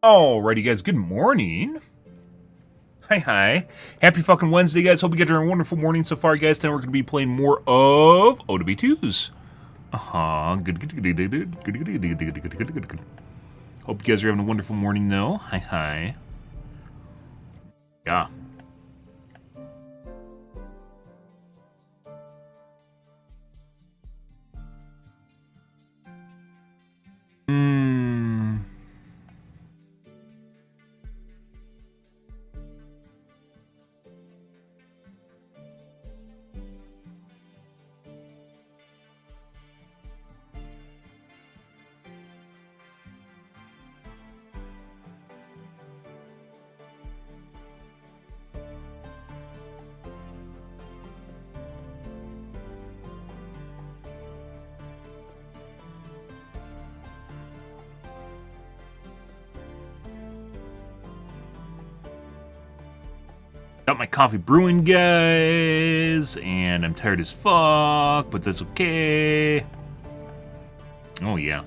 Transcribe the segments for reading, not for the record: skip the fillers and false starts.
Alrighty, guys, good morning. Hi. Happy fucking Wednesday, guys. Hope you guys are having a wonderful morning so far, guys. Today we're going to be playing more of OW2s. Good. Hope you guys are having a wonderful morning, though. Hi. Yeah. Got my coffee brewing, guys, and I'm tired as fuck, but that's okay. Oh, yeah.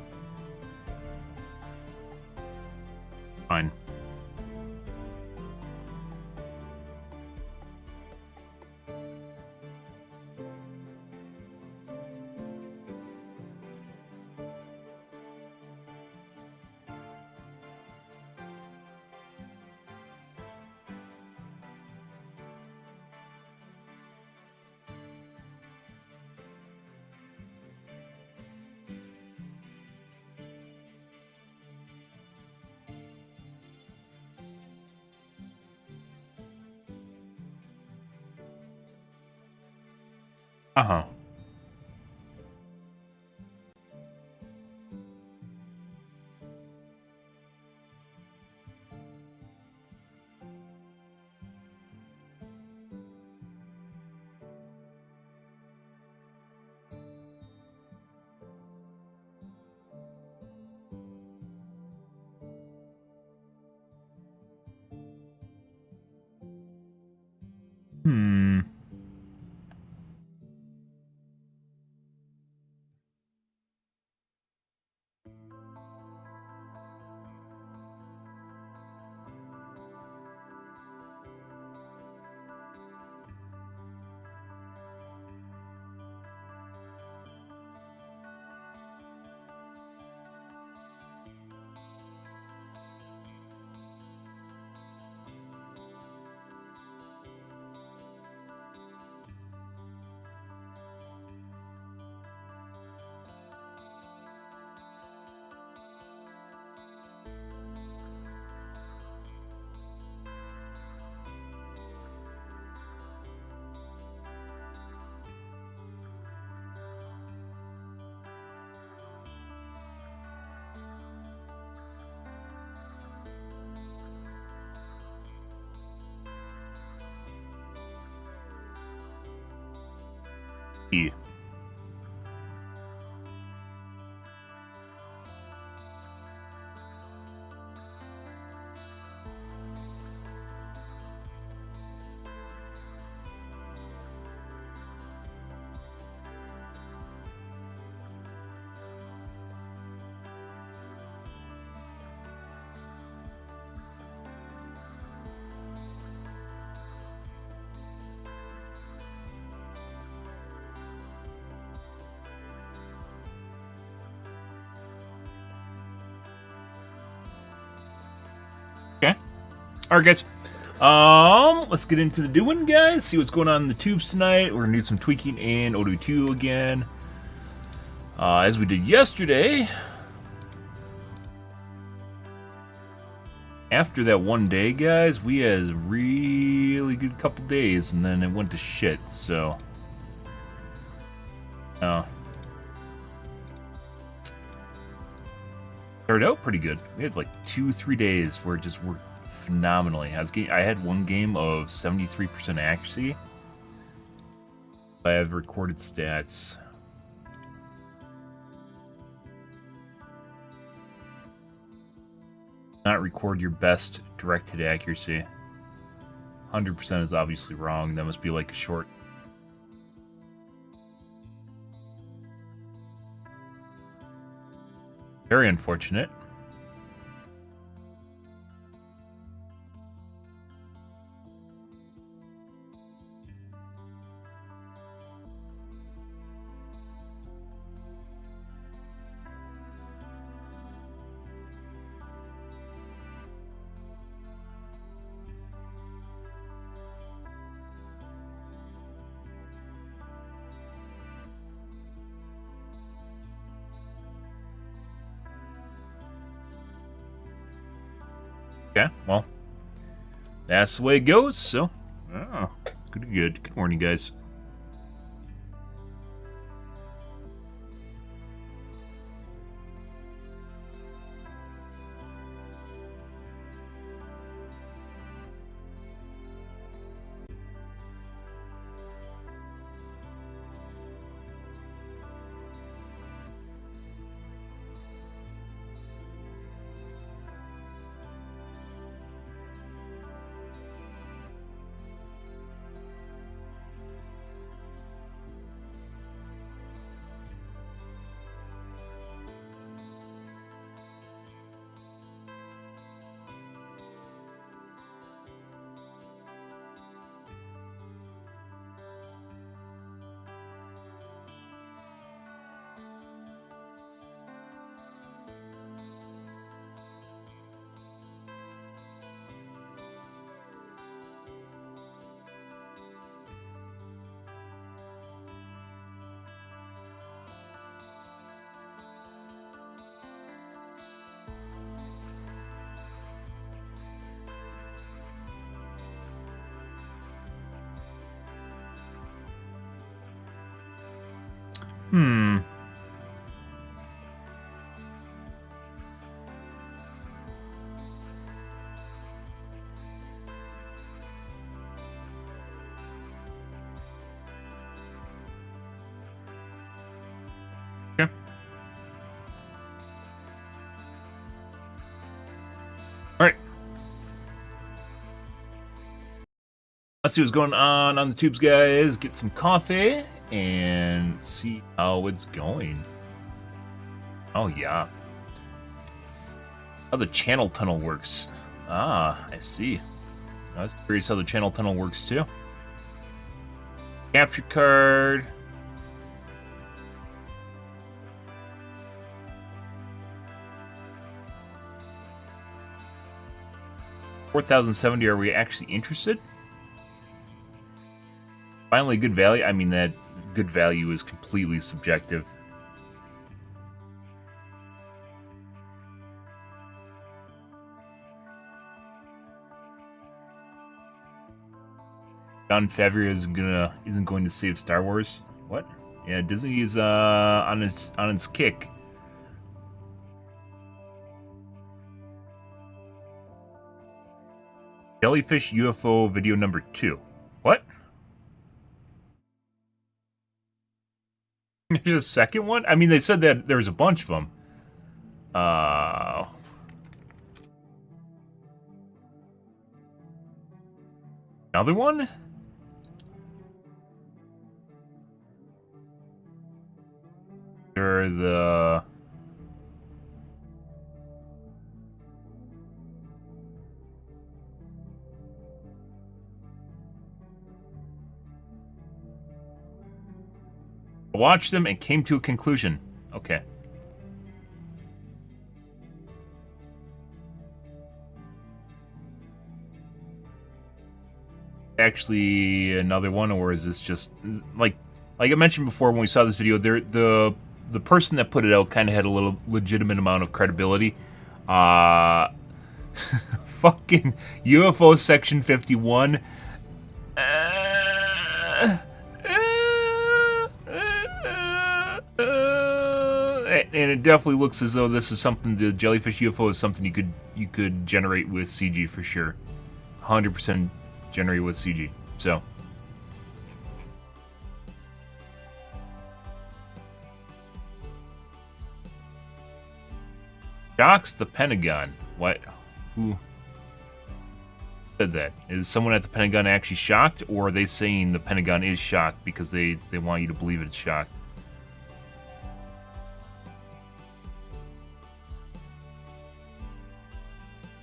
Fine. Uh-huh. Yeah. Okay. Alright, guys. Let's get into the doing, guys. See what's going on in the tubes tonight. We're gonna do some tweaking in OW2 again. As we did yesterday. After that one day, guys, we had a really good couple days, and then it went to shit, so... started out pretty good. We had like 2-3 days where it just worked phenomenally. I had one game of 73% accuracy. I have recorded stats. Not record your best direct hit accuracy. 100% is obviously wrong. That must be like a short. Very unfortunate. Okay, well, that's the way it goes, so... Oh, good. Good morning, guys. Okay. Alright. Let's see what's going on the tubes, guys. Get some coffee and see how it's going. Oh, yeah. How the channel tunnel works. Ah, I see. I was curious how the channel tunnel works, too. Capture card. $4,070, are we actually interested? Finally, good value. I mean, that good value is completely subjective. Jon Favreau isn't going to save Star Wars. What? Yeah, Disney is on its kick. Jellyfish UFO video number 2. What? There's a second one? I mean, they said that there was a bunch of them. Another one? Or the... Watched them and came to a conclusion. Okay. Actually, another one, or is this just like I mentioned before when we saw this video? The person that put it out kind of had a little legitimate amount of credibility. Fucking UFO Section 51. And it definitely looks as though this is something. The jellyfish UFO is something you could generate with CG for sure. 100% generate with CG. So. Shocks the Pentagon. What? Who said that? Is someone at the Pentagon actually shocked, or are they saying the Pentagon is shocked because they want you to believe it's shocked?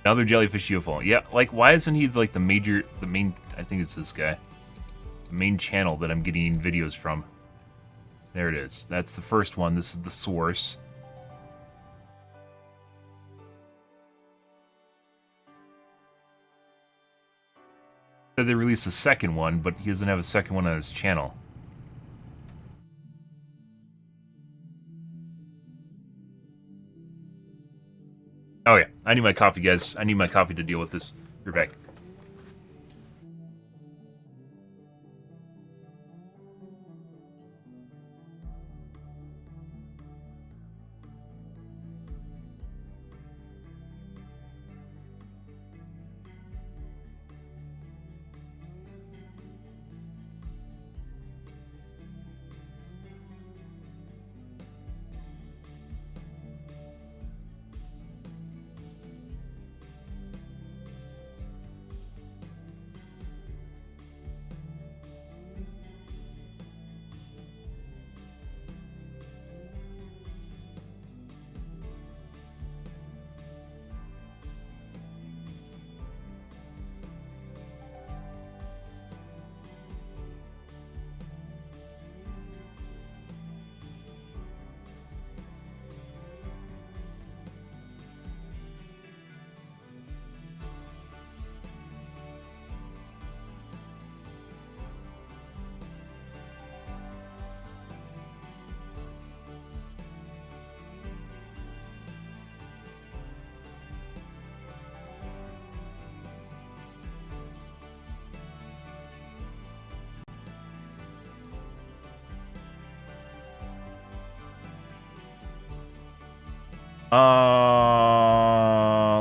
Another jellyfish UFO. Yeah, like, why isn't he, like, the main, I think it's this guy. The main channel that I'm getting videos from. There it is. That's the first one. This is the source. Said they released a second one, but he doesn't have a second one on his channel. Oh yeah, I need my coffee, guys. I need my coffee to deal with this. You're back.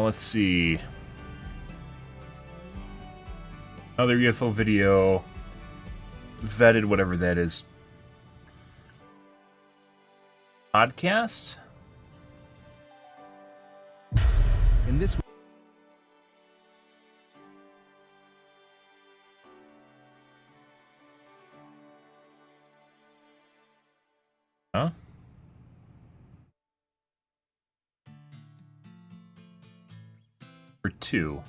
Let's see. Another UFO video. Vetted, whatever that is. Podcast? In this Huh? For 2.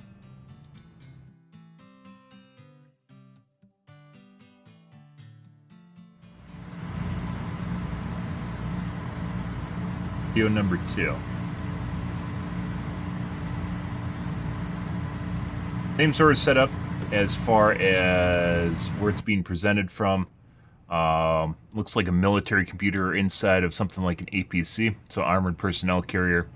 Video number 2. Same sort of setup as far as where it's being presented from. Looks like a military computer inside of something like an APC, so armored personnel carrier,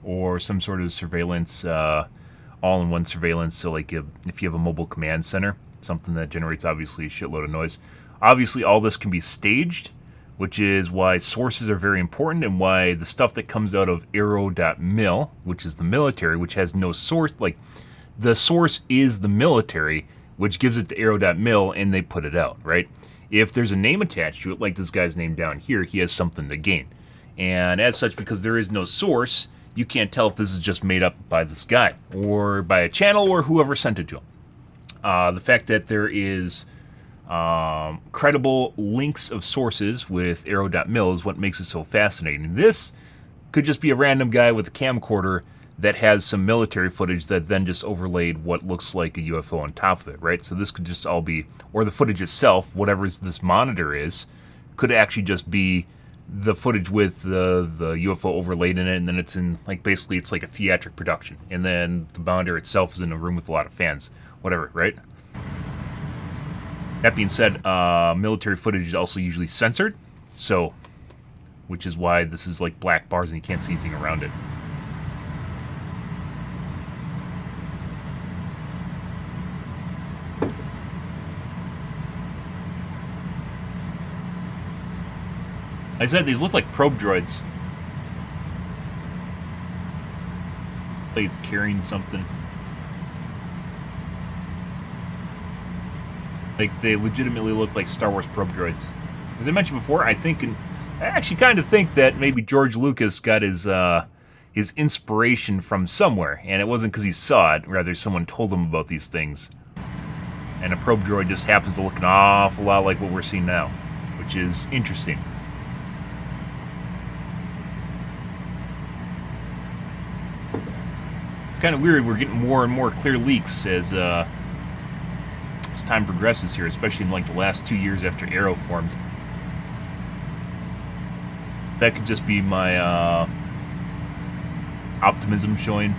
or some sort of surveillance, all-in-one surveillance. So like if you have a mobile command center, something that generates obviously a shitload of noise. Obviously all this can be staged, which is why sources are very important, and why the stuff that comes out of arrow.mil, which is the military, which has no source, like the source is the military, which gives it to arrow.mil, and they put it out, right? If there's a name attached to it, like this guy's name down here, he has something to gain. And as such, because there is no source, you can't tell if this is just made up by this guy, or by a channel, or whoever sent it to him. The fact that there is credible links of sources with arrow.mil is what makes it so fascinating. This could just be a random guy with a camcorder that has some military footage that then just overlaid what looks like a UFO on top of it, right? So this could just all be, or the footage itself, whatever this monitor is, could actually just be the footage with the UFO overlaid in it, and then it's in, like, basically it's like a theatric production. And then the monitor itself is in a room with a lot of fans, whatever, right? That being said, military footage is also usually censored, so, which is why this is like black bars and you can't see anything around it. I said these look like probe droids. Like it's carrying something. Like they legitimately look like Star Wars probe droids. As I mentioned before, I actually kind of think that maybe George Lucas got his inspiration from somewhere, and it wasn't because he saw it, rather someone told him about these things. And a probe droid just happens to look an awful lot like what we're seeing now, which is interesting. It's kind of weird. We're getting more and more clear leaks as time progresses here, especially in like the last 2 years after Arrow formed. That could just be my optimism showing.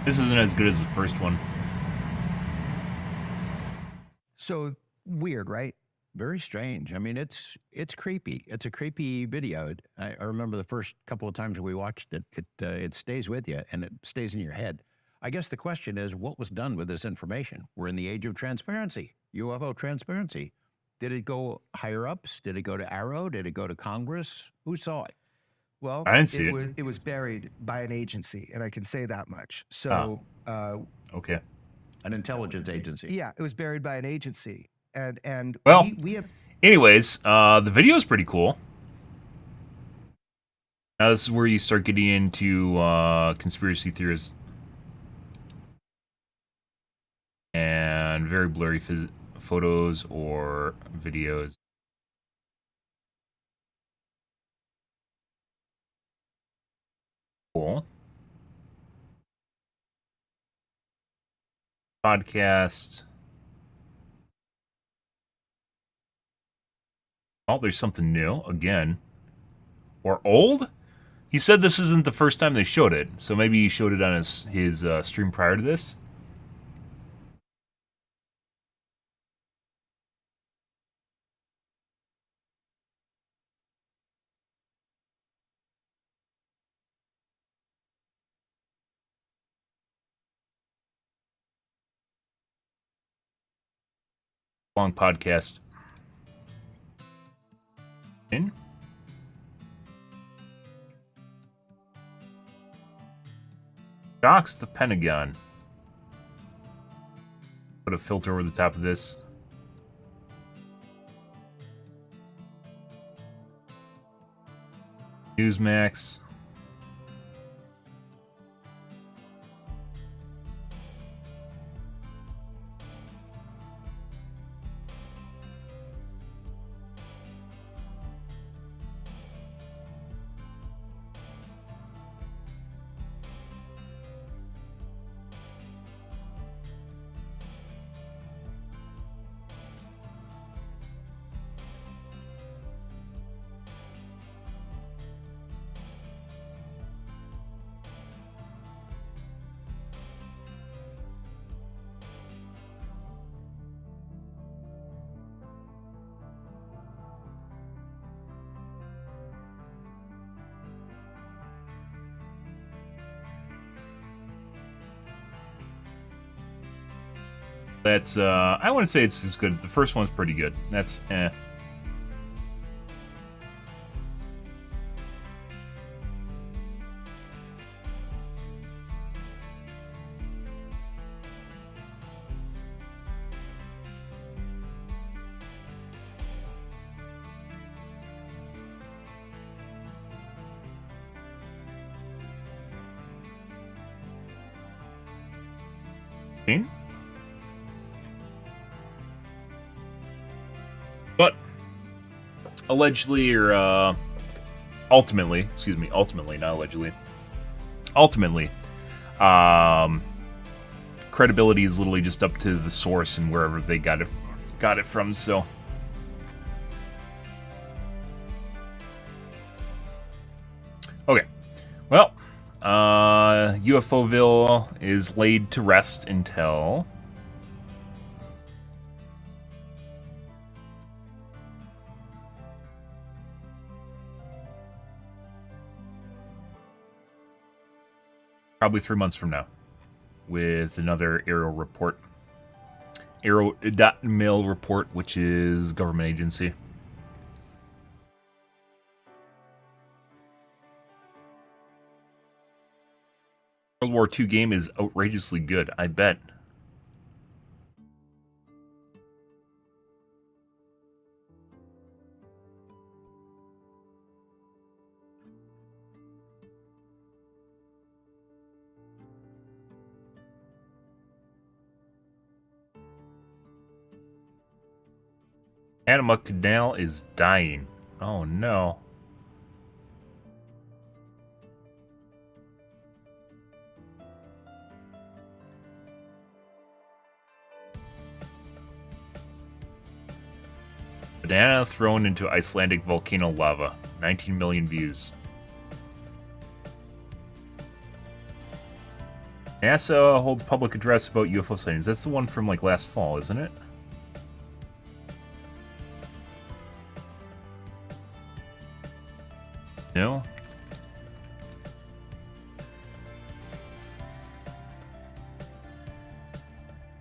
This isn't as good as the first one. So weird, right? Very strange. I mean, it's creepy. It's a creepy video. I remember the first couple of times we watched it. It stays with you and it stays in your head. I guess the question is, what was done with this information? We're in the age of transparency, UFO transparency. Did it go higher ups? Did it go to Arrow? Did it go to Congress? Who saw it? Well, I didn't see it. it was buried by an agency, and I can say that much. So, Okay. An intelligence agency. yeah, it was buried by an agency, and Well, we have. anyways, the video is pretty cool. Now this is where you start getting into conspiracy theories and very blurry photos or videos. Cool. Podcast. Oh, there's something new again. Or old? He said this isn't the first time they showed it, so maybe he showed it on his stream prior to this. Long podcast. In? Shocks the Pentagon. Put a filter over the top of this. Newsmax. That's, I wouldn't say it's good. The first one's pretty good. That's, eh. But allegedly, or ultimately, not allegedly, ultimately, credibility is literally just up to the source and wherever they got it from. So, okay, well, UFOville is laid to rest until probably 3 months from now, with another Arrow report. Arrow.mil report, which is government agency. World War II game is outrageously good, I bet. Panama Canal is dying. Oh no. Banana thrown into Icelandic volcano lava. 19 million views. NASA holds public address about UFO sightings. That's the one from like last fall, isn't it? No?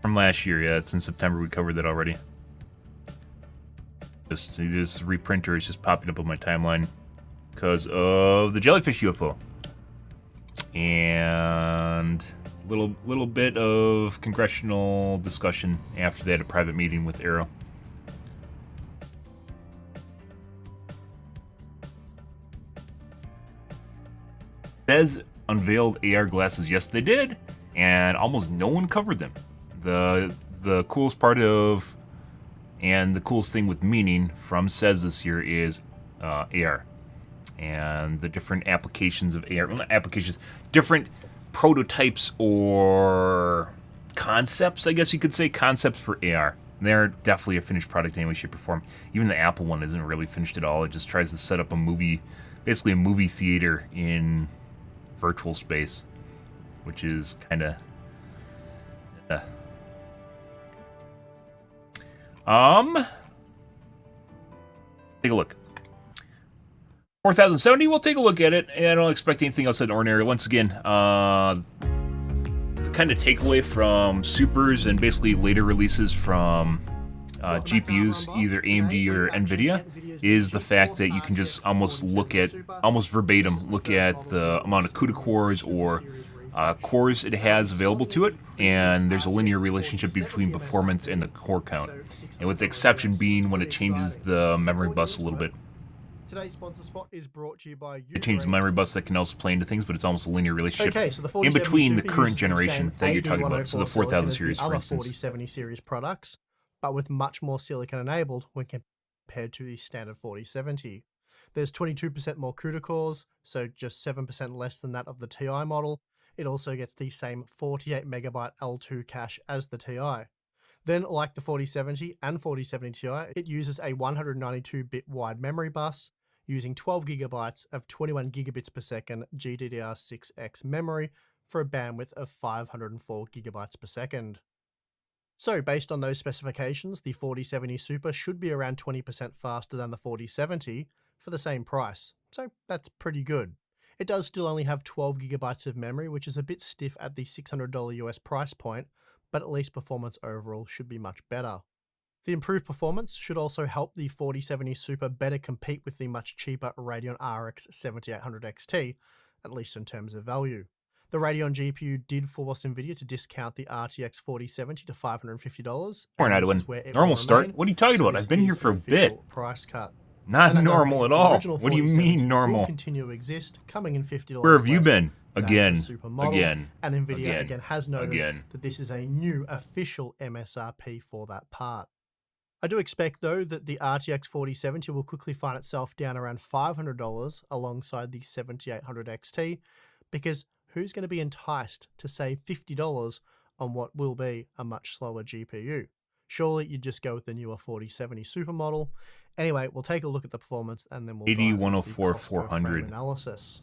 From last year, yeah. It's in September. We covered that already. Just this reprinter is just popping up on my timeline because of the jellyfish UFO. And little bit of congressional discussion after they had a private meeting with Arrow. Fez unveiled AR glasses. Yes, they did, and almost no one covered them. The coolest part of and the coolest thing with meaning from Cez this year is AR and the different applications of AR. Well, not applications, different prototypes or concepts, I guess you could say, concepts for AR. They're definitely a finished product in any way, shape, or form. Even the Apple one isn't really finished at all. It just tries to set up a movie, basically a movie theater in virtual space, which is kind of... Take a look. 4070, we'll take a look at it, and I don't expect anything else than ordinary. Once again, the kind of takeaway from Supers and basically later releases from GPUs, either AMD or NVIDIA, is the fact that you can just almost look at, almost verbatim, look at the amount of CUDA cores or cores it has available to it, and there's a linear relationship between performance and the core count. And with the exception being when it changes the memory bus a little bit. Today's sponsor spot is brought to you by It changes the memory bus that can also play into things, but it's almost a linear relationship in the between the 4070 current uses generation the that you're same talking about, so the 4000 series, for other instance. 4070 series products, but with much more silicon enabled when compared to the standard 4070. There's 22% more CUDA cores, so just 7% less than that of the TI model. It also gets the same 48MB L2 cache as the TI. Then, like the 4070 and 4070 Ti, it uses a 192-bit wide memory bus using 12GB of 21GB per second GDDR6X memory for a bandwidth of 504GB per second. So, based on those specifications, the 4070 Super should be around 20% faster than the 4070 for the same price. So, that's pretty good. It does still only have 12GB of memory, which is a bit stiff at the $600 US price point, but at least performance overall should be much better. The improved performance should also help the 4070 Super better compete with the much cheaper Radeon RX 7800 XT, at least in terms of value. The Radeon GPU did force NVIDIA to discount the RTX 4070 to $550. Or not even normal start. What are you talking about? I've been here for a bit. Price cut. Not normal at all. What do you mean normal? Will continue to exist, coming in $50. Where have you been? Again, and NVIDIA again has noted that this is a new official MSRP for that part. I do expect, though, that the RTX 4070 will quickly find itself down around $500 alongside the 7800 XT, because who's going to be enticed to save $50 on what will be a much slower GPU? Surely you'd just go with the newer 4070 Super model. Anyway, we'll take a look at the performance and then we'll dive into the cost per frame analysis.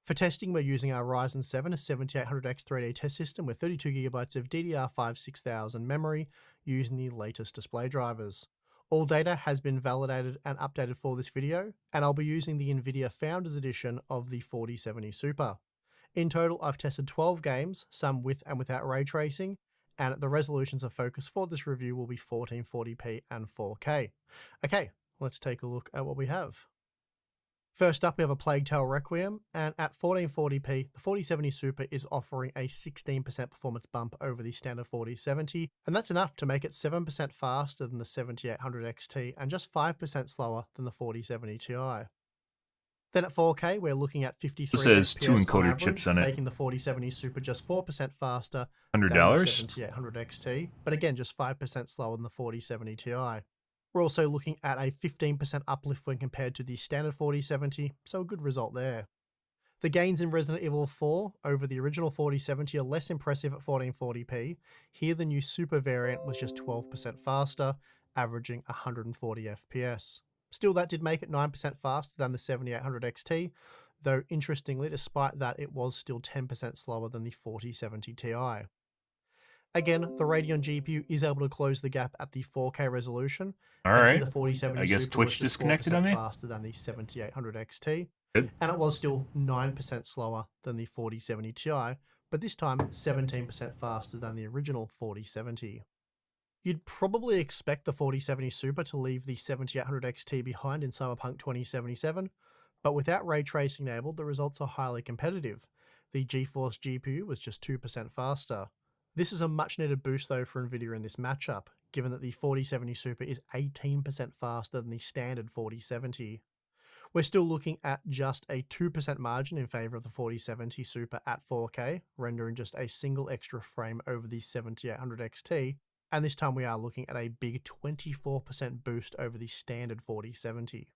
For testing, we're using our Ryzen 7 7800X 3D test system with 32GB of DDR5 6000 memory using the latest display drivers. All data has been validated and updated for this video, and I'll be using the NVIDIA Founders Edition of the 4070 Super. In total, I've tested 12 games, some with and without ray tracing, and the resolutions of focus for this review will be 1440p and 4K. Okay, let's take a look at what we have. First up, we have a Plague Tale Requiem, and at 1440p, the 4070 Super is offering a 16% performance bump over the standard 4070, and that's enough to make it 7% faster than the 7800 XT and just 5% slower than the 4070 Ti. Then at 4K, we're looking at 53 This has FPS 2 encoder on average, chips on it. making the 4070 Super just 4% faster $100? than the 7800 XT, but again just 5% slower than the 4070 Ti. We're also looking at a 15% uplift when compared to the standard 4070, so a good result there. The gains in Resident Evil 4 over the original 4070 are less impressive at 1440p. Here the new Super variant was just 12% faster, averaging 140 FPS. Still, that did make it 9% faster than the 7800 XT, though interestingly, despite that, it was still 10% slower than the 4070 Ti. Again, the Radeon GPU is able to close the gap at the 4K resolution. All right. The 4070 I guess Super Twitch was just disconnected 4% on me. faster than the 7800 XT. Good. And it was still 9% slower than the 4070 Ti, but this time 17% faster than the original 4070. You'd probably expect the 4070 Super to leave the 7800 XT behind in Cyberpunk 2077, but without ray tracing enabled, the results are highly competitive. The GeForce GPU was just 2% faster. This is a much needed boost though for Nvidia in this matchup, given that the 4070 Super is 18% faster than the standard 4070. We're still looking at just a 2% margin in favour of the 4070 Super at 4K, rendering just a single extra frame over the 7800 XT, and this time we are looking at a big 24% boost over the standard 4070.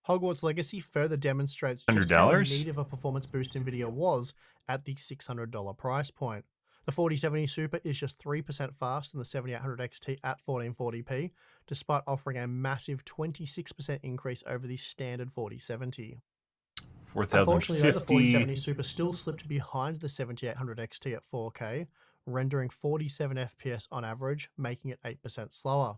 Hogwarts Legacy further demonstrates just how neat of a performance boost Nvidia was at the $600 price point. The 4070 Super is just 3% faster than the 7800 XT at 1440p, despite offering a massive 26% increase over the standard 4070. Unfortunately, though, the 4070 Super still slipped behind the 7800 XT at 4K, rendering 47 FPS on average, making it 8% slower.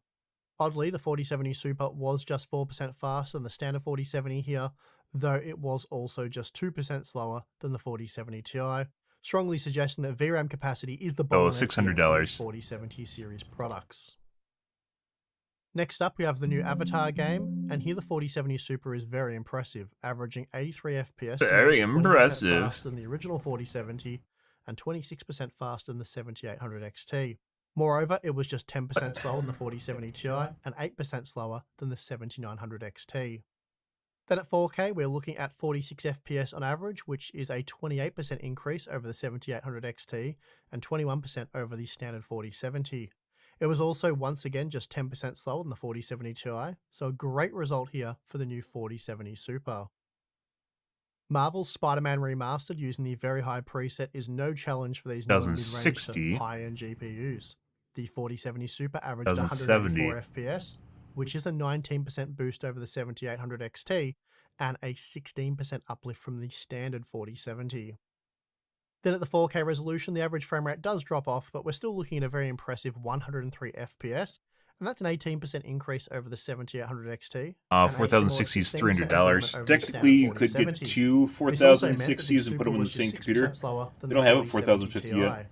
Oddly, the 4070 Super was just 4% faster than the standard 4070 here, though it was also just 2% slower than the 4070 Ti, strongly suggesting that VRAM capacity is the bottleneck for these 4070 series products. Next up, we have the new Avatar game, and here the 4070 Super is very impressive, averaging 83 FPS, very impressive, faster than the original 4070 and 26% faster than the 7800 XT. Moreover, it was just 10% slower than the 4070 Ti and 8% slower than the 7900 XT. Then at 4K, we're looking at 46 FPS on average, which is a 28% increase over the 7800 XT and 21% over the standard 4070. It was also once again just 10% slower than the 4070 Ti, so a great result here for the new 4070 Super. Marvel's Spider-Man Remastered using the very high preset is no challenge for these new mid-range to high-end GPUs. The 4070 Super averaged 184 FPS, which is a 19% boost over the 7800 XT and a 16% uplift from the standard 4070. Then at the 4K resolution, the average frame rate does drop off, but we're still looking at a very impressive 103 FPS, and that's an 18% increase over the 7800 XT. 4060 is $300. Technically, you could get two 4060s and put them on the same computer. They don't have a 4050 yet.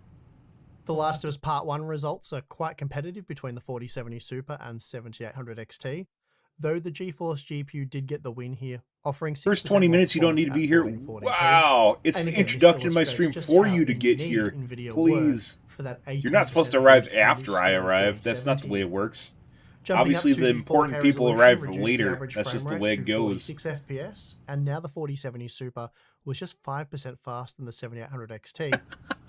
The Last of Us Part 1 results are quite competitive between the 4070 Super and 7800 XT, though the GeForce GPU did get the win here, offering 6% first 20 minutes you don't need to be here. Wow, it's the introduction to my stream for you to get here. Please. You're not supposed to arrive after I arrive. That's not the way it works. Obviously, the important people arrive later. That's just the way it goes. 6 FPS, and now the 4070 Super was just 5% faster than the 7800 XT,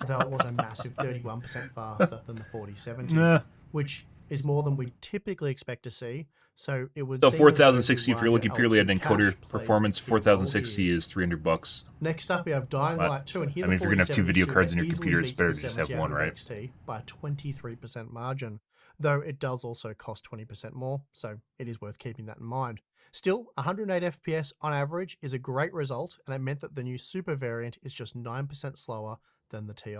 though it was a massive 31% faster than the 4070, which is more than we typically expect to see. So it would. So 4060, if you're looking purely at encoder performance, 4060 is $300. Next up, we have Dying Light 2, and here if you're gonna have two video cards in your computer, it's better to just have one, right? XT by a 23% margin, though it does also cost 20% more, so it is worth keeping that in mind. Still, 108 FPS on average is a great result, and it meant that the new Super variant is just 9% slower than the Ti.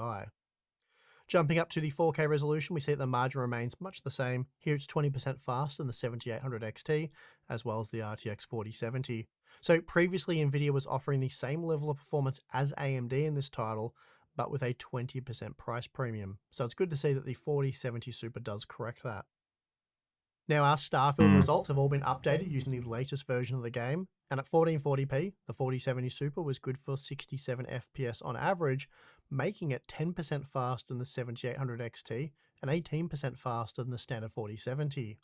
Jumping up to the 4K resolution, we see that the margin remains much the same. Here it's 20% faster than the 7800 XT, as well as the RTX 4070. So previously Nvidia was offering the same level of performance as AMD in this title, but with a 20% price premium. So it's good to see that the 4070 Super does correct that. Now our Starfield results have all been updated using the latest version of the game, and at 1440p, the 4070 Super was good for 67 FPS on average, making it 10% faster than the 7800 XT and 18% faster than the standard 4070.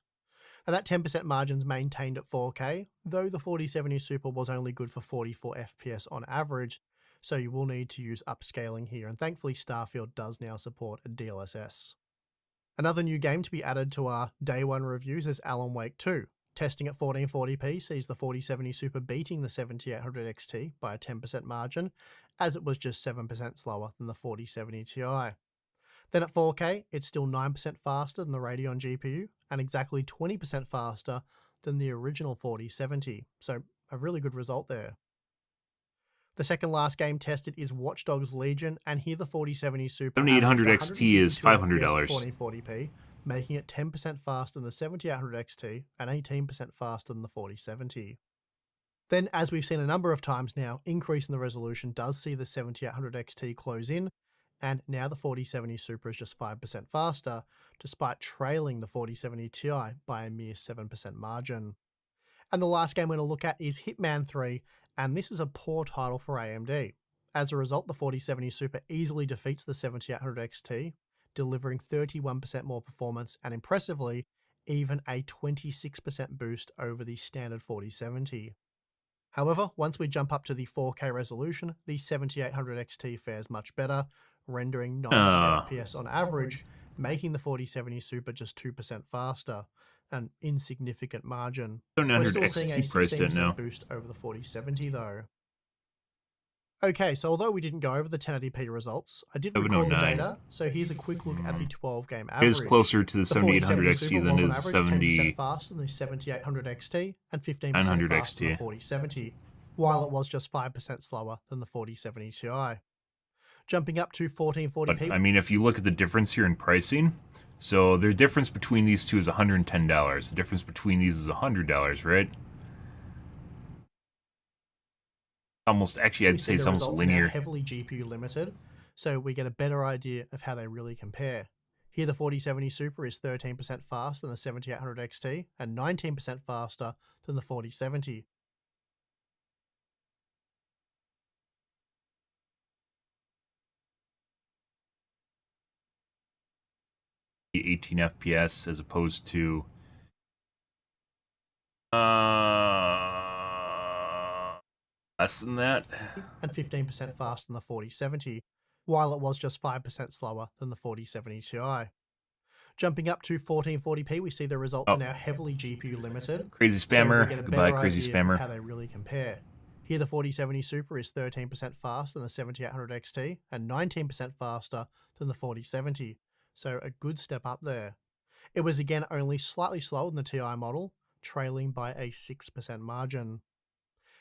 And that 10% margin's maintained at 4K, though the 4070 Super was only good for 44 FPS on average, so you will need to use upscaling here, and thankfully Starfield does now support a DLSS. Another new game to be added to our day one reviews is Alan Wake 2. Testing at 1440p sees the 4070 Super beating the 7800 XT by a 10% margin, as it was just 7% slower than the 4070 Ti. Then at 4K, it's still 9% faster than the Radeon GPU, and exactly 20% faster than the original 4070, so a really good result there. The second last game tested is Watch Dogs Legion, and here the 4070 Super 7800 XT is $500. 1440p, making it 10% faster than the 7800 XT and 18% faster than the 4070. Then, as we've seen a number of times now, increasing the resolution does see the 7800 XT close in, and now the 4070 Super is just 5% faster, despite trailing the 4070 Ti by a mere 7% margin. And the last game we're going to look at is Hitman 3, and this is a poor title for AMD. As a result, the 4070 Super easily defeats the 7800 XT, delivering 31% more performance and, impressively, even a 26% boost over the standard 4070. However, once we jump up to the 4K resolution, the 7800 XT fares much better, rendering 90 FPS on average, making the 4070 Super just 2% faster, an insignificant margin. We're still seeing a 16% boost over the 4070 though. Okay, so although we didn't go over the 1080p results, I did record the data, so here's a quick look at the 12-game average. It is closer to the 7800 XT than the 10% faster than the 7800 XT and 15% faster than the 4070, while it was just 5% slower than the 4070 Ti. Jumping up to 1440p. But, I mean, if you look at the difference here in pricing, so the difference between these two is $110. The difference between these is $100, right? Almost, actually, I'd say it's almost linear. Heavily GPU limited, so we get a better idea of how they really compare. Here, the 4070 Super is 13% faster than the 7800 XT and 19% faster than the 4070. The 18 FPS as opposed to less than that, and 15% faster than the 4070, while it was just 5% slower than the 4070 Ti. Jumping up to 1440p, we see the results are now heavily GPU limited. Crazy spammer, so goodbye crazy spammer. How they really compare. Here, the 4070 Super is 13% faster than the 7800 XT and 19% faster than the 4070. So a good step up there. It was again only slightly slower than the Ti model, trailing by a 6% margin.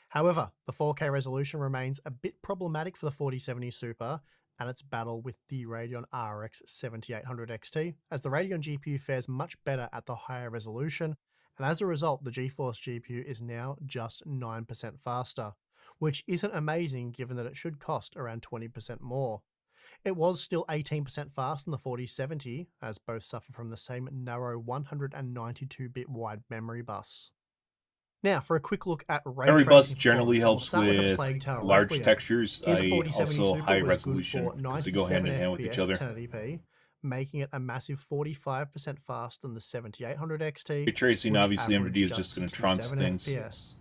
However, the 4K resolution remains a bit problematic for the 4070 Super and its battle with the Radeon RX 7800 XT, as the Radeon GPU fares much better at the higher resolution, and as a result, the GeForce GPU is now just 9% faster, which isn't amazing given that it should cost around 20% more. It was still 18% faster than the 4070, as both suffer from the same narrow 192-bit wide memory bus. Now, for a quick look at ray tracing. Memory bus generally helps with large textures. Also high resolution, because they go hand in hand with each other. 1080p, making it a massive 45% faster than the 7800 XT. Ray tracing, obviously, NVIDIA is just going to trounce things. FPS.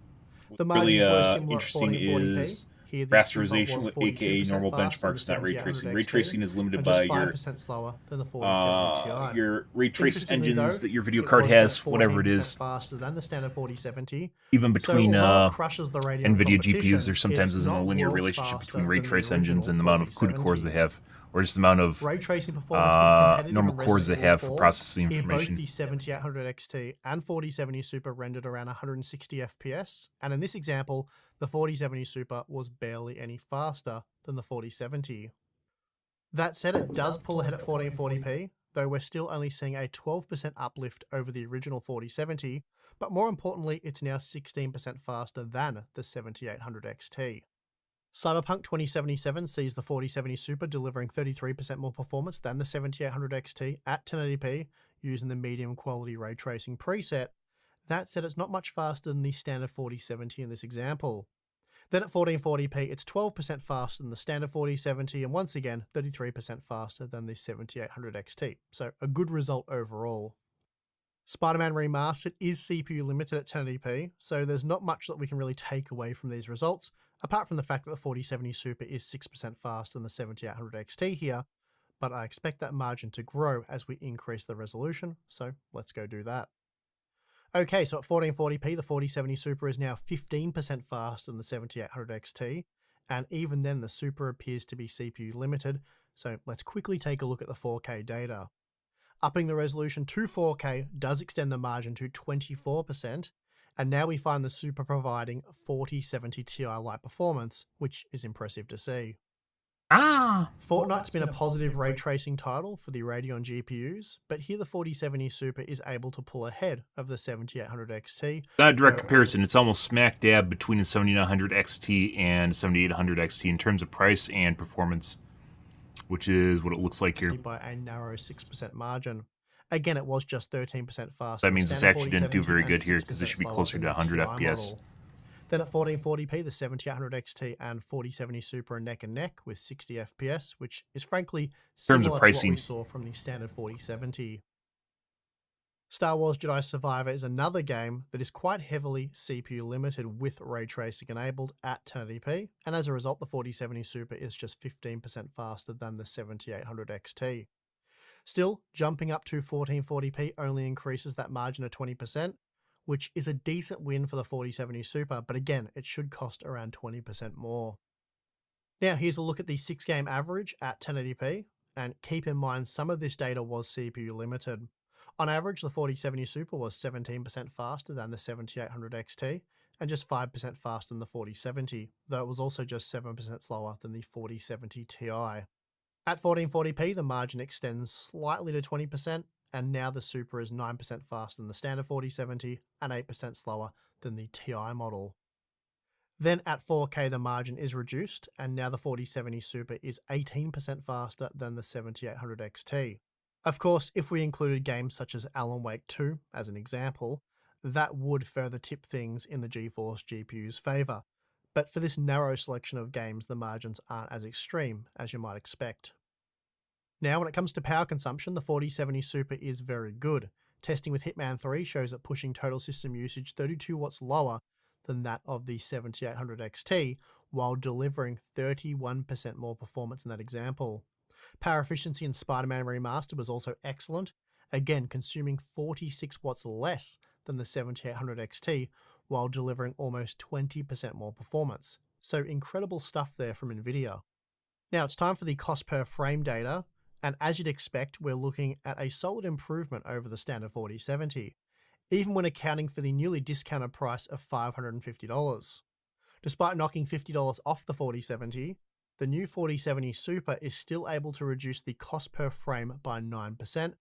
What's really interesting is rasterization, with aka normal benchmarks, not ray tracing. Ray tracing is limited by your ray trace engines that your video card has, whatever it is. Faster than the standard 4070. Even between NVIDIA GPUs, there sometimes isn't a linear relationship between ray trace engines and the amount of CUDA cores they have, or just the amount of ray tracing performance normal cores they have for processing information. Both the 7800 XT and 4070 Super rendered around 160 FPS, and in this example, the 4070 Super was barely any faster than the 4070. That said, it does pull ahead at 1440p, though we're still only seeing a 12% uplift over the original 4070, but more importantly, it's now 16% faster than the 7800 XT. Cyberpunk 2077 sees the 4070 Super delivering 33% more performance than the 7800 XT at 1080p using the medium quality ray tracing preset. That said, it's not much faster than the standard 4070 in this example. Then at 1440p, it's 12% faster than the standard 4070 and once again 33% faster than the 7800 XT. So a good result overall. Spider-Man Remastered is CPU limited at 1080p, so there's not much that we can really take away from these results, apart from the fact that the 4070 Super is 6% faster than the 7800 XT here, but I expect that margin to grow as we increase the resolution, so let's go do that. Okay, so at 1440p, the 4070 Super is now 15% faster than the 7800 XT, and even then the Super appears to be CPU limited, so let's quickly take a look at the 4K data. Upping the resolution to 4K does extend the margin to 24%, And now we find the Super providing 4070 Ti-like performance, which is impressive to see. Fortnite's been a positive ray tracing title for the Radeon GPUs, but here the 4070 Super is able to pull ahead of the 7800 XT. Not a direct comparison, it's almost smack dab between the 7900 XT and 7800 XT in terms of price and performance, which is what it looks like here. By a narrow 6% margin. Again, it was just 13% faster. That means this actually didn't do very good here because this should be closer to 100 FPS. Then at 1440p, the 7800 XT and 4070 Super are neck and neck with 60 FPS, which is frankly similar to what we saw from the standard 4070. Star Wars Jedi Survivor is another game that is quite heavily CPU limited with ray tracing enabled at 1080p, and as a result the 4070 Super is just 15% faster than the 7800 XT. Still, jumping up to 1440p only increases that margin to 20%, which is a decent win for the 4070 Super, but again, it should cost around 20% more. Now, here's a look at the 6-game average at 1080p, and keep in mind some of this data was CPU limited. On average, the 4070 Super was 17% faster than the 7800 XT, and just 5% faster than the 4070, though it was also just 7% slower than the 4070 Ti. At 1440p, the margin extends slightly to 20%, and now the Super is 9% faster than the standard 4070 and 8% slower than the Ti model. Then at 4K the margin is reduced, and now the 4070 Super is 18% faster than the 7800 XT. Of course, if we included games such as Alan Wake 2 as an example, that would further tip things in the GeForce GPU's favour, but for this narrow selection of games the margins aren't as extreme as you might expect. Now, when it comes to power consumption, the 4070 Super is very good. Testing with Hitman 3 shows it pushing total system usage 32 watts lower than that of the 7800 XT, while delivering 31% more performance in that example. Power efficiency in Spider-Man Remastered was also excellent, again consuming 46 watts less than the 7800 XT, while delivering almost 20% more performance. So incredible stuff there from Nvidia. Now it's time for the cost per frame data. And as you'd expect, we're looking at a solid improvement over the standard 4070, even when accounting for the newly discounted price of $550. Despite knocking $50 off the 4070, the new 4070 Super is still able to reduce the cost per frame by 9%,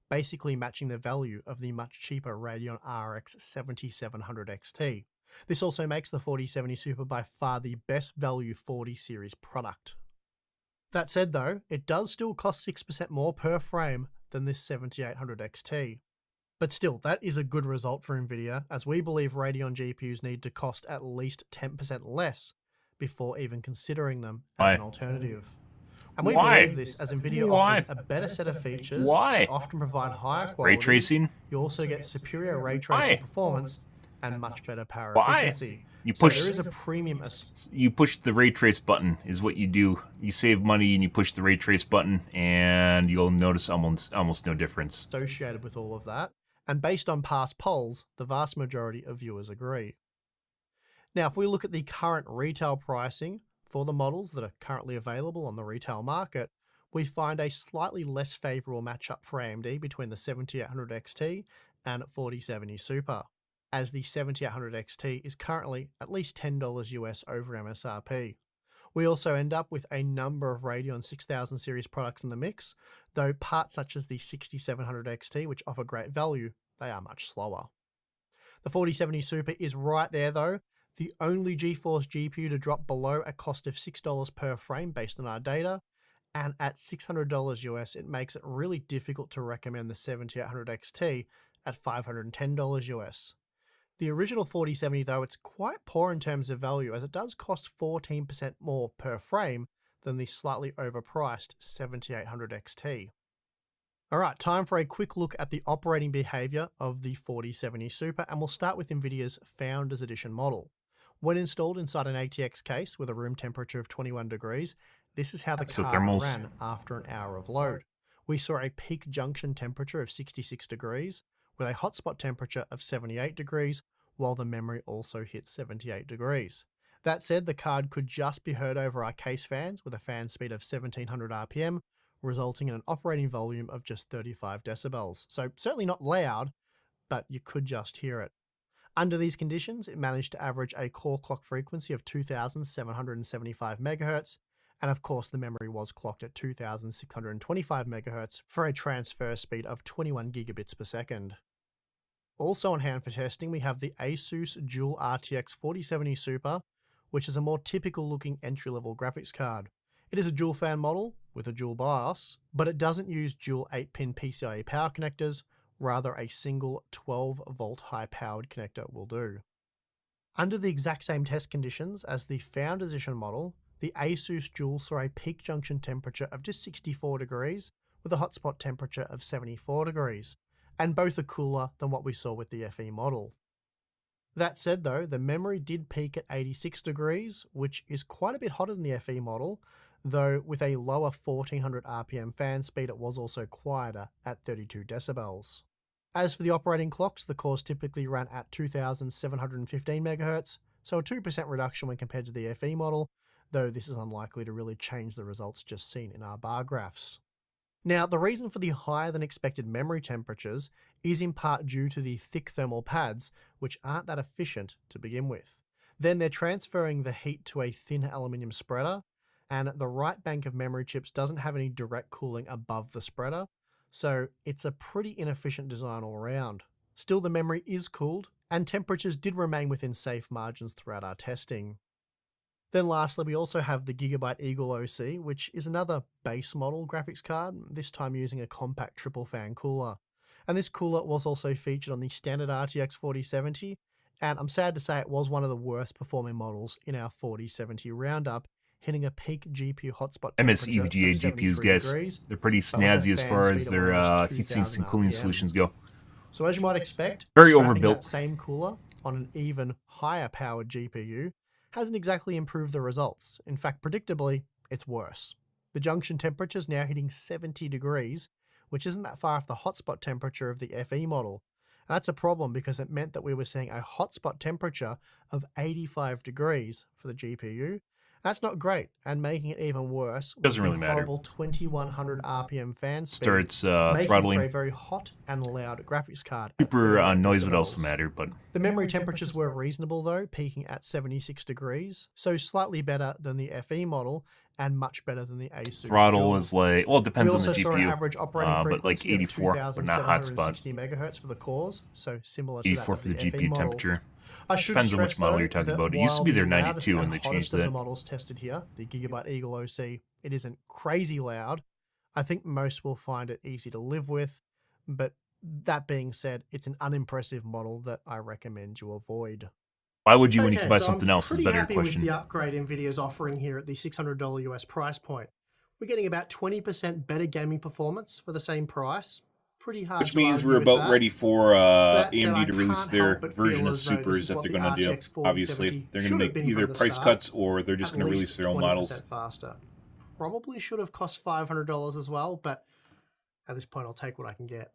basically matching the value of the much cheaper Radeon RX 7700 XT. This also makes the 4070 Super by far the best value 40 series product. That said though, it does still cost 6% more per frame than this 7800 XT. But still, that is a good result for Nvidia, as we believe Radeon GPUs need to cost at least 10% less before even considering them as an alternative. And we believe this as Nvidia offers a better set of features that often provide higher quality. Ray tracing? You also get superior ray tracing performance and much better power efficiency. You push, so there is a premium. You push the ray trace button is what you do. You save money and you push the ray trace button, and you'll notice almost no difference associated with all of that. And based on past polls, the vast majority of viewers agree. Now, if we look at the current retail pricing for the models that are currently available on the retail market, we find a slightly less favourable matchup for AMD between the 7800 XT and 4070 Super, as the 7800 XT is currently at least $10 US over MSRP. We also end up with a number of Radeon 6000 series products in the mix, though parts such as the 6700 XT, which offer great value, they are much slower. The 4070 Super is right there though, the only GeForce GPU to drop below a cost of $6 per frame based on our data, and at $600 US it makes it really difficult to recommend the 7800 XT at $510 US. The original 4070 though, it's quite poor in terms of value, as it does cost 14% more per frame than the slightly overpriced 7800 XT. Alright, time for a quick look at the operating behaviour of the 4070 Super, and we'll start with Nvidia's Founders Edition model. When installed inside an ATX case with a room temperature of 21 degrees, this is how the card ran after an hour of load. We saw a peak junction temperature of 66 degrees, with a hotspot temperature of 78 degrees, while the memory also hit 78 degrees. That said, the card could just be heard over our case fans with a fan speed of 1700 RPM, resulting in an operating volume of just 35 decibels. So certainly not loud, but you could just hear it. Under these conditions, it managed to average a core clock frequency of 2,775 MHz, and of course the memory was clocked at 2,625 MHz for a transfer speed of 21 gigabits per second. Also on hand for testing, we have the Asus Dual RTX 4070 Super, which is a more typical looking entry-level graphics card. It is a dual fan model with a dual BIOS, but it doesn't use dual 8-pin PCIe power connectors, rather a single 12-volt high-powered connector will do. Under the exact same test conditions as the Founders Edition model, the Asus Dual saw a peak junction temperature of just 64 degrees with a hotspot temperature of 74 degrees, and both are cooler than what we saw with the FE model. That said though, the memory did peak at 86 degrees, which is quite a bit hotter than the FE model, though with a lower 1400 RPM fan speed it was also quieter at 32 decibels. As for the operating clocks, the cores typically ran at 2715 MHz, so a 2% reduction when compared to the FE model, though this is unlikely to really change the results just seen in our bar graphs. Now, the reason for the higher than expected memory temperatures is in part due to the thick thermal pads, which aren't that efficient to begin with. Then they're transferring the heat to a thin aluminium spreader, and the right bank of memory chips doesn't have any direct cooling above the spreader, so it's a pretty inefficient design all around. Still, the memory is cooled, and temperatures did remain within safe margins throughout our testing. Then lastly, we also have the Gigabyte Eagle OC, which is another base model graphics card, this time using a compact triple fan cooler. And this cooler was also featured on the standard RTX 4070, and I'm sad to say it was one of the worst performing models in our 4070 roundup, hitting a peak GPU hotspot temperature MSEVGA of 73 GPUs, guys, degrees, they're pretty snazzy as far as their heatsinks and cooling solutions go. So as you might expect, very strapping overbuilt. That same cooler on an even higher powered GPU hasn't exactly improved the results. In fact, predictably, it's worse. The junction temperature is now hitting 70 degrees, which isn't that far off the hotspot temperature of the FE model. And that's a problem because it meant that we were seeing a hotspot temperature of 85 degrees for the GPU. That's not great, and making it even worse, doesn't really matter. Horrible 2100 RPM fan speed, starts making throttling. for a very hot and loud graphics card. Super noise would also matter, but the memory temperatures were reasonable though, peaking at 76 degrees, so slightly better than the FE model and much better than the Asus. Throttle is like, well, it depends on the GPU. We also saw an average operating frequency but like 84, but not hotspot. 2,760 megahertz for the cores, so similar to 84 that for the FE GPU model. temperature. I should Depends on which stress, model though, you're talking that about. It used to be while their the 92 loudest and they hottest changed of that. the models tested here, the Gigabyte Eagle OC, it isn't crazy loud. I think most will find it easy to live with, but that being said, it's an unimpressive model that I recommend you avoid. Why would you when you can buy something else? Is a better question. I'm pretty happy with the upgrade NVIDIA's offering here at the $600 US price point. We're getting about 20% better gaming performance for the same price. Pretty hard. Which means we're about ready for AMD to release their version of Supers that they're going to do. Obviously, they're going to make either price cuts or they're just going to release their own models. Faster. Probably should have cost $500 as well, but at this point, I'll take what I can get.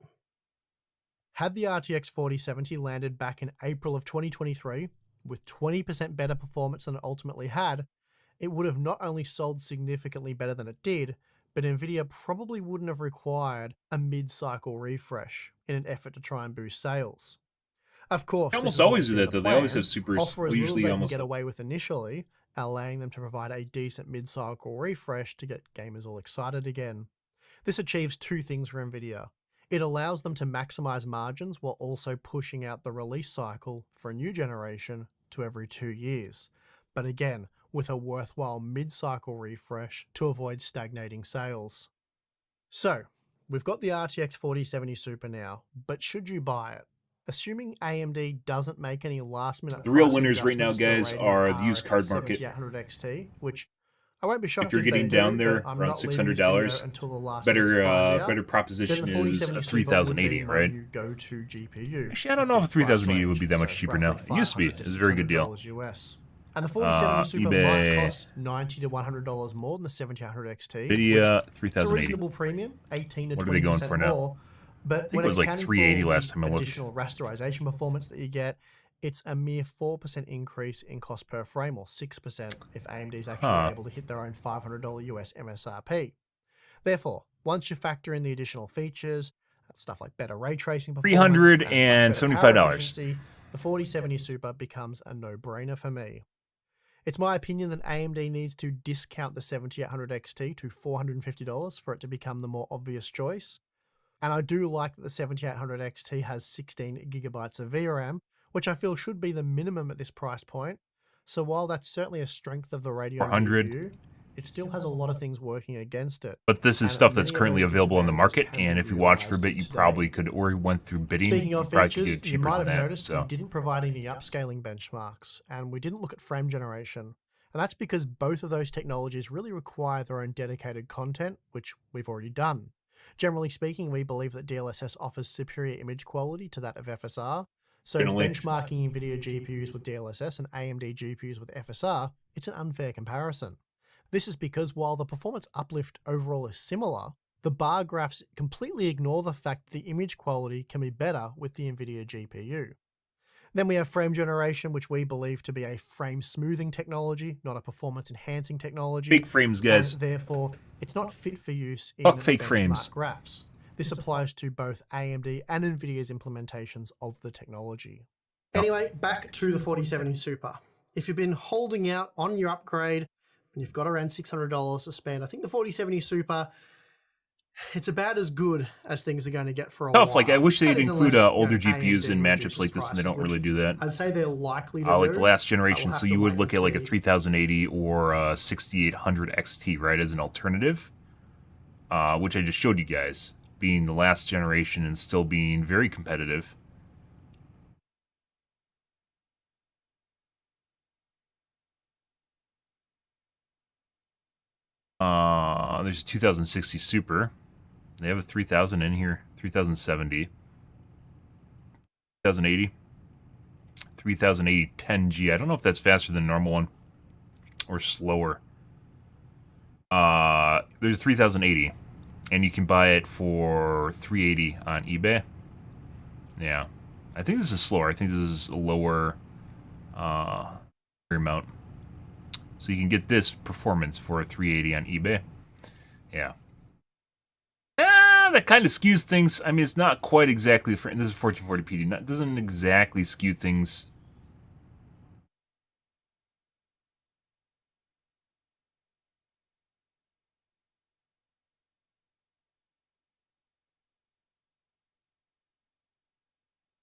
Had the RTX 4070 landed back in April of 2023 with 20% better performance than it ultimately had, it would have not only sold significantly better than it did, but NVIDIA probably wouldn't have required a mid-cycle refresh in an effort to try and boost sales. Of course, they almost always do that, though. They always have Supers. Offer as usually little as they almost can get away with initially, allowing them to provide a decent mid-cycle refresh to get gamers all excited again. This achieves two things for NVIDIA. It allows them to maximize margins while also pushing out the release cycle for a new generation to every 2 years. But again, with a worthwhile mid-cycle refresh to avoid stagnating sales. So, we've got the RTX 4070 Super now, but should you buy it? Assuming AMD doesn't make any last-minute... The real winners right now, guys, are the used card market. 7800 XT, which I won't be shocked if you're getting down there around $600, better proposition is a 3080, right? Go-to GPU. Actually, I don't know if a 3080 would be that much cheaper now. It used to be. It's a very good deal. US. And the 4070 Super eBay. might cost $90 to $100 more than the 7800 XT. NVIDIA 3080. It's a reasonable premium, 18 to 20% what are they going for now? more. But I think it was like 380 last time I looked. Additional rasterization performance that you get, it's a mere 4% increase in cost per frame, or 6% if AMD is actually able to hit their own $500 US MSRP. Therefore, once you factor in the additional features, stuff like better ray tracing performance, $375. the 4070 Super becomes a no-brainer for me. It's my opinion that AMD needs to discount the 7800 XT to $450 for it to become the more obvious choice. And I do like that the 7800 XT has 16 gigabytes of VRAM, which I feel should be the minimum at this price point. So while that's certainly a strength of the Radeon 400. GPU, it still has a lot of things working against it. But this is stuff that's currently available on the market, and if you watched for a bit, you probably could, or went through bidding, Speaking of you probably could features, get it you cheaper might than have that. noticed So we didn't provide any upscaling benchmarks, and we didn't look at frame generation. And that's because both of those technologies really require their own dedicated content, which we've already done. Generally speaking, we believe that DLSS offers superior image quality to that of FSR. So benchmarking NVIDIA GPUs with DLSS and AMD GPUs with FSR, it's an unfair comparison. This is because while the performance uplift overall is similar, the bar graphs completely ignore the fact that the image quality can be better with the NVIDIA GPU. Then we have frame generation, which we believe to be a frame smoothing technology, not a performance enhancing technology. fake frames, guys. And therefore, it's not fit for use in Fuck fake benchmark frames. graphs. This applies to both AMD and NVIDIA's implementations of the technology. Anyway, back to the 4070 Super. If you've been holding out on your upgrade and you've got around $600 to spend, I think the 4070 Super, it's about as good as things are going to get for a while. Like, I wish they'd include older GPUs in AMD matchups like this, and they don't really do that. I'd say they're likely to like do. the last generation, so you would look at like a see. 3080 or a 6800 XT, right, as an alternative, which I just showed you guys, being the last generation and still being very competitive. There's a 2060 Super. They have a 3000 in here, 3070, 3080, 3080 10G. I don't know if that's faster than the normal one or slower. There's a 3080, and you can buy it for $380 on eBay. Yeah, I think this is slower. I think this is a lower amount. So you can get this performance for $380 on eBay. Yeah. That kind of skews things. I mean, it's not quite exactly. This is 1440p. It doesn't exactly skew things.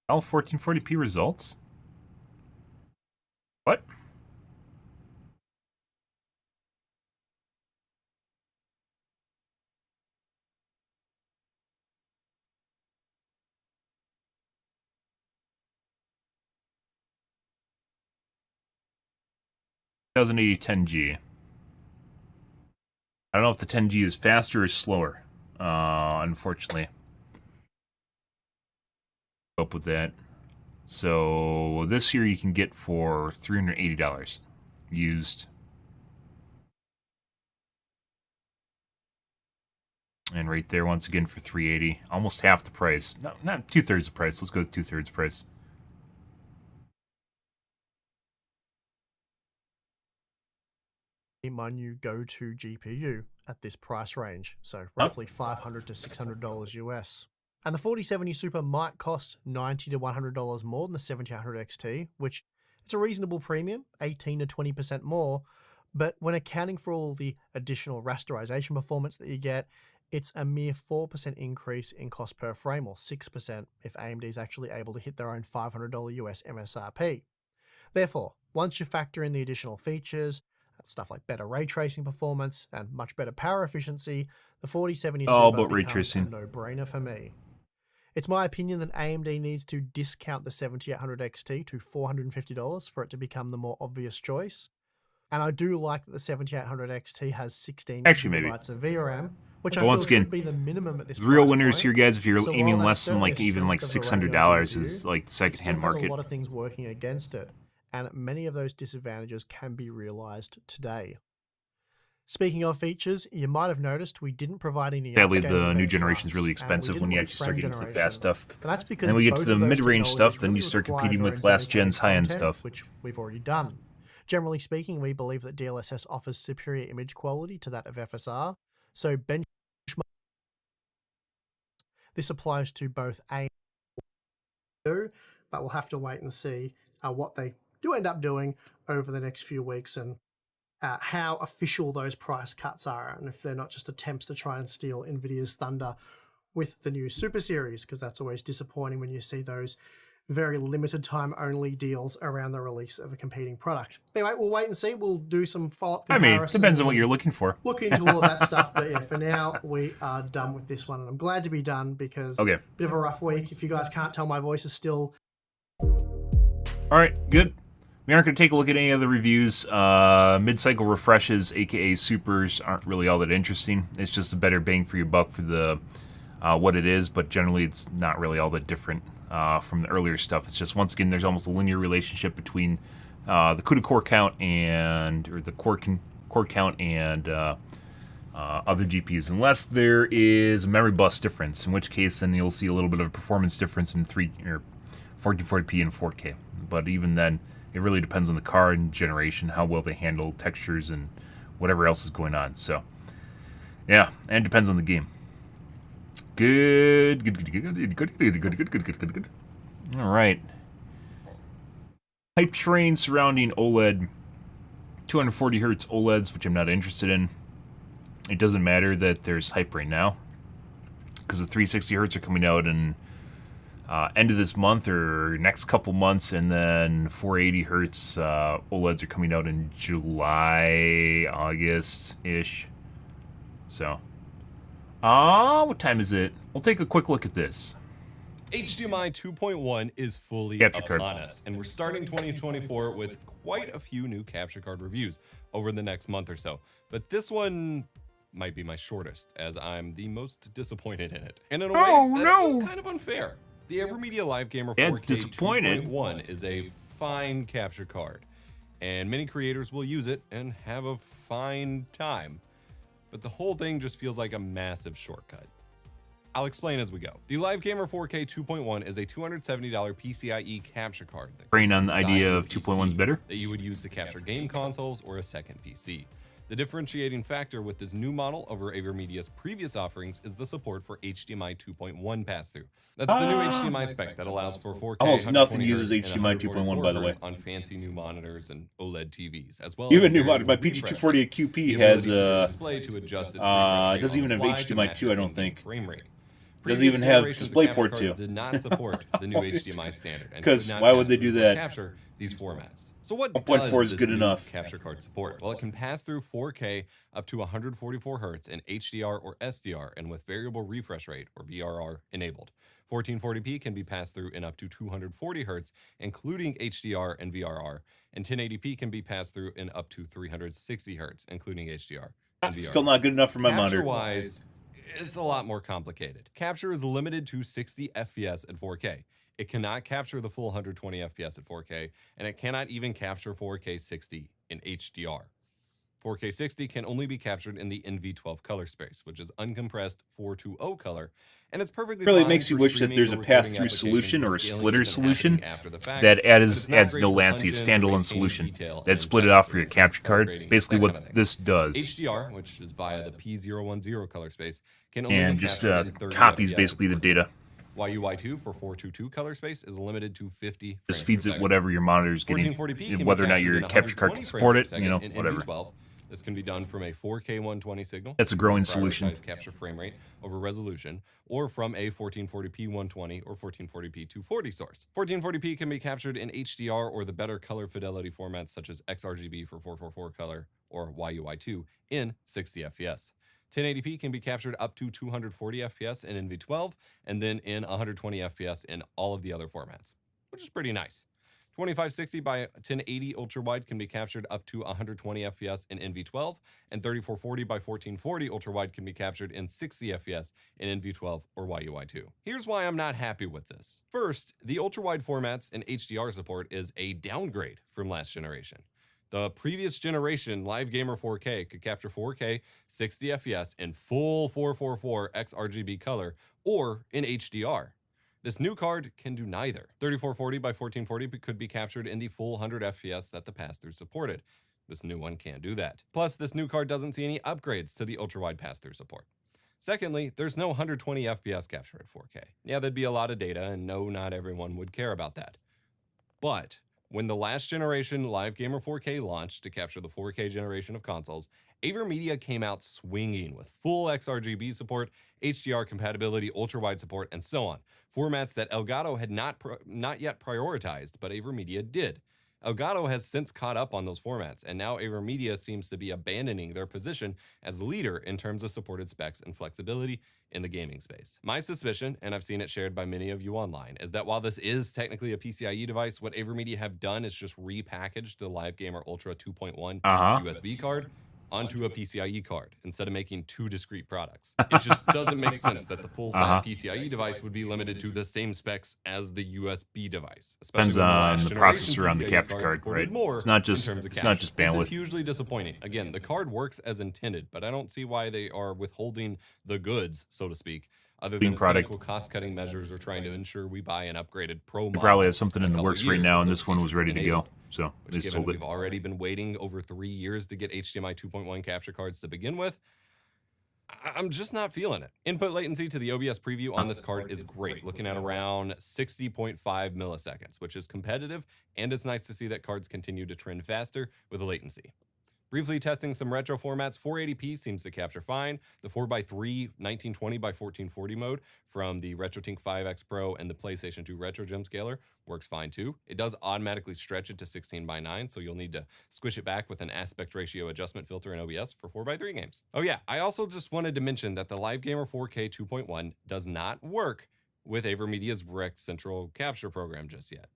All 1440p results? What? $1080 10G. I don't know if the 10G is faster or slower. Unfortunately. Up with that. So this here you can get for $380 used. And right there once again for $380, almost half the price. No, not 2/3 the price. Let's go with 2/3 price. My new go-to GPU at this price range, so roughly $500 to $600 US. And the 4070 Super might cost $90 to $100 more than the 7800 XT, which is a reasonable premium, 18 to 20% more, but when accounting for all the additional rasterization performance that you get, it's a mere 4% increase in cost per frame, or 6% if AMD is actually able to hit their own $500 US MSRP. Therefore, once you factor in the additional features, stuff like better ray tracing performance and much better power efficiency, the 4070 Super becomes a no-brainer for me. It's my opinion that AMD needs to discount the 7800 XT to $450 for it to become the more obvious choice. And I do like that the 7800 XT has 16 gigabytes of VRAM, which I feel should be the minimum at this price point. The real winners here, guys, if you're aiming less than like even like $600 is like the secondhand market. There's a lot of things working against it, and many of those disadvantages can be realized today. Speaking of features, you might have noticed we didn't provide any. Sadly, the new generation is really expensive when you actually start getting to the fast stuff. And that's because when we get to the mid-range stuff, then you start competing with last gen's high-end stuff, which we've already done. Generally speaking, we believe that DLSS offers superior image quality to that of FSR. So this applies to both AMD, but we'll have to wait and see what they do end up doing over the next few weeks and how official those price cuts are, and if they're not just attempts to try and steal NVIDIA's thunder with the new Super Series, because that's always disappointing when you see those very limited time only deals around the release of a competing product. Anyway, we'll wait and see. We'll do some follow-up comparisons. Depends on what you're looking for. Look into all of that stuff. But yeah, for now, we are done with this one. And I'm glad to be done because bit of a rough week. If you guys can't tell, my voice is still... All right, good. We aren't going to take a look at any other reviews. Mid-cycle refreshes, aka supers, aren't really all that interesting. It's just a better bang for your buck for the what it is, but generally it's not really all that different from the earlier stuff. It's just, once again, there's almost a linear relationship between the CUDA core count or the core count and other GPUs, unless there is a memory bus difference, in which case then you'll see a little bit of a performance difference in 1440p and 4K. But even then, it really depends on the card and generation, how well they handle textures and whatever else is going on. So, yeah, and it depends on the game. Good. All right. Hype train surrounding OLED, 240 hertz OLEDs, which I'm not interested in. It doesn't matter that there's hype right now, because the 360 hertz are coming out in end of this month or next couple months, and then 480 hertz OLEDs are coming out in July, August-ish. So, what time is it? We'll take a quick look at this. HDMI 2.1 is fully upon us, and we're starting 2024 with quite a few new capture card reviews over the next month or so. But this one might be my shortest, as I'm the most disappointed in it. And in a way, that feels kind of unfair. The AverMedia Live Gamer 4K 2.1 is a fine capture card, and many creators will use it and have a fine time. But the whole thing just feels like a massive shortcut. I'll explain as we go. The Live Gamer 4K 2.1 is a $270 PCIe capture card. Brain on the idea of 2.1's better? That you would use to capture game consoles or a second PC. The differentiating factor with this new model over AverMedia's previous offerings is the support for HDMI 2.1 pass-through. That's the new HDMI spec that allows for 4K. Almost nothing uses HDMI 2.1, by the way. On fancy new monitors and OLED TVs, as well. Even new monitor. My PG248 QP has display to adjust its it doesn't even have HDMI 2, I don't think. Frame rate. Doesn't even have DisplayPort 2. Did not support the new HDMI standard. Because why would they do that? Capture these formats. So what 1.4 is good enough. Capture card support? Well, it can pass through 4K up to 144 Hz in HDR or SDR, and with variable refresh rate or VRR enabled. 1440p can be passed through in up to 240 Hz, including HDR and VRR, and 1080p can be passed through in up to 360 Hz, including HDR and VRR. Still not good enough for my monitor. Capture-wise, it's a lot more complicated. Capture is limited to 60 FPS at 4K. It cannot capture the full 120 FPS at 4K, and it cannot even capture 4K 60 in HDR. 4K 60 can only be captured in the NV12 color space, which is uncompressed 420 color, and it's perfectly fine. Really makes you wish that there's a pass-through solution or a splitter solution that adds no latency, a standalone solution that split it off for your capture card. Basically what this does. HDR, which is via the P010 color space, can only and be just FPS copies basically the data. YUI2 for 422 color space is limited to 50 frames just feeds per it second. whatever your monitor is getting, 1440p can whether or be not your capture card can support it, in whatever. NV12. This can be done from a 4K 120 signal. That's a growing solution. Capture frame rate over resolution, or from a 1440p 120 or 1440p 240 source. 1440p can be captured in HDR or the better color fidelity formats such as XRGB for 444 color or YUI2 in 60 FPS. 1080p can be captured up to 240 FPS in NV12 and then in 120 FPS in all of the other formats, which is pretty nice. 2560 by 1080 ultra-wide can be captured up to 120 FPS in NV12, and 3440 by 1440 ultra-wide can be captured in 60 FPS in NV12 or YUI2. Here's why I'm not happy with this. First, the ultra-wide formats and HDR support is a downgrade from last generation. The previous generation Live Gamer 4K could capture 4K 60 FPS in full 444 XRGB color or in HDR. This new card can do neither. 3440 by 1440 could be captured in the full 100 FPS that the pass-through supported. This new one can't do that. Plus, this new card doesn't see any upgrades to the ultra-wide pass-through support. Secondly, there's no 120 FPS capture at 4K. Yeah, that'd be a lot of data, and no, not everyone would care about that. But when the last generation Live Gamer 4K launched to capture the 4K generation of consoles, AverMedia came out swinging with full XRGB support, HDR compatibility, ultra-wide support, and so on. Formats that Elgato had not yet prioritized, but AverMedia did. Elgato has since caught up on those formats, and now AverMedia seems to be abandoning their position as leader in terms of supported specs and flexibility in the gaming space. My suspicion, and I've seen it shared by many of you online, is that while this is technically a PCIe device, what AverMedia have done is just repackaged the Live Gamer Ultra 2.1 USB card onto a PCIe card instead of making two discrete products. It just doesn't make sense that the full fat PCIe device would be limited to the same specs as the USB device. Depends on the processor on the capture card, right? It's not just bandwidth. This is hugely disappointing. Again, the card works as intended, but I don't see why they are withholding the goods, so to speak, other than cynical cost-cutting measures or trying to ensure we buy an upgraded Pro model. You probably have something in the works right now, and this one was ready to go. So which, given we've already been waiting over 3 years to get HDMI 2.1 capture cards to begin with, I'm just not feeling it. Input latency to the OBS preview on this card is great, looking at around 60.5 milliseconds, which is competitive, and it's nice to see that cards continue to trend faster with the latency. Briefly testing some retro formats, 480p seems to capture fine. The 4x3 1920x1440 mode from the RetroTink 5X Pro and the PlayStation 2 Retro Gem Scaler works fine too. It does automatically stretch it to 16:9, so you'll need to squish it back with an aspect ratio adjustment filter in OBS for 4x3 games. Oh yeah, I also just wanted to mention that the Live Gamer 4K 2.1 does not work with AverMedia's Rec Central capture program just yet.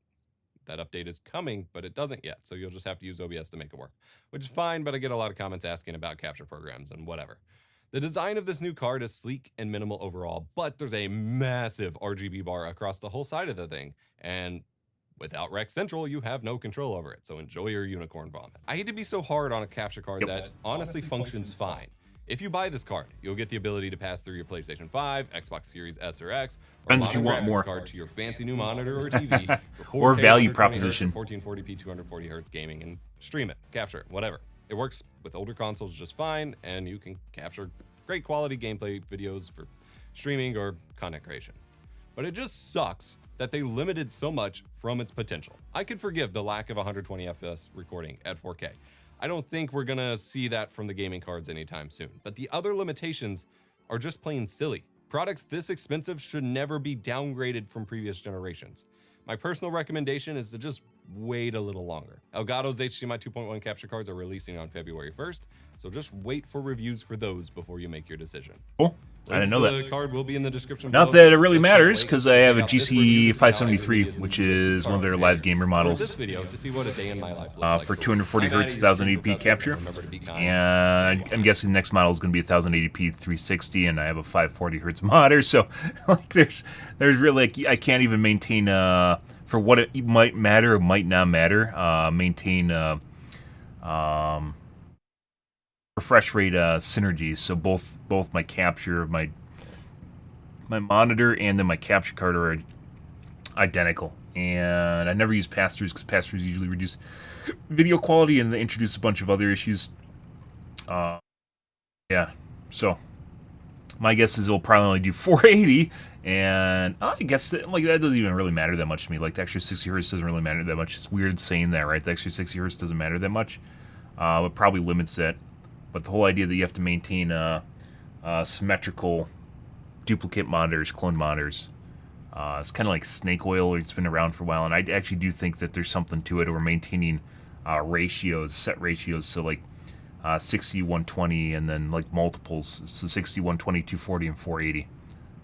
That update is coming, but it doesn't yet, so you'll just have to use OBS to make it work, which is fine, but I get a lot of comments asking about capture programs and whatever. The design of this new card is sleek and minimal overall, but there's a massive RGB bar across the whole side of the thing, and without Rec Central, you have no control over it, so enjoy your unicorn vomit. I hate to be so hard on a capture card that honestly functions fine. If you buy this card, you'll get the ability to pass through your PlayStation 5, Xbox Series S or X, or if you want more card to your fancy new monitor or TV, or value proposition, 1440p, 240 Hz gaming, and stream it, capture it, whatever. It works with older consoles just fine, and you can capture great quality gameplay videos for streaming or content creation. But it just sucks that they limited so much from its potential. I could forgive the lack of 120 FPS recording at 4K. I don't think we're gonna see that from the gaming cards anytime soon, but the other limitations are just plain silly. Products this expensive should never be downgraded from previous generations. My personal recommendation is to just wait a little longer. Elgato's HDMI 2.1 capture cards are releasing on February 1st, so just wait for reviews for those before you make your decision. Cool. I didn't know that. The card will be in the description Not that it really matters, because I have a GC 573, which is one of their live gamer models, this video to see what a day in my life looks like for 240 Hz 1080p capture. And I'm guessing the next model is going to be 1080p 360, and I have a 540 Hz monitor, so like there's really, like, I can't even maintain for what it might matter or might not matter, maintain refresh rate synergies. So both my capture of my monitor and then my capture card are identical. And I never use pass-throughs because pass-throughs usually reduce video quality and they introduce a bunch of other issues. Yeah, so my guess is it'll probably only do 480, and I guess that doesn't even really matter that much to me. Like, the extra 60 Hz doesn't really matter that much. It's weird saying that, right? The extra 60 Hz doesn't matter that much. It probably limits that. But the whole idea that you have to maintain symmetrical duplicate monitors, clone monitors, it's kind of like snake oil. It's been around for a while, and I actually do think that there's something to it. Or maintaining ratios, set ratios, so like 60, 120, and then like multiples, so 60, 120, 240, and 480.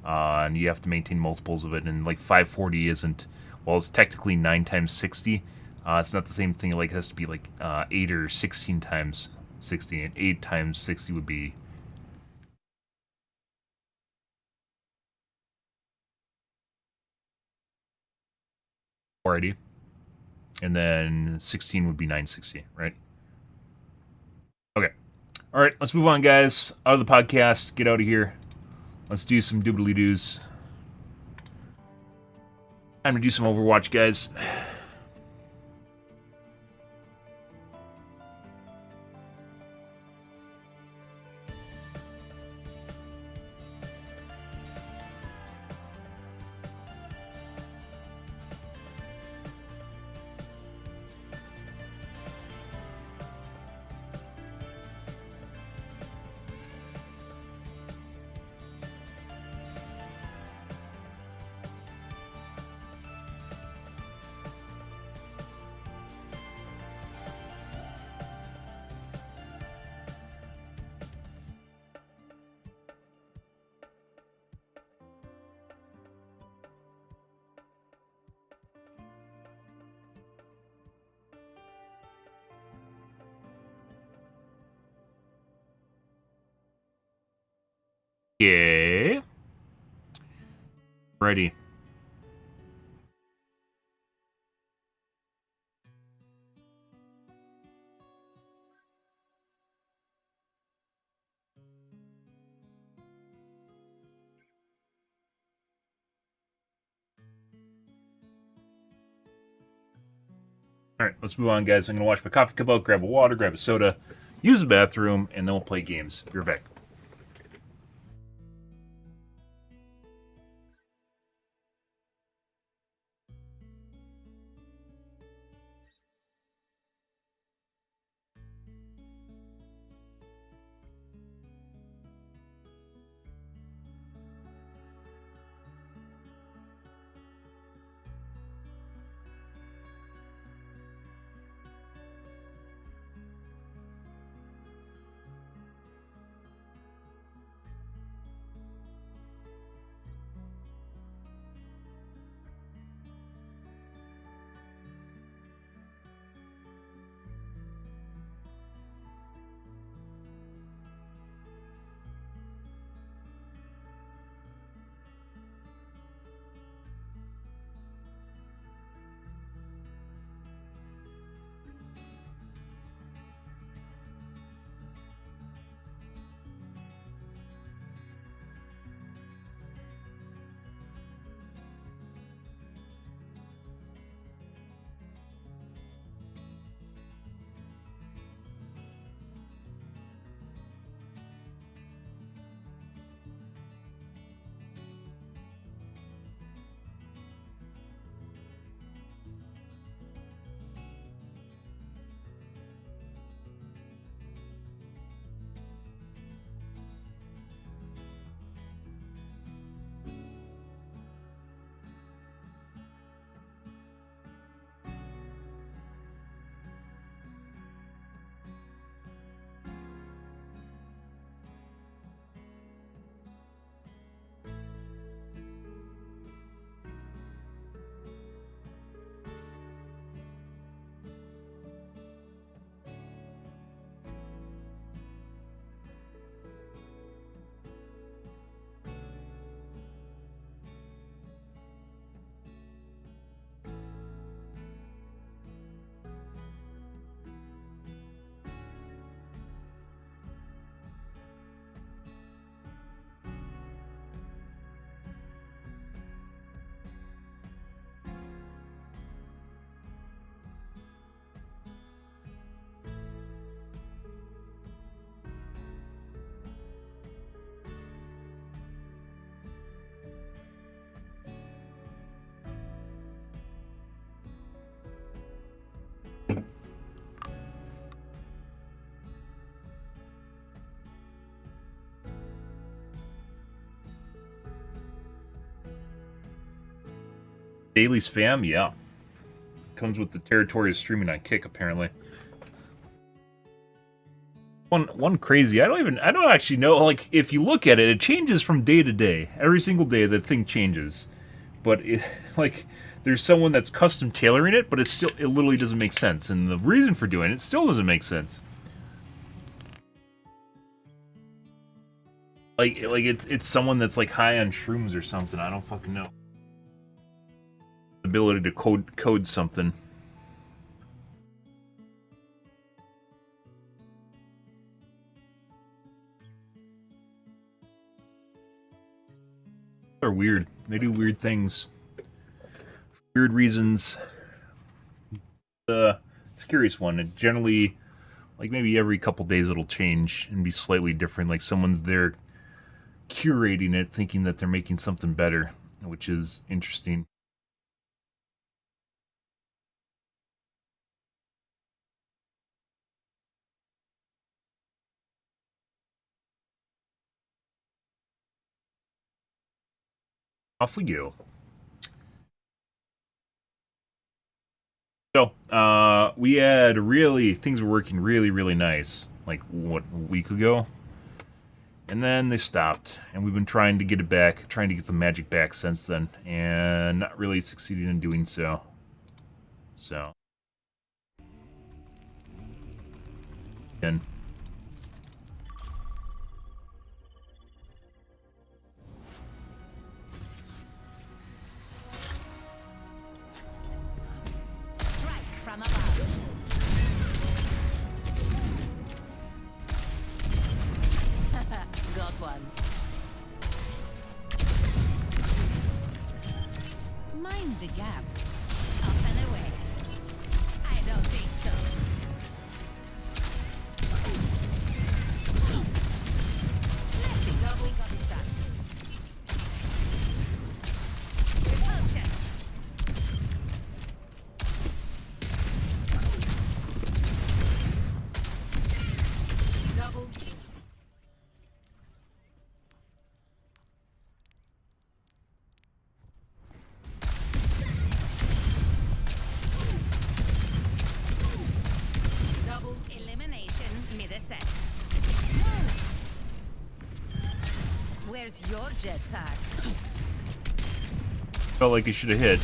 And you have to maintain multiples of it, and like 540 isn't, well, it's technically 9 times 60. It's not the same thing. Like, it has to be like 8 or 16 times 60, and 8 times 60 would be already, and then 16 would be 960, right? Okay. All right, let's move on, guys. Out of the podcast, get out of here. Let's do some doobly-doos. Time to do some Overwatch, guys. Yeah. Ready. All right, let's move on, guys. I'm going to watch my coffee cup out, grab a water, grab a soda, use the bathroom, and then we'll play games. Be right back. Daily spam, yeah. Comes with the territory of streaming on Kick, apparently. One crazy. I don't actually know. Like, if you look at it, it changes from day to day. Every single day, the thing changes. But it, like, there's someone that's custom tailoring it, but it literally doesn't make sense. And the reason for doing it still doesn't make sense. Like it's someone that's like high on shrooms or something. I don't fucking know. Ability to code something. They're weird. They do weird things. For weird reasons. It's a curious one. It generally, like maybe every couple days it'll change and be slightly different. Like someone's there curating it, thinking that they're making something better, which is interesting. Off we go. So, we had things were working really nice, like, what, a week ago? And then they stopped, and we've been trying to get it back, trying to get the magic back since then, and not really succeeding in doing so. So. And your jetpack. Felt like it should have hit.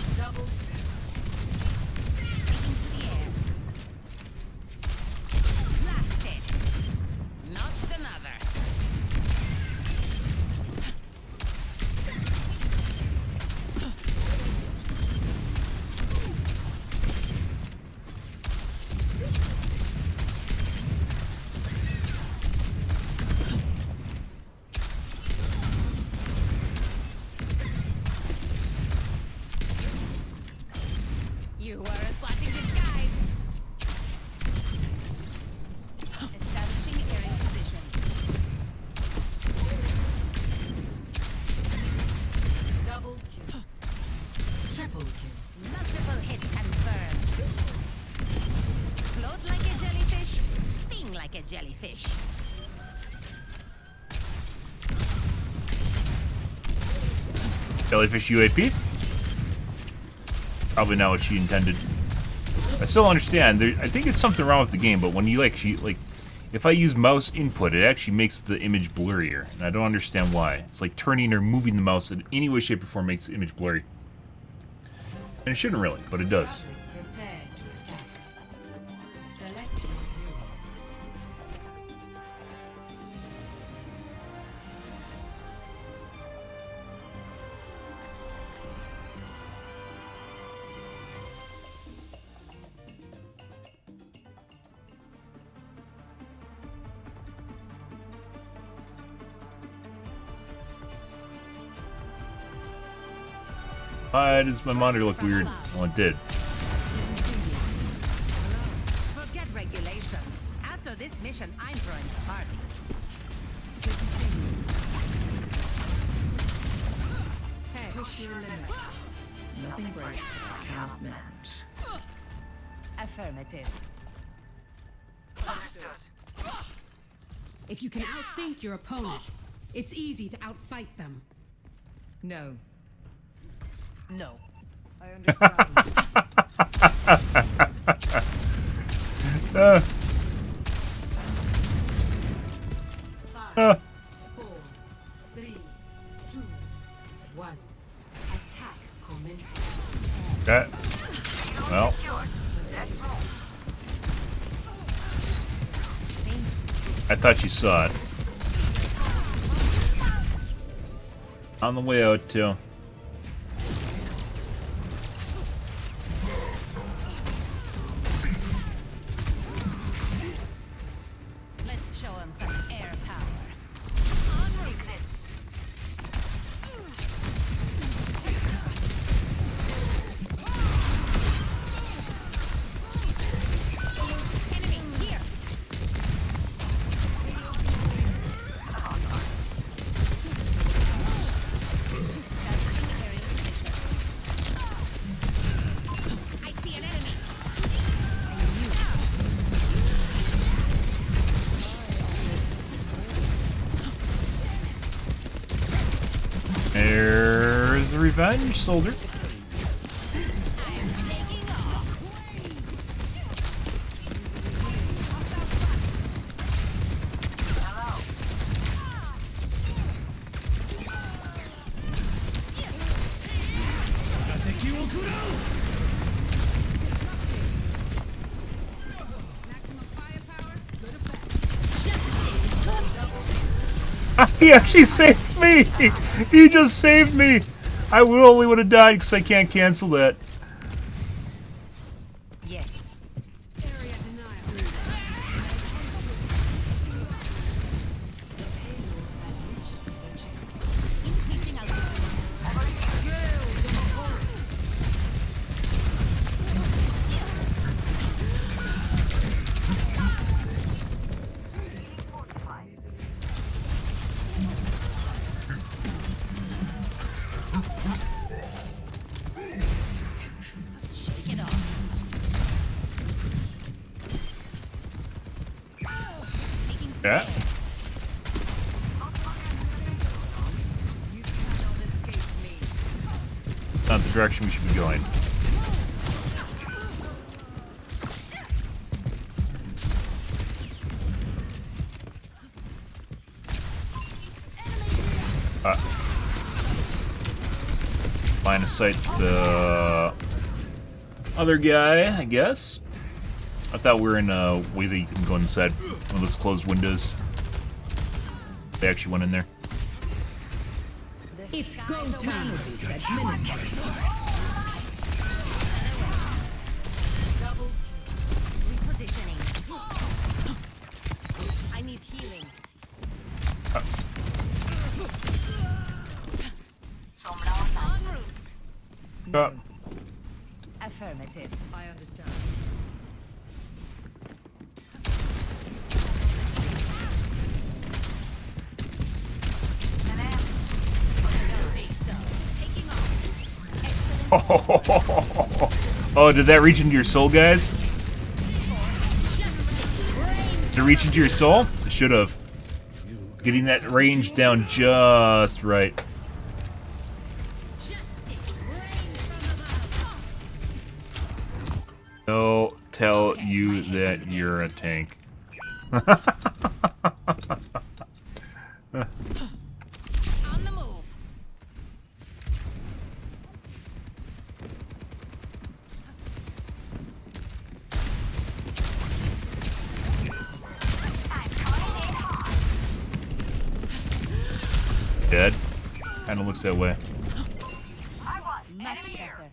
You are flashing disguise. Establishing area position. Double kill. Triple kill. Multiple hits confirmed. Float like a jellyfish, sting like a jellyfish. Jellyfish UAP? Probably not what she intended. I still understand. I think it's something wrong with the game, but when you if I use mouse input, it actually makes the image blurrier, and I don't understand why. It's like turning or moving the mouse in any way, shape, or form makes the image blurry. And it shouldn't really, but it does. Prepare to attack. Select your hero. Why does my monitor look weird? Well, it did. Forget regulation. After this mission, I'm throwing a party. Hey, Push your limits. Nothing breaks that I cannot mend. affirmative. If you can outthink your opponent, it's easy to outfight them. No. No. I understand. 5, 4, 3, 2, 1. Attack commencing. Okay. Well. I thought you saw it. On the way out, too. Let's show him some air power. Enemy here. I see an enemy. There's the revenge soldier. He actually saved me! He just saved me! I only would have died because I can't cancel that. Yes. Area denial. Increasing altitude. Shake it off. Taking Yeah. You cannot escape me. It's not the direction we should be going. line of sight the other guy, I guess. I thought we were in a way that you can go inside one of those closed windows. They actually went in there. It's go time. Repositioning. I need healing. En route. Affirmative. I understand. Oh, did that reach into your soul, guys? Did it reach into your soul? It should have. Getting that range down just right. They'll tell you that you're a tank. On the move. Dead? Kinda looks that way. Much better.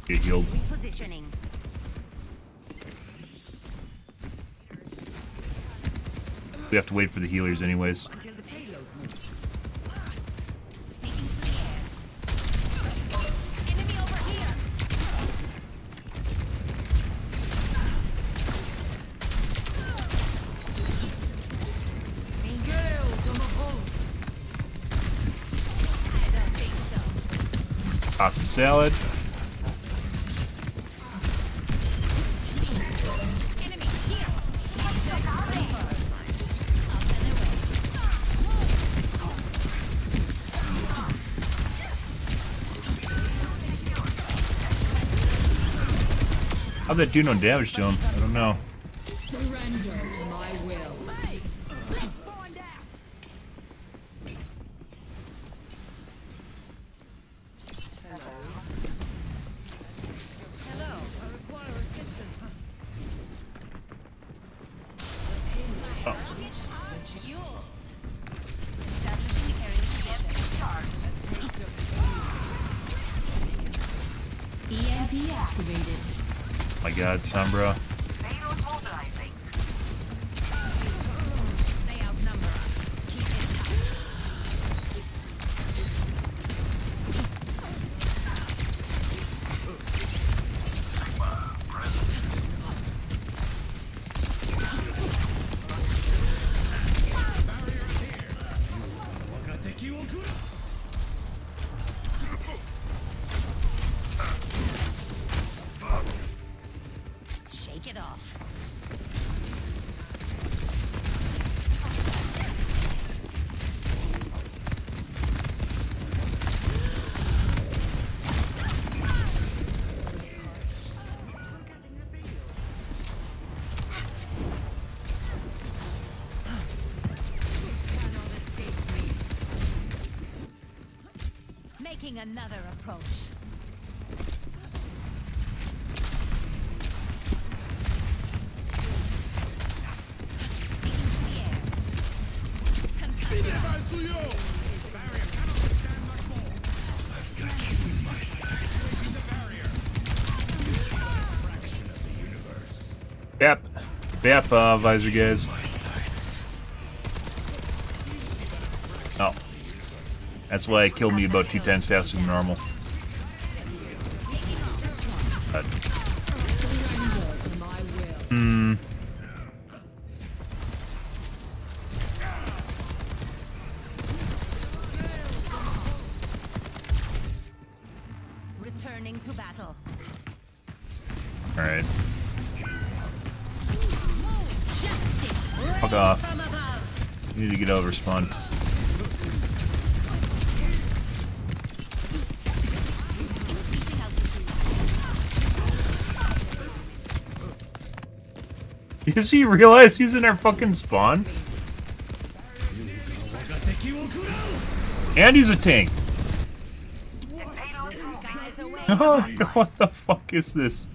Get healed. Repositioning. We have to wait for the healers anyways. Until the payload moves. Taking to the air. Enemy over here. I don't think so. Pasta salad. Enemy here. How'd that do no damage to him? I don't know. Surrender to my will. Let's bond out. Hello. I require assistance. Oh. Establishing area together. EMP activated. My god, Sombra. They outnumber us. Keep it tough. Shake it off. Cannot escape me. Making another approach. Yep. Yep, visor guys. Oh. That's why it killed me about 2 times faster than normal. But, Surrender to my will. Returning to battle. alright. Justice. Fuck off. From above. You need to get over spawn. Increasing altitude. Does he realize he's in our fucking spawn? And he's a tank. Oh, what the fuck is this?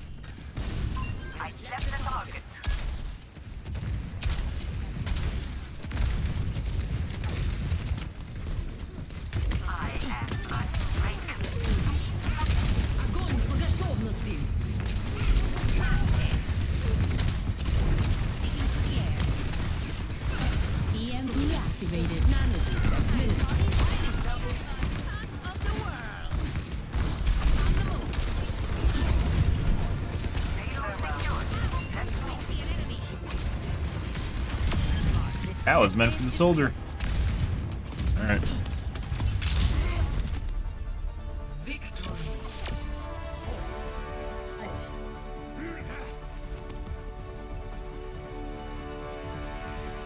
That was meant for the soldier. Alright.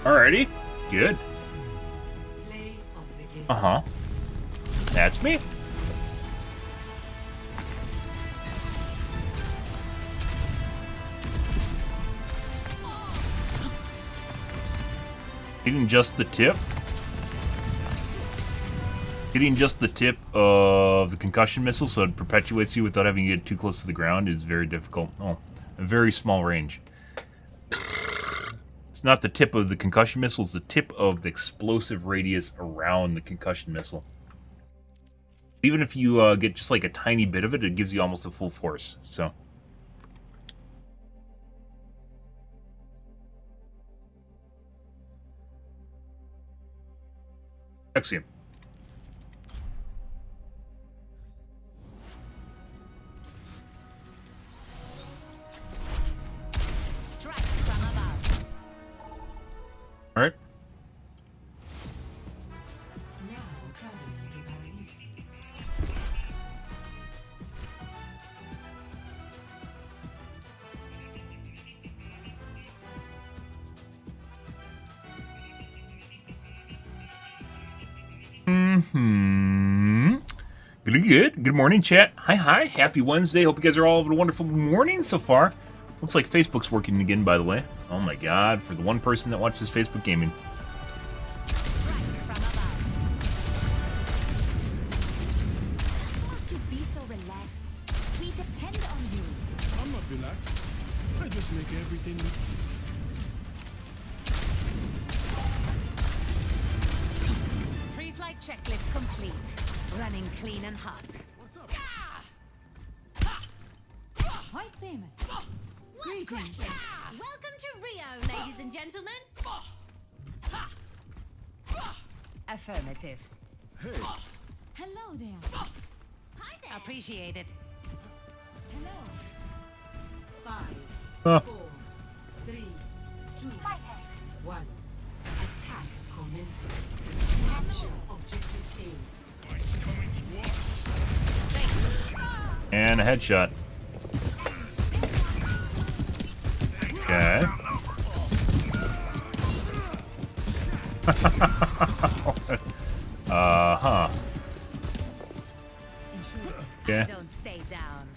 Alrighty. Good. Uh-huh. That's me. Hitting just the tip. Hitting just the tip of the concussion missile so it perpetuates you without having to get too close to the ground is very difficult. Oh, a very small range. It's not the tip of the concussion missile, it's the tip of the explosive radius around the concussion missile. Even if you get just like a tiny bit of it, it gives you almost a full force, so... Excellent. Strike from above. All right. Now traveling to Paris. Good. Good morning, chat. Hi. Happy Wednesday. Hope you guys are all having a wonderful morning so far. Looks like Facebook's working again, by the way. Oh my god, for the one person that watches Facebook gaming. Strike from above. Why must you be so relaxed? We depend on you. I'm not relaxed. I just make everything look easy. Pre-flight checklist complete. Running clean and hot. What's up? White Seaman. What's cracking? Welcome to Rio, ladies and gentlemen. Affirmative. Hey, Hello there. Hi there. Appreciate it. Hello. 5, 4, 3, 2, 1. Attack commencing. Capture objective A. And a headshot. Okay. Uh-huh. Okay. Don't stay down.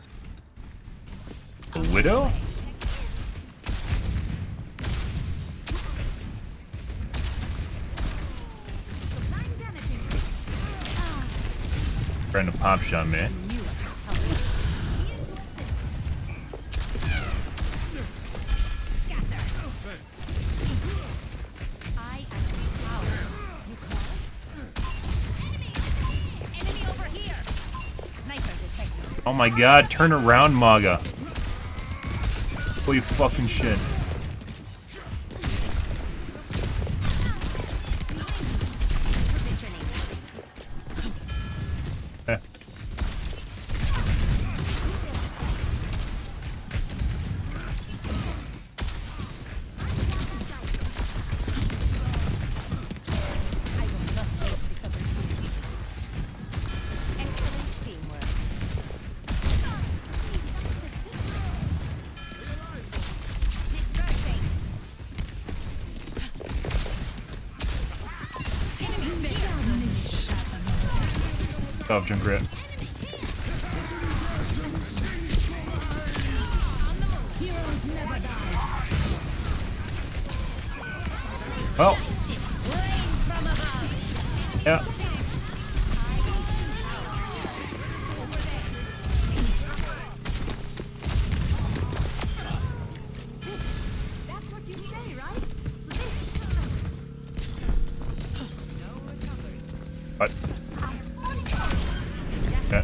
The widow? Trying to pop shot me. Oh my god, turn around, Maga. Holy fucking shit. Eh. Oh, Junkrat. Well. Yeah. What? Okay.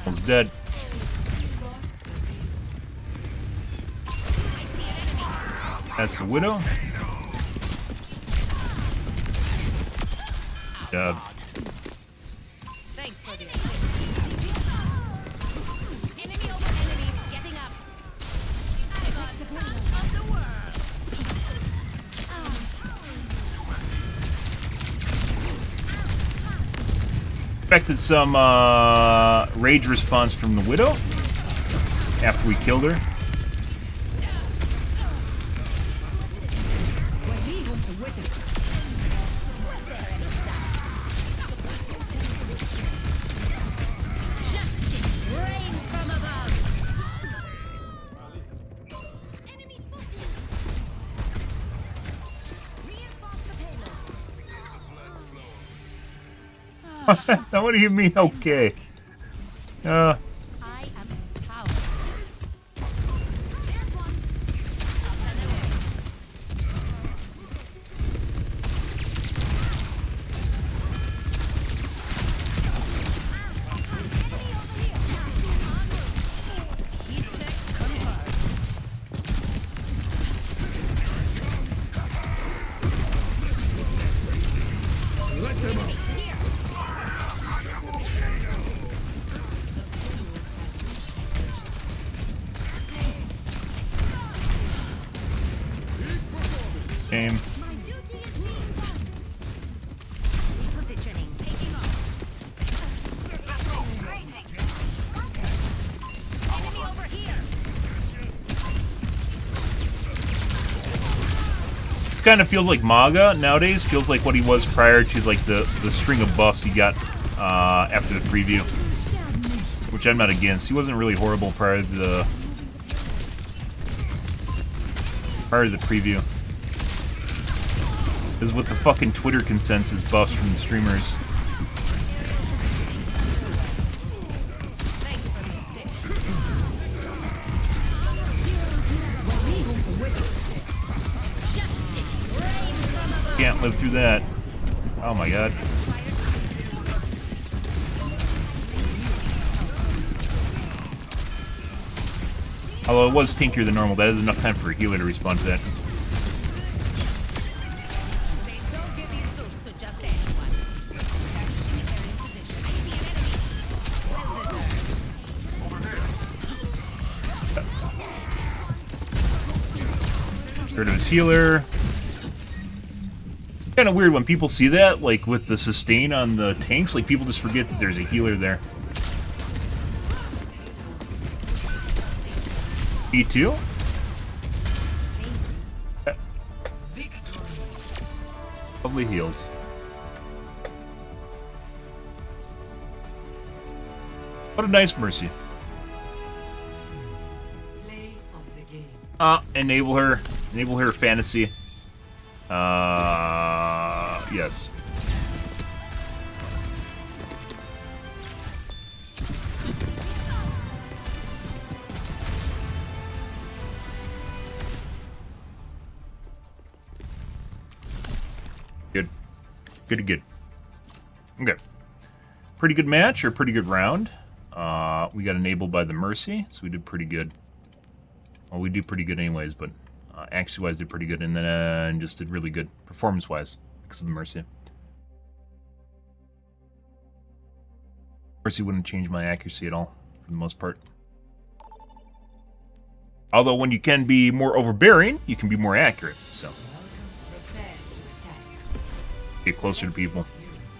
Almost dead. That's the Widow. Yeah. Thanks for the assist. Enemy over enemy. Getting up. I'm on the top of the world. Expected some rage response from the Widow after we killed her. What do you mean, okay? I am powerful. There's one. Up and away. Enemy over here. Heat check confirmed. Let them up. Game. Repositioning. Taking off. Enemy over here. Kind of feels like MAGA nowadays. Feels like what he was prior to like the string of buffs he got after the preview, which I'm not against. He wasn't really horrible prior to the preview. Is with the fucking Twitter consensus buffs from the streamers. Can't live through that. Oh my god. Although it was tankier than normal, that is enough time for a healer to respond to that. Rid of his healer. Kind of weird when people see that, like with the sustain on the tanks, like people just forget that there's a healer there. E2? Lovely heals. What a nice Mercy. Enable her fantasy. Yes. Good. Good. Okay. Pretty good match, or pretty good round. We got enabled by the Mercy, so we did pretty good. Well, we do pretty good anyways, but accuracy-wise did pretty good, and then just did really good performance-wise because of the Mercy. Mercy wouldn't change my accuracy at all, for the most part. Although when you can be more overbearing, you can be more accurate, so. Get closer to people.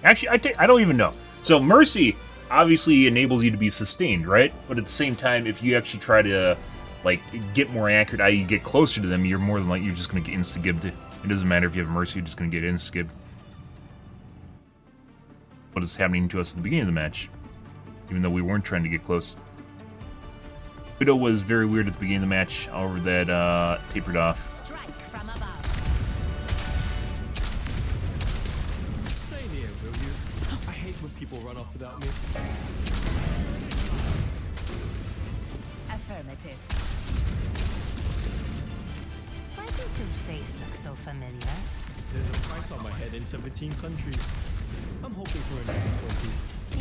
Actually, I don't even know. So Mercy obviously enables you to be sustained, right? But at the same time, if you actually try to like get more accurate, i.e. get closer to them, you're more than likely you're just going to get insta-gibbed. It doesn't matter if you have Mercy, you're just going to get insta-gibbed. What is happening to us at the beginning of the match, even though we weren't trying to get close. Widow was very weird at the beginning of the match, however that tapered off. Strike from above. Stay near, will you? I hate when people run off without me. Affirmative. Why does your face look so familiar? There's a price on my head in 17 countries. I'm hoping for an difficulty.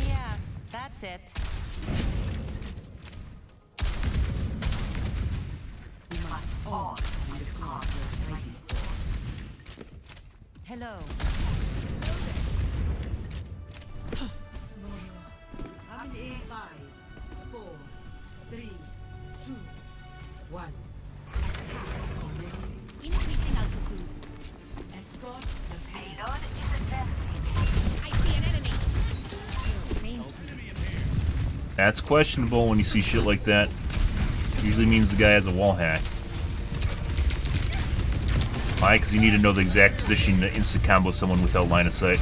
Yeah, that's it. We must all find the cause we're fighting for. Hello. I'm in 5, 4, 3, 2, 1. Attack commencing. Increasing altitude. Escort the payload. I see an enemy. That's questionable when you see shit like that. Usually means the guy has a wall hack. Why? Because you need to know the exact position to insta-combo someone without line of sight.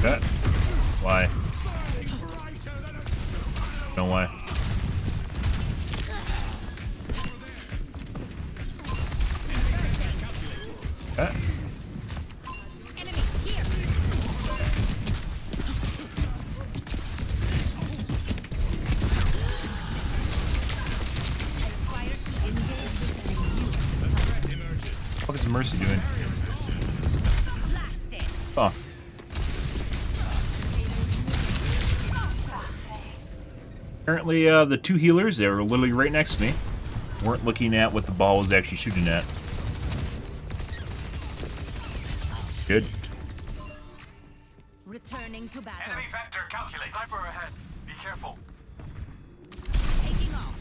That? Why? Know why? That? Enemy here. What is Mercy doing? Oh. Apparently, the two healers that were literally right next to me weren't looking at what the ball was actually shooting at. Good. Returning to battle. Enemy vector calculate. Sniper ahead. Be careful. Taking off.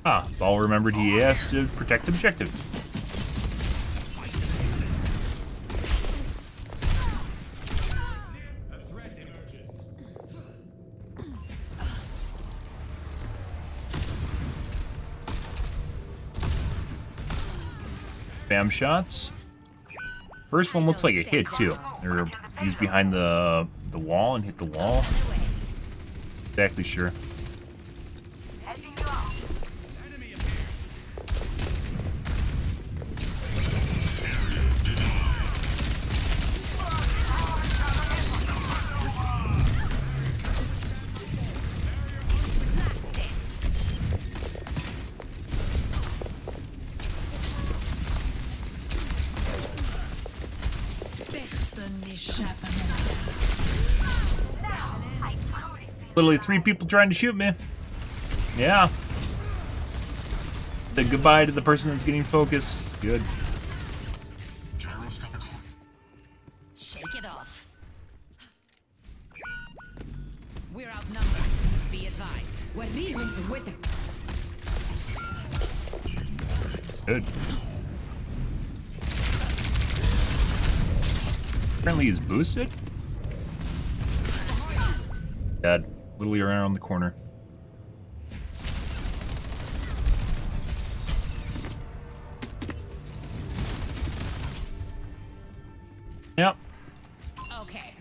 Ah, Ball remembered he has to protect the objective. Spam shots. First one looks like it hit too. Or he's behind the wall and hit the wall. Exactly sure. Literally 3 people trying to shoot me. Yeah. Say goodbye to the person that's getting focused. Good. Shake it off. We're outnumbered. Be advised. Good. Apparently he's boosted. Dead. Literally around the corner. Yep. Okay.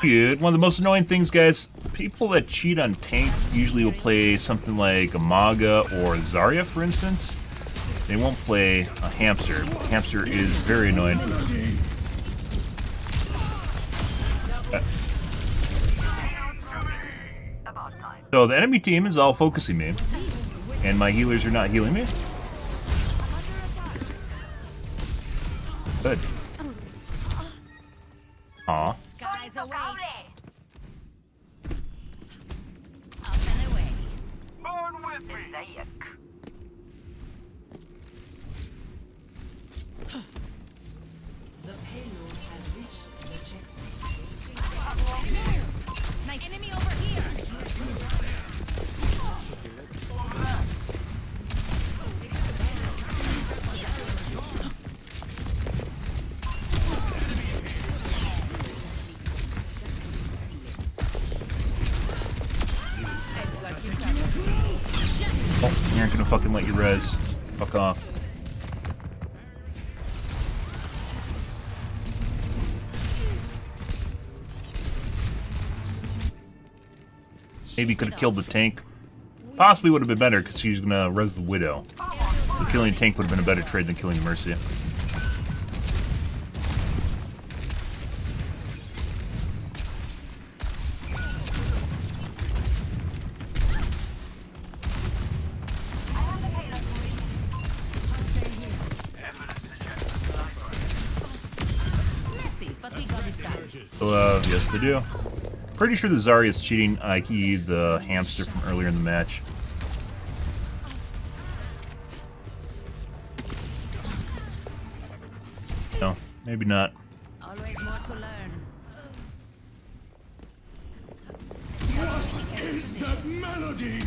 Good. One of the most annoying things, guys, people that cheat on tank usually will play something like a Maga or Zarya, for instance. They won't play a hamster. Hamster is very annoying. So the enemy team is all focusing me, and my healers are not healing me. Good. Aw. Skies await. Up and away. Burn with me. The payload has reached the checkpoint. Snipe enemy over here. Oh, you aren't gonna fucking let you res. Fuck off. Maybe could have killed the tank. Possibly would have been better because she was gonna res the Widow. So killing the tank would have been a better trade than killing Mercy. Yes, they do. Pretty sure the Zarya's cheating, i.e. the hamster from earlier in the match. No, maybe not. Always more to learn. What is that melody?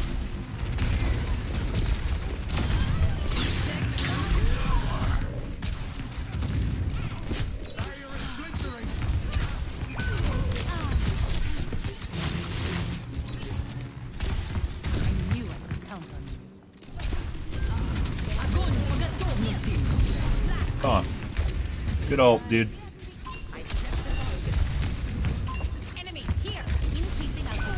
Come on. Good ult, dude. Enemy here. Increasing alcohol.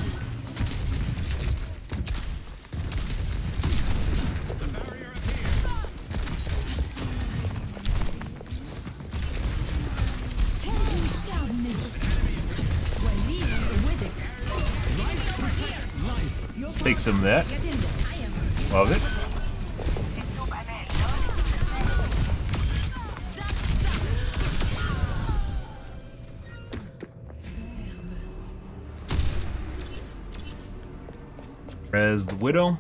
Take some of that. Love it. Res the Widow.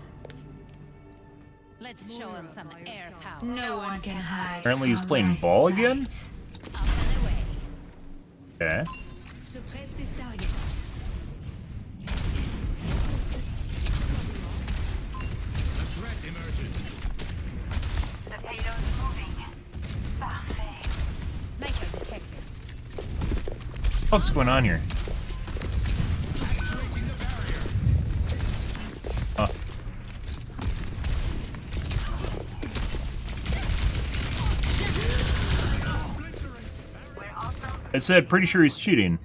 Let's show him some air power. No one can hide. Apparently he's playing ball again? Up and away. Okay. Suppress this target. Threat emerges. The payload's moving. Parfait. Sniper detected. What's going on here? I said, pretty sure he's cheating.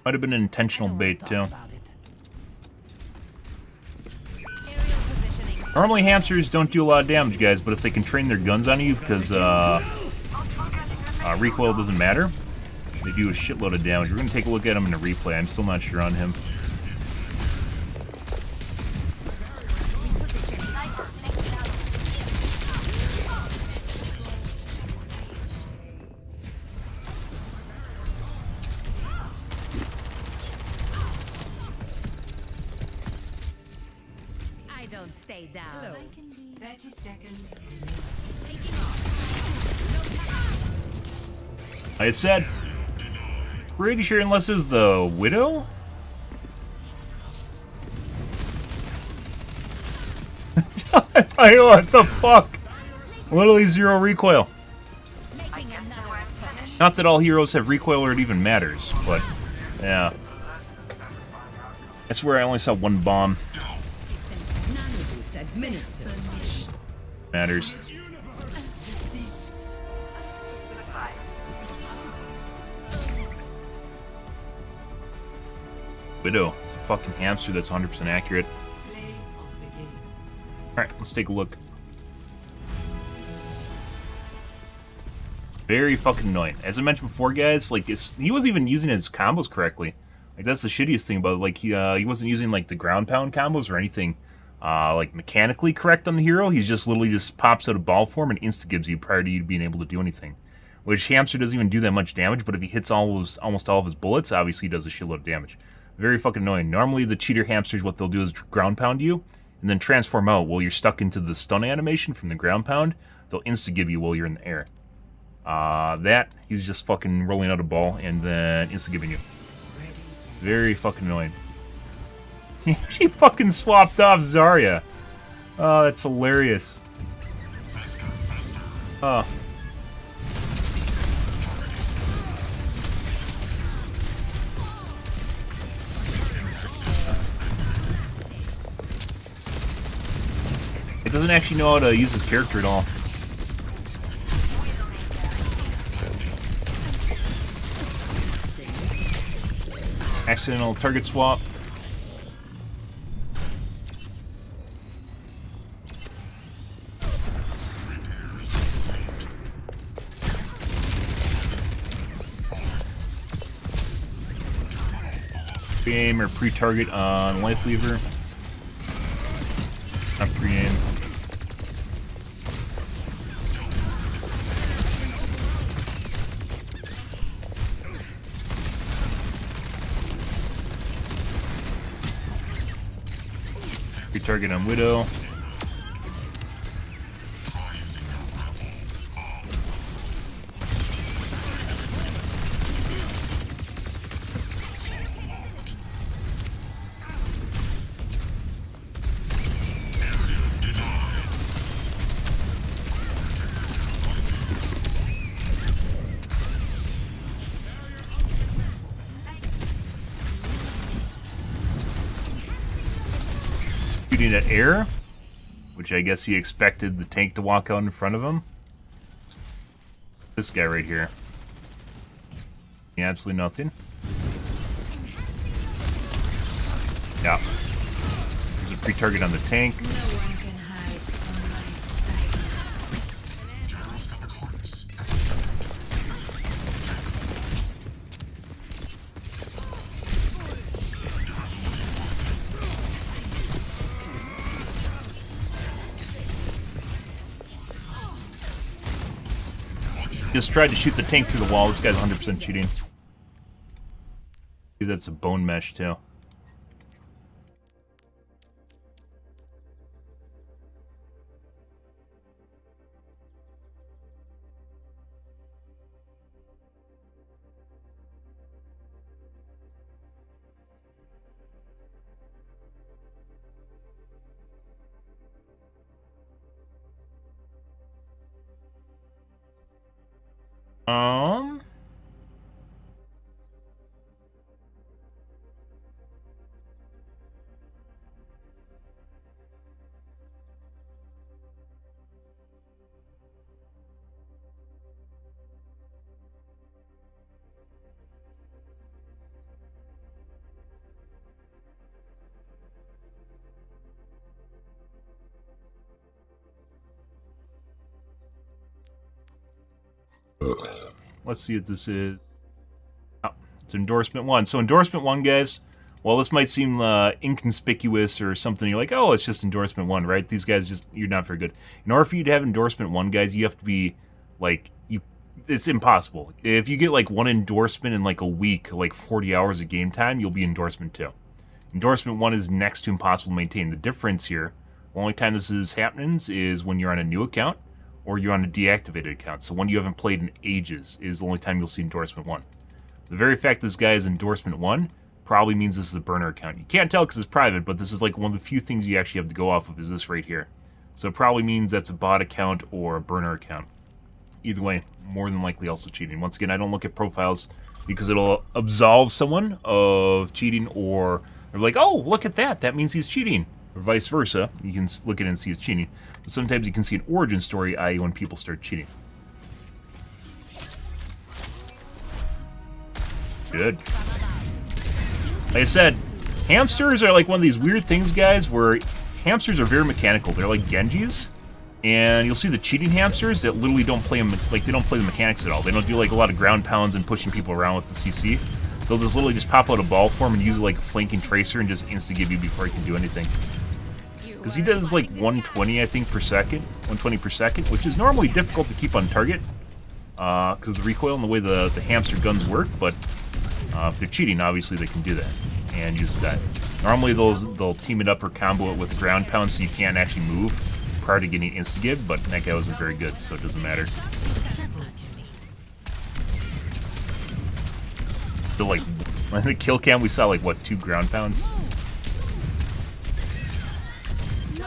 Might have been an intentional bait, too. Normally hamsters don't do a lot of damage, guys, but if they can train their guns on you because recoil doesn't matter, they do a shitload of damage. We're going to take a look at him in a replay. I'm still not sure on him. Don't stay down. 30 seconds. Like I said, pretty sure unless it's the Widow? What the fuck? Literally zero recoil. Not that all heroes have recoil or it even matters, but yeah. That's where I only saw one bomb. Matters. Widow. It's a fucking hamster that's 100% accurate. Alright, let's take a look. Very fucking annoying. As I mentioned before, guys, like he wasn't even using his combos correctly. Like that's the shittiest thing about it. Like he wasn't using like the ground pound combos or anything like mechanically correct on the hero. He just literally just pops out of ball form and insta gives you prior to you being able to do anything. Which hamster doesn't even do that much damage, but if he hits almost all of his bullets, obviously he does a shitload of damage. Very fucking annoying. Normally the cheater hamsters, what they'll do is ground pound you and then transform out while you're stuck into the stun animation from the ground pound. They'll insta give you while you're in the air. That he's just fucking rolling out a ball and then insta giving you. Very fucking annoying. She fucking swapped off Zarya. Oh, that's hilarious. Oh. It doesn't actually know how to use his character at all. Accidental target swap. Pre-aim or pre-target on Life Lever. Not pre-aim. pre-target on Widow. Shooting at air, which I guess he expected the tank to walk out in front of him. This guy right here. Yeah, absolutely nothing. Yeah. There's a pre-target on the tank. Just tried to shoot the tank through the wall. This guy's 100% cheating. Dude, that's a bone mesh too. Let's see what this is. Oh, it's endorsement 1. So endorsement 1, guys, while this might seem inconspicuous or something, you're like, oh, it's just endorsement 1, right? These guys just, you're not very good. In order for you to have endorsement 1, guys, you have to be, like, it's impossible. If you get, like, 1 endorsement in, like, a week, like 40 hours of game time, you'll be endorsement 2. Endorsement 1 is next to impossible to maintain. The difference here, the only time this is happening is when you're on a new account, or you're on a deactivated account. So when you haven't played in ages is the only time you'll see endorsement 1. The very fact this guy is endorsement 1 probably means this is a burner account. You can't tell because it's private, but this is like one of the few things you actually have to go off of is this right here. So it probably means that's a bot account or a burner account. Either way, more than likely also cheating. Once again, I don't look at profiles because it'll absolve someone of cheating, or they're like, oh, look at that, that means he's cheating. Or vice versa, you can look at it and see it's cheating. But sometimes you can see an origin story, i.e. when people start cheating. Good. Like I said, hamsters are like one of these weird things, guys, where hamsters are very mechanical. They're like Genjis, and you'll see the cheating hamsters that literally don't play them, like they don't play the mechanics at all. They don't do like a lot of ground pounds and pushing people around with the CC. They'll just literally just pop out a ball form and use it like a flanking tracer and just insta-give you before he can do anything. Because he does like 120, I think, per second. 120 per second, which is normally difficult to keep on target. Because the recoil and the way the hamster guns work. But if they're cheating, obviously they can do that. And use that. Normally they'll team it up or combo it with the ground pound so you can't actually move prior to getting insta-give. But that guy wasn't very good, so it doesn't matter. So like, in the kill cam we saw like, what, 2 ground pounds?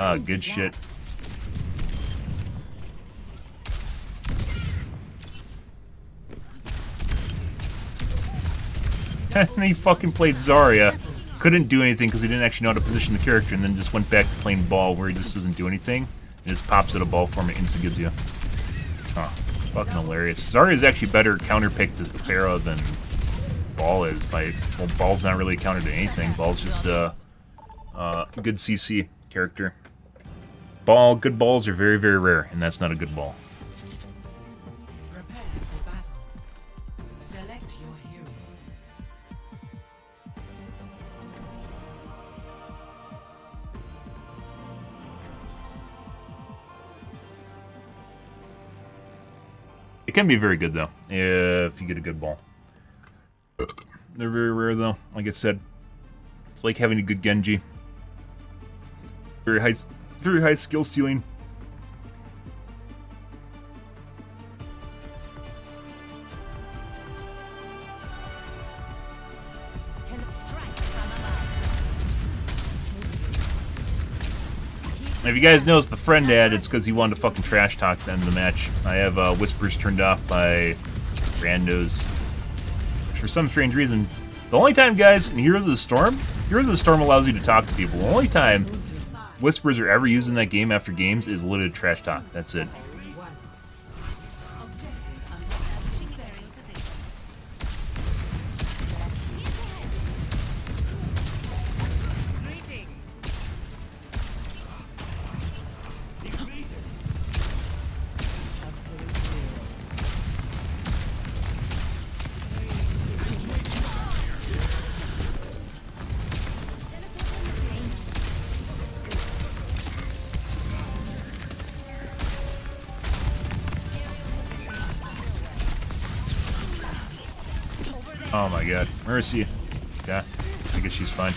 Ah, good shit. And he fucking played Zarya. Couldn't do anything because he didn't actually know how to position the character, and then just went back to playing ball where he just doesn't do anything. And just pops at a ball form and insta-gives you. Huh. Fucking hilarious. Zarya is actually better counter-pick to Pharah than Ball is. Well, Ball's not really a counter to anything. Ball's just a good CC character. Good balls are very, very rare, and that's not a good ball. Prepare for battle. Select your hero. It can be very good, though, if you get a good ball. They're very rare, though. Like I said, it's like having a good Genji. Very high skill ceiling. If you guys noticed the friend ad, it's because he wanted to fucking trash talk at the end of the match. I have whispers turned off by randos. For some strange reason. The only time, guys, in Heroes of the Storm allows you to talk to people. The only time whispers are ever used in that game after games is limited trash talk. That's it. Oh my god. Mercy. Yeah, I guess she's fine.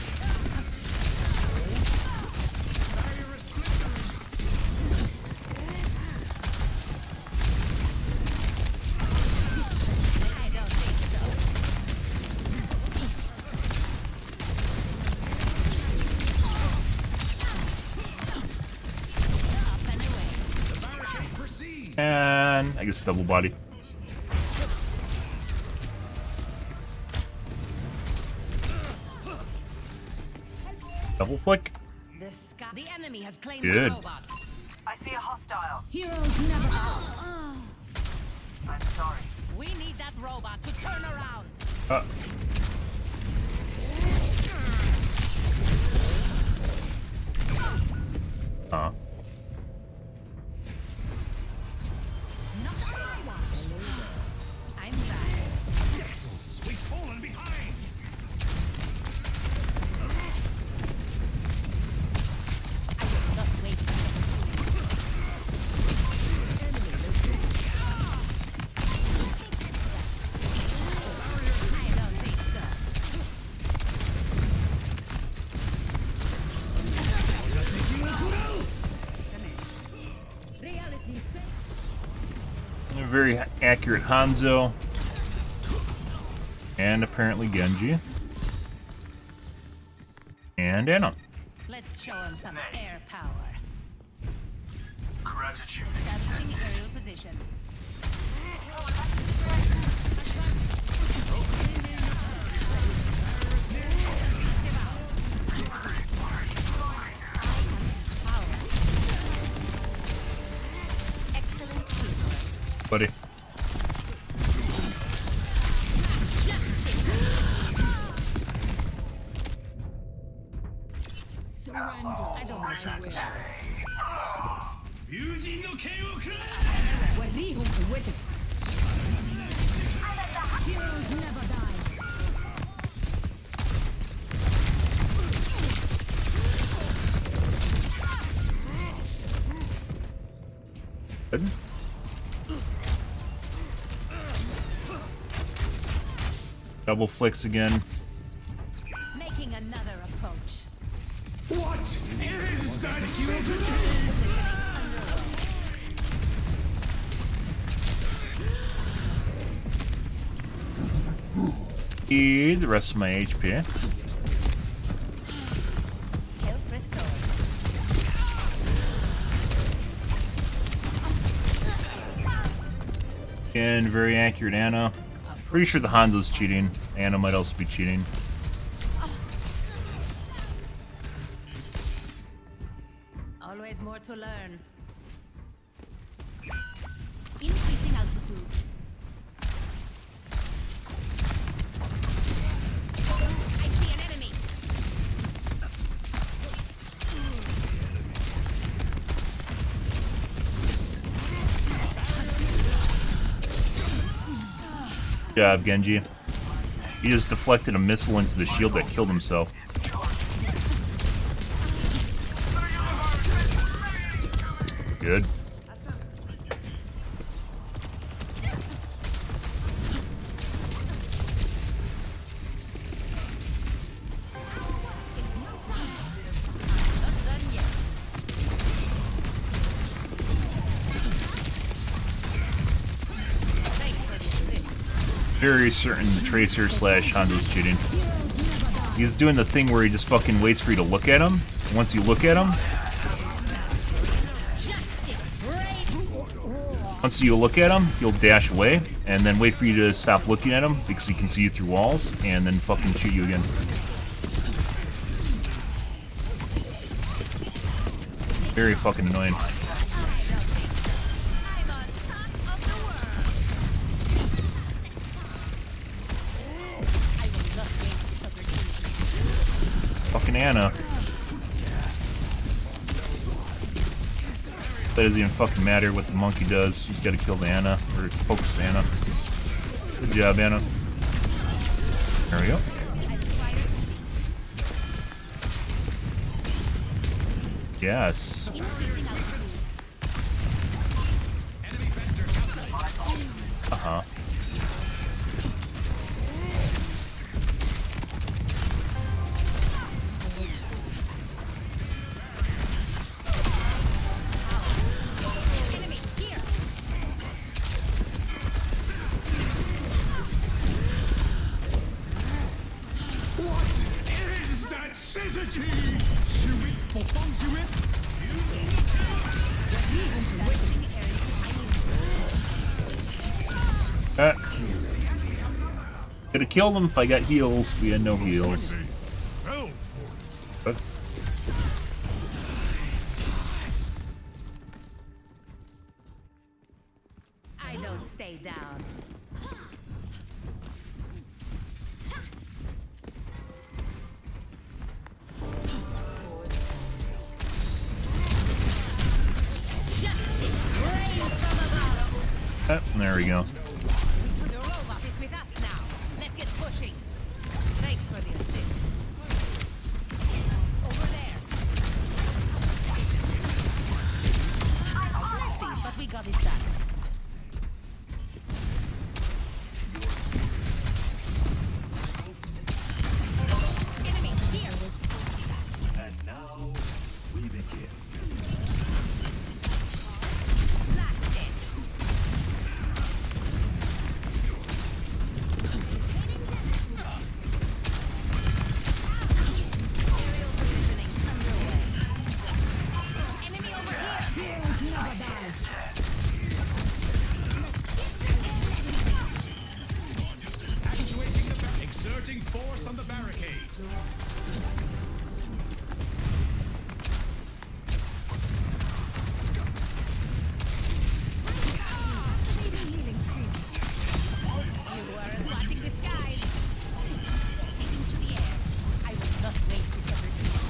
And I guess double body. Double flick. The enemy has claimed good. the robot. I see a hostile. Heroes never die. I'm sorry. We need that robot to turn around. Not on my watch. I'm tired. Dexels, we've fallen behind. I will not waste time. I don't think so. Reality. A very accurate Hanzo. And apparently Genji. And Anna. Let's show him some air power. Gratitude. Establishing aerial position. Excellent teamwork. Buddy. I don't want to win. Heroes never die. Good. Double flicks again. Making another approach. What is that sensitive? Need the rest of my HP. Health restored. Again, very accurate Anna. Pretty sure the Hanzo's cheating. Anna might also be cheating. Always more to learn. Increasing altitude. I see an enemy. Good job, Genji. He just deflected a missile into the shield that killed himself. Good. Not done yet. very certain the Tracer / Hanzo's cheating. He's doing the thing where he just fucking waits for you to look at him. Once you look at him, he'll dash away, and then wait for you to stop looking at him because he can see you through walls, and then fucking shoot you again. Very fucking annoying. Fucking Anna. That doesn't even fucking matter what the monkey does. He's gotta kill the Anna, or focus the Anna. Good job, Anna. There we go. Yes. Uh-huh. Could have killed him if I got heals. We had no heals. But I don't stay down. there we go. The robot is with us now. Let's get pushing. Thanks for the assist. Over there. Messy, but we got it done. Enemy here. And now we begin. Exerting force on the barricade. You weren't watching the skies. Taking to the air. I will not waste this opportunity.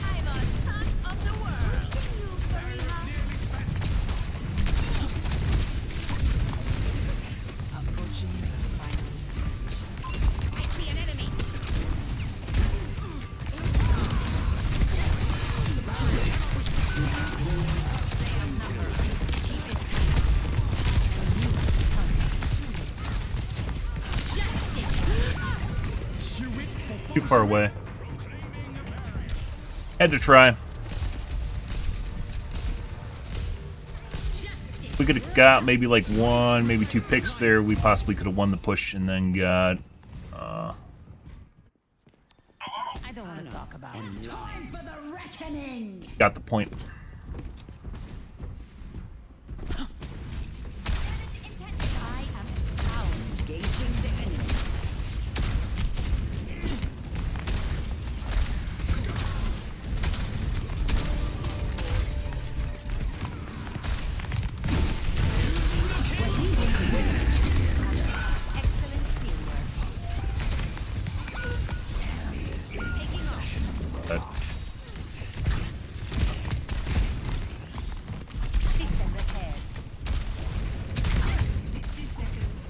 I'm on top of the world. You furry hop. Approaching the final. I see an enemy. Too far away. Had to try. We could have got maybe like 1, maybe 2 picks there. We possibly could have won the push and then got. I don't want to talk about it. Time for the reckoning. Got the point. I am empowered. Engaging the enemy. Excellent teamwork. Taking off. System repaired. 60 seconds.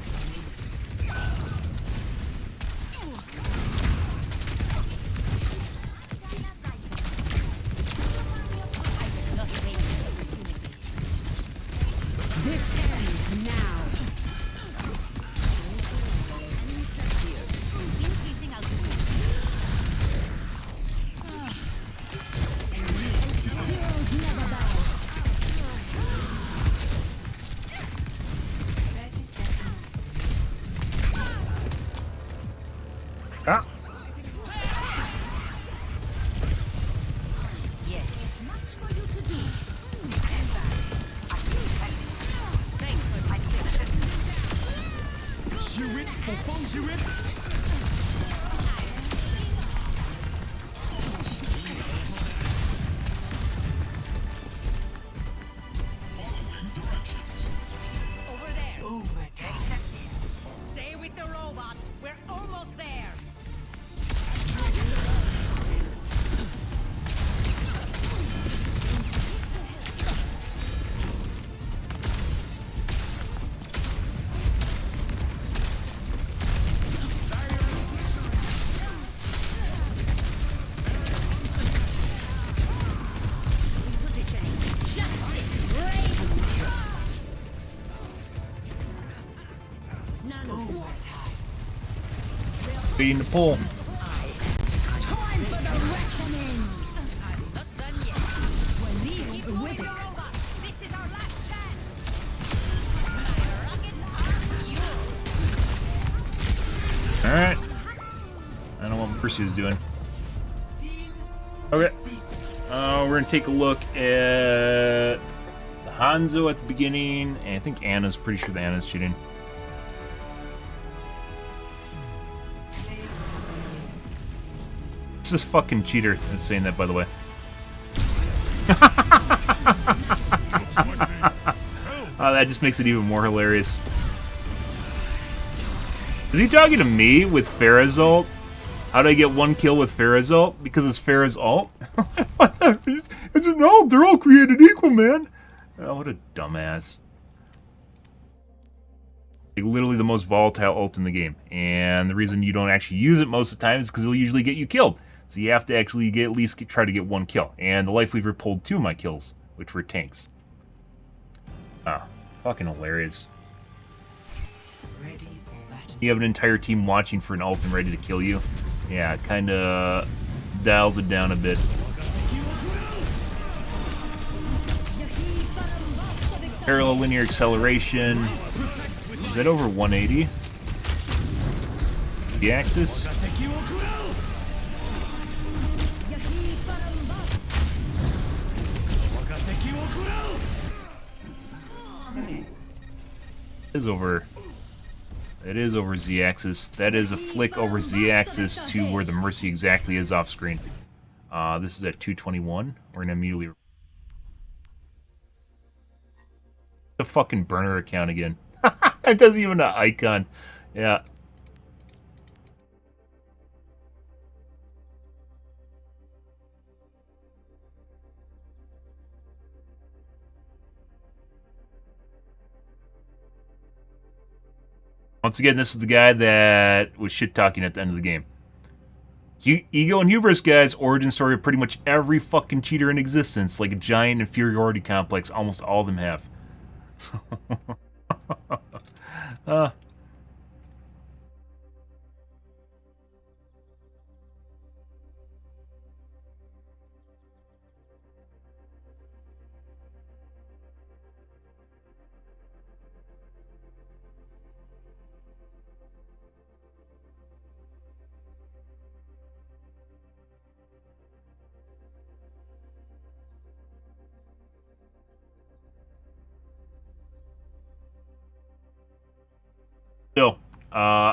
I will not waste this opportunity. This ends now. Increasing altitude. Over there. Stay with the robot. We're almost there. Beating the pull. Alright. I don't know what Mercy is doing. Okay. We're going to take a look at the Hanzo at the beginning. And I think Anna's pretty sure that Anna's cheating. It's this fucking cheater that's saying that, by the way. Oh, that just makes it even more hilarious. Is he talking to me with Pharah's ult? How do I get one kill with Pharah's ult? Because it's Pharah's ult? It's an ult. They're all created equal, man. Oh, what a dumbass. Like, literally the most volatile ult in the game. And the reason you don't actually use it most of the time is because it'll usually get you killed. So you have to actually at least try to get one kill. And the Life Weaver pulled 2 of my kills, which were tanks. Ah, fucking hilarious. You have an entire team watching for an ult and ready to kill you. Yeah, it kind of dials it down a bit. Parallel linear acceleration. Is that over 180? The axis? It is over Z-axis. That is a flick over Z-axis to where the Mercy exactly is off screen. This is at 221. We're gonna immediately the fucking burner account again. It doesn't even an icon. Yeah. Once again, this is the guy that was shit-talking at the end of the game. Ego and hubris, guys. Origin story of pretty much every fucking cheater in existence. Like a giant inferiority complex. Almost all of them have. So,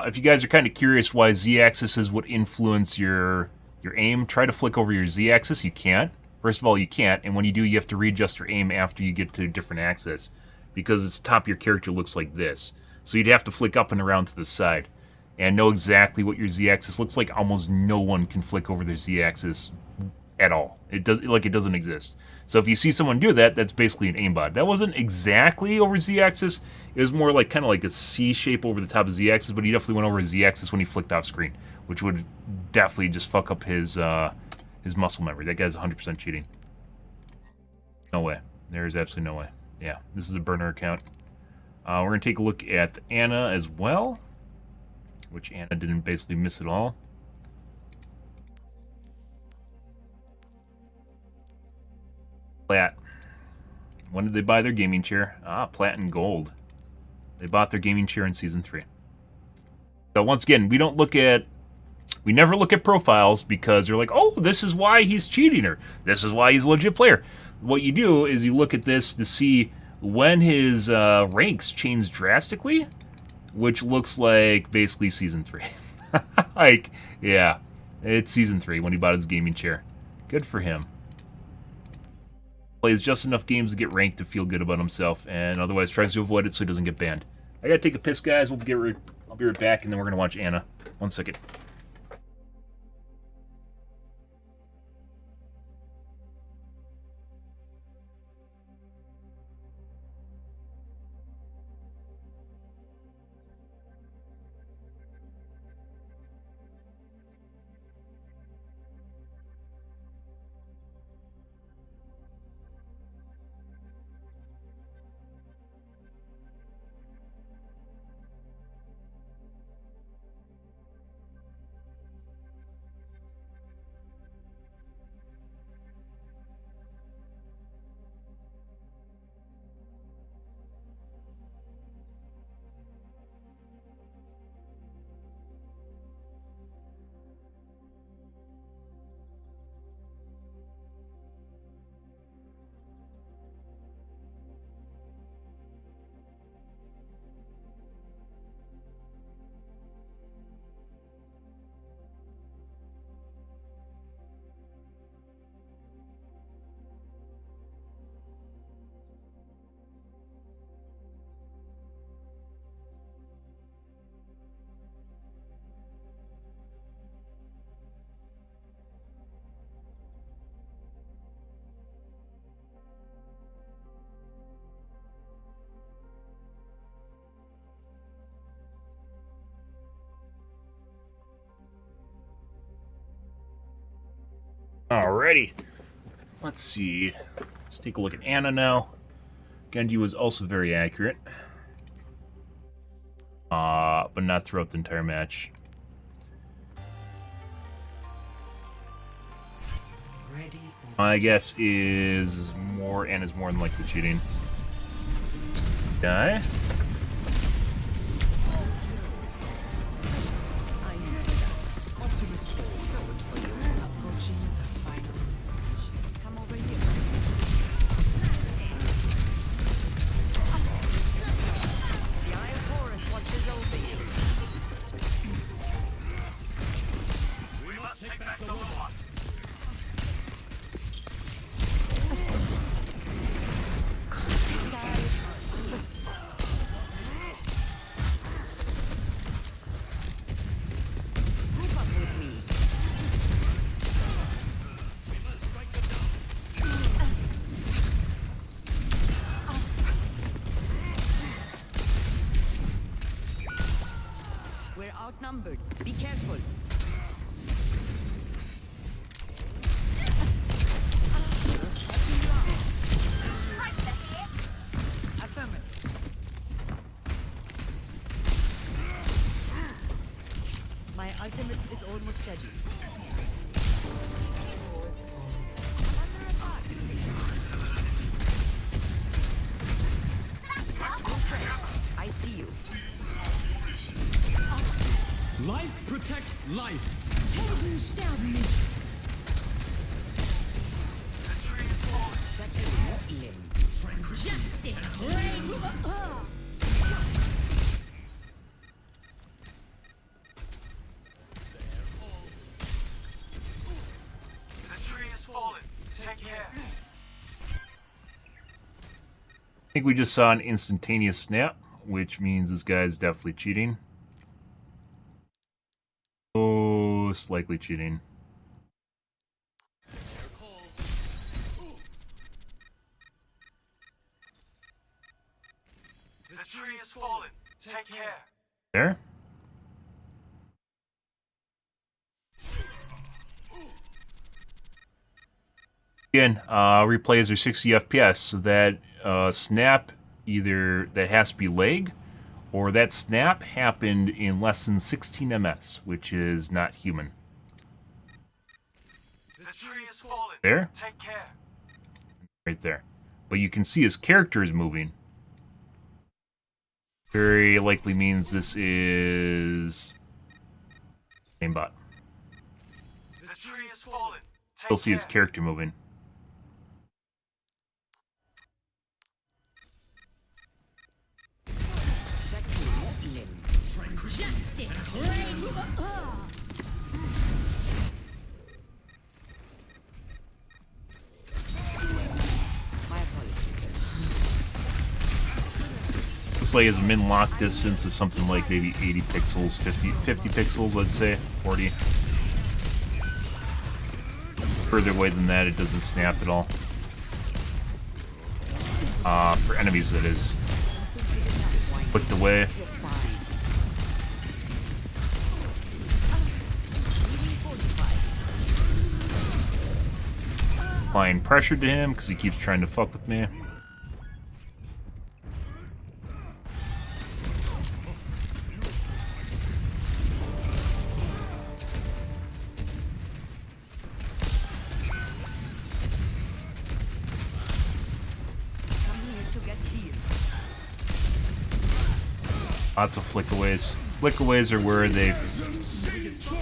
if you guys are kind of curious why Z-axis is what influence your aim, try to flick over your Z-axis. You can't. First of all, you can't, and when you do, you have to readjust your aim after you get to a different axis, because its top of your character looks like this. So you'd have to flick up and around to the side, and know exactly what your Z-axis looks like. Almost no one can flick over their Z-axis at all. It doesn't exist. So if you see someone do that, that's basically an aimbot. That wasn't exactly over Z-axis. It was more like kind of like a C shape over the top of Z-axis, but he definitely went over Z-axis when he flicked off screen, which would definitely just fuck up his muscle memory. That guy's 100% cheating. No way. There's absolutely no way. Yeah, this is a burner account. We're gonna take a look at Anna as well, which Anna didn't basically miss at all. Plat. When did they buy their gaming chair? Plat and gold. They bought their gaming chair in Season 3. So once again, we never look at profiles because they're like, oh, this is why he's cheating, or this is why he's a legit player. What you do is you look at this to see when his ranks change drastically. which looks like basically Season 3. Like, yeah, it's Season 3 when he bought his gaming chair. Good for him. Plays just enough games to get ranked to feel good about himself, and otherwise tries to avoid it so he doesn't get banned. I gotta take a piss, guys. I'll be right back, and then we're gonna watch Anna. 1 second. Alrighty. Let's see. Let's take a look at Anna now. Genji was also very accurate. But not throughout the entire match. My guess is Anna's more than likely cheating. Die. Outnumbered. Be careful. My ultimate is almost ready. I see you. Life protects life. Helden sterben nicht. Justice reigns. The tree has fallen. Take care. I think we just saw an instantaneous snap, which means this guy's definitely cheating. Most likely cheating. The tree has fallen. Take care. There. Again, replays are 60 FPS, so that snap either that has to be lag, or that snap happened in less than 16 ms, which is not human. The tree has fallen. There? Take care. Right there. But you can see his character is moving. Very likely means this is aimbot. The tree has fallen. Still see his character moving. looks like it's a min lock distance of something like maybe 80 pixels, 50 pixels, let's say, 40. Further away than that, it doesn't snap at all. For enemies, that is. Put away. Applying pressure to him because he keeps trying to fuck with me. Lots of flickaways. Flickaways are where they've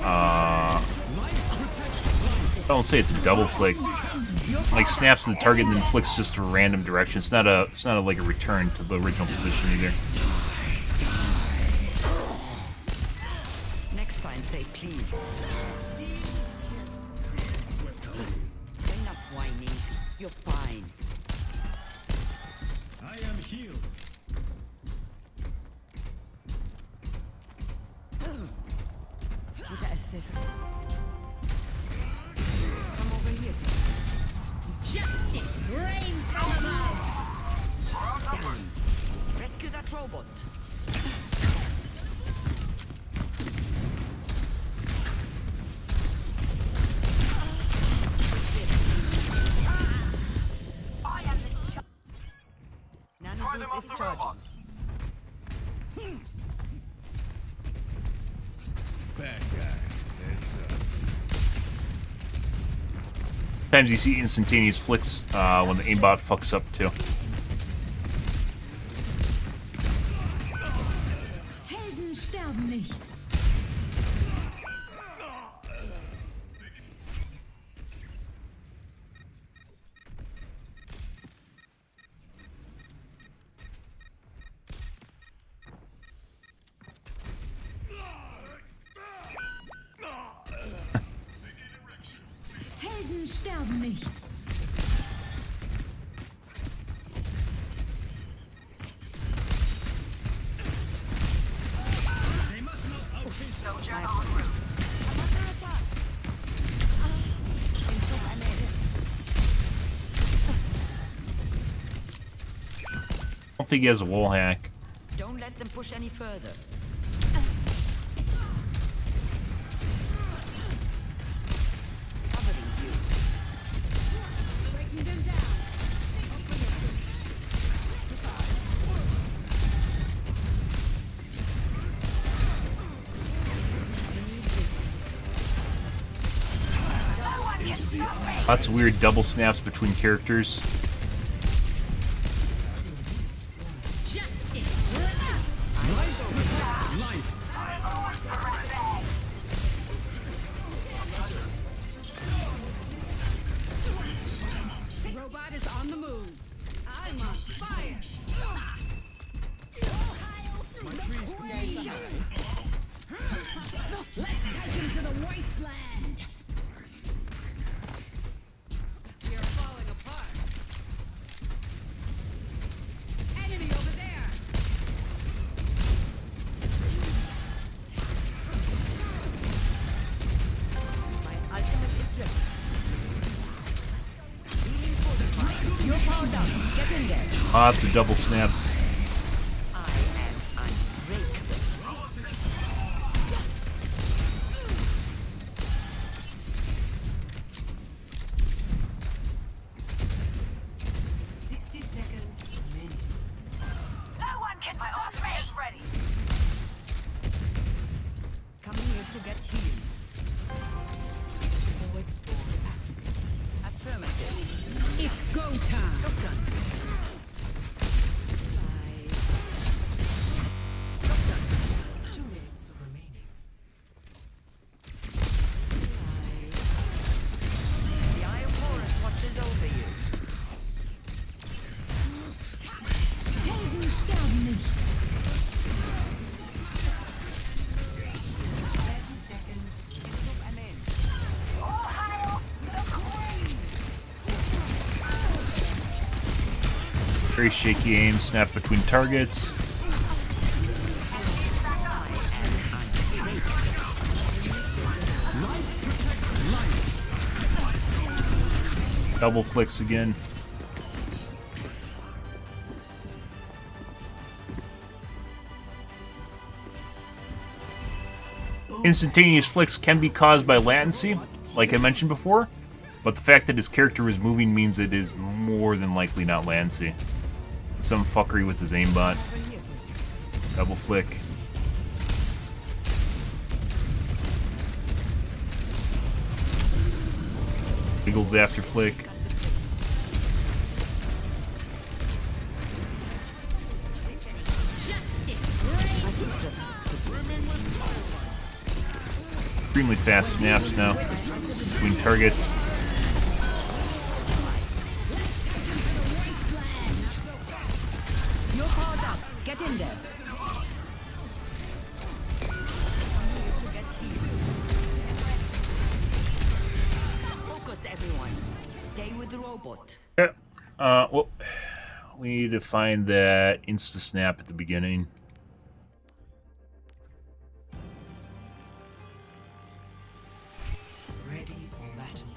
I don't say it's a double flick. Like snaps to the target and then flicks just a random direction. It's not like a return to the original position either. Next time, say please. Enough whining. You're fine. I am healed. Come over here. Justice reigns from above. Down. Rescue that robot. Nano is charging. Bad guys. It's Sometimes you see instantaneous flicks when the aimbot fucks up too. Helden sterben nicht. Helden sterben nicht. Soldier en route. I don't think he has a wall hack. Don't let them push any further. Covering you. Breaking them down. Lots of weird double snaps between characters. Justice. The robot is on the move. I'm on fire. my trees can be high. Let's take him to the wasteland. We are falling apart. Enemy over there. My ultimate is ready. Healing fortified. You're powered up. Get in there. Lots of double snaps. I am unbreakable. 60 seconds remaining. No one can stop me. Is ready. Coming here to get healed. Void spawn activated. Affirmative. It's go time. Shotgun. 2 minutes remaining. The Eye of Horus watches over you. Helden sterben nicht. 30 seconds. I'm in. All hail the queen. Very shaky aim, snap between targets. Double flicks again. Instantaneous flicks can be caused by latency, like I mentioned before, but the fact that his character is moving means it is more than likely not latency. Some fuckery with his aimbot. Double flick. Wiggles after flick. Extremely fast snaps now between targets. You're powered up. Get in there. Focus, everyone. Stay with the robot. Okay. Well, we need to find that insta snap at the beginning. Ready for battle.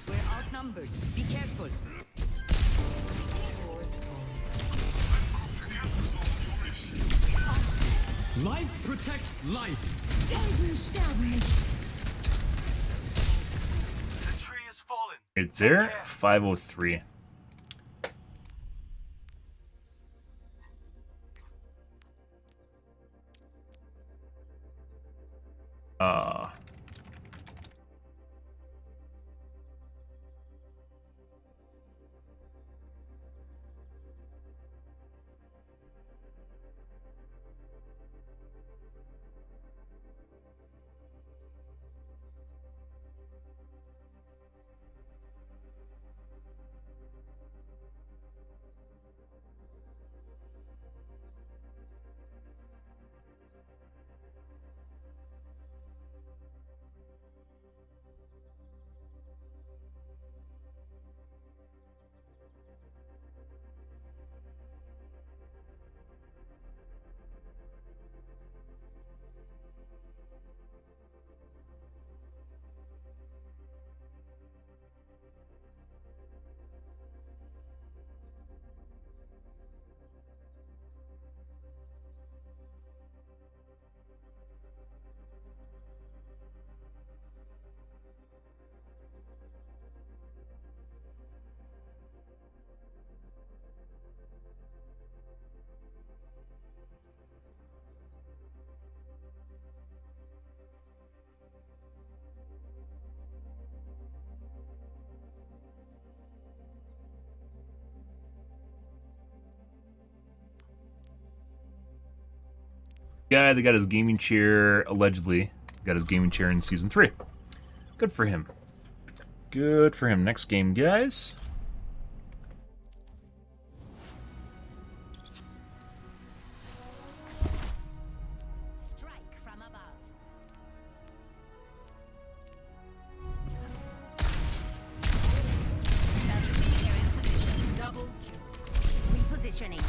We're outnumbered. Be careful. Life protects life. Right there, 503. Guy that got his gaming chair, allegedly, got his gaming chair in Season 3. Good for him. Good for him. Next game, guys. Strike from above. Double kill. Repositioning.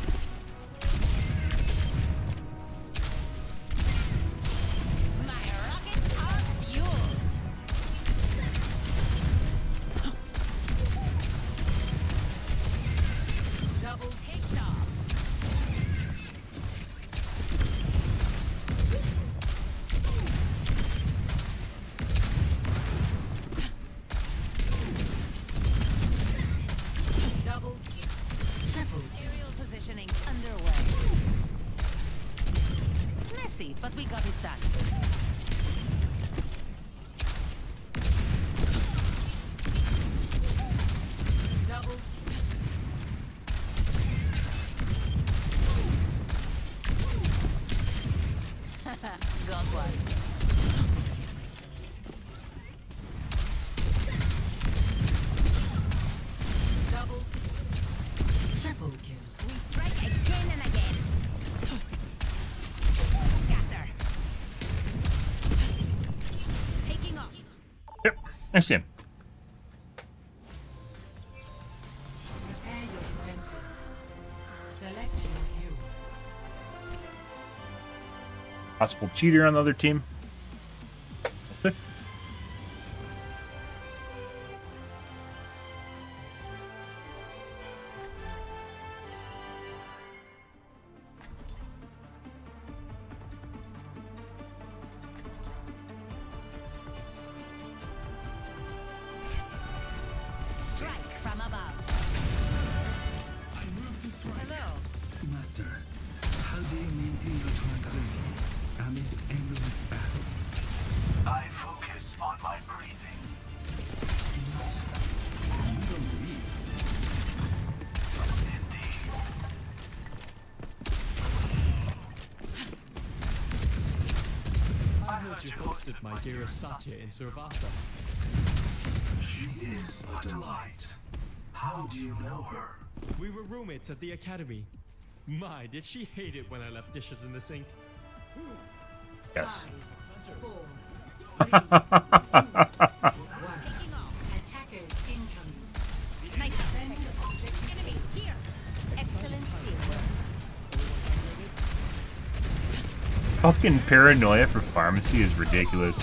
But we got it done. Double. Got one. Double. Triple kill. We strike again and again. Yep, next game. Prepare your defenses. Possible cheater on the other team. Master, how do you maintain your tranquility amid endless battles? I focus on my breathing. What? You don't breathe. Indeed. I heard you hosted my dearest Satya in Survasa. She is a delight. How do you know her? We were roommates at the academy. My, did she hate it when I left dishes in the sink? Yes. 5, 4, 3, 2, 1. Attackers incoming. Sniper. Enemy here. Excellent teamwork. Fucking paranoia for pharmacy is ridiculous.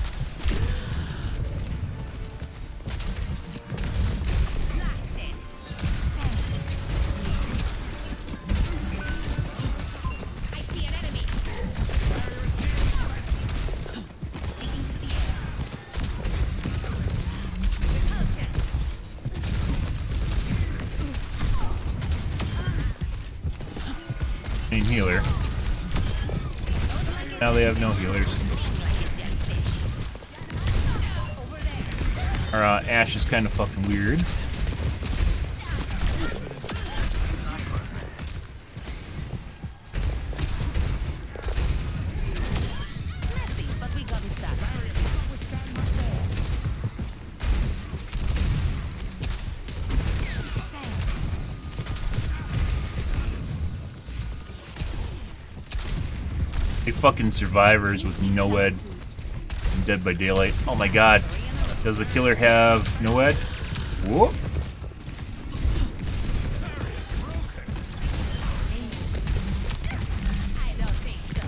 Healer. Now they have no healers. Our Ashe is kind of fucking weird. But we got it done. They fucking survivors with no-ed and Dead by Daylight. Oh my god. Does the killer have no-ed? Whoop. I don't think so.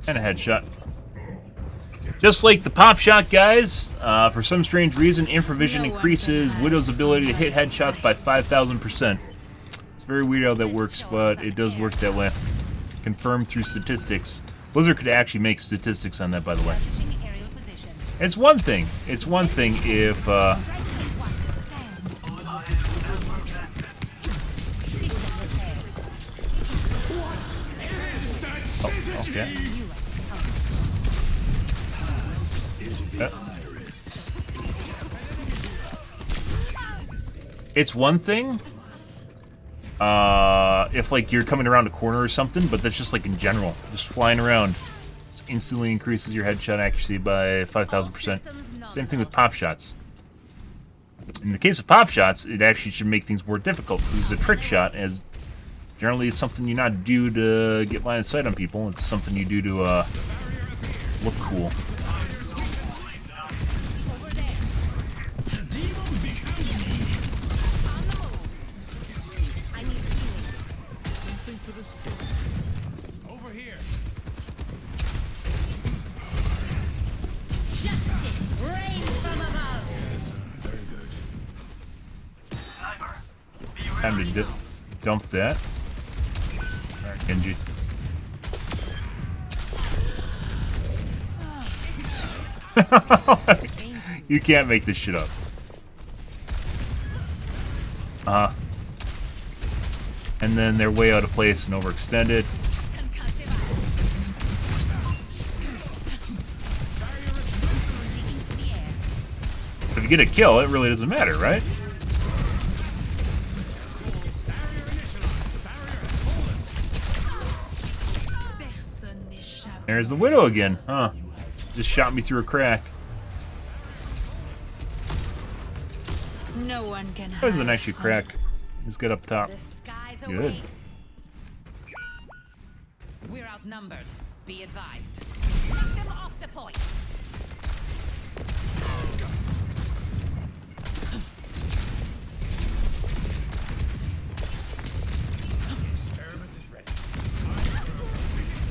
And a headshot. Just like the pop shot, guys, for some strange reason, infravision increases Widow's ability to hit headshots by 5,000%. It's very weird how that works, but it does work that way. Confirmed through statistics. Blizzard could actually make statistics on that, by the way. It's one thing. It's one thing if, oh, okay. It's one thing if like you're coming around a corner or something, but that's just like in general, just flying around. Just instantly increases your headshot accuracy by 5,000%. Same thing with pop shots. In the case of pop shots, it actually should make things more difficult because it's a trick shot, as generally it's something you not do to get line of sight on people. It's something you do to look cool. Time to dump that. Alright, Genji. You can't make this shit up. And then they're way out of place and overextended. If you get a kill, it really doesn't matter, right? There's the Widow again, huh? Just shot me through a crack. No one can. That doesn't actually crack. He's good up top. Good. We're outnumbered. Be advised. Knock them off the point.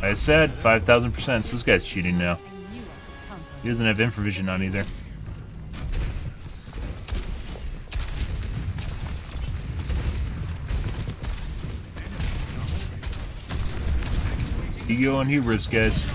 I said 5,000%. So this guy's cheating now. He doesn't have infravision on either. Ego and hubris, guys.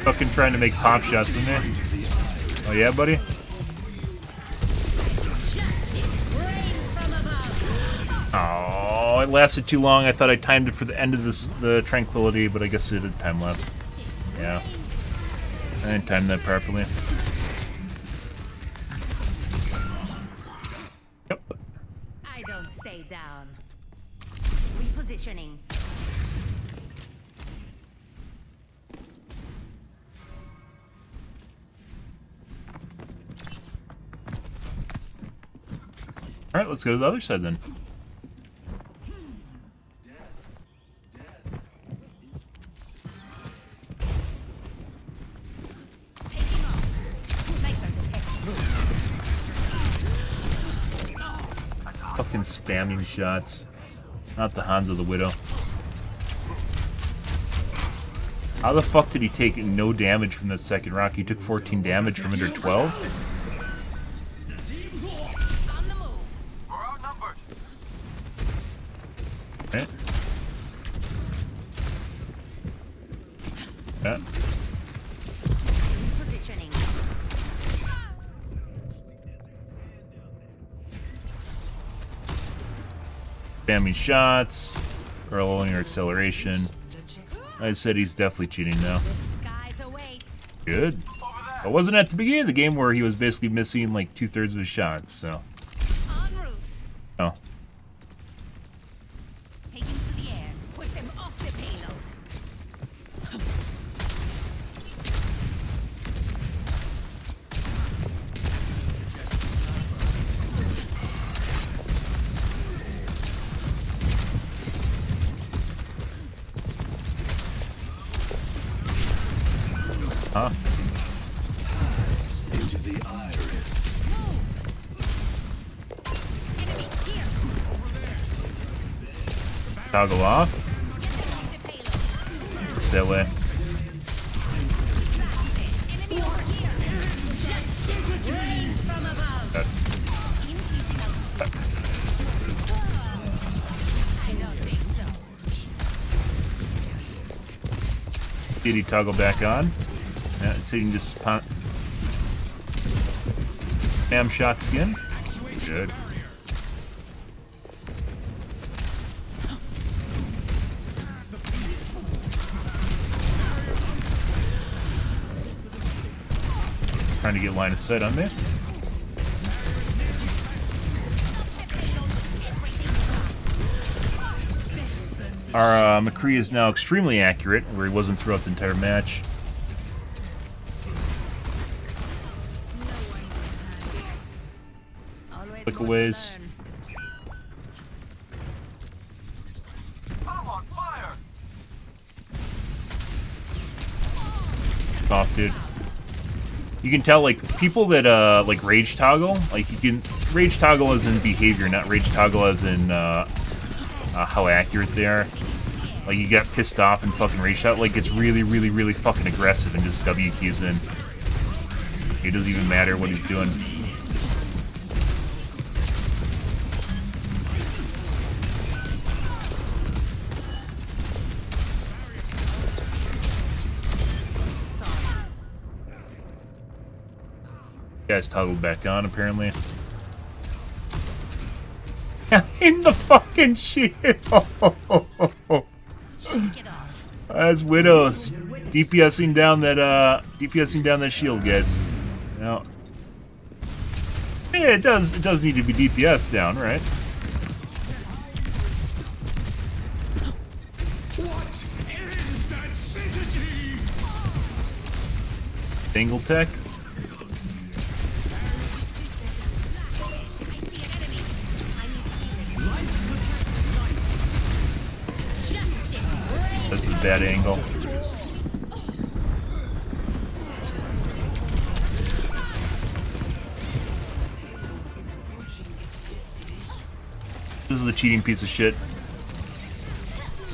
Fucking trying to make pop shots in there. Oh yeah, buddy? Oh, it lasted too long. I thought I timed it for the end of the tranquility, but I guess it had time left. Yeah. I didn't time that properly. Yep. I don't stay down. Repositioning. Alright, let's go to the other side then. Fucking spamming shots. Not the Hanzo the Widow. How the fuck did he take no damage from that second rock? He took 14 damage from under 12? Okay. Yeah. Spamming shots, or lowering your acceleration. I said he's definitely cheating now. Good. It wasn't at the beginning of the game where he was basically missing like 2/3 of his shots, so. Oh. Huh? Pass into the iris. Toggle off. Stay away. Did he toggle back on? Yeah, so you can just spam shots again. Good. Trying to get line of sight on me. Our McCree is now extremely accurate, where he wasn't throughout the entire match. Clickaways. Off, dude. You can tell, like, people that, like, rage toggle, like, you can rage toggle as in behavior, not rage toggle as in, how accurate they are. Like, you get pissed off and fucking rage shot, like, it's really, really, really fucking aggressive and just W keys in. It doesn't even matter what he's doing. Guys toggled back on, apparently. In the fucking shield! As Widows DPSing down that shield, guys. Now, yeah, it does need to be DPS down, right? What is that synergy? Single tech. bad angle. This is the cheating piece of shit.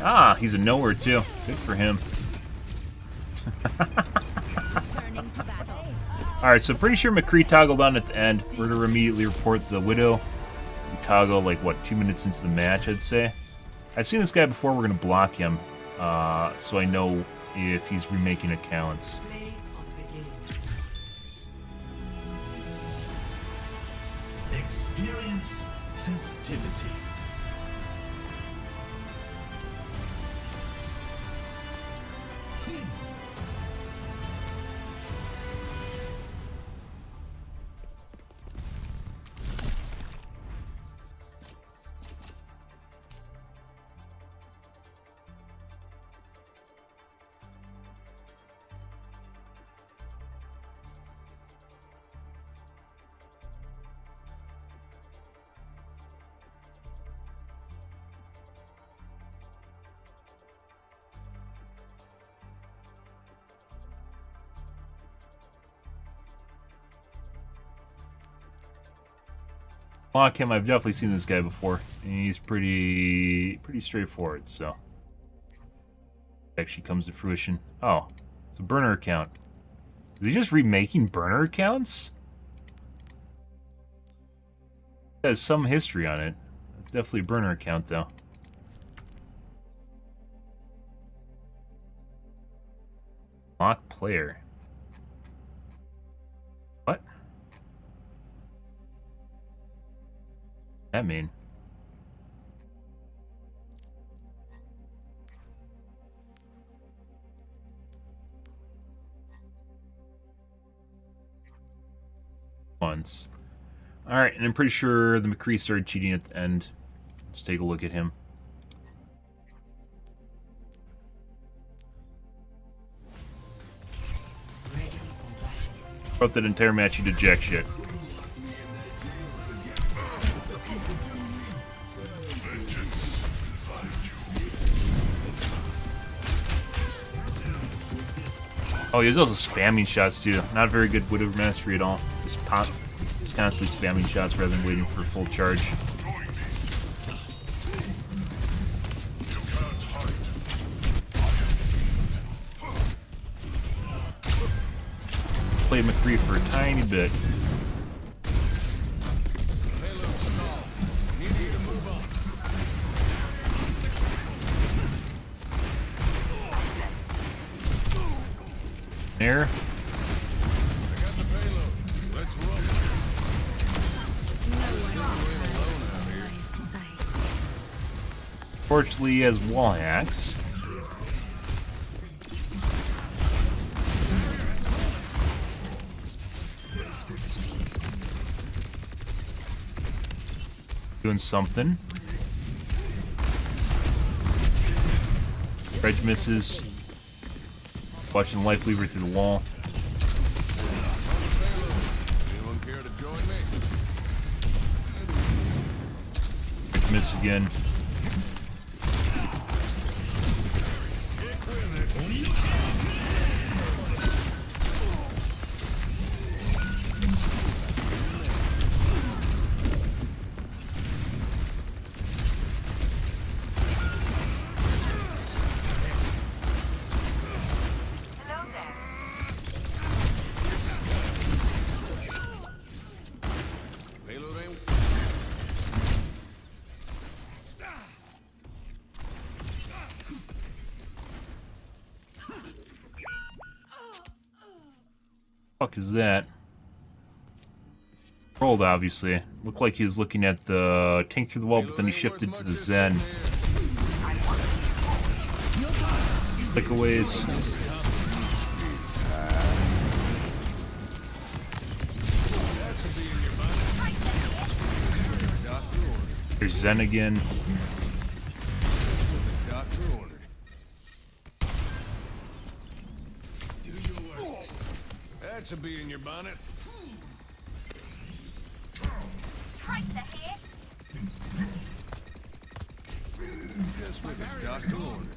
Ah, he's a nowhere too. Good for him. Alright, so pretty sure McCree toggled on at the end. We're going to immediately report the Widow. We toggle, like, what, 2 minutes into the match, I'd say. I've seen this guy before. We're going to block him. So I know if he's remaking accounts. Experience festivity. Block him. I've definitely seen this guy before. And he's pretty straightforward, so actually comes to fruition. Oh, it's a burner account. Is he just remaking burner accounts? It has some history on it. It's definitely a burner account, though. Lock player. What? That mean? Once. Alright, and I'm pretty sure the McCree started cheating at the end. Let's take a look at him. Throughout that entire match, he did jack shit. Oh, he was also spamming shots too. Not very good Widow mastery at all. Just constantly spamming shots rather than waiting for full charge. Played McCree for a tiny bit. There. Fortunately, he has wall hacks. Doing something. Dredge misses. Watching life lever through the wall. Anyone care to join me? Dredge miss again. Fuck is that? Rolled, obviously. Looked like he was looking at the tank through the wall, but then he shifted to the Zen. Clickaways. There's Zen again. That should be in your bonnet. Just with a doctor order.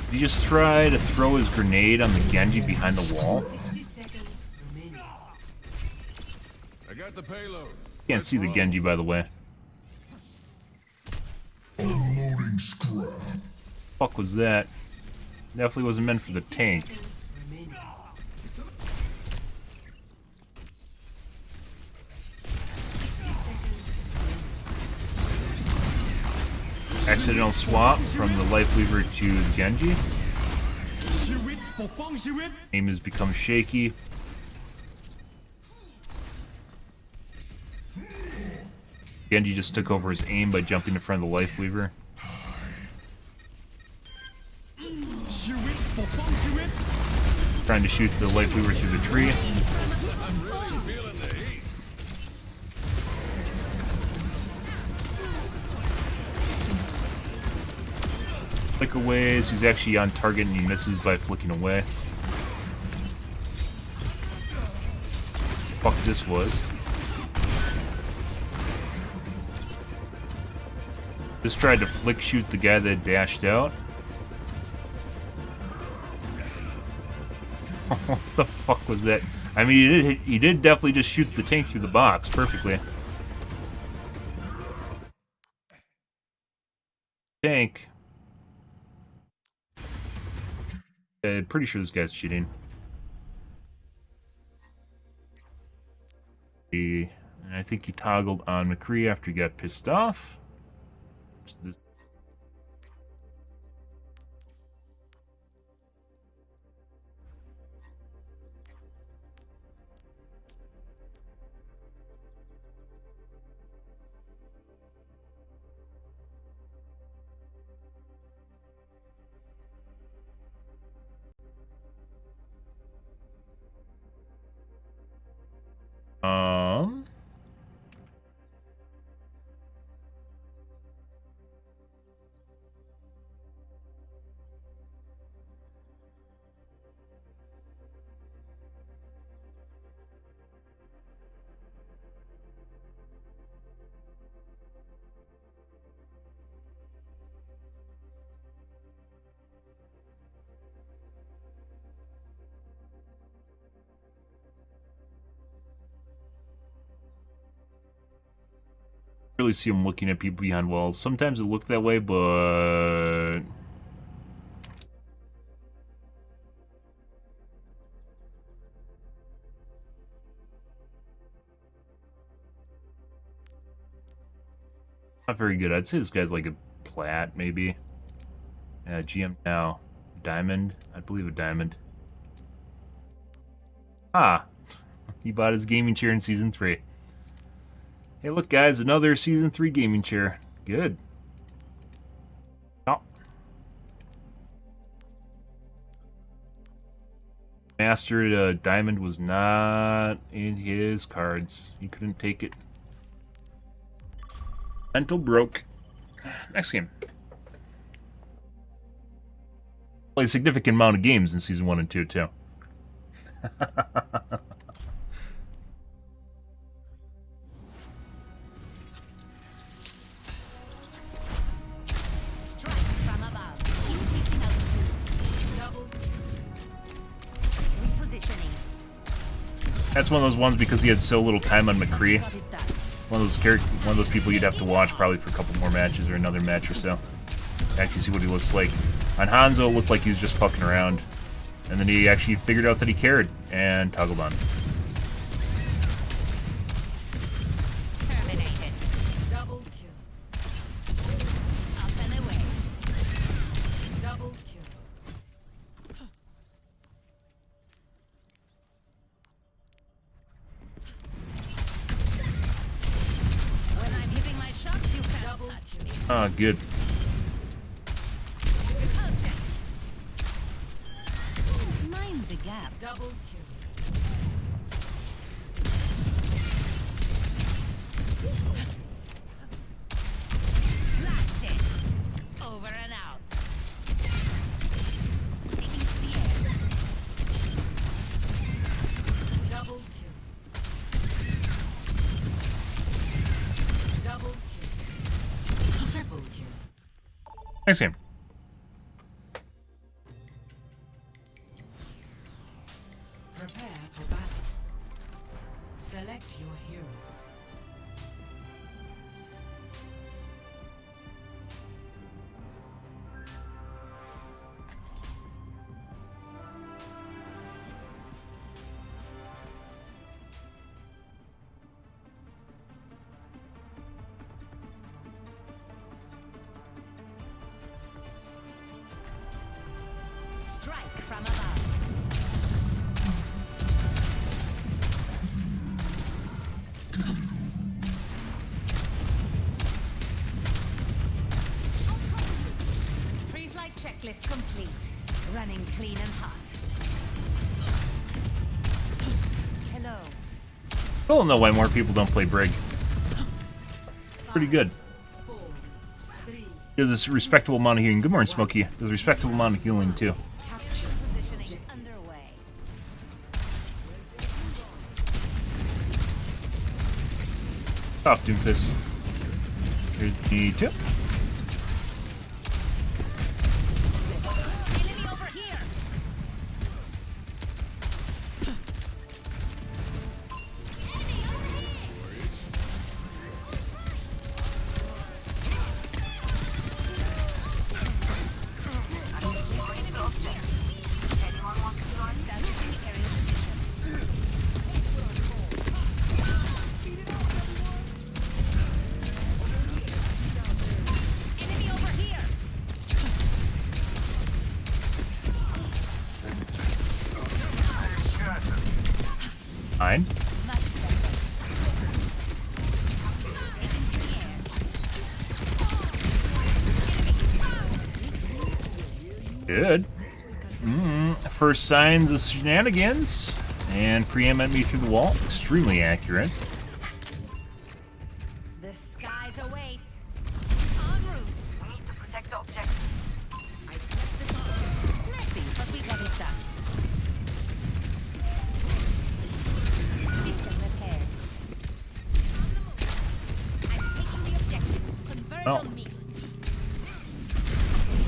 Did he just try to throw his grenade on the Genji behind the wall? 60 seconds remaining. I got the payload. Can't see the Genji, by the way. Unloading scrap. Fuck was that? Definitely wasn't meant for the tank. Accidental swap from the Life Weaver to the Genji. Aim has become shaky. Genji just took over his aim by jumping in front of the Life Weaver. Trying to shoot the Life Weaver through the tree. Flick away, so he's actually on target and he misses by flicking away. Fuck this was. Just tried to flick shoot the guy that dashed out. What the fuck was that? I mean, he did definitely just shoot the tank through the box perfectly. Tank. I'm pretty sure this guy's cheating. And I think he toggled on McCree after he got pissed off. This really see him looking at people behind walls. Sometimes it looked that way, but not very good. I'd say this guy's like a plat, maybe. Yeah, GM now. Diamond? I believe a diamond. Ah! He bought his gaming chair in Season 3. Hey, look, guys, another Season 3 gaming chair. Good. Oh. Master Diamond was not in his cards. He couldn't take it. Mental broke. Next game. Played a significant amount of games in Season 1 and 2, too. That's one of those ones because he had so little time on McCree. One of those people you'd have to watch probably for a couple more matches or another match or so. Actually see what he looks like. On Hanzo, it looked like he was just fucking around. And then he actually figured out that he cared and toggled on. Terminated. Double kill. Up and away. Double kill. When I'm hitting my shots, you can't touch me. Ah, good. Mind the gap. Double kill. Blasted. Over and out. Taking to the air. Double kill. Double kill. Triple kill. Next game. from above. Pre-flight checklist complete. Running clean and hot. Hello. I don't know why more people don't play Brig. Pretty good. Does this respectable amount of healing. Good morning, Smokey. Does a respectable amount of healing too. Positioning underway. Off Doomfist. Here's the tip. Enemy over here. Enemy over here. Enemy over here. Fine. Good. First signs of shenanigans. And preempt me through the wall. Extremely accurate. The skies await. En route. We need to protect the objective. Messy, but we got it done. System repaired. On the move. I'm taking the objective. Converge Oh. on me.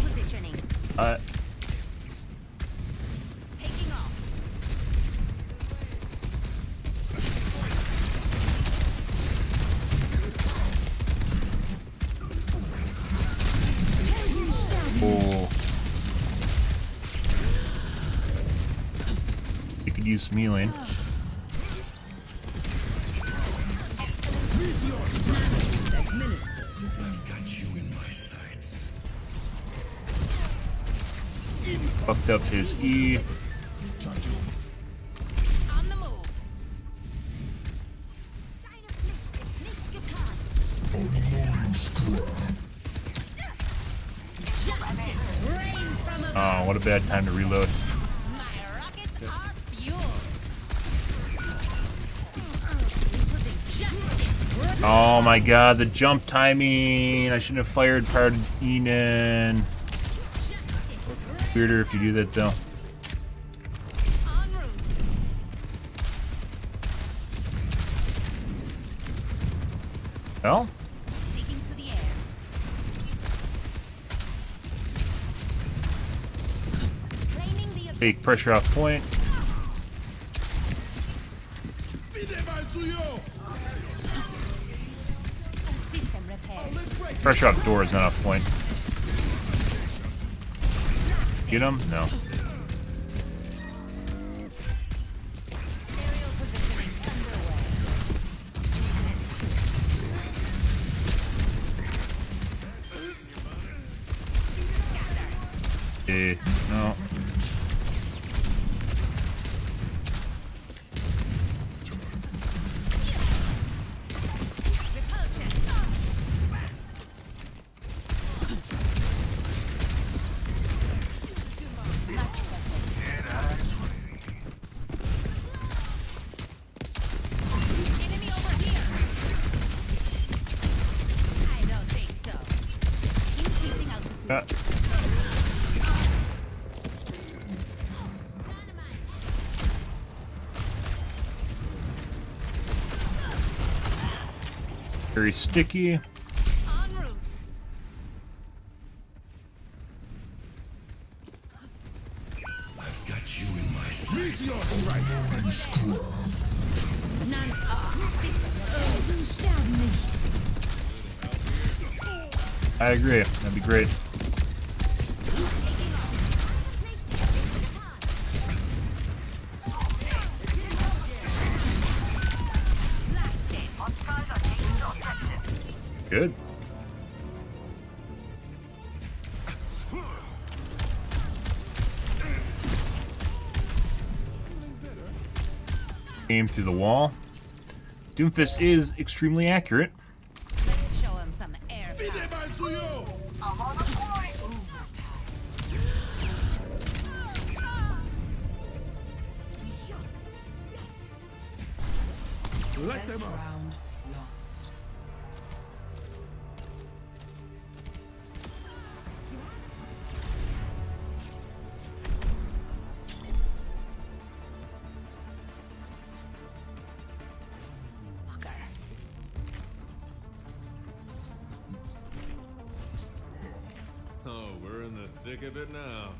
Positioning. Taking off. Oh. You could use some healing. I've got you in my sights. Fucked up his E. On the move. Justice reigns from above. Oh, what a bad time to reload. My rockets are fuel. Justice. Oh my god, the jump timing. I shouldn't have fired prior to Enon. Weirder if you do that though. En route. Well, Taking to the air. Claiming the take pressure off point. system repaired. Pressure off door is not off point. Get him? No. Aerial positioning underway. No. Enemy over here. I don't think so. Increasing altitude. Very sticky. En route. I've got you in my sights. None of sterben nicht. I agree. That'd be great. Good. Aim through the wall. Doomfist is extremely accurate. Let's show him some air I'm on the point. Let them up. Round lost. Oh, we're in the thick of it now.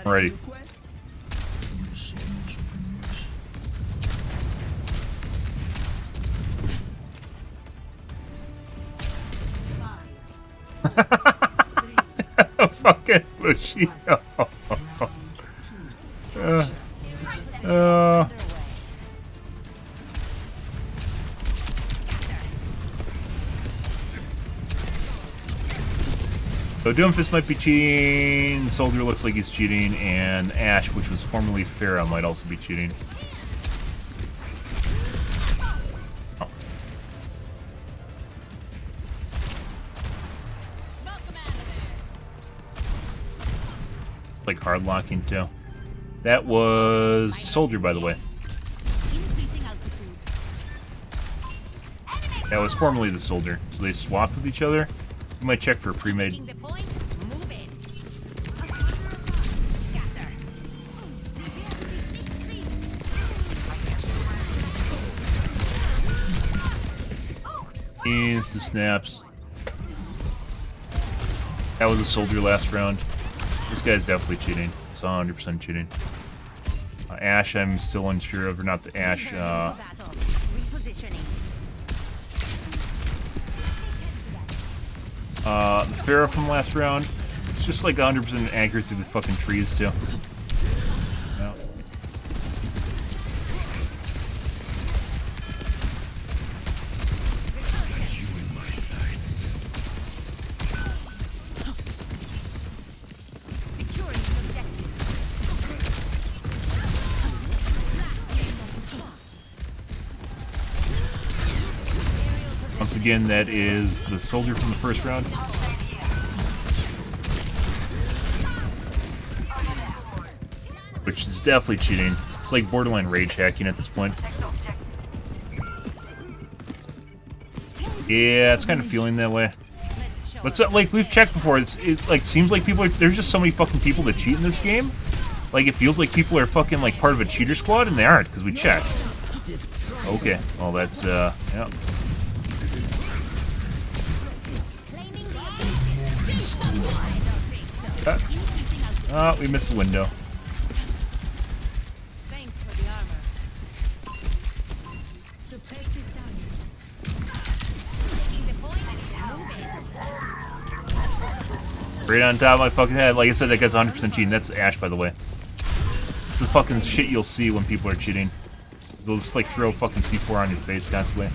Alrighty. Fucking Bushido. So Doomfist might be cheating, Soldier looks like he's cheating, and Ash, which was formerly Pharah, might also be cheating. Oh. Like hard locking too. That was Soldier, by the way. That was formerly the Soldier, so they swapped with each other. You might check for a pre-made. Insta snaps. That was a Soldier last round. This guy's definitely cheating. It's 100% cheating. Ash, I'm still unsure of, or not the Ash. The Pharah from last round. It's just like 100% accurate through the fucking trees too. No. Once again, that is the Soldier from the first round. Which is definitely cheating. It's like borderline rage hacking at this point. Yeah, it's kind of feeling that way. But so, like we've checked before, it like seems like people are, there's just so many fucking people that cheat in this game. Like it feels like people are fucking like part of a cheater squad, and they aren't because we checked. Okay, well that's yeah. Oh, we missed the window. Thanks for the armor. Right on top of my fucking head. Like I said, that guy's 100% cheating. That's Ash, by the way. This is fucking shit you'll see when people are cheating. They'll just like throw fucking C4 on your face constantly.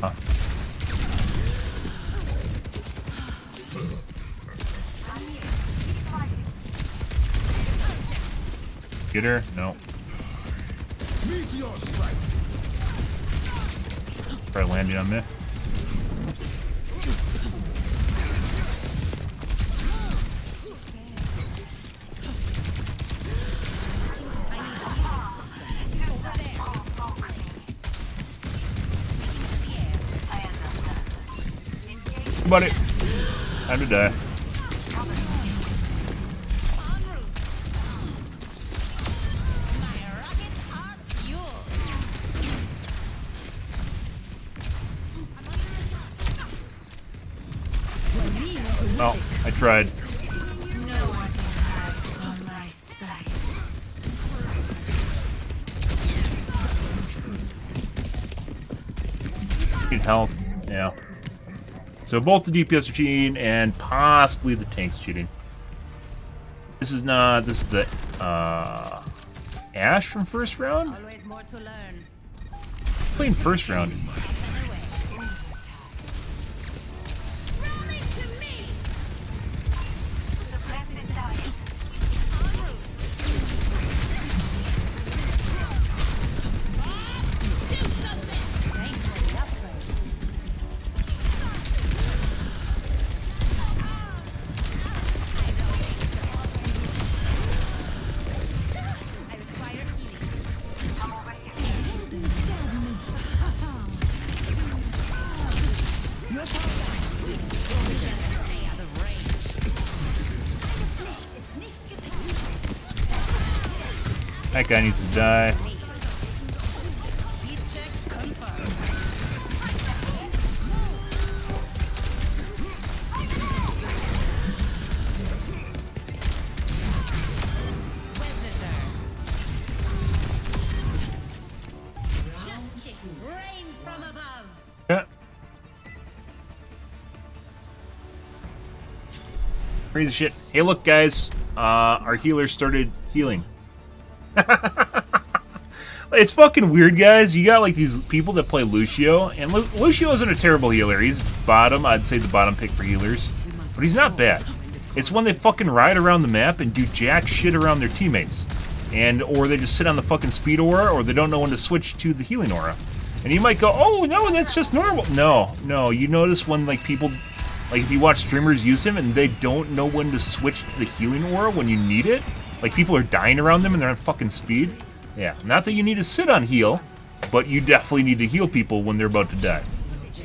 Huh. Get her? No. Try landing on me. Buddy, time to die. Well, I tried. No one can hide from my sight. Need health, yeah. So both the DPS are cheating and possibly the tank's cheating. This is not. This is the Ashe from first round? Always more to learn. Playing first round. That guy needs to die. Yeah. Crazy shit. Hey, look, guys. Our healer started healing. It's fucking weird, guys. You got like these people that play Lucio, and Lucio isn't a terrible healer. He's bottom. I'd say the bottom pick for healers, but he's not bad. It's when they fucking ride around the map and do jack shit around their teammates, or they just sit on the fucking speed aura, or they don't know when to switch to the healing aura. And you might go, "Oh no, that's just normal." No. You notice when like people, like if you watch streamers use him and they don't know when to switch to the healing aura when you need it. Like people are dying around them and they're on fucking speed. Yeah, not that you need to sit on heal, but you definitely need to heal people when they're about to die.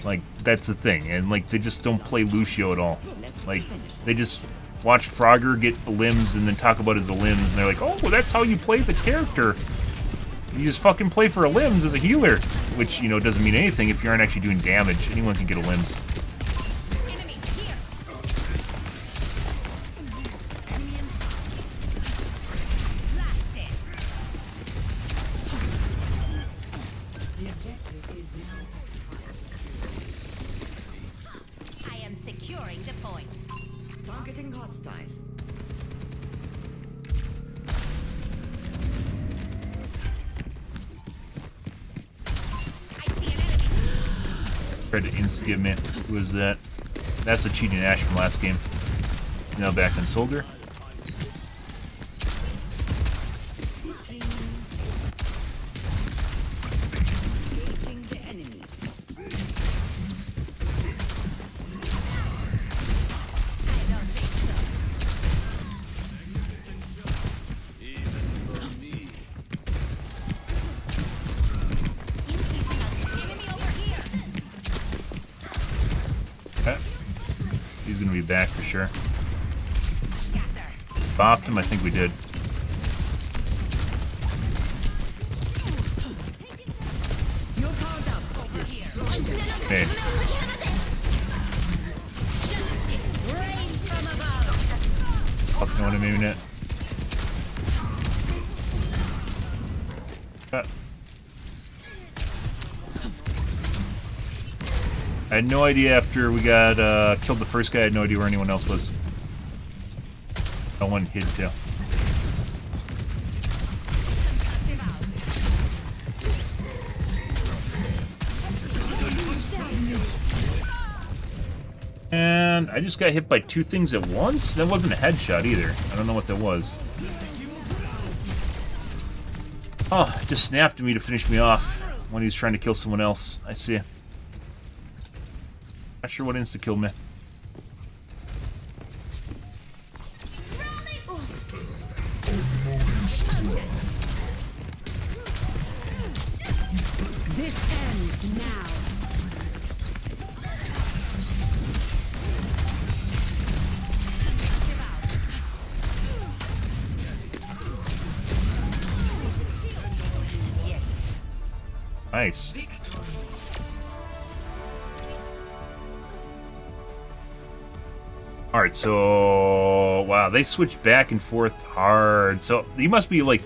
Like, that's the thing. And, like, they just don't play Lucio at all. Like, they just watch Frogger get limbs and then talk about his limbs, and they're like, oh, well, that's how you play the character. You just fucking play for a limbs as a healer, which, you know, doesn't mean anything if you aren't actually doing damage. Anyone can get a limbs. Tried to insta-give me. Who is that? That's the cheating Ashe from last game. Now back on Soldier. He's gonna be back for sure. Bopped him, I think we did. Okay. Fuck, no one aiming it. I had no idea after we got killed the first guy. I had no idea where anyone else was. No one hid too. And I just got hit by two things at once? That wasn't a headshot either. I don't know what that was. Oh, it just snapped at me to finish me off when he was trying to kill someone else. I see. Not sure what insta-killed me. This ends now. Nice. Alright, so... Wow, they switched back and forth hard. So, he must be like...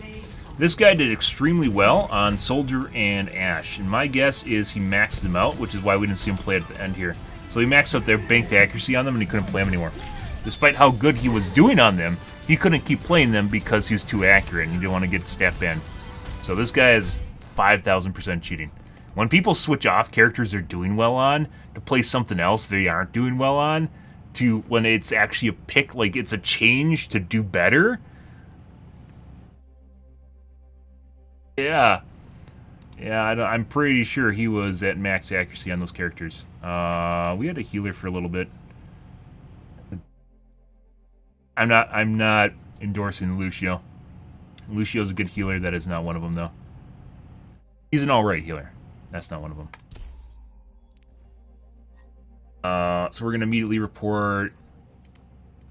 This guy did extremely well on Soldier and Ashe. And my guess is he maxed them out, which is why we didn't see him play at the end here. So he maxed out their banked accuracy on them and he couldn't play them anymore. Despite how good he was doing on them, he couldn't keep playing them because he was too accurate and he didn't want to get stat banned. So this guy is 5,000% cheating. When people switch off characters they're doing well on to play something else they aren't doing well on, to when it's actually a pick, like it's a change to do better. Yeah. Yeah, I'm pretty sure he was at max accuracy on those characters. We had a healer for a little bit. I'm not endorsing Lucio. Lucio's a good healer. That is not one of them, though. He's an alright healer. That's not one of them. So we're gonna immediately report.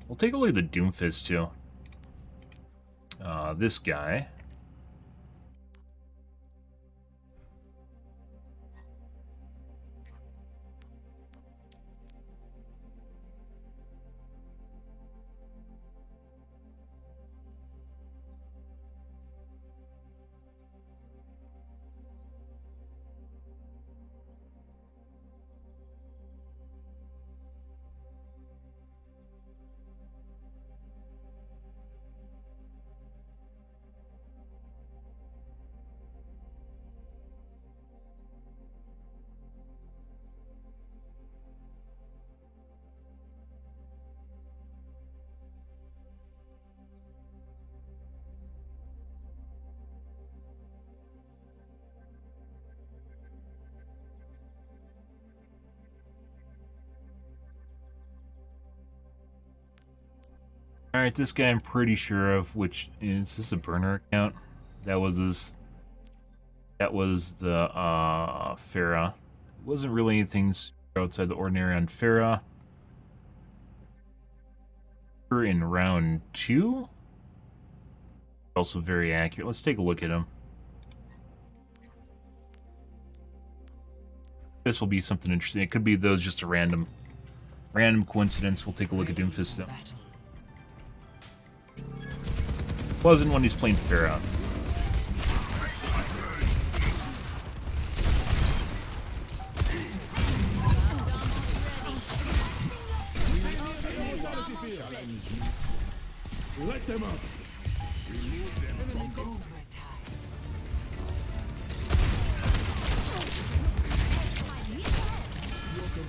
We'll take a look at the Doomfist too. This guy. Alright, this guy I'm pretty sure of, which is this a burner account? That was his. That was the Pharah. It wasn't really anything outside the ordinary on Pharah. We're in round 2. Also very accurate. Let's take a look at him. This will be something interesting. It could be those just a random coincidence. We'll take a look at Doomfist though. Wasn't when he's playing Pharah. Let them up. Remove them from overtime.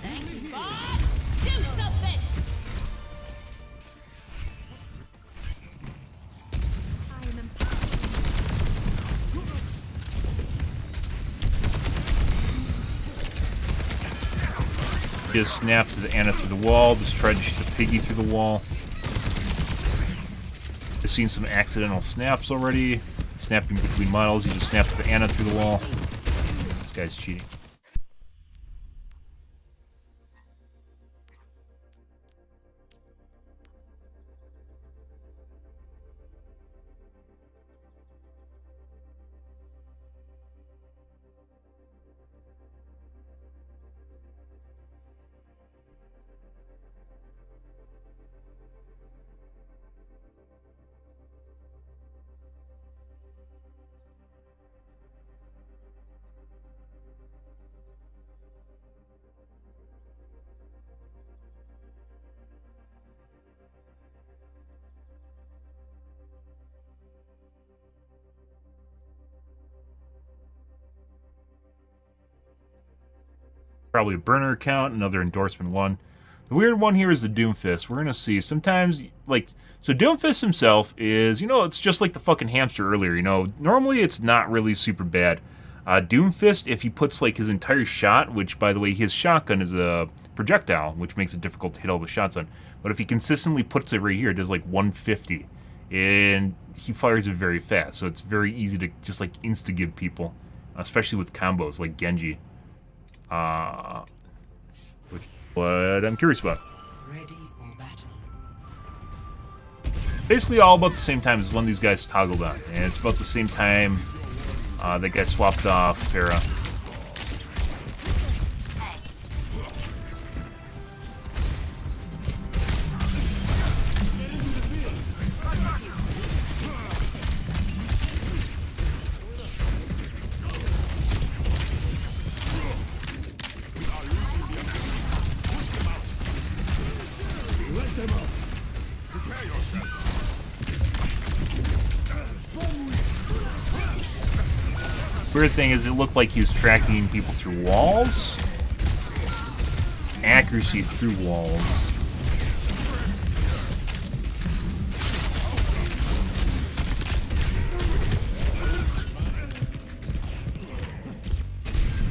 Thank you, Bob. Do something. Just snapped to the Anna through the wall. Just tried to shoot the Piggy through the wall. I've seen some accidental snaps already. Snapping between models. He just snapped to the Anna through the wall. This guy's cheating. Probably a burner account, another endorsement one. The weird one here is the Doomfist. We're going to see sometimes, like, so Doomfist himself is, you know, it's just like the fucking hamster earlier, you know. Normally it's not really super bad. Doomfist, if he puts, like, his entire shot, which, by the way, his shotgun is a projectile, which makes it difficult to hit all the shots on. But if he consistently puts it right here, it does, like, 150. And he fires it very fast, so it's very easy to just, like, insta-give people, especially with combos, like Genji. Which what I'm curious about. Basically all about the same time as when these guys toggled on. And it's about the same time that guy swapped off Pharah. Weird thing is, it looked like he was tracking people through walls. Accuracy through walls.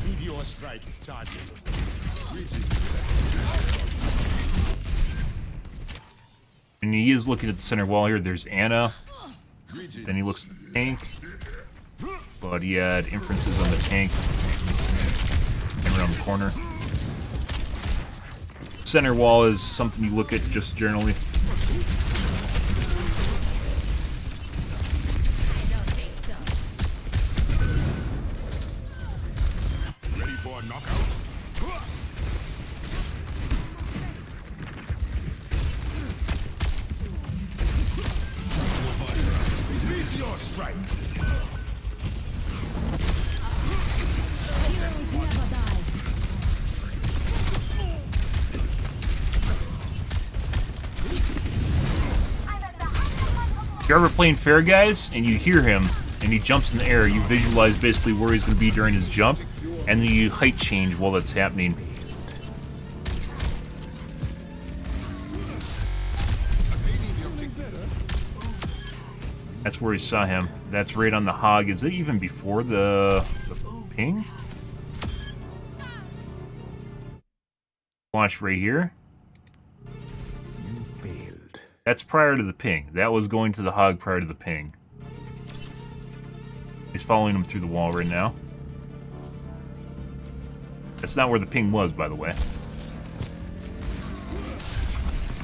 Meteor strike is charging. And he is looking at the center wall here. There's Anna. Then he looks at the tank. But he had inferences on the tank. And around the corner. Center wall is something you look at just generally. Ready for a knockout? Meteor strike. Heroes never die. If you're ever playing fair, guys, and you hear him, and he jumps in the air, you visualize basically where he's going to be during his jump, and then you height change while that's happening. That's where he saw him. That's right on the hog. Is it even before the ping? Watch right here. You failed. That's prior to the ping. That was going to the hog prior to the ping. He's following him through the wall right now. That's not where the ping was, by the way.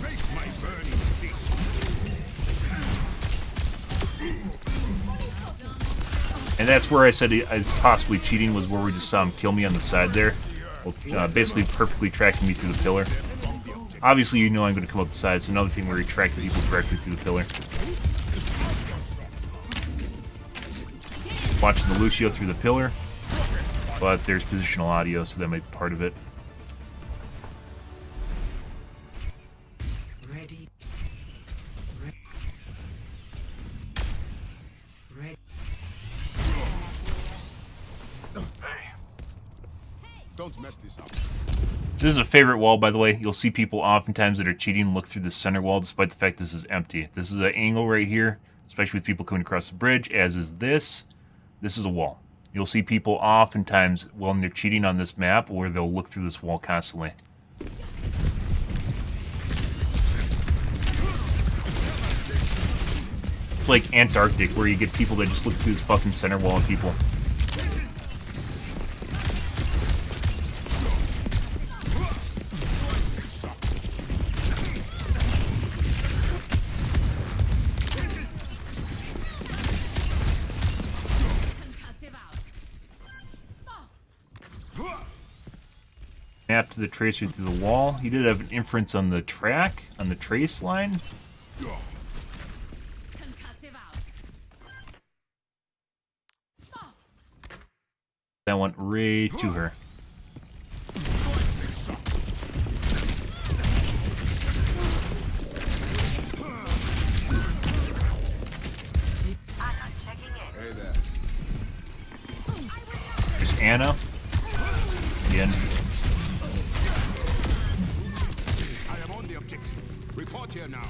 Face my burning fist. And that's where I said it's possibly cheating, was where we just saw him kill me on the side there. Well, basically perfectly tracking me through the pillar. Obviously, you know I'm going to come up the side. It's another thing where he tracked people directly through the pillar. Watching the Lucio through the pillar. But there's positional audio, so that might be part of it. Ready. Ready. Don't mess this up. This is a favorite wall, by the way. You'll see people oftentimes that are cheating look through the center wall, despite the fact this is empty. This is an angle right here, especially with people coming across the bridge, as is this. This is a wall. You'll see people oftentimes, when they're cheating on this map, where they'll look through this wall constantly. It's like Antarctic, where you get people that just look through this fucking center wall of people. Map to the tracer through the wall. He did have an inference on the track, on the trace line. That went right to her. There's Anna. Again. Report here now.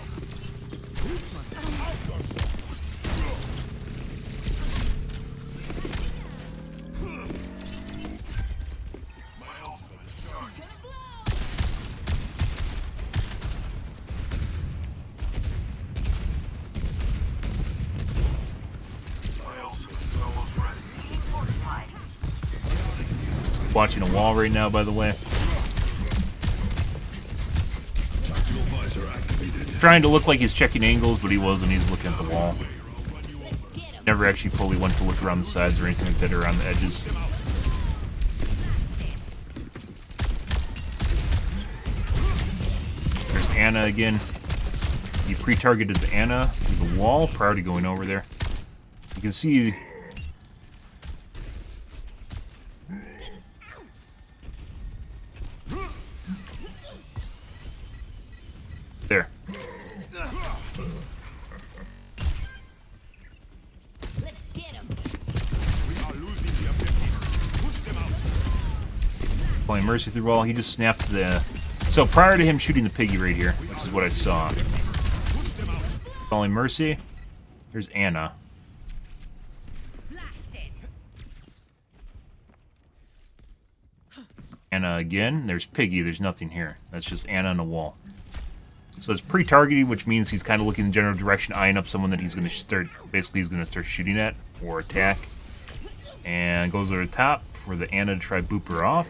Watching a wall right now, by the way. Trying to look like he's checking angles, but he wasn't. He's looking at the wall. Never actually fully went to look around the sides or anything like that, or around the edges. There's Anna again. You pre-targeted the Anna through the wall prior to going over there. You can see... There. Let's get him. We are losing the Playing Mercy through wall. He just snapped the... So prior to him shooting the piggy right here, which is what I saw. Falling Mercy. There's Anna. Anna again. There's Piggy. There's nothing here. That's just Anna on the wall. So it's pre-targeting, which means he's kind of looking in the general direction, eyeing up someone that he's going to start... Basically, he's going to start shooting at or attack. And goes over the top for the Anna to try to boop her off.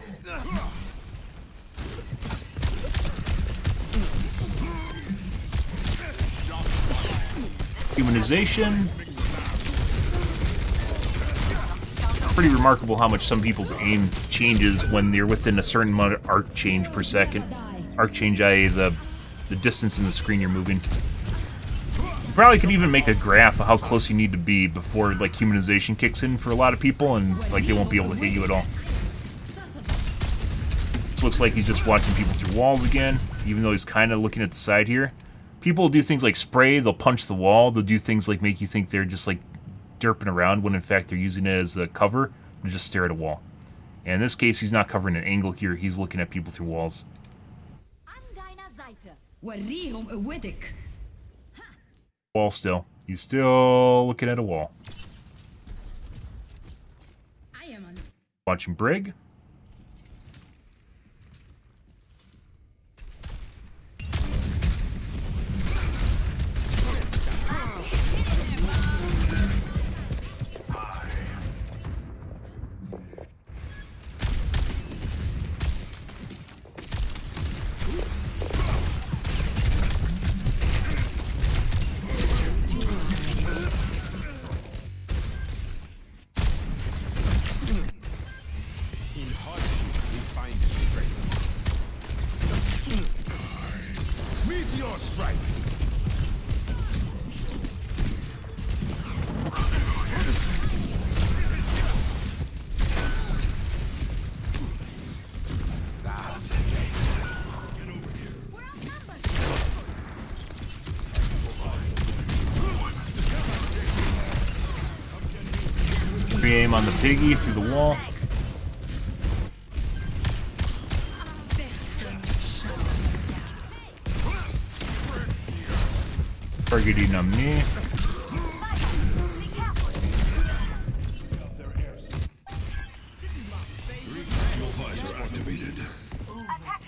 Humanization. Pretty remarkable how much some people's aim changes when they're within a certain amount of arc change per second. Arc change, i.e. the distance in the screen you're moving. You probably could even make a graph of how close you need to be before like humanization kicks in for a lot of people, and like they won't be able to hit you at all. This looks like he's just watching people through walls again, even though he's kind of looking at the side here. People do things like spray, they'll punch the wall, they'll do things like make you think they're just like derping around when in fact they're using it as a cover to just stare at a wall. And in this case, he's not covering an angle here, he's looking at people through walls. Wall still. He's still looking at a wall. Watching Brig. Aim on the piggy through the wall. Targeting on me.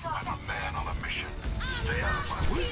I'm a man on a mission. Stay out of my way.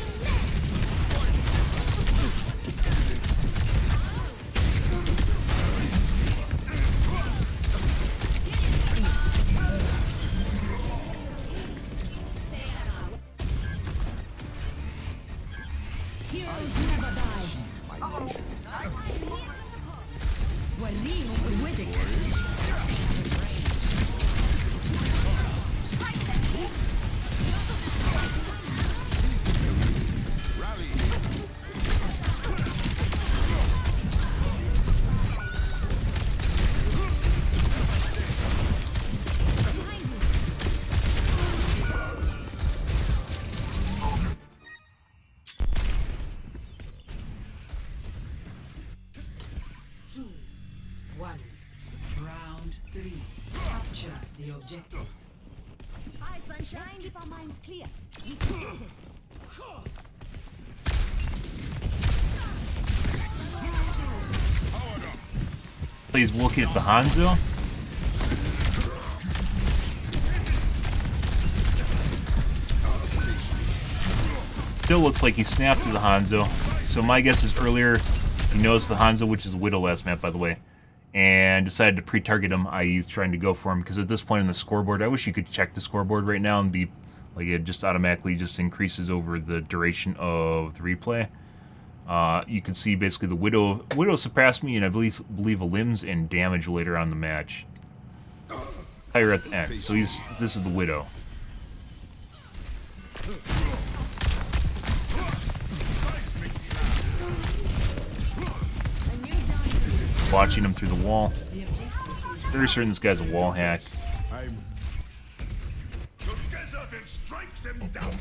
Objective. Hi, sunshine. Let's keep our minds clear. We can do this. He's looking at the Hanzo. Still looks like he snapped to the Hanzo. So my guess is earlier he noticed the Hanzo, which is a Widow last map, by the way, and decided to pre-target him, i.e. trying to go for him, because at this point in the scoreboard, I wish you could check the scoreboard right now and be like it just automatically just increases over the duration of the replay. You can see basically the Widow surpassed me, and I believe a limbs and damage later on in the match. Higher at the end. So this is the Widow. Watching him through the wall. Very certain this guy's a wall hack. Together then strike them down.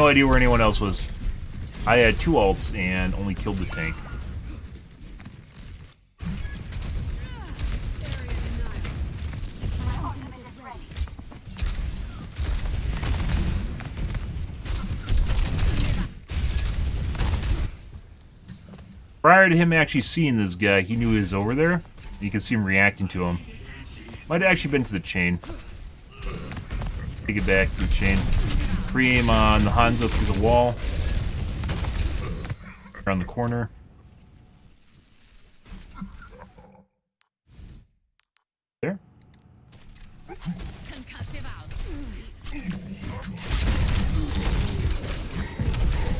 no idea where anyone else was. I had 2 ults and only killed the tank. Prior to him actually seeing this guy, he knew he was over there. You could see him reacting to him. Might have actually been to the chain. Take it back to the chain. Pre-aim on the Hanzo through the wall. Around the corner. There.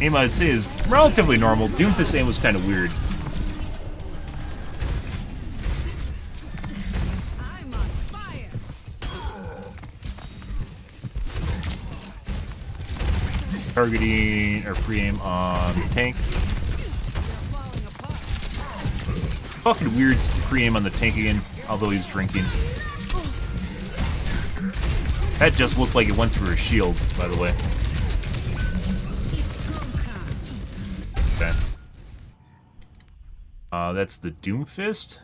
Aim, I'd say, is relatively normal. Doomfist aim was kind of weird. I'm on fire. Targeting or pre-aim on the tank. Fucking weird pre-aim on the tank again, although he's drinking. That just looked like it went through her shield, by the way. Okay. That's the Doomfist.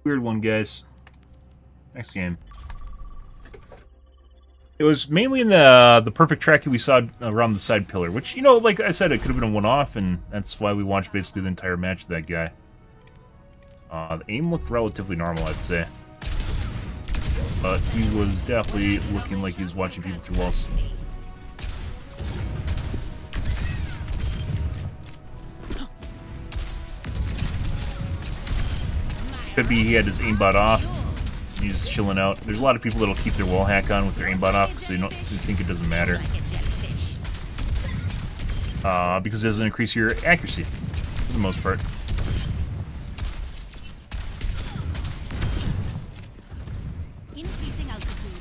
Weird one, guys. Next game. It was mainly in the perfect track we saw around the side pillar, which, you know, like I said, it could have been a one-off, and that's why we watched basically the entire match of that guy. The aim looked relatively normal, I'd say. But he was definitely looking like he was watching people through walls. Could be he had his aimbot off. He's just chilling out. There's a lot of people that'll keep their wall hack on with their aimbot off because they think it doesn't matter. Because it doesn't increase your accuracy, for the most part. Increasing altitude.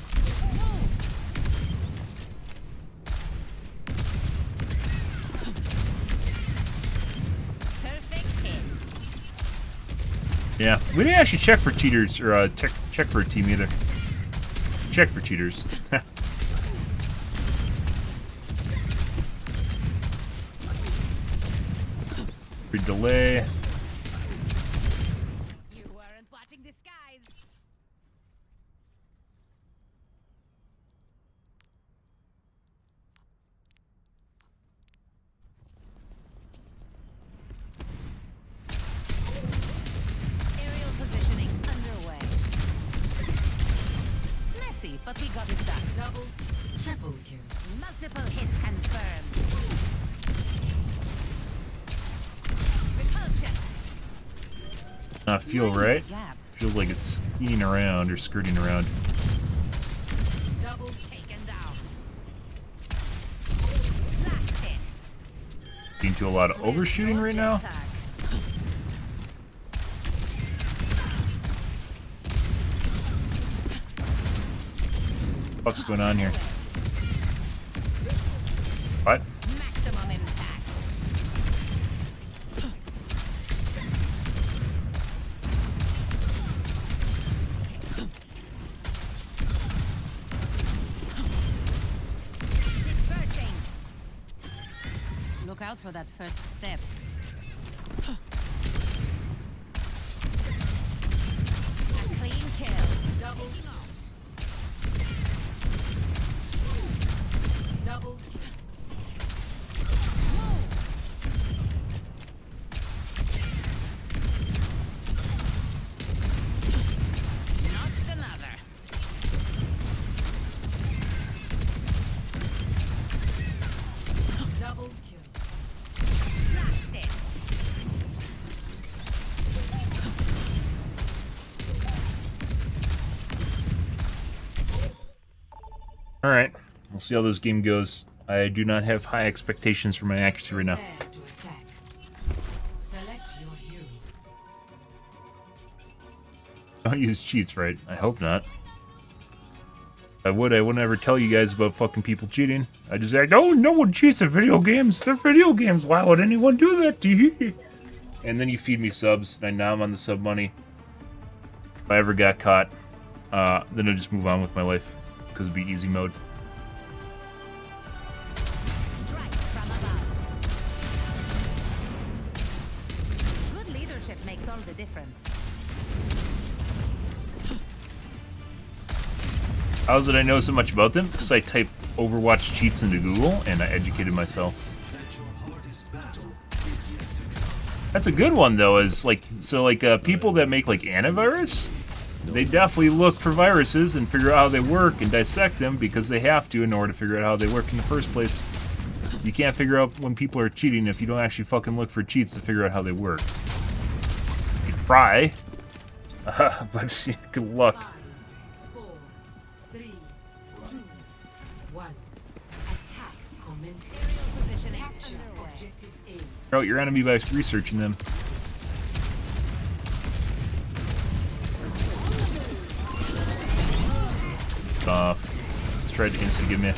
Perfect hit. Yeah, we didn't actually check for cheaters, or check for a team either. Check for cheaters. Good delay. You weren't watching the skies. Aerial positioning underway. Messy, but we got it done. Double, triple kill. Multiple hits confirmed. Repulsion. Not feel right. Feels like it's skiing around or skirting around. Double taken down. Last hit. Into a lot of overshooting right now. What's going on here? What? Maximum impact. Dispersing. Look out for that first step. A clean kill. Double. Double. Notched enough. Alright, we'll see how this game goes. I do not have high expectations for my accuracy right now. Don't use cheats, right? I hope not. If I wouldn't ever tell you guys about fucking people cheating. I just act, oh, no one cheats at video games. They're video games. Why would anyone do that to you? And then you feed me subs, and now I'm on the sub money. If I ever got caught, then I'd just move on with my life, because it'd be easy mode. Strike from above. Good leadership makes all the difference. How is it I know so much about them? Because I typed Overwatch cheats into Google, and I educated myself. That's a good one, though, is like, so like, people that make like antivirus, they definitely look for viruses and figure out how they work and dissect them because they have to in order to figure out how they work in the first place. You can't figure out when people are cheating if you don't actually fucking look for cheats to figure out how they work. You can try, but good luck. 5, 4, 3, 2, 1. Attack commencing. Positioning. Objective A. Figure out your enemy by researching them. Off. Let's try to insta give me.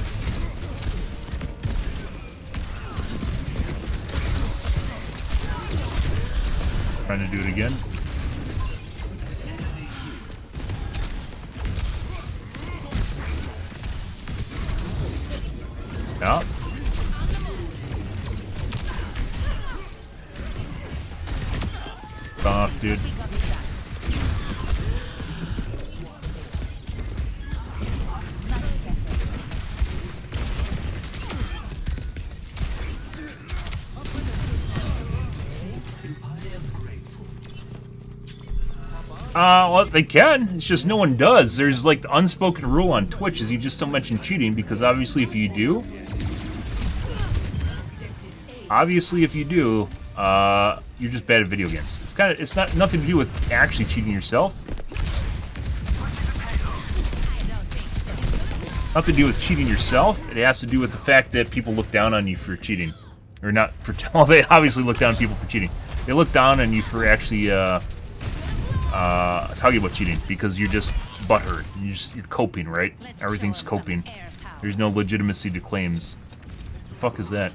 Trying to do it again. Yeah. Off, dude. Well, they can. It's just no one does. There's like the unspoken rule on Twitch is you just don't mention cheating because obviously if you do, you're just bad at video games. It's not nothing to do with actually cheating yourself. Nothing to do with cheating yourself. It has to do with the fact that people look down on you for cheating, or not for. Well, they obviously look down on people for cheating. They look down on you for actually talking about cheating because you're just butthurt. You're coping, right? Everything's coping. There's no legitimacy to claims. The fuck is that?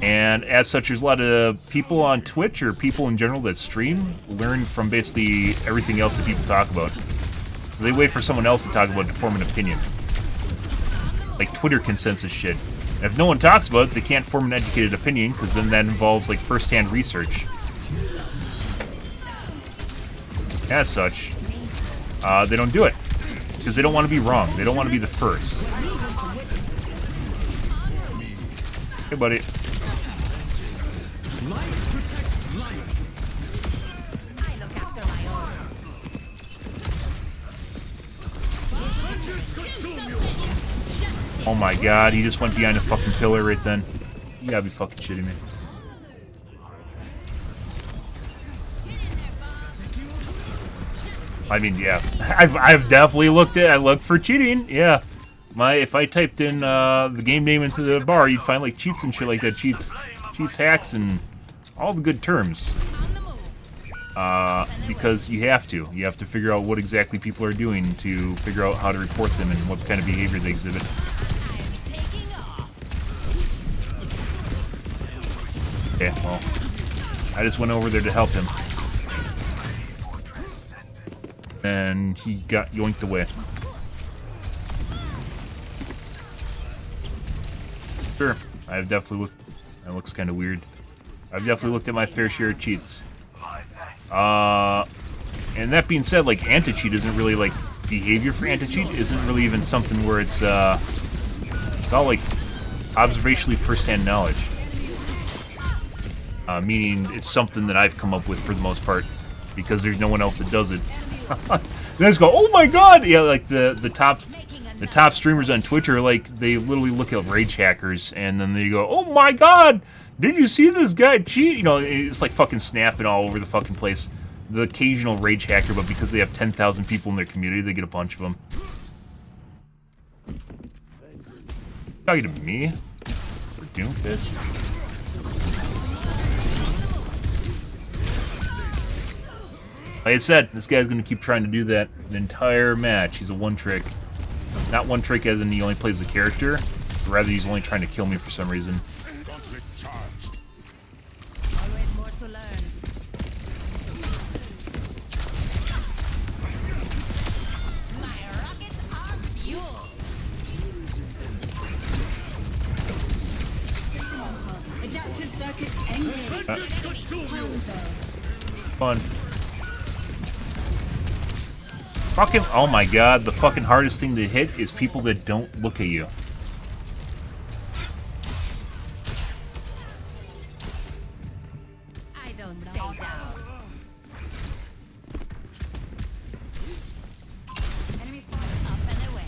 And as such, there's a lot of people on Twitch or people in general that stream learn from basically everything else that people talk about. So they wait for someone else to talk about to form an opinion. Like Twitter consensus shit. And if no one talks about it, they can't form an educated opinion because then that involves like first-hand research. As such, they don't do it because they don't want to be wrong. They don't want to be the first. Hey, buddy. Life protects life. I look after my own. Oh my god, he just went behind a fucking pillar right then. You gotta be fucking shitting me. I mean, yeah. I've definitely looked at. I looked for cheating. Yeah. If I typed in the game name into the bar, you'd find like cheats and shit like that. Cheats, hacks, and all the good terms. Because you have to. You have to figure out what exactly people are doing to figure out how to report them and what kind of behavior they exhibit. Okay, well, I just went over there to help him. And he got yoinked away. Sure, I've definitely looked. That looks kind of weird. I've definitely looked at my fair share of cheats. And that being said, like anti-cheat isn't really like behavior for anti-cheat isn't really even something where it's all like observationally first-hand knowledge. Meaning it's something that I've come up with for the most part because there's no one else that does it. They just go, oh my god! Yeah, like the top streamers on Twitch are like, they literally look at rage hackers and then they go, oh my god! Did you see this guy cheat? You know, it's like fucking snapping all over the fucking place. the occasional rage hacker, but because they have 10,000 people in their community, they get a bunch of them. Talking to me? For Doomfist? Like I said, this guy's going to keep trying to do that the entire match. He's a one-trick. Not one-trick as in he only plays the character, but rather he's only trying to kill me for some reason. Always more to learn. My rockets are fuel. Adaptive circuits engaged. Fun. Fucking, oh my god, the fucking hardest thing to hit is people that don't look at you. I don't stay down. Enemy spotted up and away.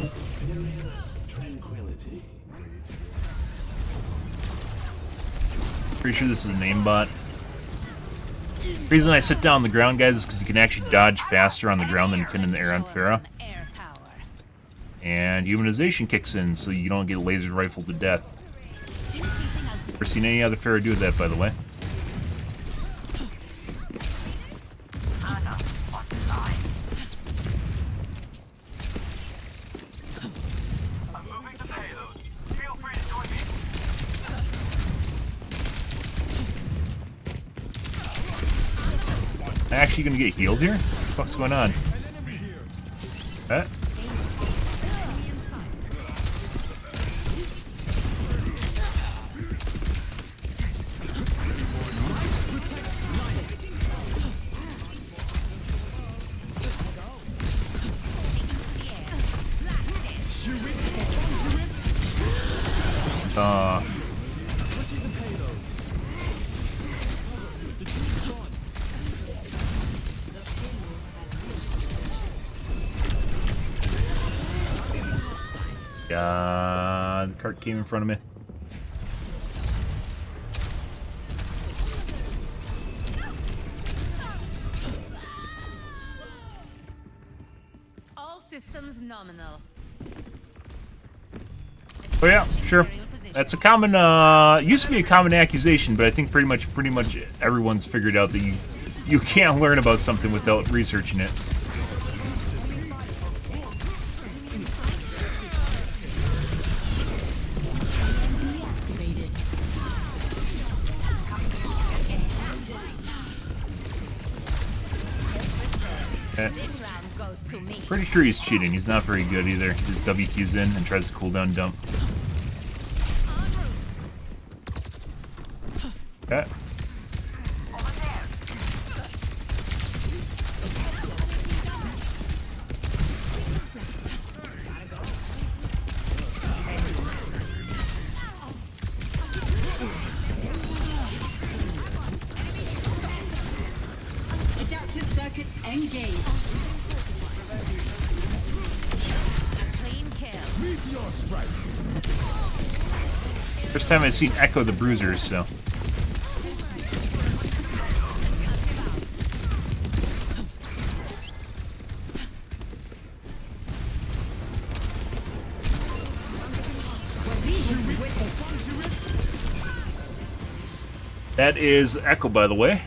Experience tranquility. Pretty sure this is a namebot. The reason I sit down on the ground, guys, is because you can actually dodge faster on the ground than you can in the air on Pharah. And humanization kicks in, so you don't get laser rifled to death. Never seen any other Pharah do that, by the way. Am I actually gonna get healed here? What the fuck's going on? Huh? God, the cart came in front of me. All systems nominal. Oh yeah, sure. That's a common, used to be a common accusation, but I think pretty much everyone's figured out that you can't learn about something without researching it. Pretty sure he's cheating. He's not very good either. He just WQs in and tries to cooldown dump. Okay. Adaptive circuits engaged. First time I've seen Echo the Bruisers, so. That is Echo, by the way.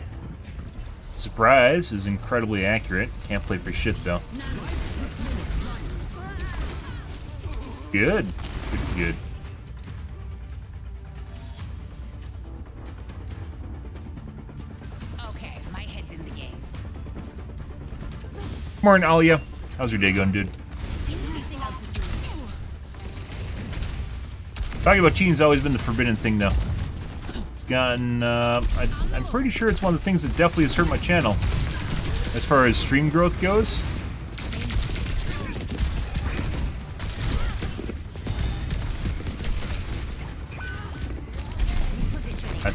Surprise is incredibly accurate. Can't play for shit, though. Good. Good. Okay, my head's in the game. Morning, Alia. How's your day going, dude? Talking about cheating's always been the forbidden thing, though. It's gotten, I'm pretty sure it's one of the things that definitely has hurt my channel. As far as stream growth goes.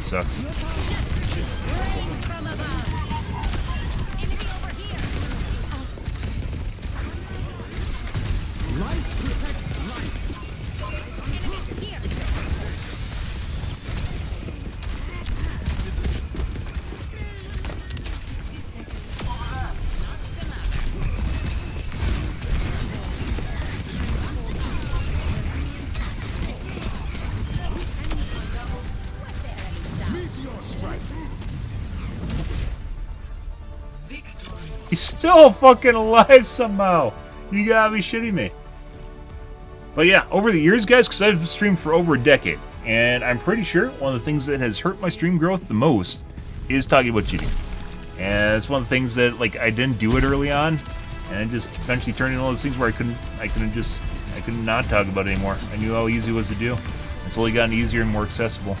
sucks. Life protects life. He's still fucking alive somehow. You gotta be shitting me. But yeah, over the years, guys, because I've streamed for over a decade, and I'm pretty sure one of the things that has hurt my stream growth the most is talking about cheating. And it's one of the things that, like, I didn't do it early on, and it just eventually turned into one of those things where I could not talk about it anymore. I knew how easy it was to do. It's only gotten easier and more accessible.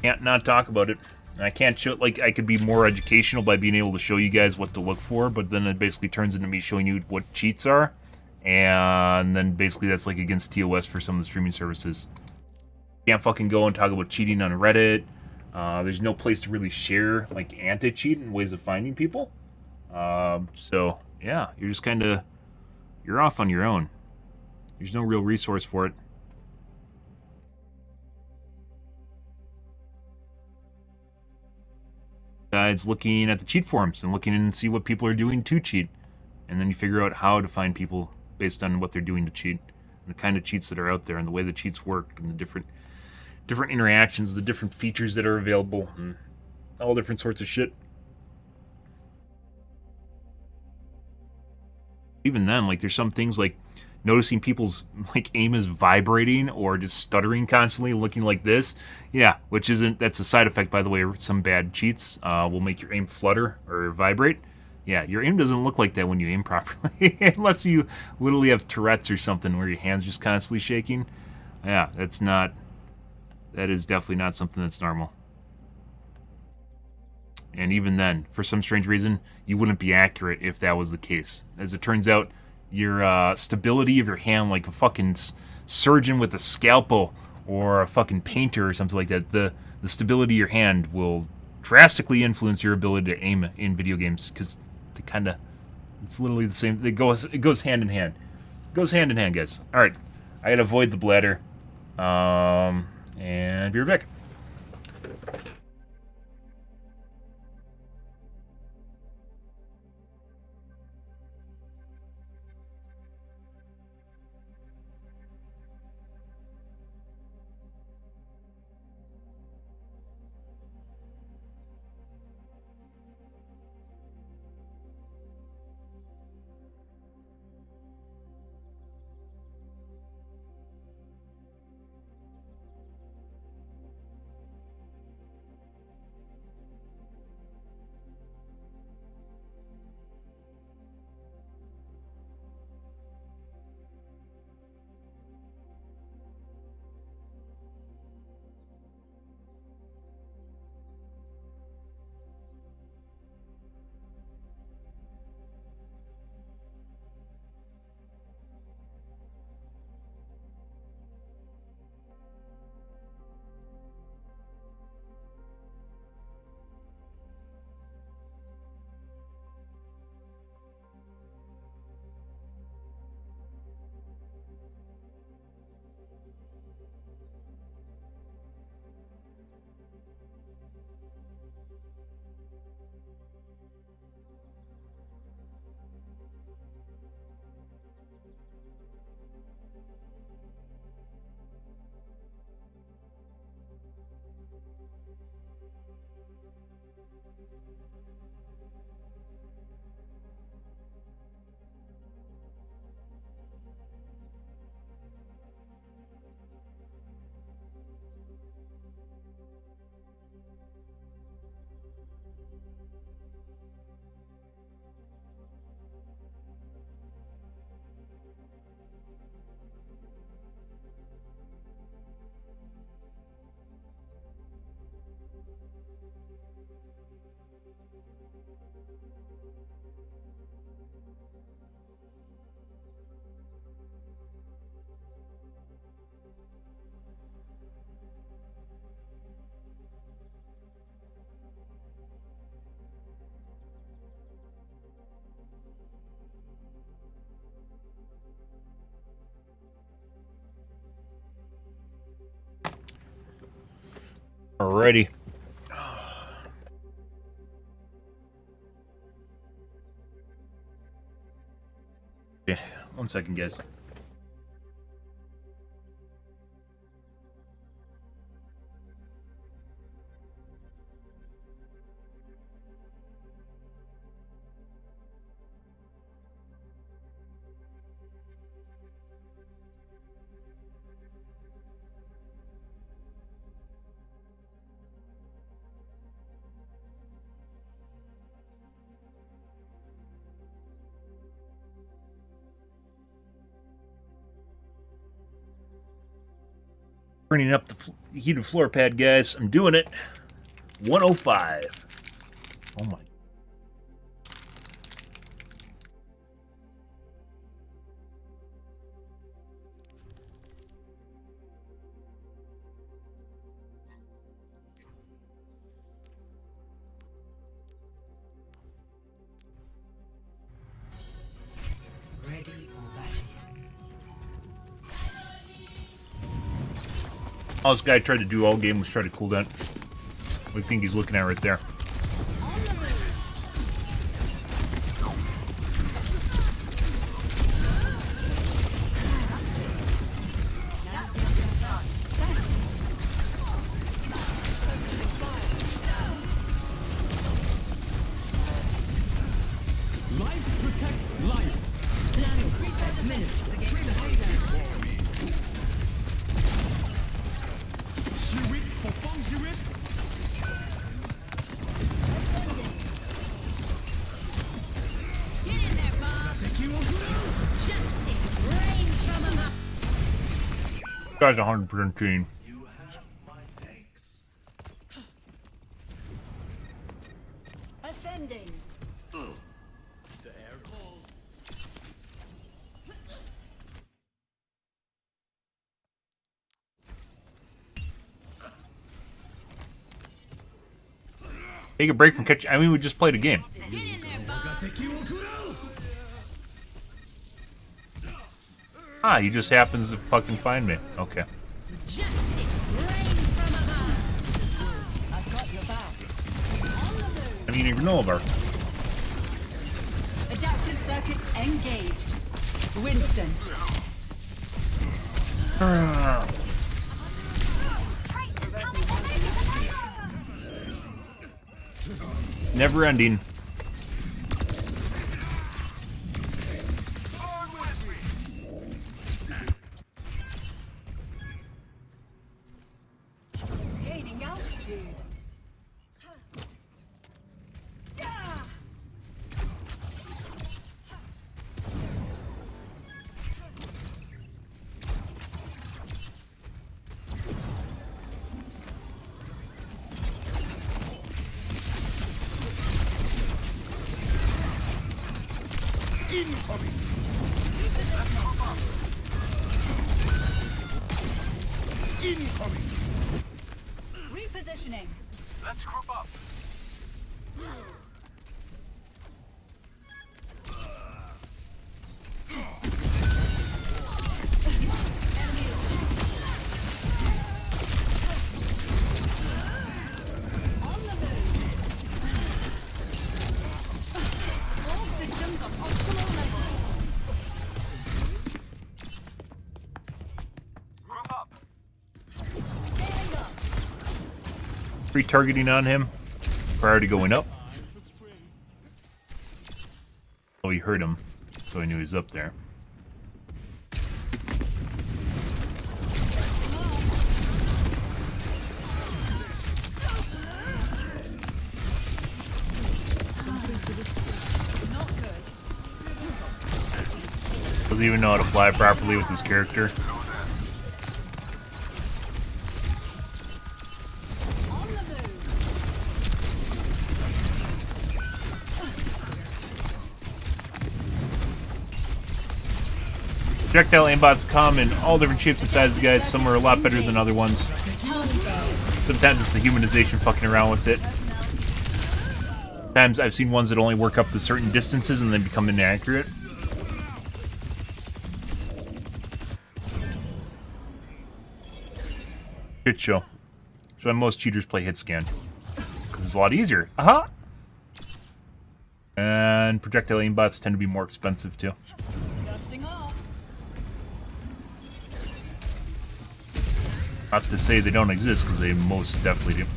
Can't not talk about it. I can't show, like, I could be more educational by being able to show you guys what to look for, but then it basically turns into me showing you what cheats are, and then basically that's like against TOS for some of the streaming services. Can't fucking go and talk about cheating on Reddit. There's no place to really share, like, anti-cheat and ways of finding people. So, yeah, you're just kind of, you're off on your own. There's no real resource for it. Besides looking at the cheat forums and looking in and see what people are doing to cheat. And then you figure out how to find people based on what they're doing to cheat. And the kind of cheats that are out there and the way the cheats work and the different interactions, the different features that are available, and all different sorts of shit. Even then, like, there's some things like noticing people's, like, aim is vibrating or just stuttering constantly, looking like this. Yeah, which isn't, that's a side effect, by the way. Some bad cheats will make your aim flutter or vibrate. Yeah, your aim doesn't look like that when you aim properly, unless you literally have Tourette's or something where your hand's just constantly shaking. Yeah, that is definitely not something that's normal. And even then, for some strange reason, you wouldn't be accurate if that was the case. As it turns out, your stability of your hand, like a fucking surgeon with a scalpel or a fucking painter or something like that, the stability of your hand will drastically influence your ability to aim in video games, because they kind of, it's literally the same. It goes hand in hand. It goes hand in hand, guys. All right, I gotta avoid the bladder, and be right back. Alrighty. Okay, 1 second, guys. Turning up the heated floor pad, guys. I'm doing it. 105. Oh my. All this guy tried to do all game was try to cool down. What do you think he's looking at right there? Life protects life. Guy's 100% team. Ascending. The air calls. Take a break from catching. I mean, we just played a game. Ah, he just happens to fucking find me. Okay. I didn't even know about it. Adaptive circuits engaged. Winston. Never ending. Gaining altitude. Incoming! Incoming! Repositioning. Let's group up. All systems on optimal level. Group up. Scaling up. Retargeting on him prior to going up. Oh, he heard him, so I knew he was up there. Not good. Doesn't even know how to fly properly with his character. On the move. Projectile aimbots come in all different shapes and sizes, guys. Some are a lot better than other ones. Sometimes it's the humanization fucking around with it. Sometimes I've seen ones that only work up to certain distances and then become inaccurate. Shit show. That's why most cheaters play hit scan. Because it's a lot easier. Aha! And projectile aimbots tend to be more expensive too. Dusting off. Not to say they don't exist, because they most definitely do.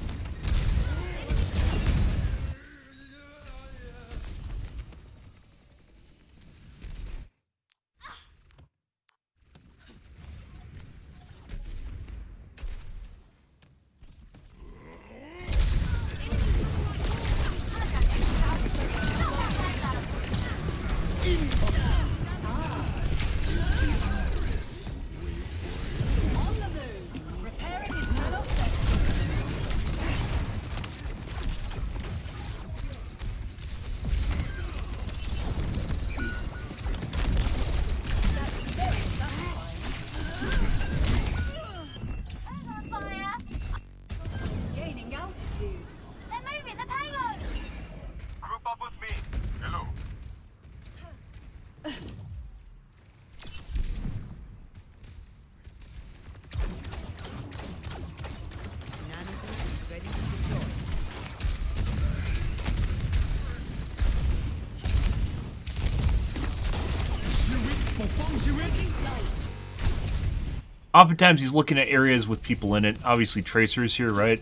Oftentimes he's looking at areas with people in it. Obviously Tracer's here, right?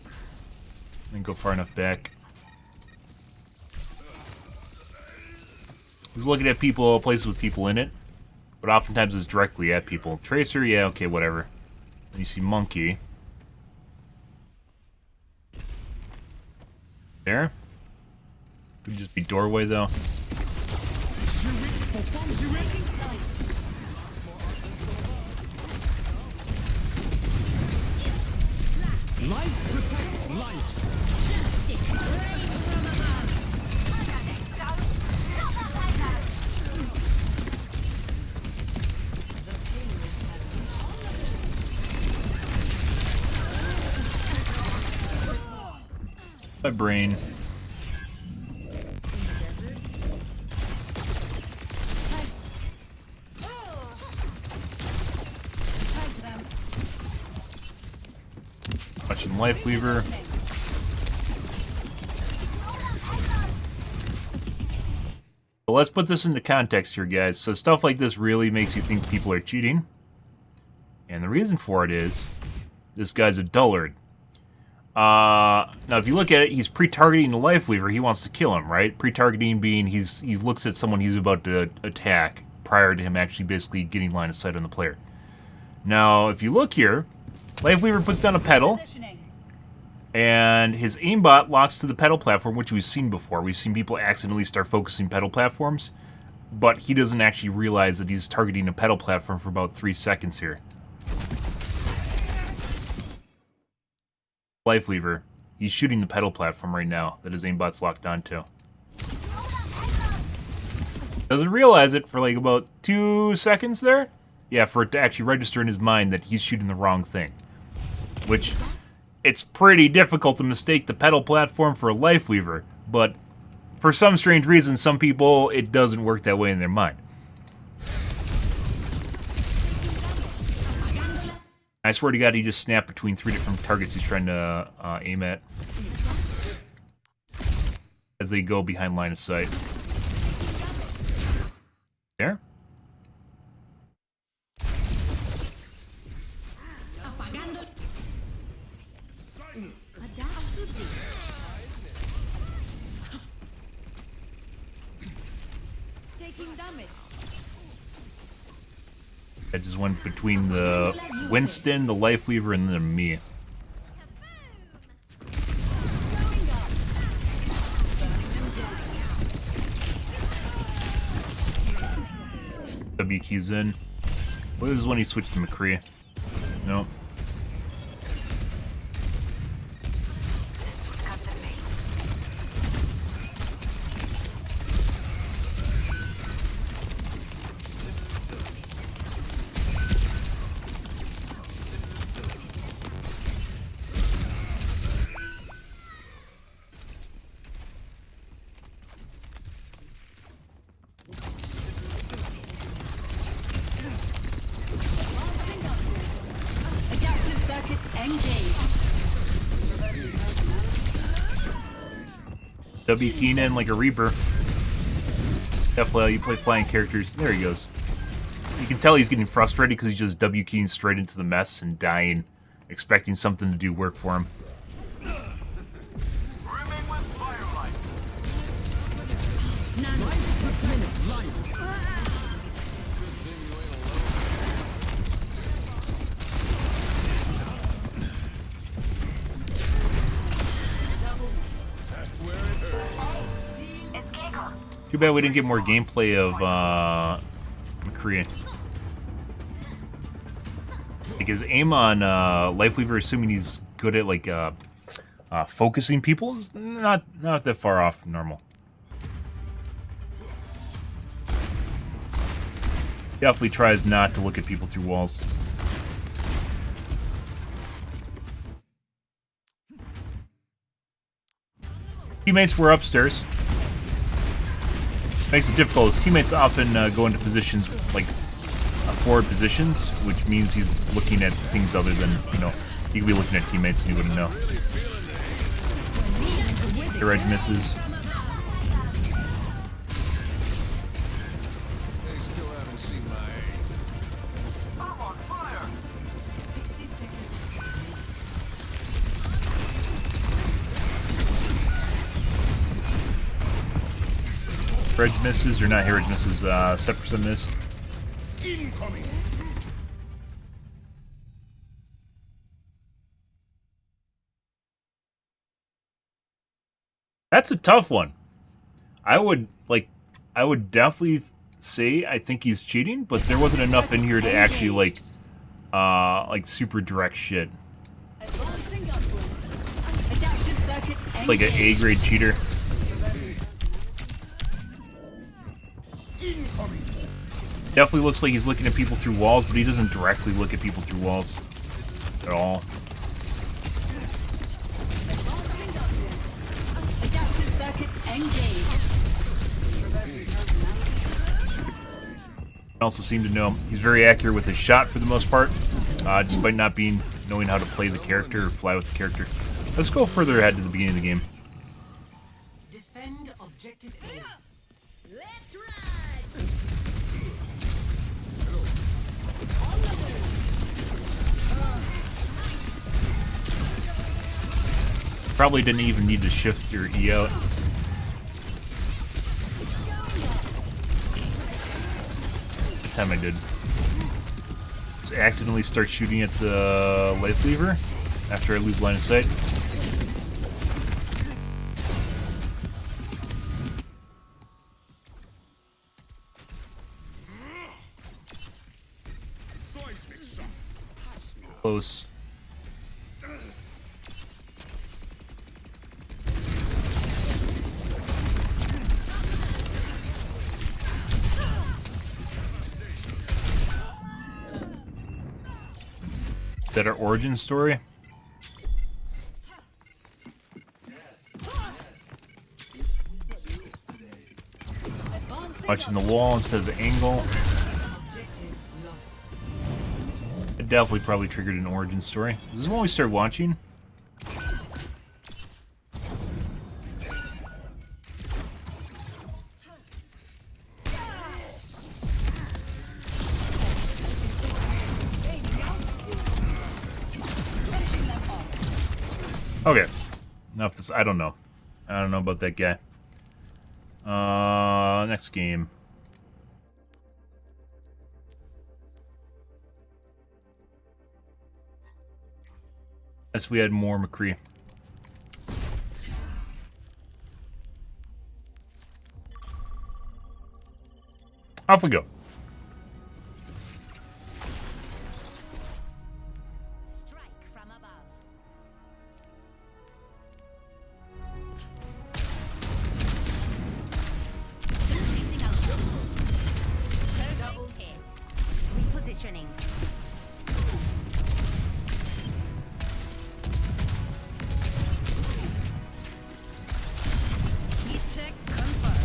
And go far enough back. He's looking at people, places with people in it. But oftentimes it's directly at people. Tracer, yeah, okay, whatever. And you see Monkey. There. Could just be doorway though. Life protects life. Justice reigns from above. My brain. Watching Lifeweaver. But let's put this into context here, guys. So stuff like this really makes you think people are cheating. And the reason for it is, this guy's a dullard. Now if you look at it, he's pre-targeting the Lifeweaver. He wants to kill him, right? Pre-targeting being he looks at someone he's about to attack prior to him actually basically getting line of sight on the player. Now, if you look here, Lifeweaver puts down a pedal, and his aimbot locks to the pedal platform, which we've seen before. We've seen people accidentally start focusing pedal platforms, but he doesn't actually realize that he's targeting a pedal platform for about 3 seconds here. Lifeweaver, he's shooting the pedal platform right now that his aimbot's locked onto. Doesn't realize it for like about 2 seconds there. Yeah, for it to actually register in his mind that he's shooting the wrong thing. Which, it's pretty difficult to mistake the pedal platform for a Lifeweaver, but for some strange reason, some people, it doesn't work that way in their mind. I swear to God, he just snapped between 3 different targets he's trying to aim at as they go behind line of sight. There. Taking damage. I just went between the Winston, the Lifeweaver, and then me. W keys in. What is when he switched to McCree? Nope. W keying in like a Reaper. Definitely how you play flying characters. There he goes. You can tell he's getting frustrated because he's just W keying straight into the mess and dying, expecting something to do work for him. Too bad we didn't get more gameplay of McCree. Like his aim on Lifeweaver, assuming he's good at like focusing people, is not that far off from normal. Definitely tries not to look at people through walls. Teammates were upstairs. Makes it difficult. His teammates often go into positions like forward positions, which means he's looking at things other than, you know, he could be looking at teammates and he wouldn't know. The edge misses. Edge misses, or not here, edge misses, Separate miss. Incoming. That's a tough one. I would definitely say I think he's cheating, but there wasn't enough in here to actually like super direct shit. Like an A-grade cheater. Definitely looks like he's looking at people through walls, but he doesn't directly look at people through walls at all. I also seem to know he's very accurate with his shot for the most part, despite not knowing how to play the character or fly with the character. Let's go further ahead to the beginning of the game. Defend objective A. Let's ride. Probably didn't even need to shift your E out. That time I did. Just accidentally start shooting at the Lifeweaver after I lose line of sight. Close. Is that our origin story? Watching the wall instead of the angle. It definitely probably triggered an origin story. This is when we started watching. Okay. Enough this. I don't know. I don't know about that guy. Next game. As we had more McCree. Off we go. Repositioning. Heat check confirmed.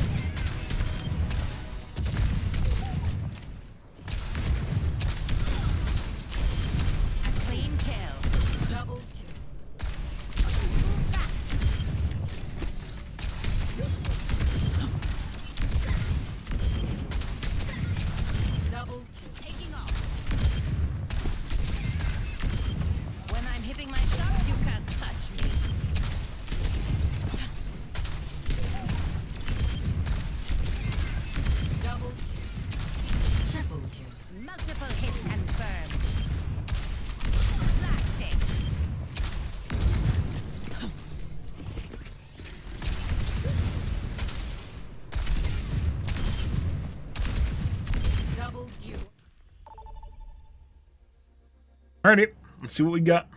Alrighty, let's see what we got.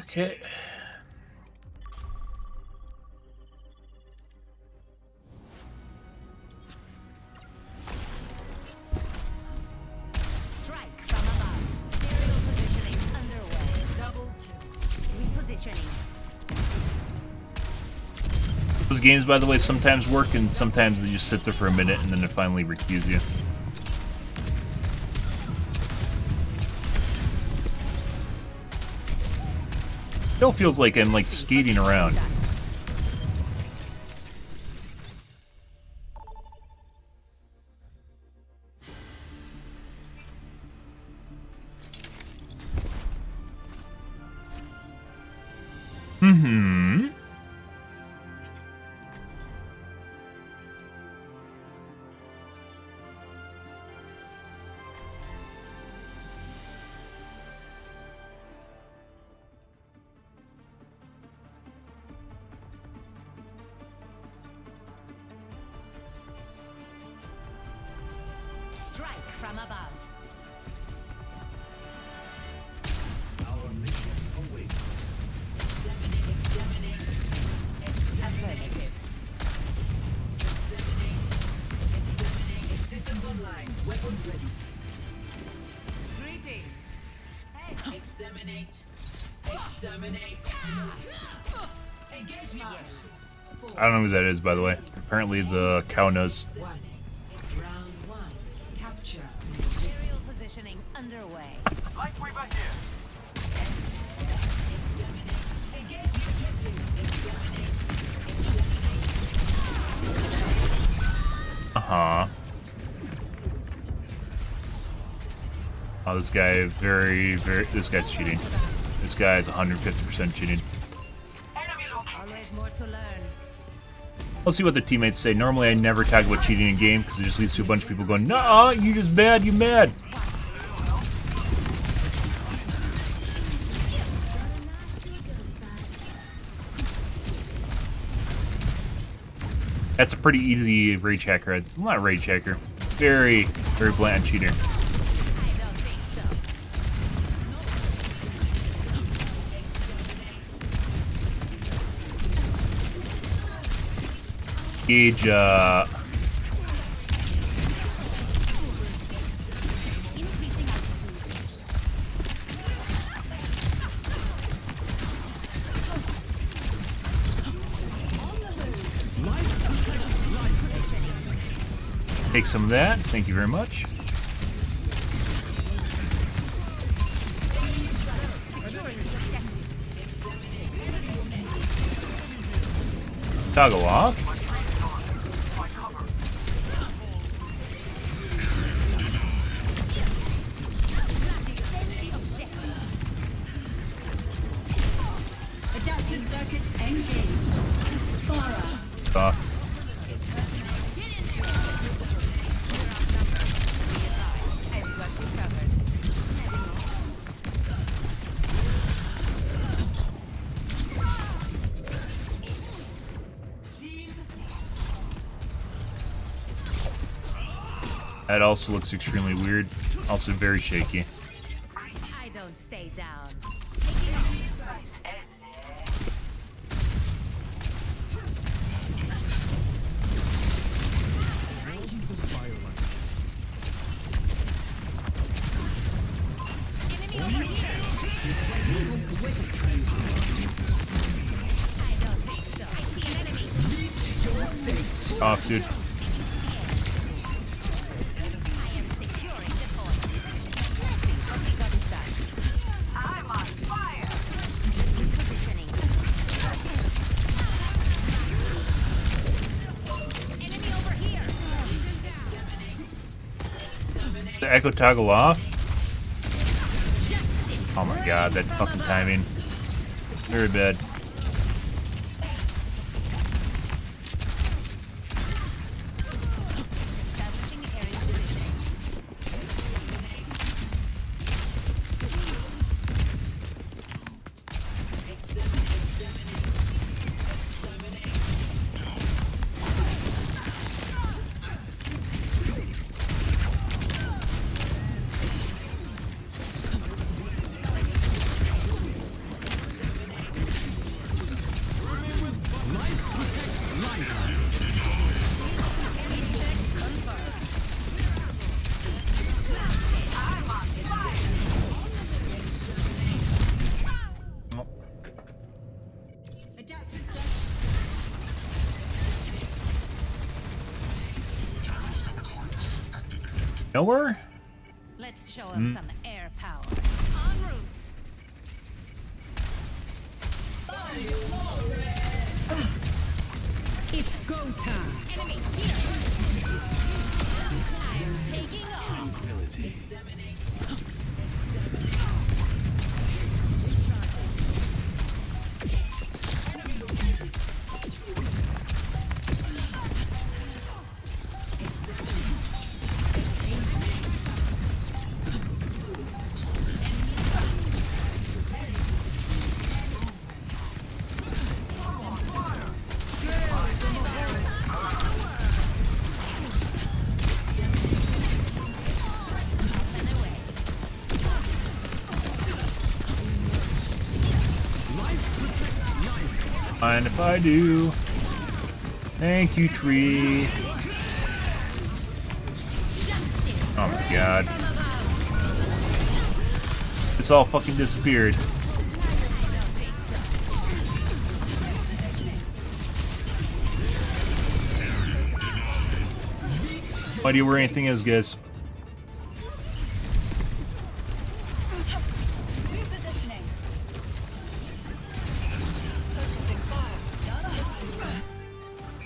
Okay. Strike from above. Aerial positioning underway. Double kill. Repositioning. Those games, by the way, sometimes work and sometimes they just sit there for a minute and then they finally recuse you. Still feels like I'm like skating around. Mm-hmm. Strike from above. Our mission awaits us. Affirmative. Systems online. Weapons ready. Greetings. Hey, exterminate. Exterminate. Engage now. I don't know who that is, by the way. Apparently the cow knows. Round one. Capture. Aerial positioning underway. Light weaver here. Engage the objective. Uh-huh. Oh, this guy this guy's cheating. This guy is 150% cheating. Always more to learn. Let's see what the teammates say. Normally I never talk about cheating in game because it just leads to a bunch of people going, "Nah, you just bad, you mad." That's a pretty easy rage hacker. Well, not rage hacker. Very blatant cheater. Gauge, take some of that. Thank you very much. Toggle off. Adaptive circuits engaged. Fara. That also looks extremely weird. Also very shaky. I don't stay down. Off, dude. I'm on fire. Enemy over here. The echo toggle off. Oh my god, that fucking timing. Very bad. Nowhere? Let's show him some air power. En route. It's go time. Enemy here. Taking off. Tranquility. Mind if I do? Thank you, tree. Oh my god. It's all fucking disappeared. No idea where anything is, guys.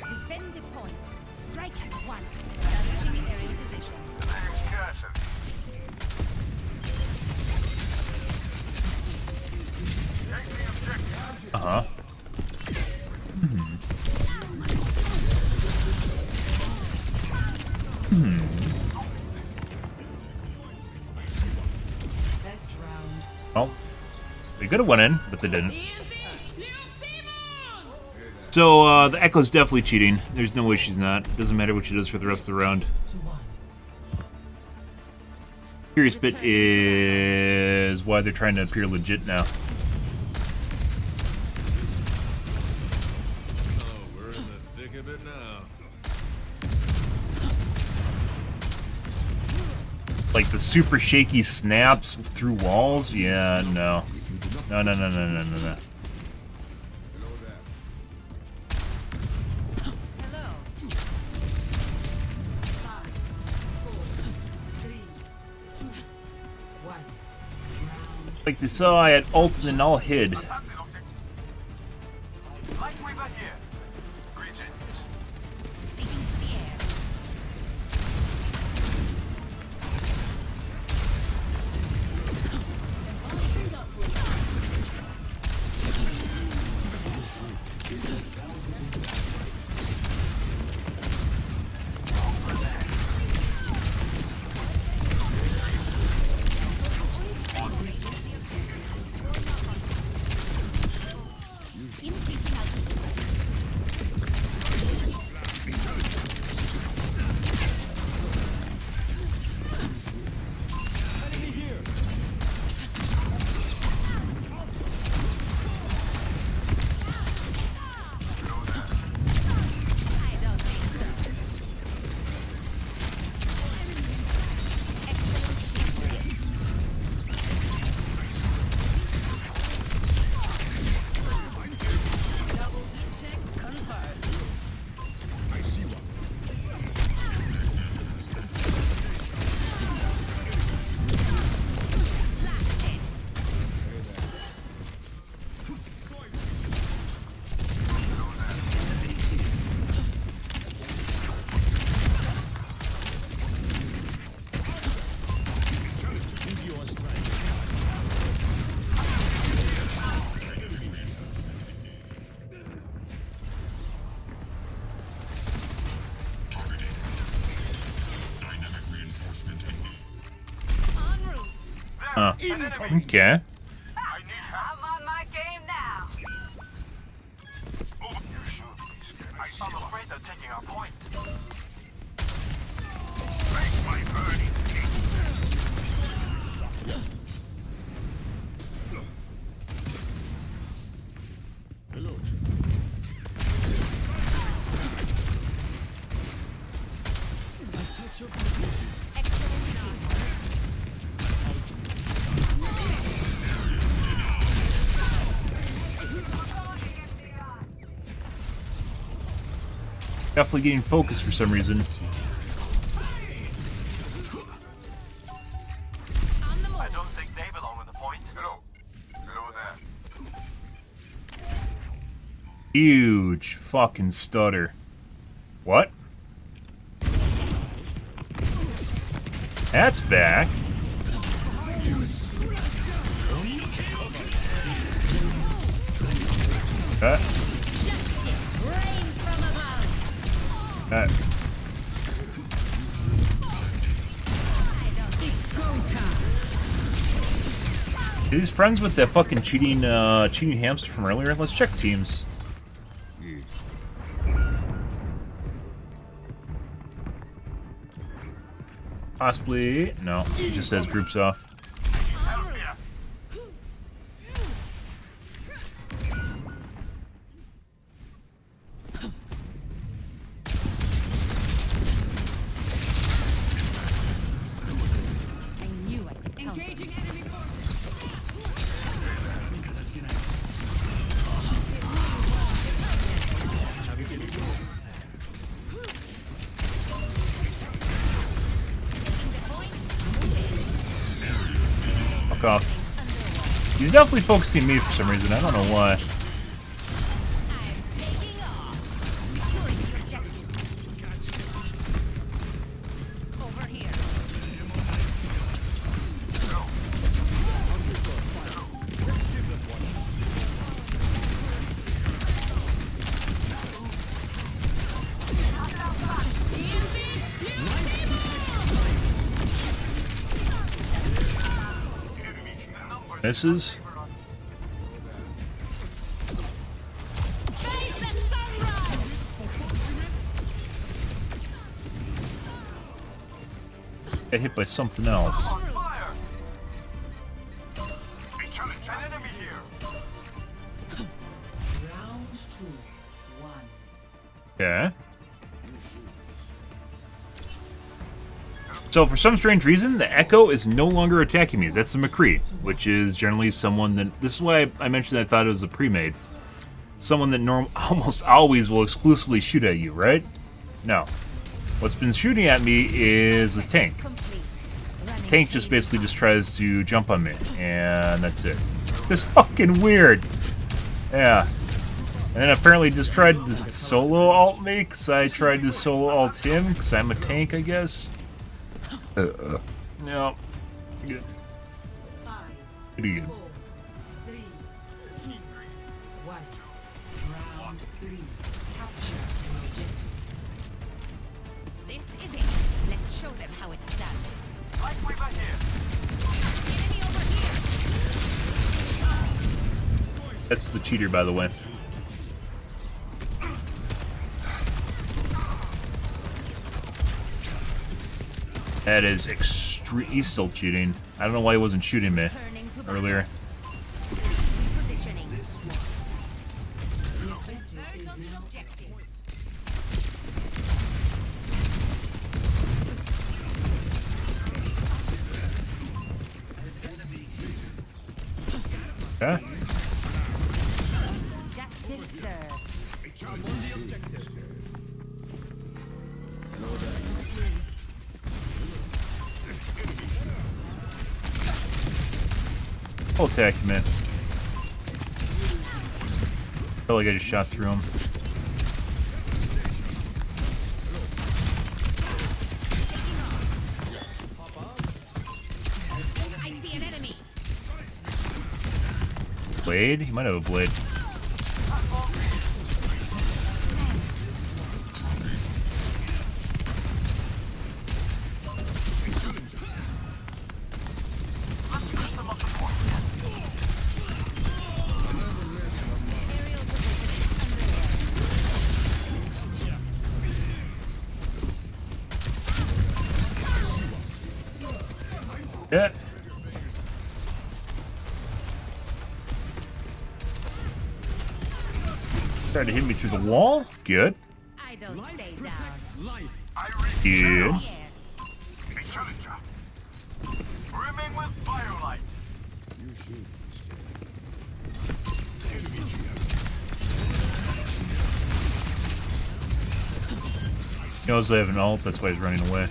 Defend the point. Strike as one. Establishing area position. Uh-huh. Well, they could have went in, but they didn't. So, the Echo's definitely cheating. There's no way she's not. It doesn't matter what she does for the rest of the round. Curious bit is why they're trying to appear legit now. Oh, we're in the thick of it now. Like the super shaky snaps through walls? Yeah, no. No, no, no, no, no, no, no. Like they saw I had ult and then all hid. Huh. Okay. I'm on my game now. I'm afraid they're taking our point. Hello. A touch of beauty. Definitely getting focused for some reason. Huge fucking stutter. What? That's back. He's friends with that fucking cheating hamster from earlier. Let's check teams. Possibly. No, it just says groups off. Engaging enemy forces. Fuck off. He's definitely focusing me for some reason. I don't know why. Misses. Get hit by something else. Okay. So for some strange reason, the Echo is no longer attacking me. That's the McCree, which is generally someone that... This is why I mentioned I thought it was a pre-made. Someone that almost always will exclusively shoot at you, right? No. What's been shooting at me is the tank. The tank just basically just tries to jump on me, and that's it. It's fucking weird. Yeah. And then apparently just tried to solo ult me, because I tried to solo ult him, because I'm a tank, I guess. No. Good. Pretty good. 4, 3, 2, 1. Round 3. Capture the objective. This is it. Let's show them how it's done. Right way back here. Enemy over here. That's the cheater, by the way. That is extreme. He's still cheating. I don't know why he wasn't shooting me earlier. Yeah. Justice served. I'll attack him, man. Felt like I just shot through him. I see an enemy. Blade? He might have a blade. Yeah. Tried to hit me through the wall. Good. I don't stay down. Good. Brimming with firelight. He knows I have an ult, that's why he's running away.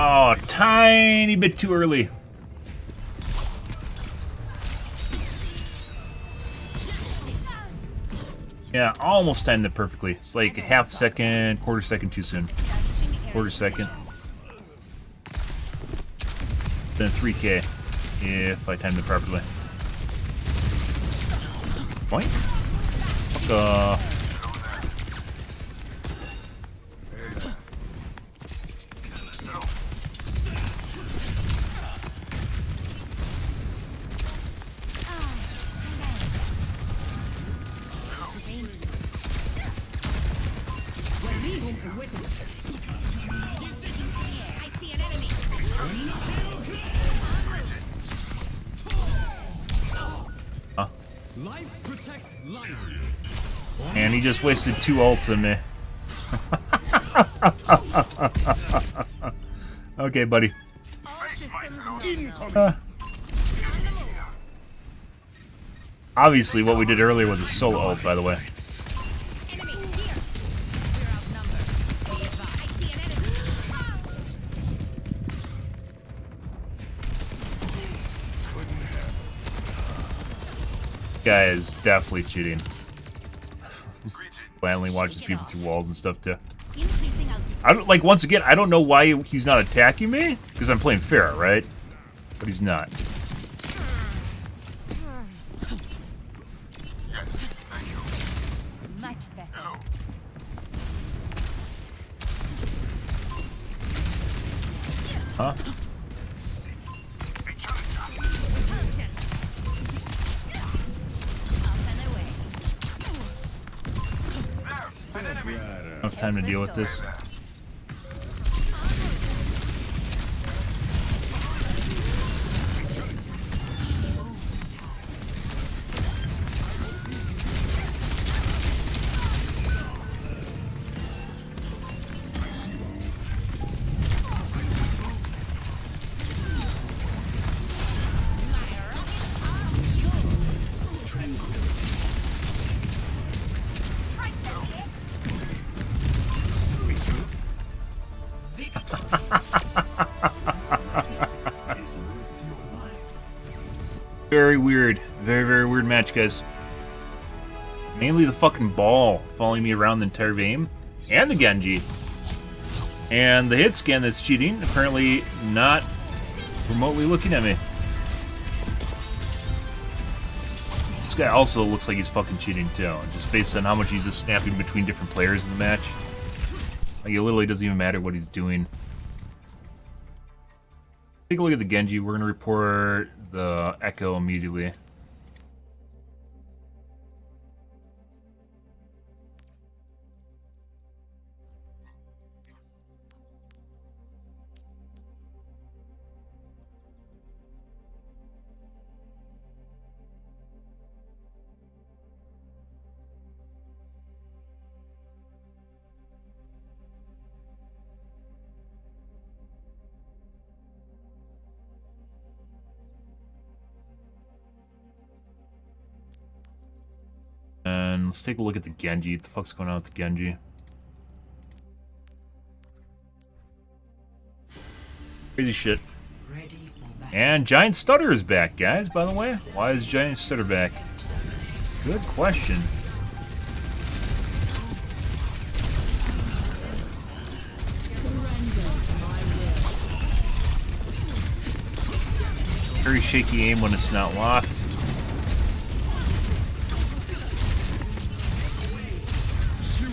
Oh, tiny bit too early. Yeah, almost timed it perfectly. It's like a half second, quarter second too soon. Quarter second. Then 3K if I timed it properly. Boink. Fuck off. I see an enemy. Huh? Life protects life. And he just wasted 2 ults on me. Okay, buddy. Obviously, what we did earlier was a solo ult, by the way. Guy is definitely cheating. Blandly watches people through walls and stuff too. I don't like. Once again, I don't know why he's not attacking me because I'm playing fair, right? But he's not. Yes, thank you. Much better. Hello. Huh? Enough time to deal with this. Very weird. Very, very weird match, guys. Mainly the fucking ball following me around the entire game. And the Genji. And the hit scan that's cheating. Apparently not remotely looking at me. This guy also looks like he's fucking cheating too. Just based on how much he's just snapping between different players in the match. Like, it literally doesn't even matter what he's doing. Take a look at the Genji. We're going to report the Echo immediately. And let's take a look at the Genji. What the fuck's going on with the Genji? Crazy shit. And Giant Stutter is back, guys, by the way. Why is Giant Stutter back? Good question. Very shaky aim when it's not locked.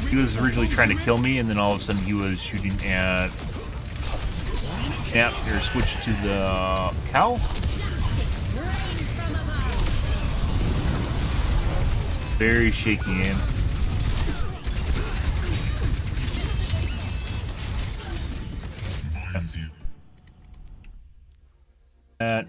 He was originally trying to kill me, and then all of a sudden he was shooting at... Snap, or switch to the cow? Very shaky aim. That...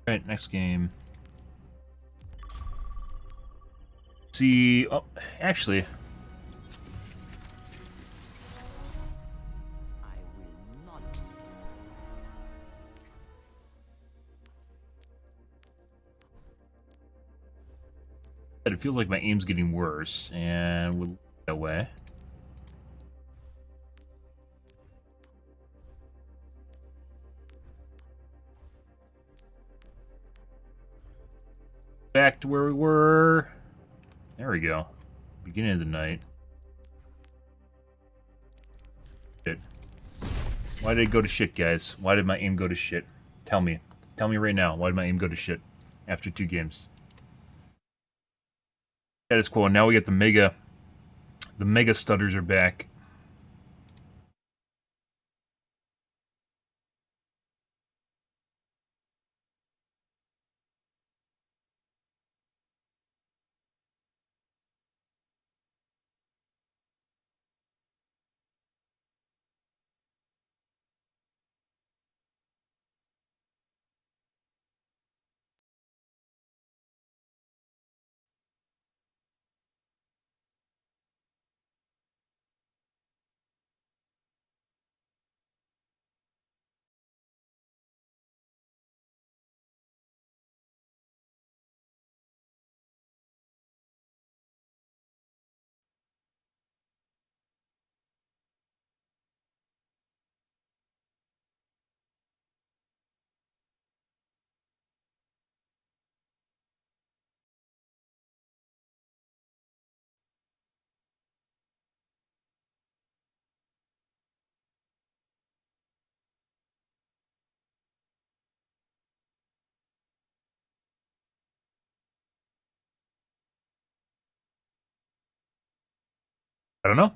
Alright, next game. See, oh, actually. It feels like my aim's getting worse, and we'll look that way. Back to where we were. There we go. Beginning of the night. Shit. Why did it go to shit, guys? Why did my aim go to shit? Tell me. Tell me right now. Why did my aim go to shit after 2 games? That is cool. And now we get the mega stutters are back. I don't know.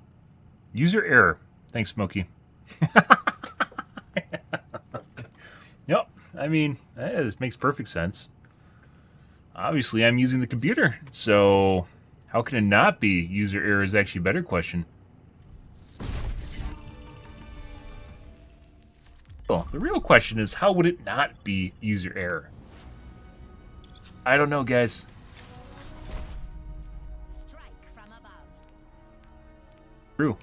User error. Thanks, Smokey. Yep. I mean, this makes perfect sense. Obviously, I'm using the computer, so how can it not be user error is actually a better question. Well, the real question is, how would it not be user error? I don't know, guys. True.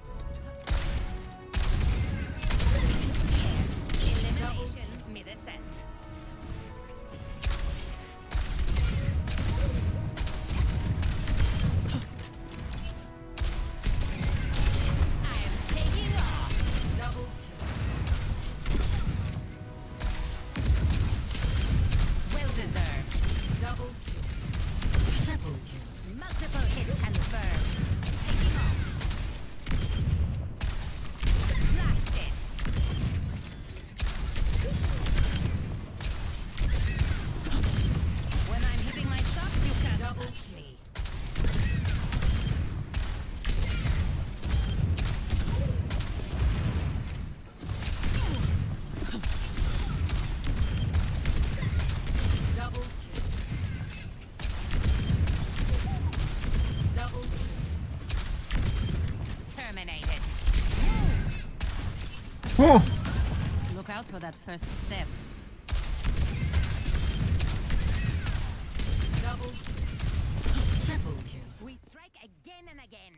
Elimination mid-ascent. I am taking off. Double kill. Well deserved. Double kill. Triple kill. Multiple hits confirmed. Taking off. Blasted. When I'm hitting my shots, you can't touch me. Double kill. Double terminated. Look out for that first step. Double triple kill. We strike again and again.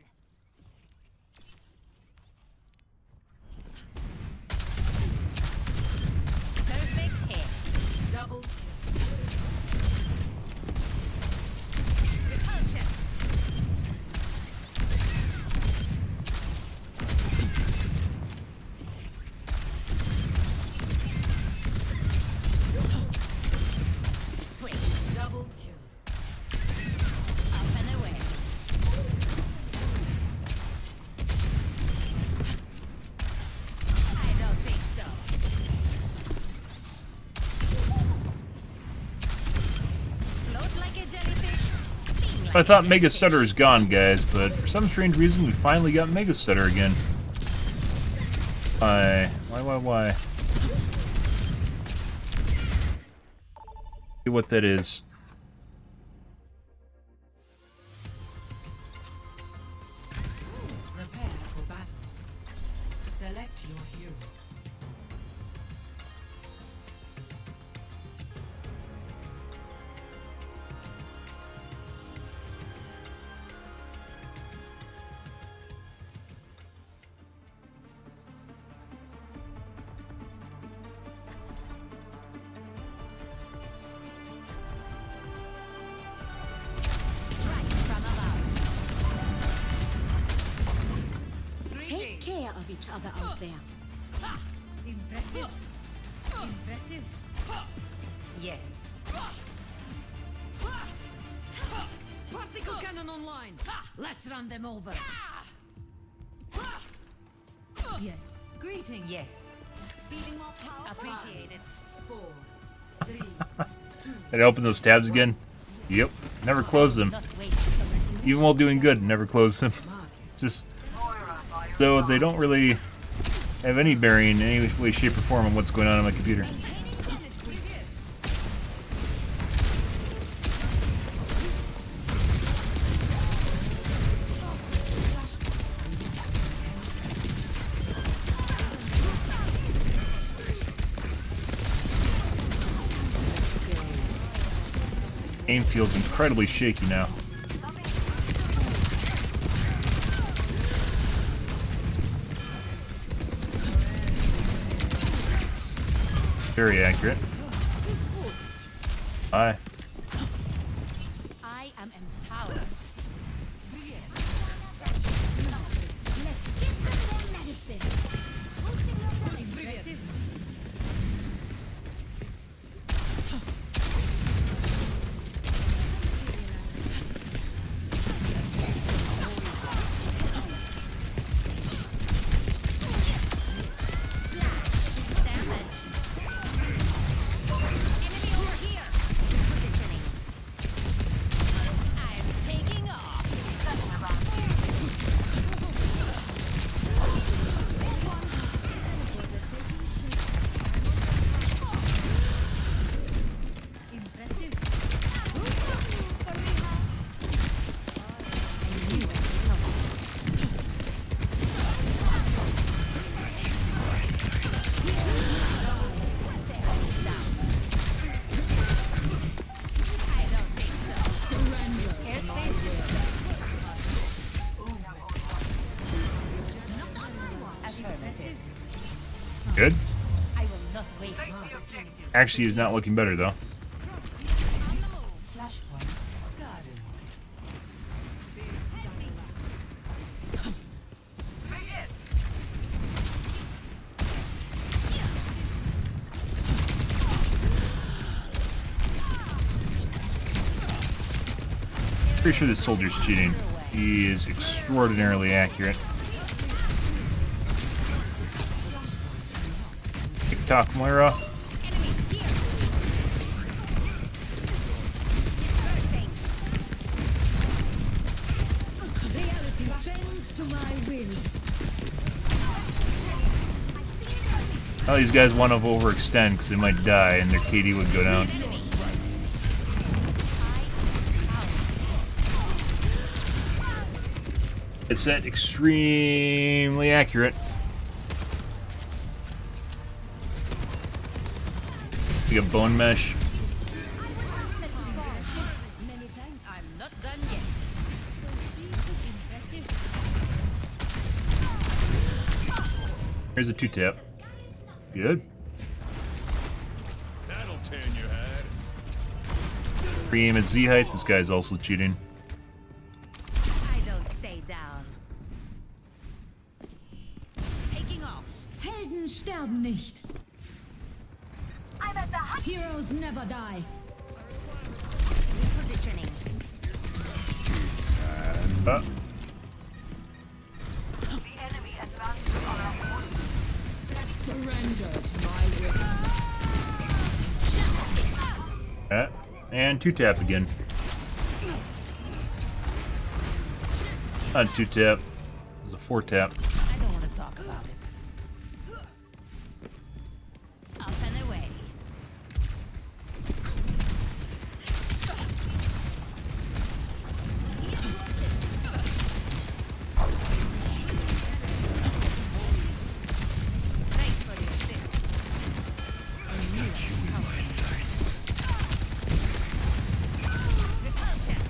Perfect hit. Double kill. Repulsion. Switch. Double kill. Up and away. I don't think so. Float like a jellyfish. Spin like I thought a Mega jellyfish. Stutter is gone, guys, but for some strange reason, we finally got Mega Stutter again. Why? Why? See what that is. Prepare for battle. Select your hero. each other out there. Impressive. Impressive. Yes. Particle cannon online. Let's run them over. Yes. Greetings. Yes. Feeding more power. Appreciate it. 4, 3, 2. Did I open those tabs again? Yep. Never close them. Even while doing good, never close them. Just though they don't really have any bearing in any way, shape, or form on what's going on my computer. Aim feels incredibly shaky now. Very accurate. Hi. I am empowered. Let's give them their medicine. Impressive. Good. I will not waste this opportunity. Actually, he's not looking better though. Pretty sure this soldier's cheating. He is extraordinarily accurate. TikTok Moira. Oh, these guys want to overextend because they might die and their KD would go down. It's that extremely accurate. Like a bone mesh. I'm not done yet. Here's a 2-tap. Good. That'll turn your head. Pre-aim at Z height. This guy's also cheating. I don't stay down. Taking off. Helden sterben nicht. Heroes never die. Repositioning. The enemy advances on our board. Surrender to my will. And 2-tap again. Not 2-tap. It was a 4-tap. I don't want to talk about it. Up and away. Thanks for the assist. Got you in my sights. Repulsion.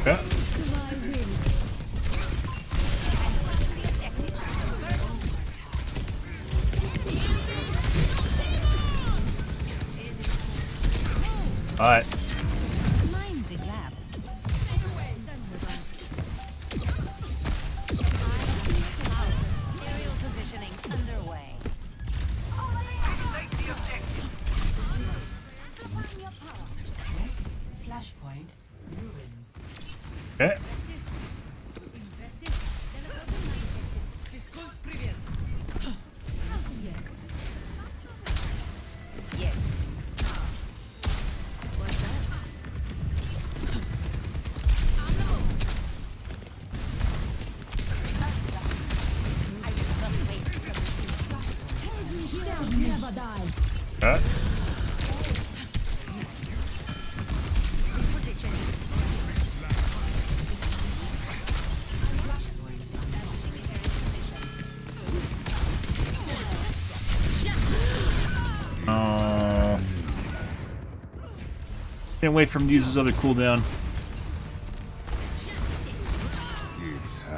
Yeah. All right. Mind the gap. Aerial positioning underway. Take the objective. Next, flashpoint ruins. Okay. Yes. What's that? I will not waste this opportunity. Never die. All right. Can't wait for him to use his other cooldown.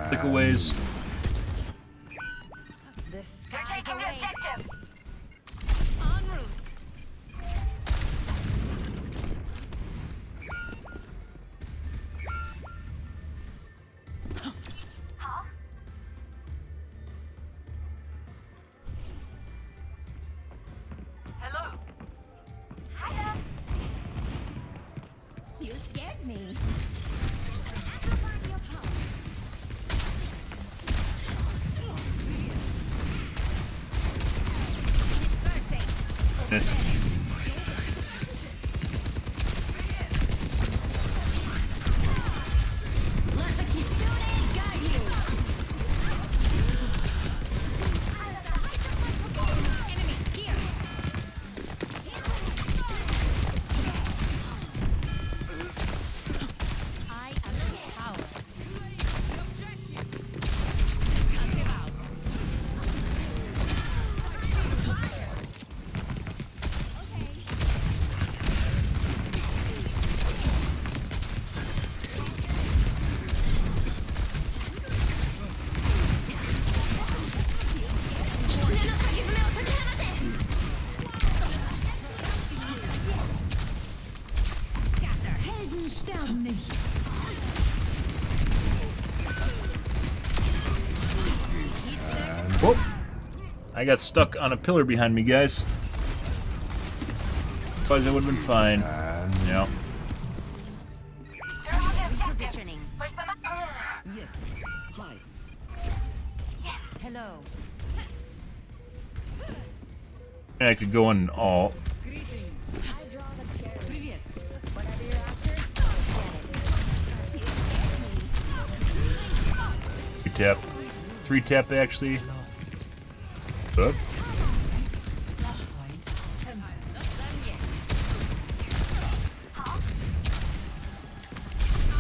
Clickaways. The skies await. En route. Hello. Hiya. You scared me. Missed. Let the kitsune guide you. Enemy here. I am the power. Passive out. Helden sterben nicht. Whoop. I got stuck on a pillar behind me, guys. Otherwise I would have been fine. Yeah. Positioning. Yes. Hi. Hello. And I could go on all. Привет. Whatever you're after, get it. 3 tap. 3 tap actually. Up. On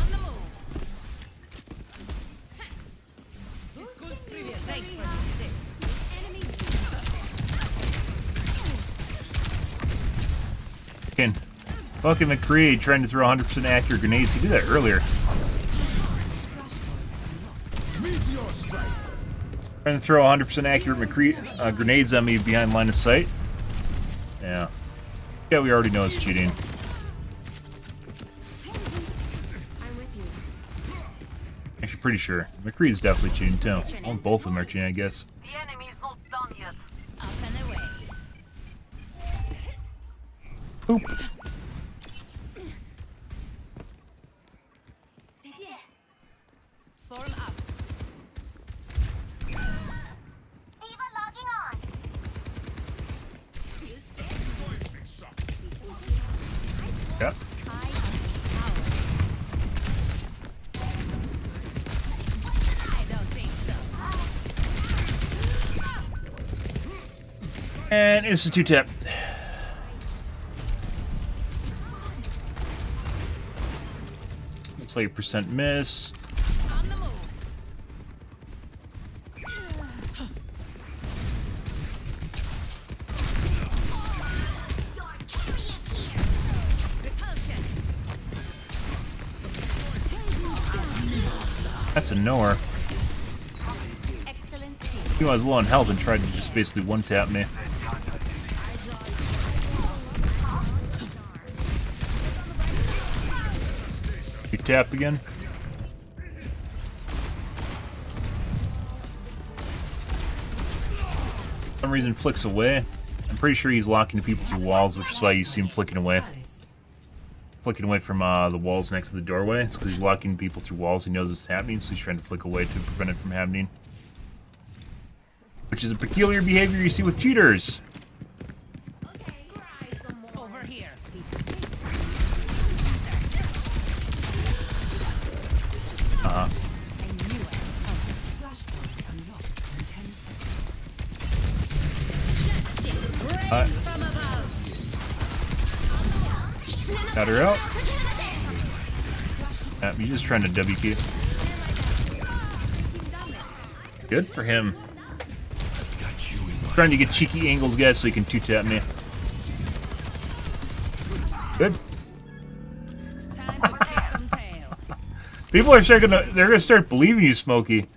the move. Thanks for the assist. Fucking McCree trying to throw 100% accurate grenades. He did that earlier. Trying to throw 100% accurate McCree grenades on me behind line of sight. Yeah. Yeah, we already know it's cheating. I'm with you. Actually, pretty sure. McCree's definitely cheating too. Well, both of them are cheating, I guess. The enemy is not done yet. Up and away. Oop. Form up. Eva logging on. Yep. I don't think so. And Institute tap. Looks like a percent miss. On the move. Repulsion. That's a knower. He was low on health and tried to just basically one-tap me. You tap again. For some reason flicks away. I'm pretty sure he's locking people through walls, which is why you see him flicking away. Flicking away from the walls next to the doorway. It's because he's locking people through walls. He knows it's happening, so he's trying to flick away to prevent it from happening. Which is a peculiar behavior you see with cheaters. Over here. Got her out. He's just trying to WQ. Good for him. Trying to get cheeky angles, guys, so he can two-tap me. Good. People are they're gonna start believing you, Smokey.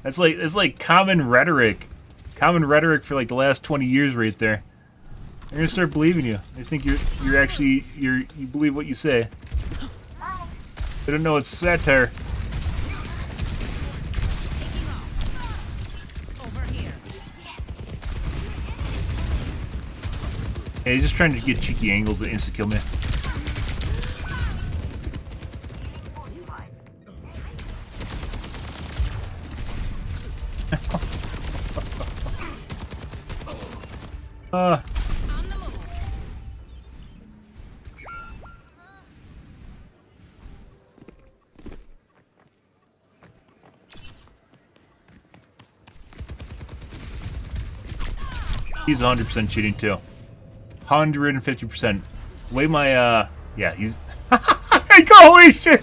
It's like common rhetoric. Common rhetoric for like the last 20 years right there. They're gonna start believing you. They think you believe what you say. They don't know it's satire. Yeah, he's just trying to get cheeky angles to insta-kill me. He's 100% cheating too. 150%. Way my yeah, he's holy shit!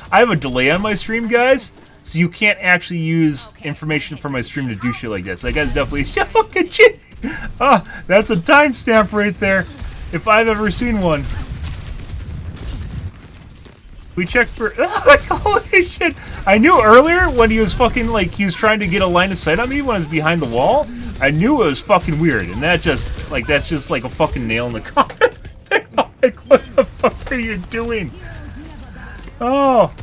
I have a delay on my stream, guys, so you can't actually use information from my stream to do shit like this. That guy's definitely fucking cheating. That's a timestamp right there, if I've ever seen one. We checked for holy shit! I knew earlier when he was fucking like he was trying to get a line of sight on me when I was behind the wall. I knew it was fucking weird, and that's just like a fucking nail in the coffin. Like, what the fuck are you doing? Oh,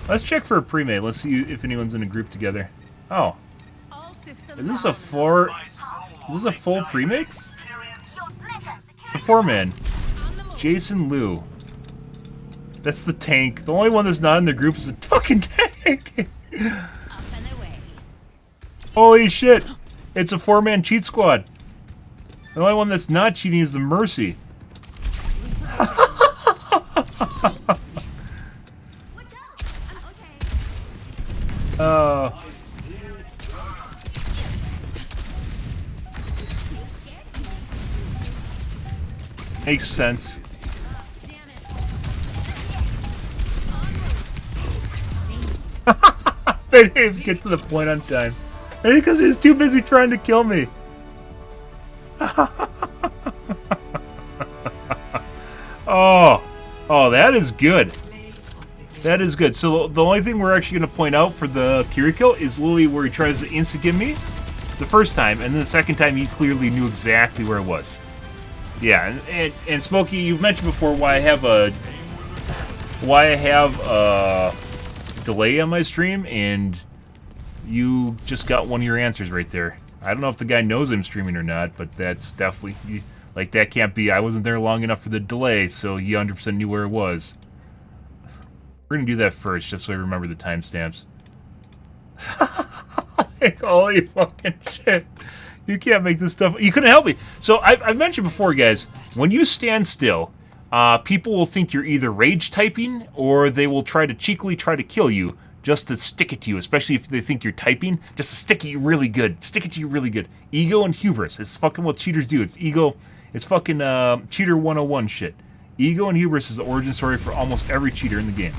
let's check for a pre-mate. Let's see if anyone's in a group together. Oh, is this a full pre-mate? A 4-man. Jason Liu. That's the tank. The only one that's not in the group is the fucking tank. Holy shit. It's a 4-man cheat squad. The only one that's not cheating is the Mercy. Makes sense. They didn't even get to the point on time. Maybe because he was too busy trying to kill me. Oh, that is good. That is good. So the only thing we're actually going to point out for the Kiriko is literally where he tries to insta-give me the first time, and then the second time he clearly knew exactly where it was. Yeah, and Smokey, you've mentioned before why I have a delay on my stream, and you just got one of your answers right there. I don't know if the guy knows I'm streaming or not, but that's definitely like that can't be. I wasn't there long enough for the delay, so he 100% knew where it was. We're gonna do that first, just so I remember the timestamps. Like, holy fucking shit! You can't make this stuff. You couldn't help me. So I've mentioned before, guys. When you stand still, people will think you're either rage typing or they will try to cheekily try to kill you just to stick it to you, especially if they think you're typing, just to stick it you really good. Stick it to you really good. Ego and hubris. It's fucking what cheaters do. It's ego. It's fucking cheater 101 shit. Ego and hubris is the origin story for almost every cheater in the game.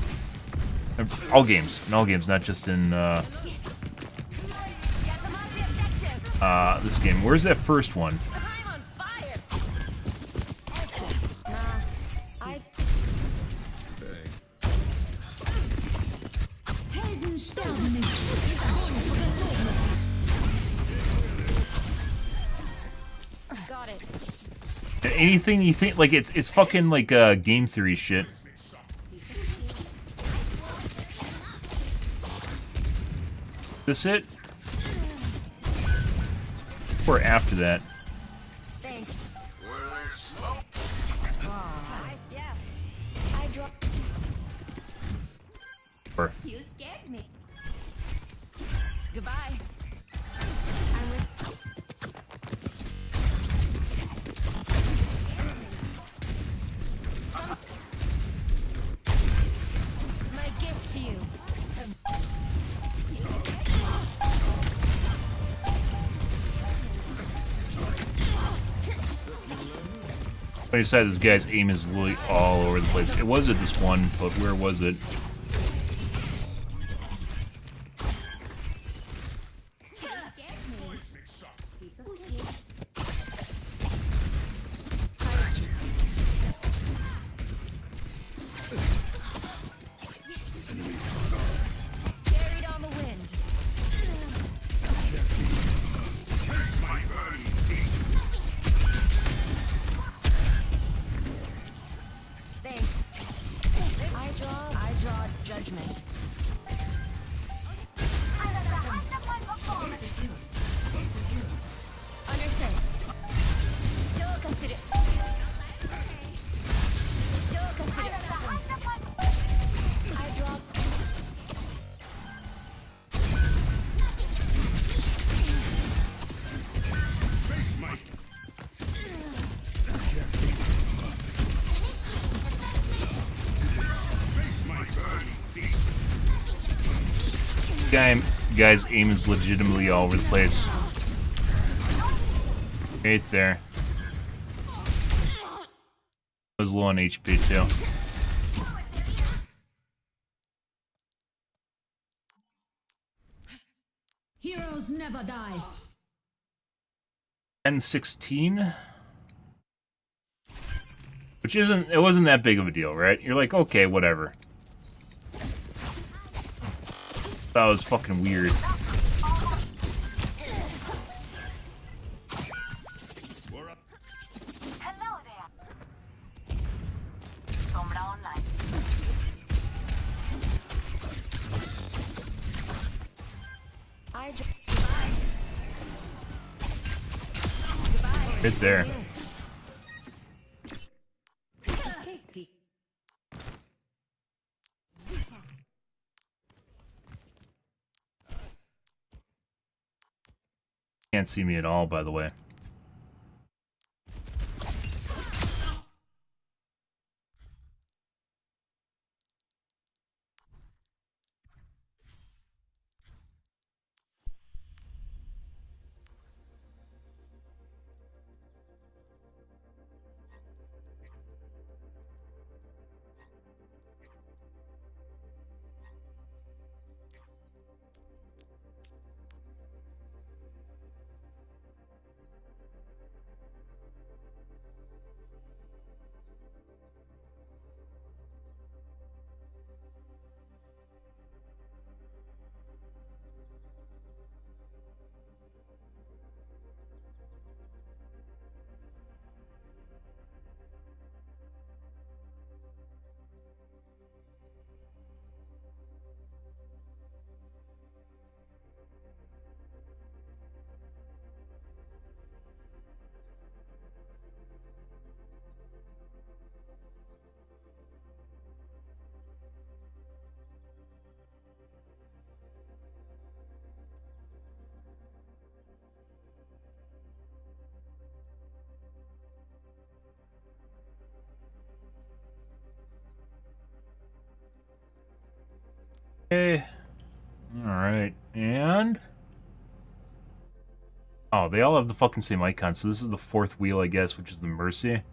All games. In all games, not just in this game. Where's that first one? Got it. Anything you think, like, it's fucking like game theory shit. This it? Or after that? Thanks. Yeah. I dropped. Or You scared me. Goodbye. My gift to you. Like I said, this guy's aim is literally all over the place. It was at this one, but where was it? Carried on the wind. Thanks. I draw judgment. Understood. I draw. Guy's aim is legitimately all over the place. Right there. I was low on HP too. Heroes never die. 10-16, which it wasn't that big of a deal, right? You're like, okay, whatever. That was fucking weird. Hello there. Sombra online. Right there. Can't see me at all, by the way. Okay. Alright, and... Oh, they all have the fucking same icon, so this is the fourth wheel, I guess, which is the Mercy.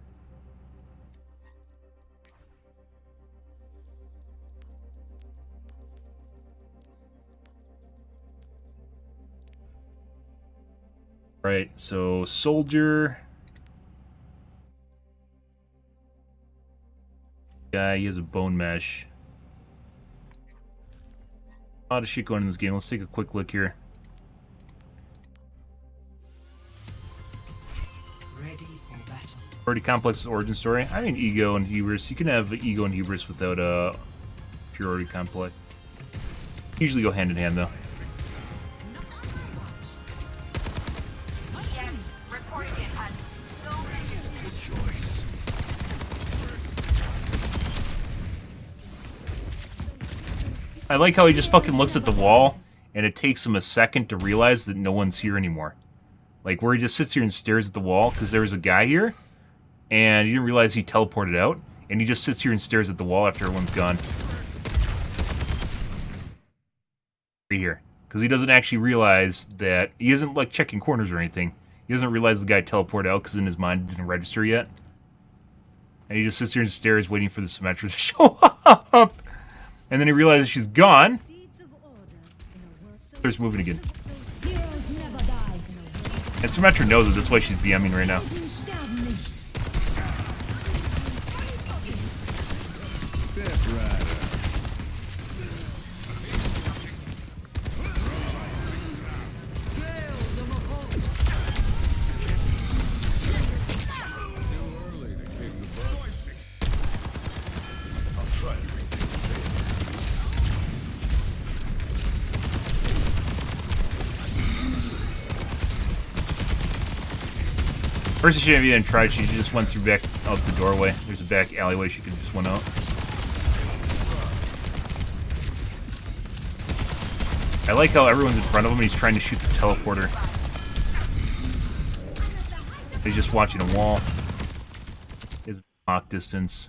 Right, so Soldier... Guy, he has a bone mesh. A lot of shit going in this game. Let's take a quick look here. Ready for battle. Pretty complex origin story. I mean, ego and hubris. You can have ego and hubris without purity complex. Usually go hand in hand, though. I like how he just fucking looks at the wall, and it takes him a second to realize that no one's here anymore. Like, where he just sits here and stares at the wall, because there was a guy here, and he didn't realize he teleported out, and he just sits here and stares at the wall after everyone's gone. Right here. Because he doesn't actually realize that... He isn't, like, checking corners or anything. He doesn't realize the guy teleported out, because in his mind it didn't register yet. And he just sits here and stares, waiting for the Symmetra to show up! And then he realizes she's gone. Starts moving again. And Symmetra knows it, that's why she's BMing right now. First, she didn't even try. She just went through back out the doorway. There's a back alleyway she could just went out. I like how everyone's in front of him and he's trying to shoot the teleporter. He's just watching a wall. His block distance.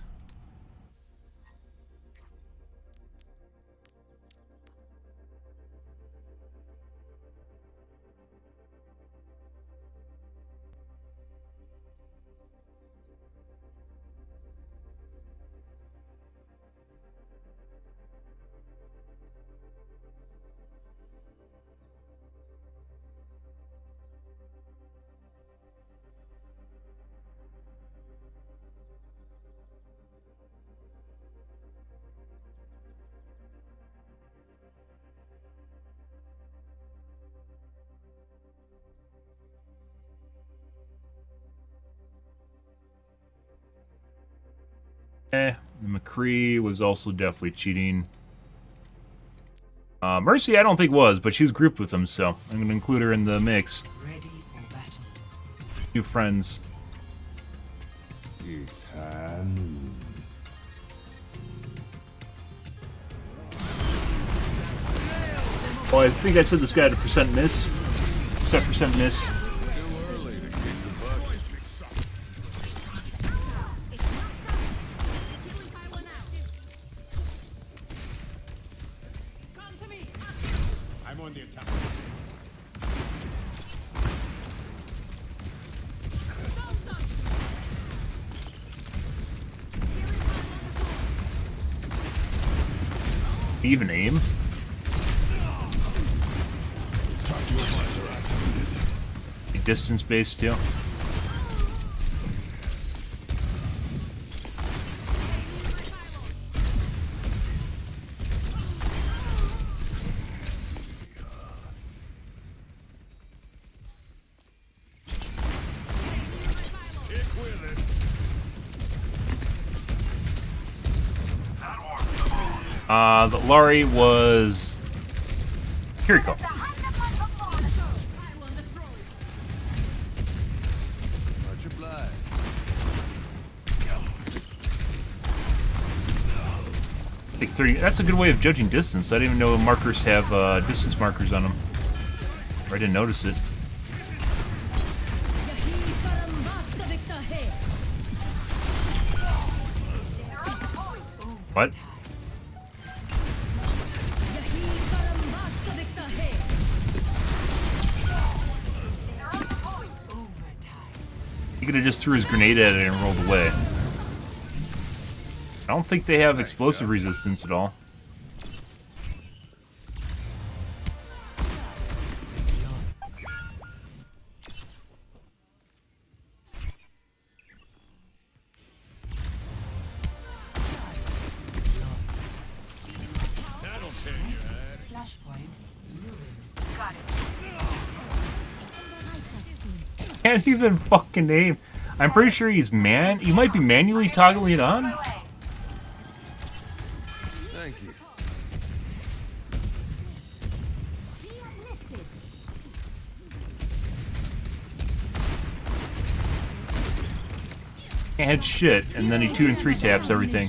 McCree was also definitely cheating. Mercy, I don't think was, but she was grouped with him, so I'm going to include her in the mix. New friends. It's Hanu. Oh, I think I said this guy had a percent miss. Except percent miss. Even aim. Distance based too. The Laurie was Kiriko. Take 30. That's a good way of judging distance. I didn't even know markers have distance markers on them. Or I didn't notice it. What? He could have just threw his grenade at it and rolled away. I don't think they have explosive resistance at all. Flash Can't even fucking aim. I'm pretty sure he's he might be manually toggling it on. Thank you. Can't hit shit, and then he 2 and 3 taps everything.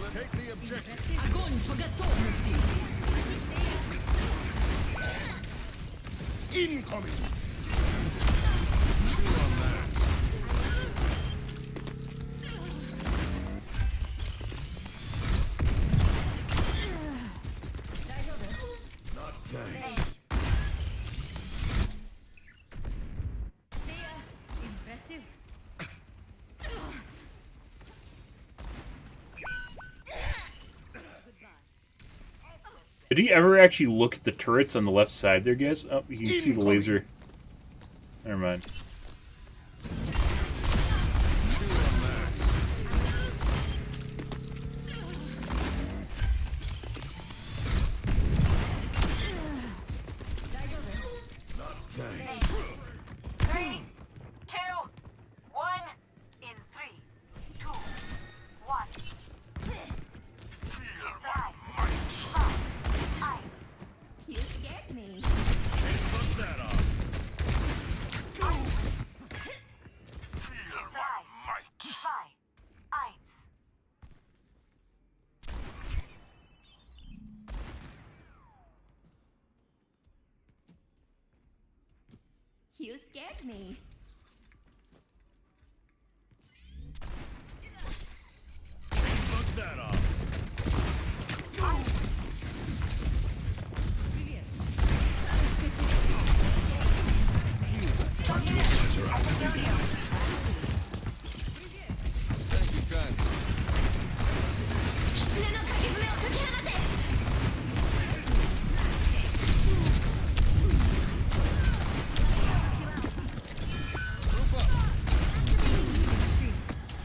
Take the objective. Incoming! Not thanks. Impressive. Did he ever actually look at the turrets on the left side there, guys? Oh, you can see the laser. Never mind. Not thanks. 3, 2, 1. In 3, 2, 1. You scared me. Fuck that off. You scared me. Fuck that off. Tranquilizer activated. Thank you, kind.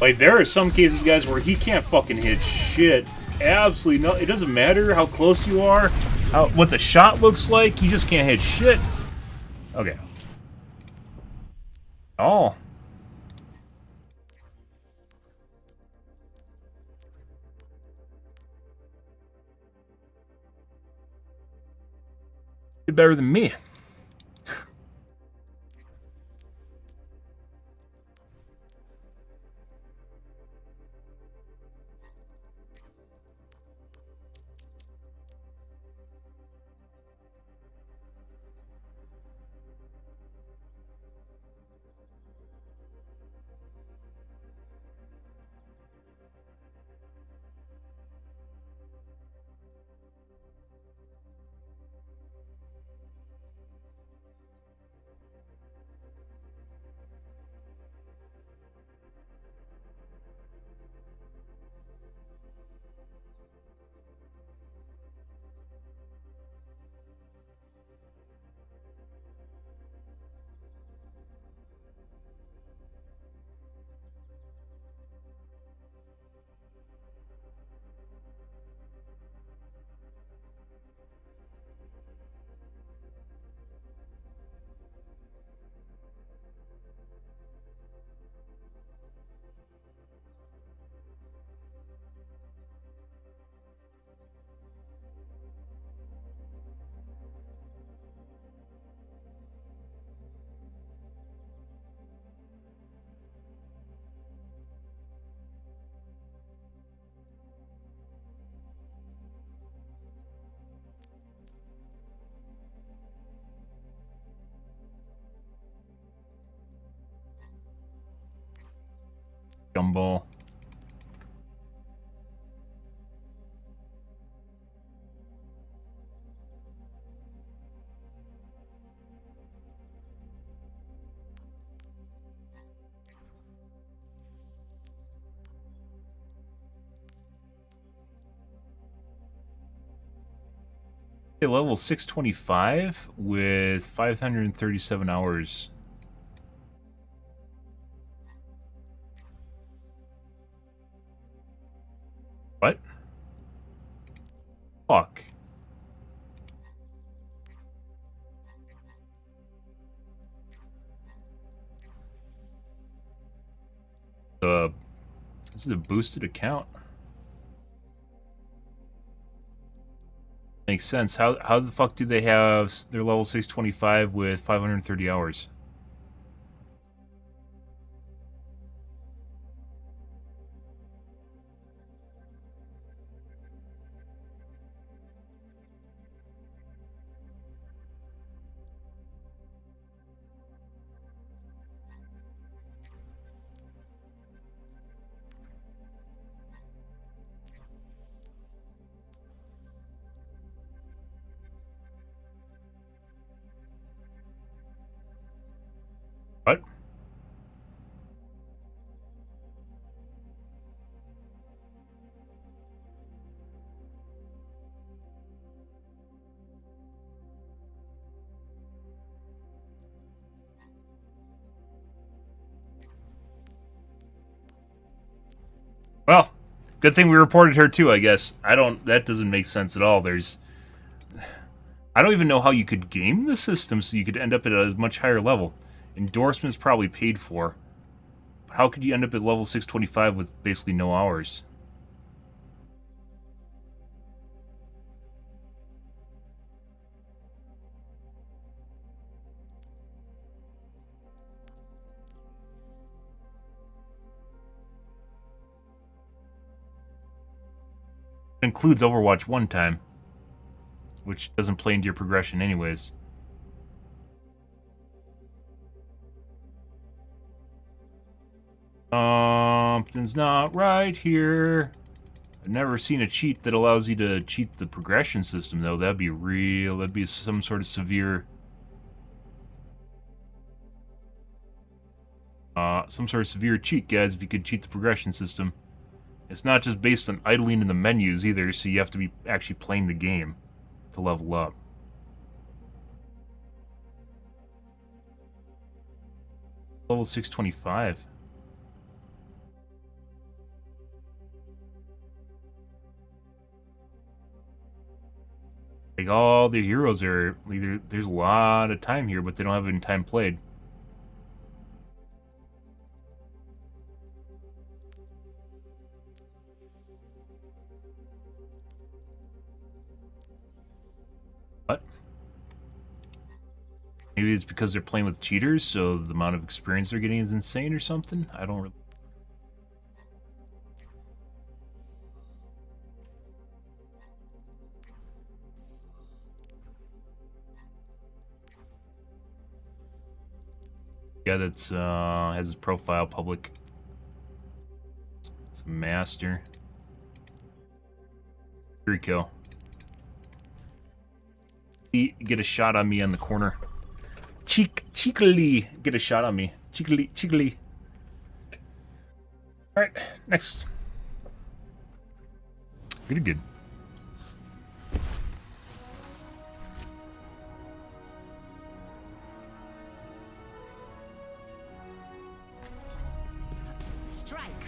Like, there are some cases, guys, where he can't fucking hit shit. Absolutely no. It doesn't matter how close you are, what the shot looks like. He just can't hit shit. Okay. Oh. Did better than me. Gumball. Okay, level 625 with 537 hours. What? Fuck. This is a boosted account. Makes sense. How the fuck do they have their level 625 with 530 hours? What? Well, good thing we reported her too, I guess. That doesn't make sense at all. I don't even know how you could game the system so you could end up at a much higher level. Endorsements probably paid for. But how could you end up at level 625 with basically no hours? It includes Overwatch 1 time, which doesn't play into your progression anyways. Something's not right here. I've never seen a cheat that allows you to cheat the progression system, though. That'd be some sort of severe... some sort of severe cheat, guys, if you could cheat the progression system. It's not just based on idling in the menus, either, so you have to be actually playing the game to level up. Level 625. Like, all the heroes are either... There's a lot of time here, but they don't have any time played. What? Maybe it's because they're playing with cheaters, so the amount of experience they're getting is insane or something? I don't really... Guy that's has his profile public. It's a master. Here we go. Get a shot on me on the corner. Cheekily, get a shot on me. Cheekily. All right, next. Pretty good.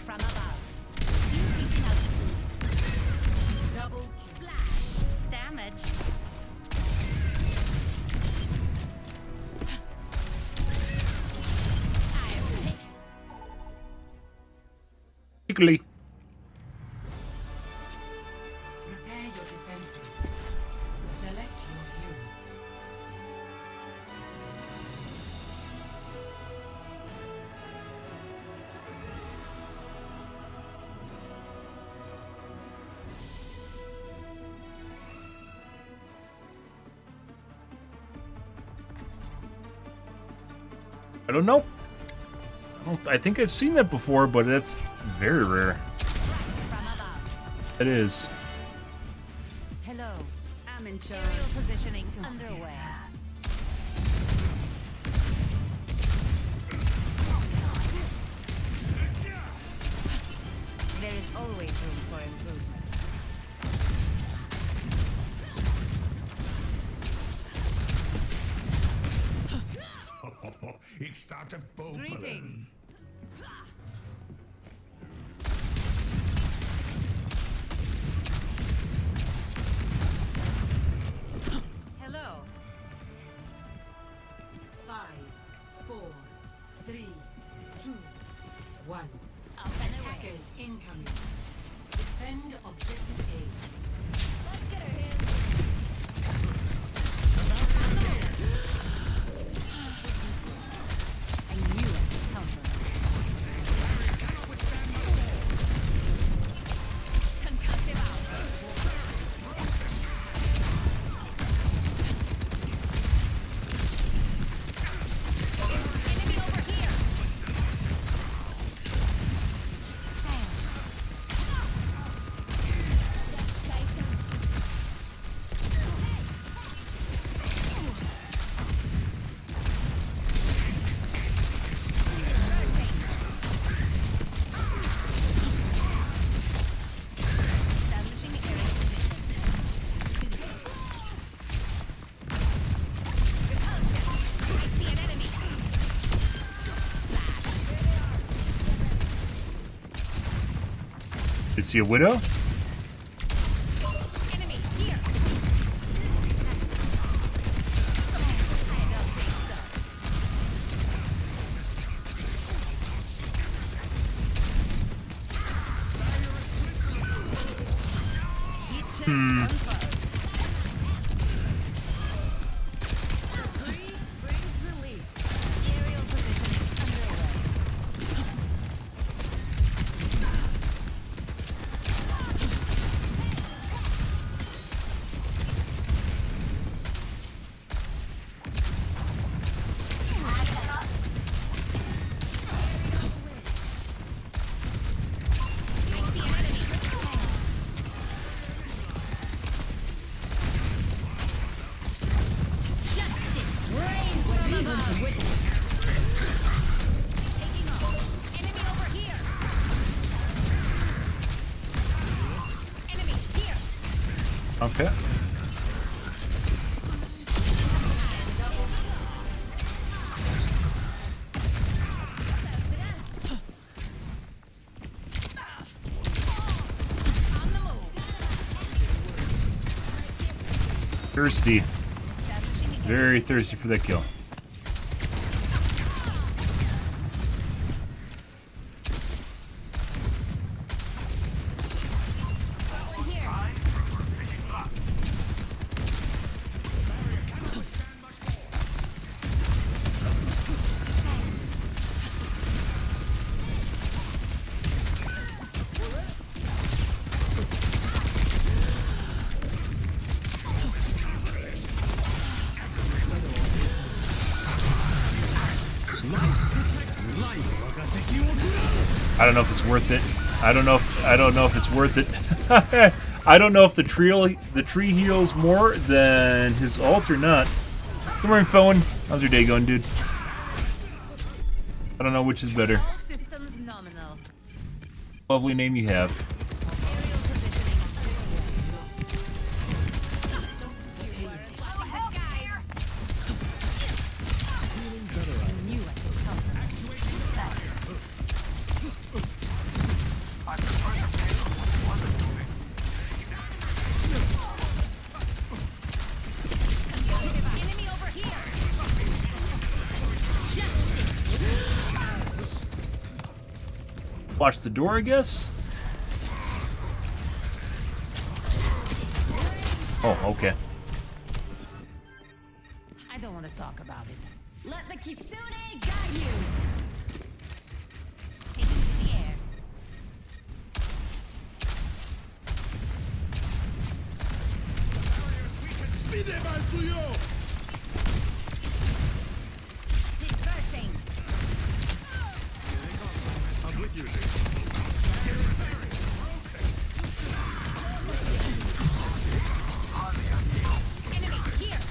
From above. Increasing altitude. Double splash. Damage. Quickly. Prepare your defenses. Select your hero. I don't know. I think I've seen that before, but that's very rare. It is. Hello, I'm in charge. Aerial positioning underway. There is always room for improvement. Greetings. Hello. 5, 4, 3, 2, 1. Attackers incoming. Defend objective A. Let's get her here. I knew it would come from concussive out. Enemy over here. Establishing area position. Repulsion. I see an enemy. Is he a widow? Enemy here. I don't think so. Heat check confirmed. Breeze brings relief. Aerial positioning underway. I see an enemy. Justice reigns from above. Taking off. Enemy over here. Enemy here. Okay. On the move. Thirsty. Establishing Very thirsty for that kill. here. I don't know if it's worth it. I don't know if it's worth it. I don't know if the tree heals more than his ult or not. Good morning, Phone. How's your day going, dude? I don't know which is better. All systems nominal. Lovely name you have. Aerial positioning. You are watching the skies. I knew I could come from enemy over here. Justice. Watch the door, I guess. Oh, okay. I don't want to talk about it. Let the kitsune guide you. Taking to the air. Dispersing. I'm with you. Enemy here.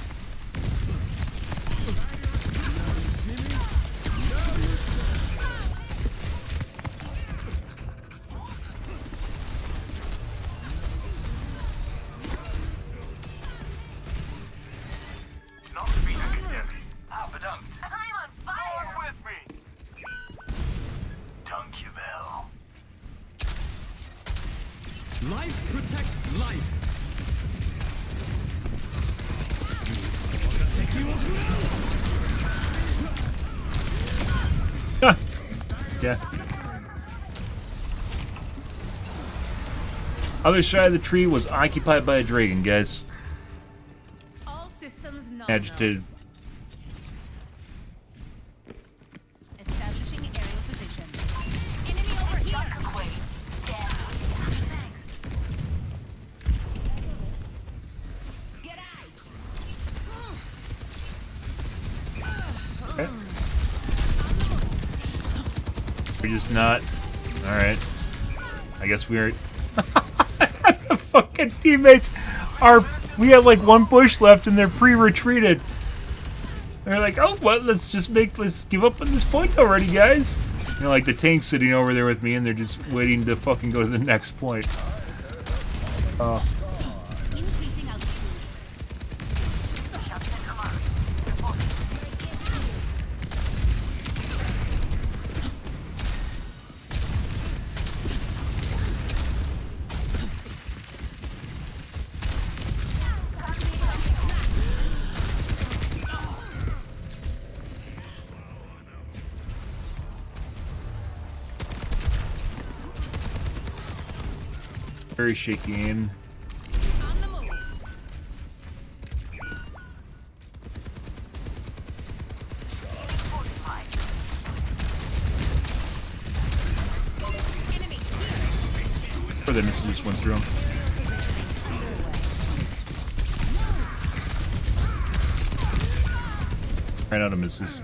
Life protects life. Yeah. Other side of the tree was occupied by a dragon, guys. All systems Agitated. Establishing aerial position. Enemy over here. Okay. We're just not. Alright. I guess we are. The fucking teammates are. We had like one bush left and they're pre-retreated. They're like, oh, well, let's give up on this point already, guys. You know, like the tank's sitting over there with me and they're just waiting to fucking go to the next point. Oh. Very shaky aim. Or the missile just went through him. Ran out of misses.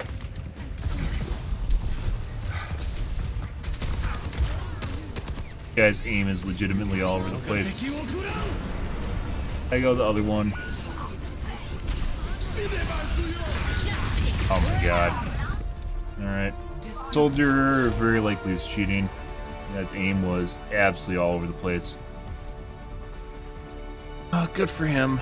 Guy's aim is legitimately all over the place. I go the other one. Oh my god. Alright. Soldier very likely is cheating. That aim was absolutely all over the place. Oh, good for him.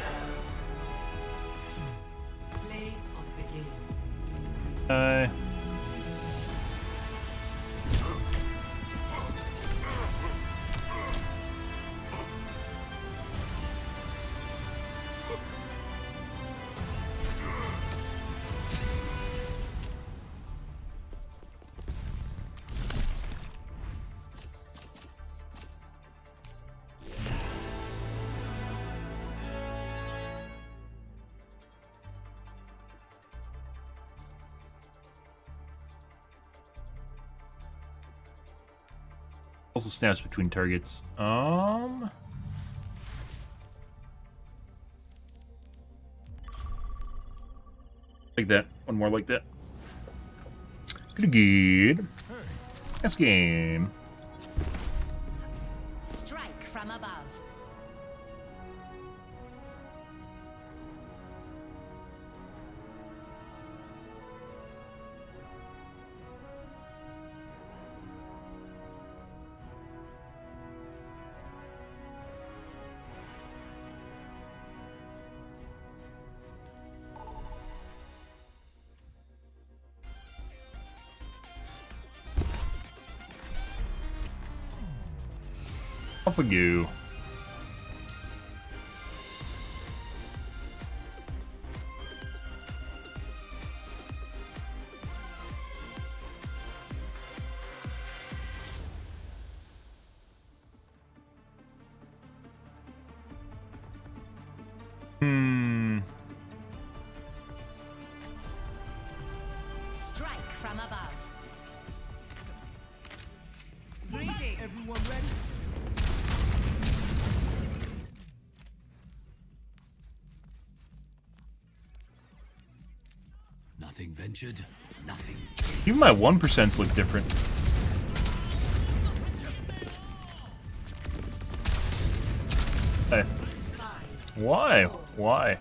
Also snaps between targets. Like that. One more like that. Good. Nice game. Strike from above. Off we go. Strike from above. Greetings. Everyone ready? Nothing ventured, nothing. Even my 1% look different. Hey. Why? Why?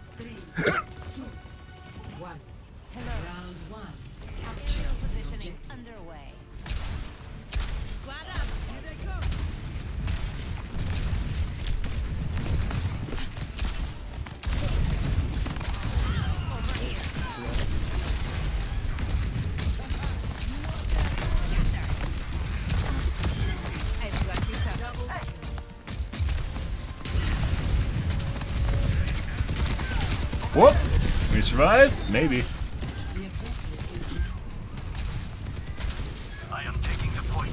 Round one. Capture positioning underway. Squad up. Here they come. Over here. I've got you covered. Whoop! Can we survive? Maybe. I am taking the point.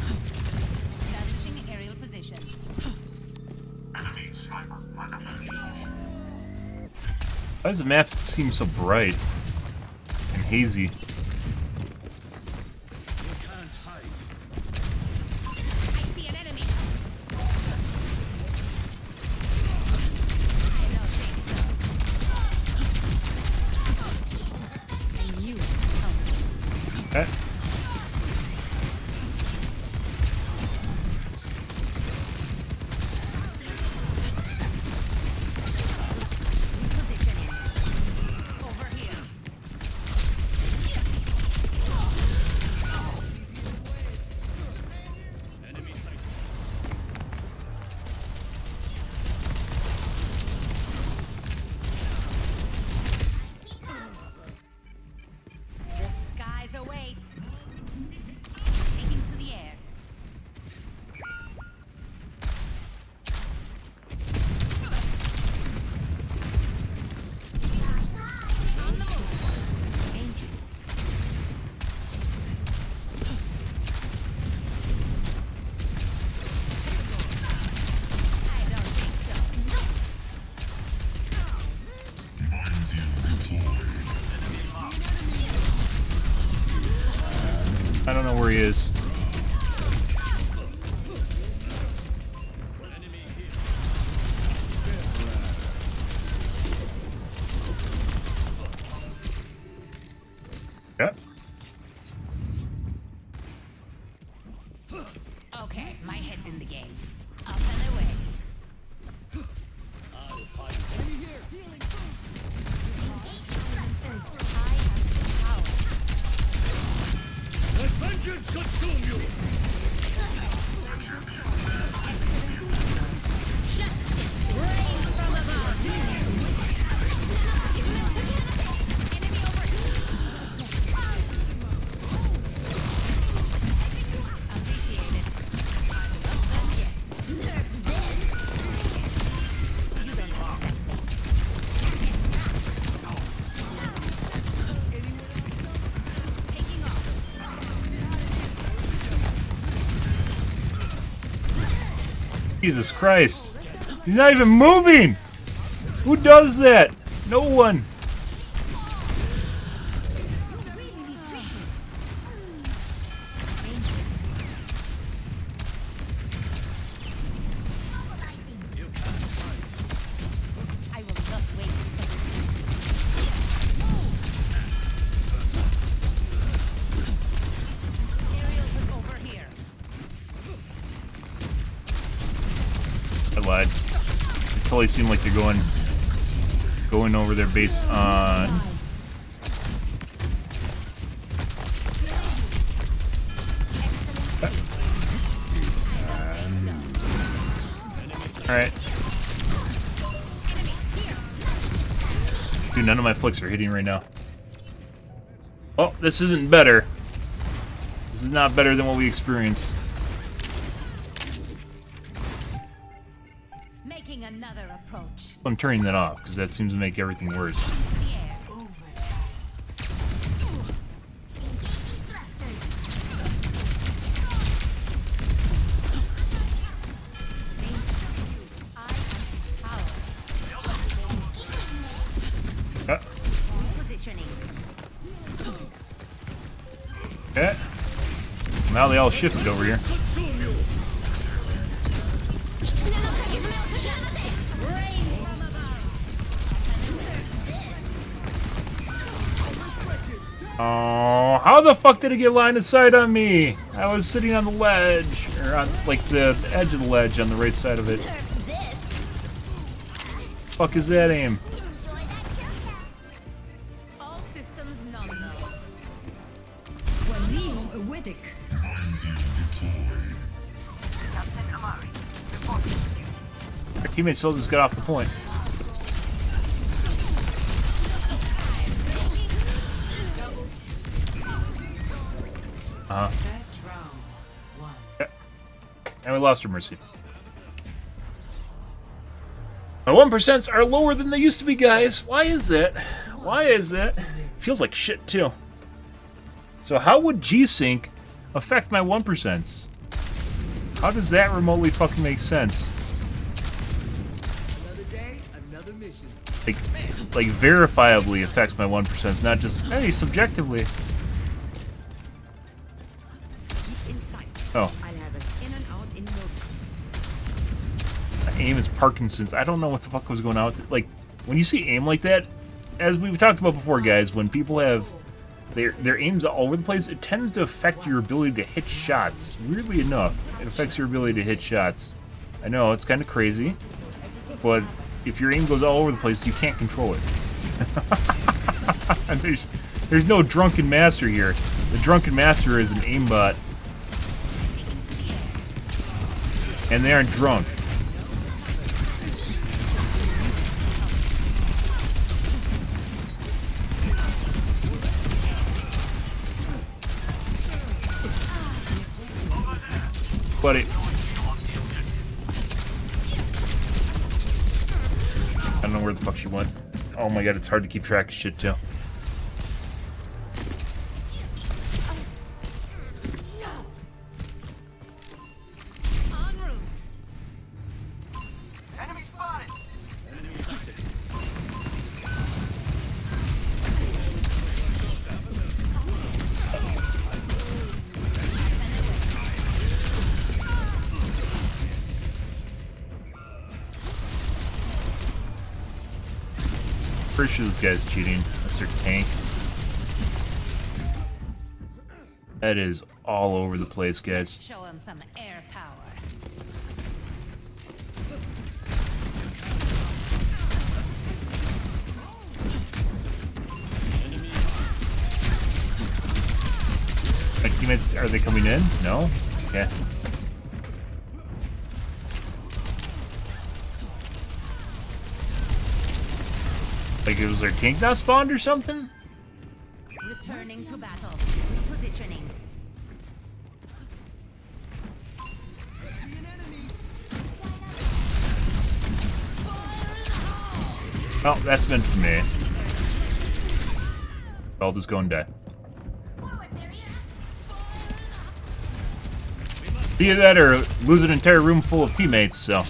Establishing aerial position. Enemy sniper on the move. Why does the map seem so bright and hazy? I see an enemy. Okay. The skies await. Taking to the air. On the move. Danger. I don't think I don't know where he is. Yeah. Okay, my head's in the game. Up and away. Let vengeance consume you! Justice reigns from above. Enemy over Appreciated. I'm not done yet. Nerf this. You don't know. Taking off. Jesus Christ. He's not even moving! Who does that? No one. I will not waste this opportunity. Aerials is over here. I lied. It totally seemed like they're going over their base on. Alright. Dude, none of my flicks are hitting right now. Oh, this isn't better. This is not better than what we experienced. Making another approach. I'm turning that off because that seems to make everything worse. Okay. Now they all shifted over here. Oh, how the fuck did it get line of sight on me? I was sitting on the ledge, or on like the edge of the ledge on the right side of it. Fuck is that aim? All systems nominal. Our teammate still just got off the point. Yeah. And we lost our mercy. My 1% are lower than they used to be, guys. Why is that? Why is that? Feels like shit, too. So how would G-Sync affect my 1%? How does that remotely fucking make sense? Another day, another mission. Like verifiably affects my 1%, not just, hey, subjectively. Oh. Aim is Parkinson's. I don't know what the fuck was going on with it. Like, when you see aim like that, as we've talked about before, guys, when people have their aim's all over the place, it tends to affect your ability to hit shots. Weirdly enough, it affects your ability to hit shots. I know, it's kind of crazy, but if your aim goes all over the place, you can't control it. There's no drunken master here. The drunken master is an aimbot. And they aren't drunk. Buddy. I don't know where the fuck she went. Oh my god, it's hard to keep track of shit too. Enemy spotted. Pretty sure this guy's cheating. That's their tank. That is all over the place, guys. Let's show him some air power. My teammates, are they coming in? No? Okay. Like it was their tank not spawned or something? Returning to battle. Repositioning. Oh, that's meant for me. I'll just go and die. Either that or lose an entire room full of teammates, so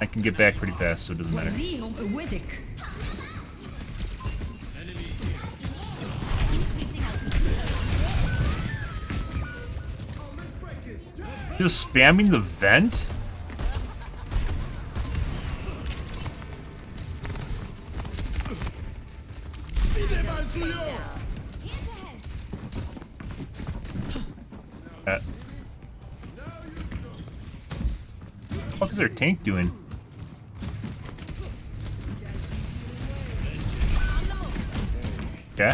I can get back pretty fast, so it doesn't matter. Just spamming the vent? What is their tank doing? Okay.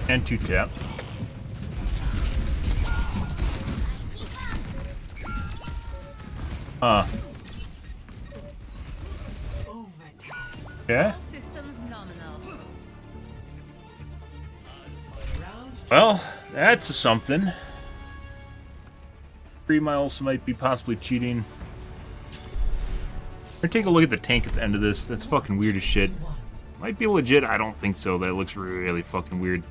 And 2 tap. Okay. Well, that's something. 3 miles might be possibly cheating. Or take a look at the tank at the end of this. That's fucking weird as shit. Might be legit. I don't think so. That looks really fucking weird.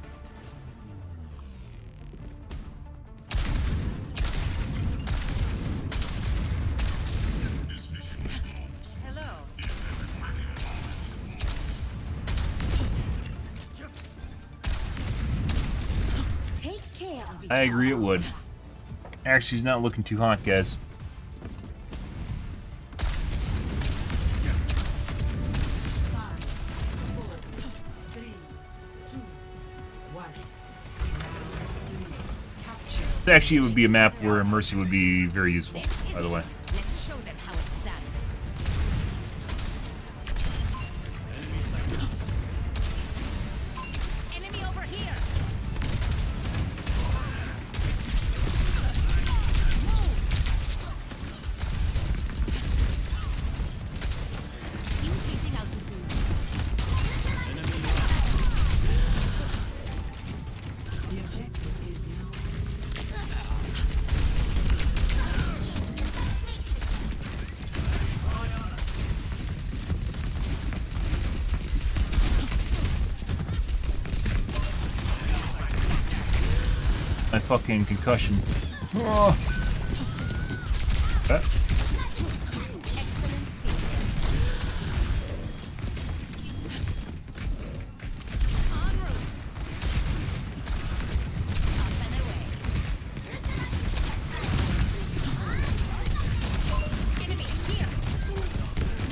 I agree it would. Actually, he's not looking too hot, guys. Actually, it would be a map where Mercy would be very useful, by the way. Let's show them how it's done. Enemy over here. fucking concussion. Oh.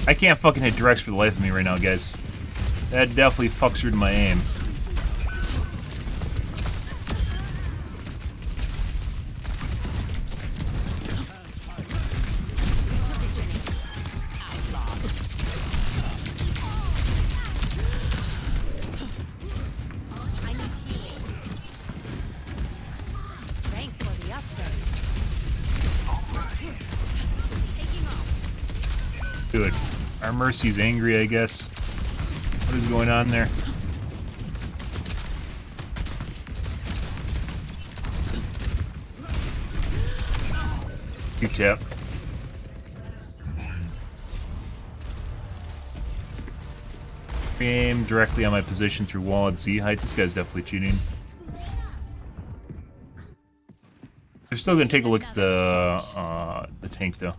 I can't fucking hit directs for the life of me right now, guys. That definitely fucks through to my aim. Good. Our Mercy's angry, I guess. What is going on there? You tap. Aim directly on my position through wall at Z height. This guy's definitely cheating. We're still gonna take a look at the tank though.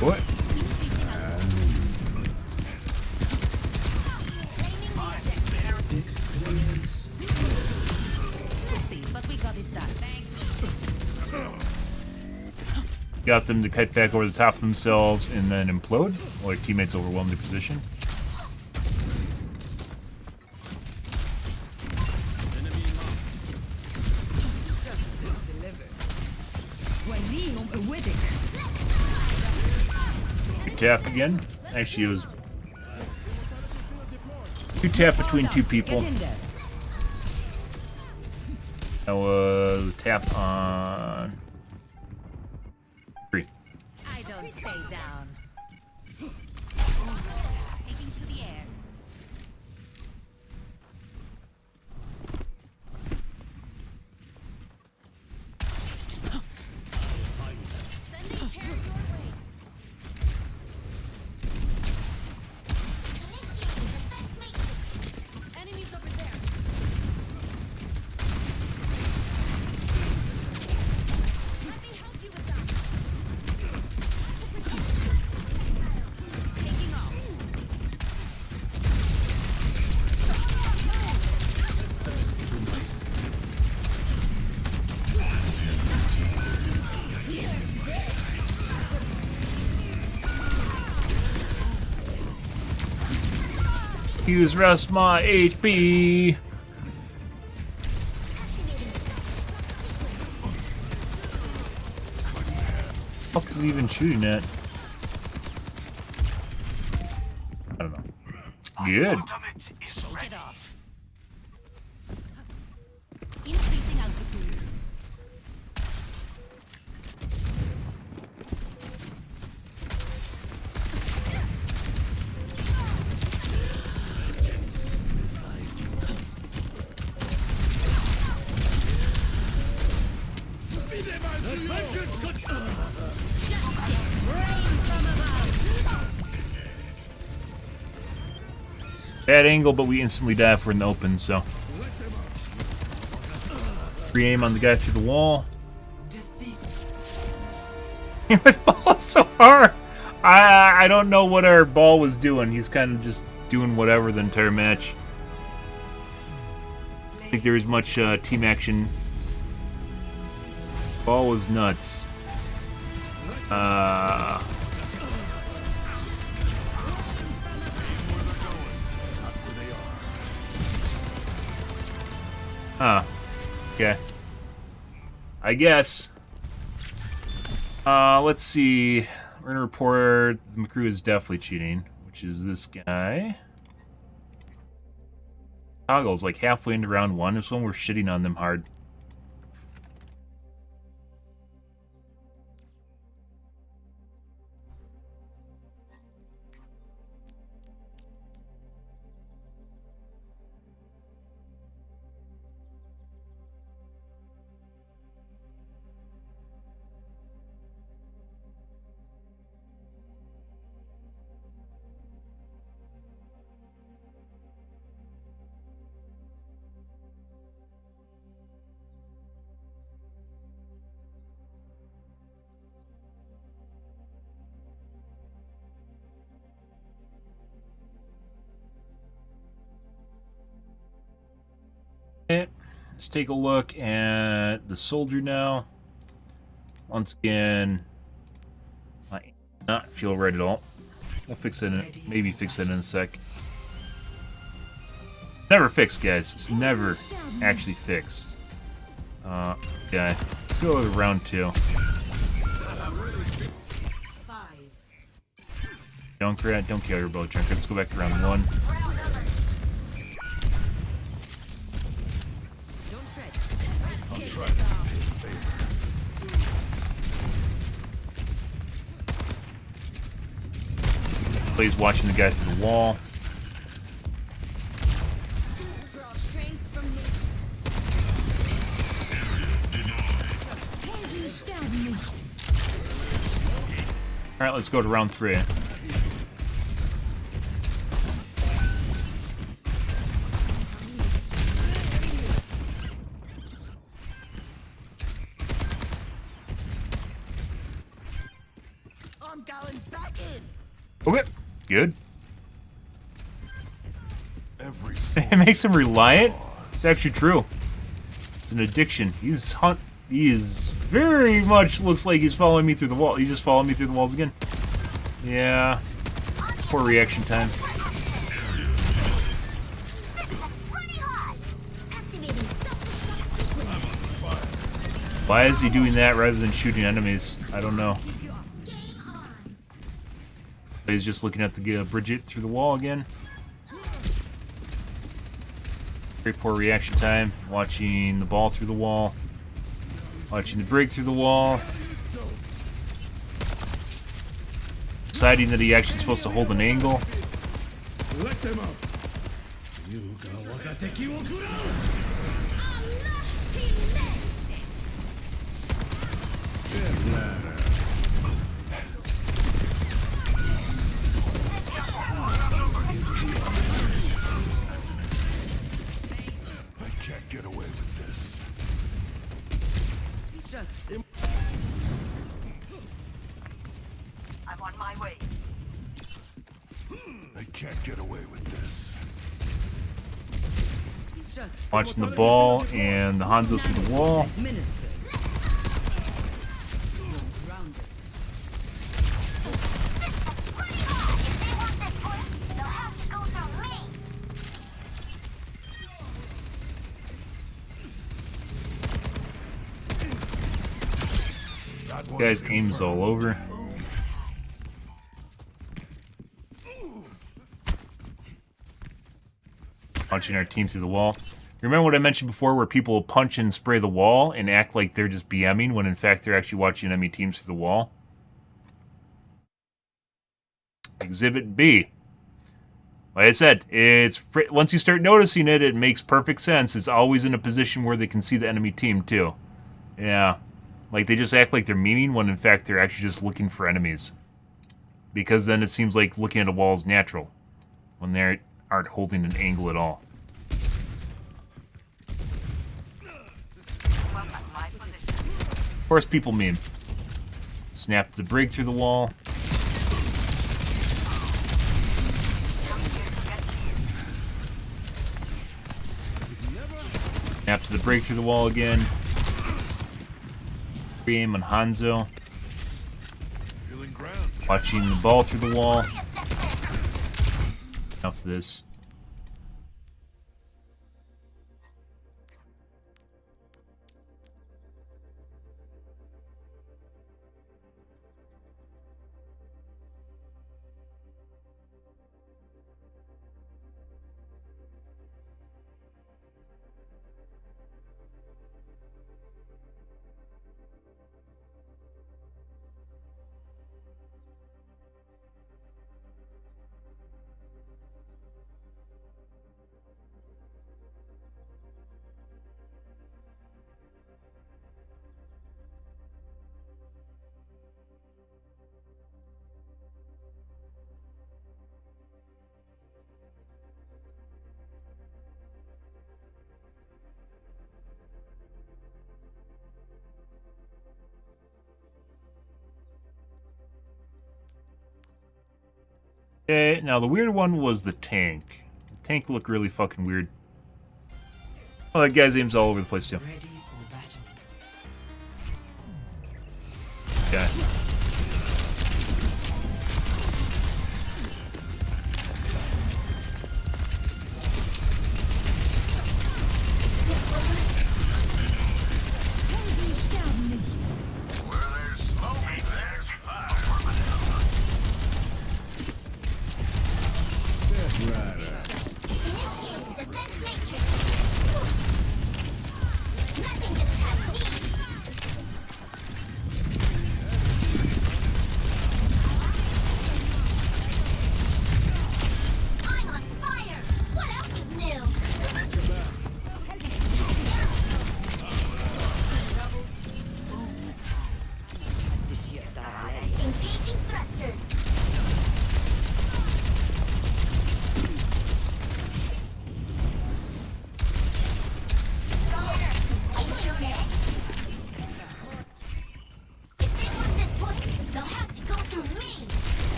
What? Got them to kite back over the top of themselves and then implode while their teammates overwhelm their position. Tap again. Actually, it was 2 tap between 2 people. That was tap on 3. I don't stay down. Taking to the air. Sending care your way. Enemies over there. Let me help you with that. Taking off. Use rest my HP. What is he even shooting at? I don't know. Good. Shake it off. Increasing altitude. Bad angle, but we instantly die if we're in the open, so. Free aim on the guy through the wall. His ball is so hard. I don't know what our ball was doing. He's kind of just doing whatever the entire match. I don't think there was much team action. Ball was nuts. Huh. Okay. I guess. Let's see. We're gonna report the McCrew is definitely cheating, which is this guy. Toggles like halfway into round 1. This one we're shitting on them hard. Let's take a look at the soldier now. Once again, I do not feel right at all. We'll fix it in, maybe fix it in a sec. Never fixed, guys. It's never actually fixed. Okay, let's go with round 2. Junkrat, don't kill your bow, Junkrat. Let's go back to round 1. Plays watching the guy through the wall. Alright, let's go to round 3. I'm going back in. Okay, good. It makes him reliant? It's actually true. It's an addiction. He is very much looks like he's following me through the wall. He just followed me through the walls again. Yeah. Poor reaction time. Why is he doing that rather than shooting enemies? I don't know. He's just looking at the Bridget through the wall again. Very poor reaction time. Watching the ball through the wall. Watching the break through the wall. Deciding that he actually supposed to hold an angle. Let them up. I can't get away with this. I'm on my way. I can't get away with this. Watching the ball and the Hanzo through the wall. Guy's aim's all over. Punching our team through the wall. Remember what I mentioned before where people will punch and spray the wall and act like they're just BMing when in fact they're actually watching enemy teams through the wall? Exhibit B. Like I said, once you start noticing it, it makes perfect sense. It's always in a position where they can see the enemy team too. Yeah. Like they just act like they're memeing when in fact they're actually just looking for enemies. Because then it seems like looking at a wall is natural. When they aren't holding an angle at all. Of course people meme. Snap the break through the wall. Snap to the break through the wall again. Aim on Hanzo. Watching the ball through the wall. Enough of this. Okay, now the weird one was the tank. The tank looked really fucking weird. Oh, that guy's aim's all over the place too. Okay.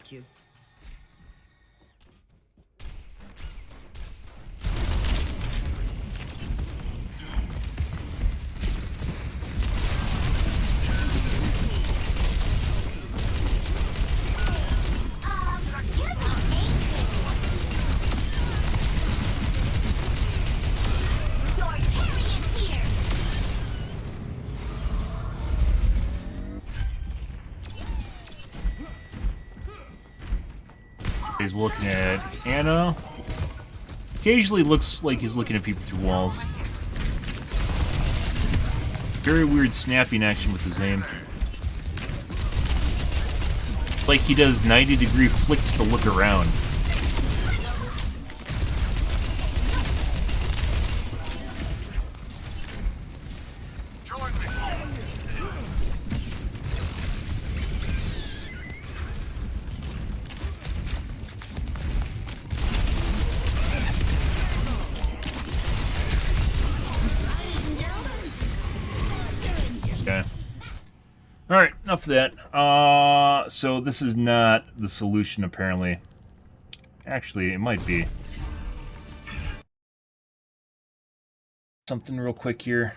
You. He's looking at Anna. Occasionally looks like he's looking at people through walls. Very weird snapping action with his aim. Like he does 90-degree flicks to look around. Alright, enough of that. So this is not the solution, apparently. Actually, it might be. Something real quick here.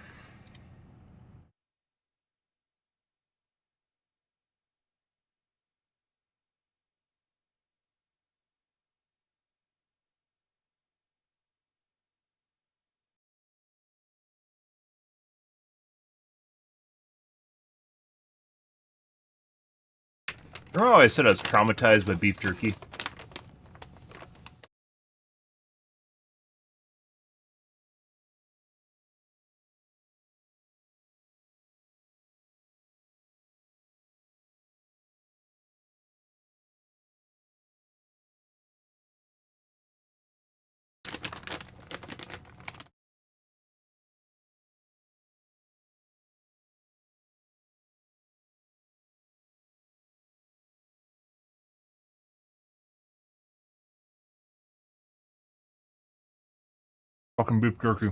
Remember how I said I was traumatized by beef jerky? Fucking beef jerky.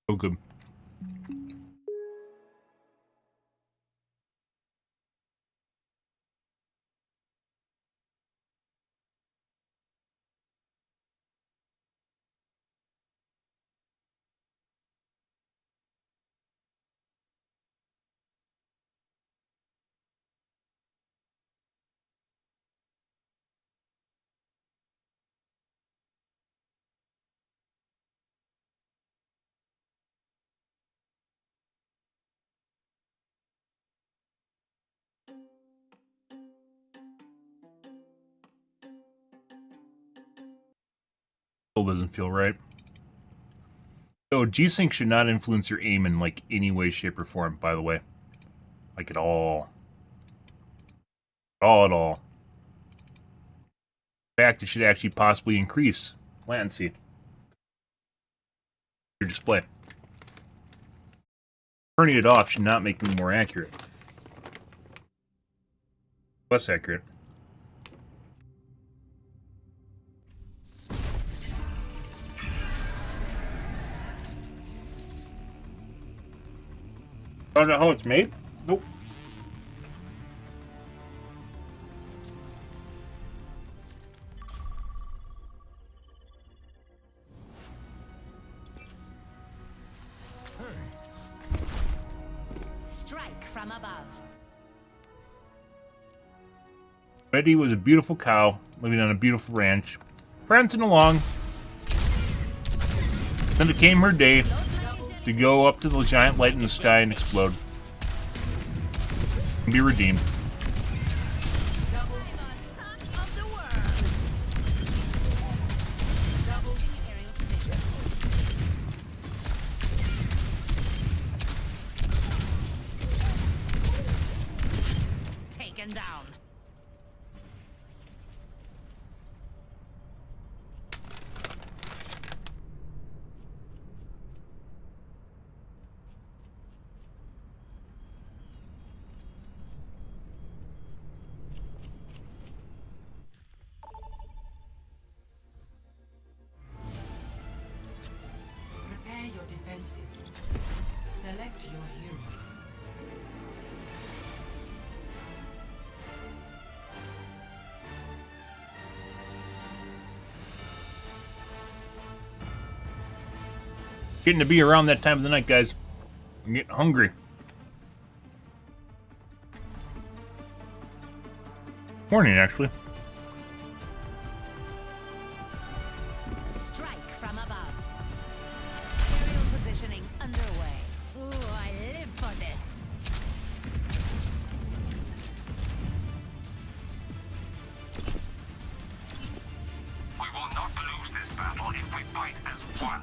So good. Still doesn't feel right. So G-Sync should not influence your aim in like any way, shape, or form, by the way. Like at all. At all. In fact, it should actually possibly increase latency. Your display. Turning it off should not make me more accurate. Less accurate. Found out how it's made? Nope. Strike from above. Betty was a beautiful cow living on a beautiful ranch, prancing along. Then it came her day to go up to the giant light in the sky and explode. And be redeemed. Taken down. Prepare your defenses. Select your hero. Getting to be around that time of the night, guys. I'm getting hungry. Morning, actually. Strike from above. Aerial positioning underway. Ooh, I live for this. We will not lose this battle if we fight as one.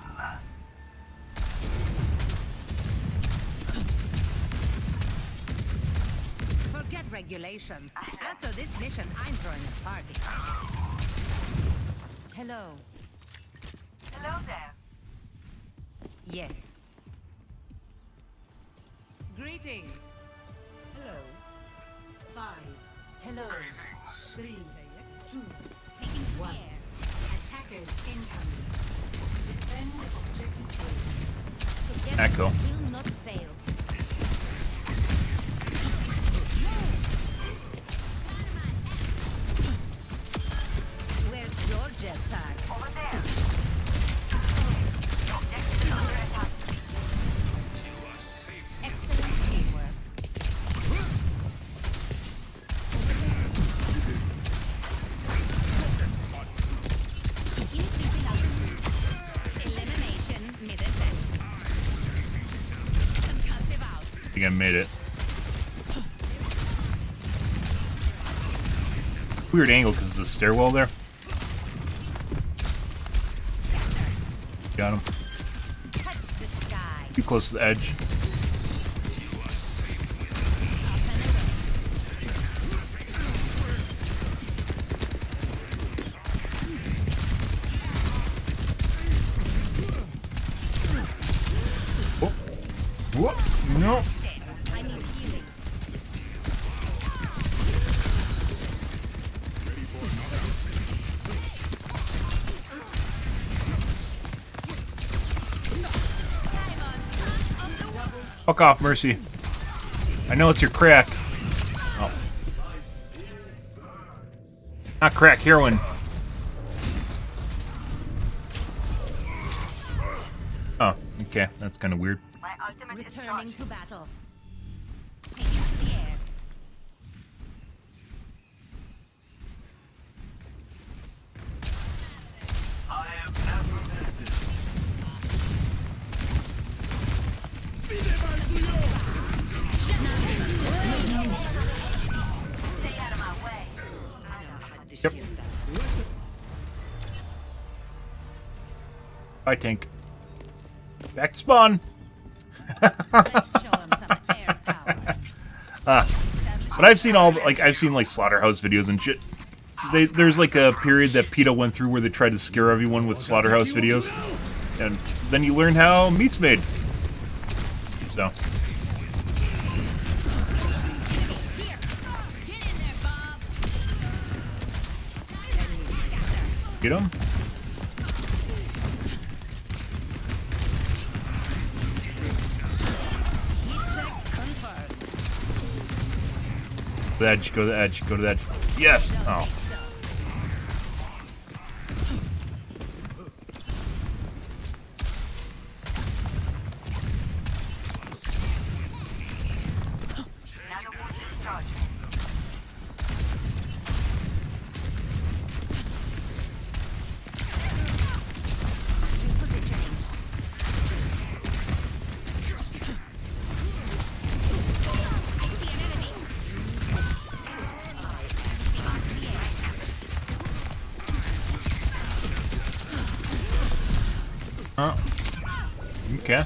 Forget regulation. After this mission, I'm throwing a party. Hello. Hello there. Yes. Greetings. Hello. 5. Hello. 3. 2. Taking to the 1. air. Attackers incoming. Defend objective A. Together Echo. will not fail. Where's your jetpack? Over there. The objective is under attack. Excellent teamwork. Increasing altitude. Elimination mid-ascent. Concussive out. I think I made it. Weird angle because there's a stairwell there. Got him. Touch the sky. Too close to the edge. Oh. Whoa. No. I need healing. Fuck off, Mercy. I know it's your crack. Oh. Not crack, heroin. Oh, okay. That's kind of weird. My ultimate is Returning charged. to battle. Taking to the air. I am effervescent. Stay out of my way. I know how to Yep. shield them. Bye, tank. Back to spawn. Let's show him some air power. But I've seen like slaughterhouse videos and shit. There's like a period that PETA went through where they tried to scare everyone with slaughterhouse videos, and then you learn how meat's made. So. Get him. Heat check To the edge, go to the edge, go to the edge. Yes! Oh. Oh. Okay.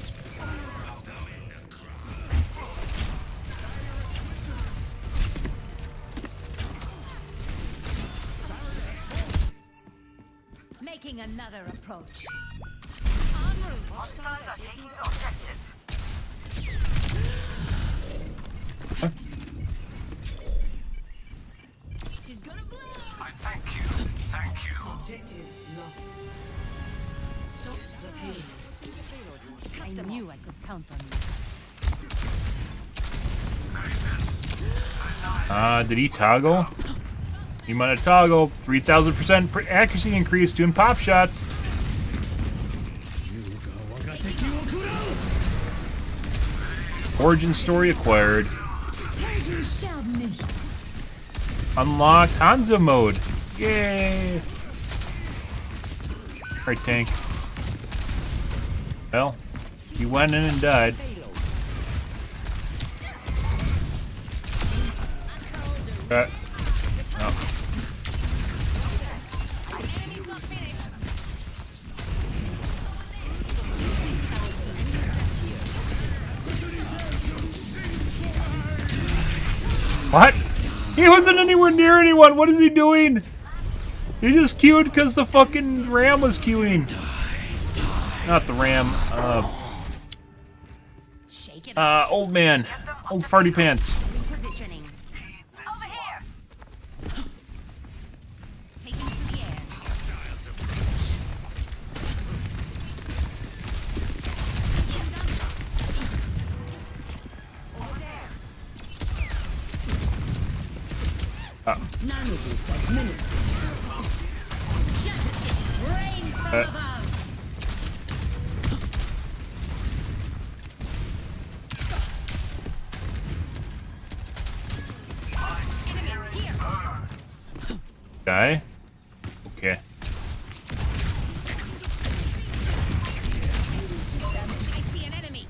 Making another approach. Hostiles are taking the objective. She's gonna blow. I thank you. Thank you. Objective lost. Stop the payload. I knew I could count on you. Did he toggle? He might have toggled. 3,000% accuracy increase doing pop shots. Origin story acquired. Unlocked Hanzo mode. Yay! Alright, tank. Well, he went in and died. Oh. What? He wasn't anywhere near anyone. What is he doing? He just queued because the fucking ram was queuing. Not the ram. Old man. Old farty pants. Repositioning. Over here. Taking to the air. Over there. Nanoboost administered. Justice reigns from above. Guy? Okay. I see an enemy.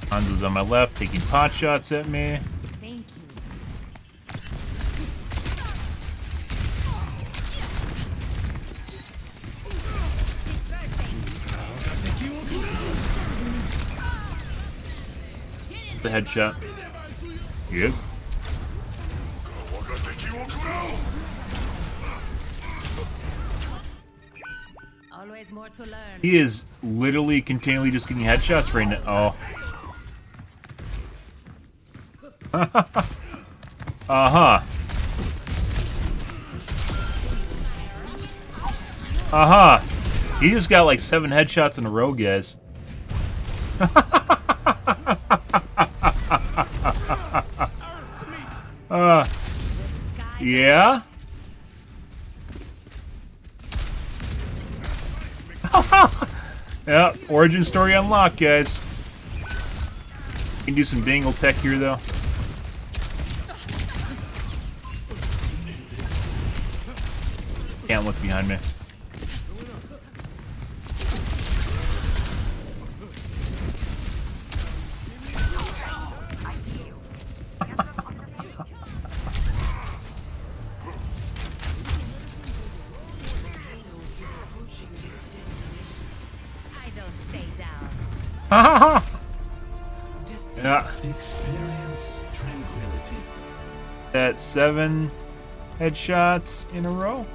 Hanzo's on my left, taking pot shots at me. Thank you. The headshot. Yep. Always more to learn. He is literally continually just getting headshots right now. Oh. Uh-huh. Uh-huh. He just got like 7 headshots in a row, guys. Yeah? Yeah, origin story unlocked, guys. Can do some dangle tech here, though. Can't look behind me. Yeah. Experience tranquility. That's 7 headshots in a row.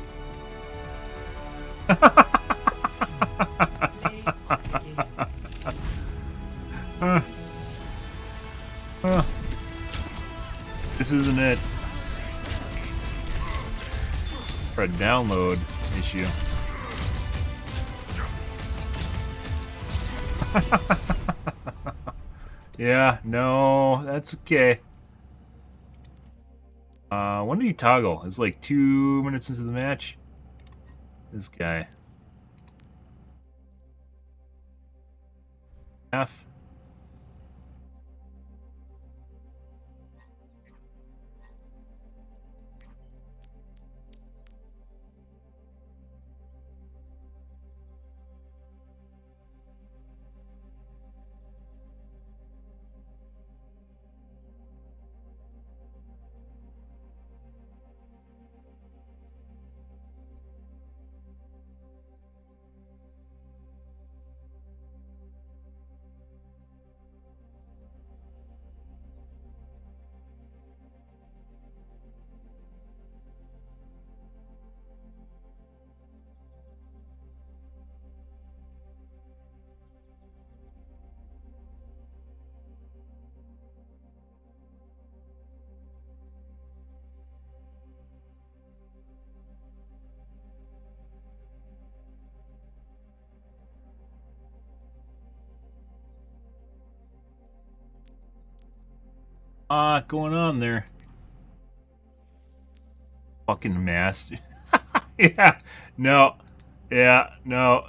This isn't it. For a download issue. Yeah, no, that's okay. When do you toggle? It's like 2 minutes into the match. This guy. F. Going on there? Fucking master. Yeah, no. Yeah, no.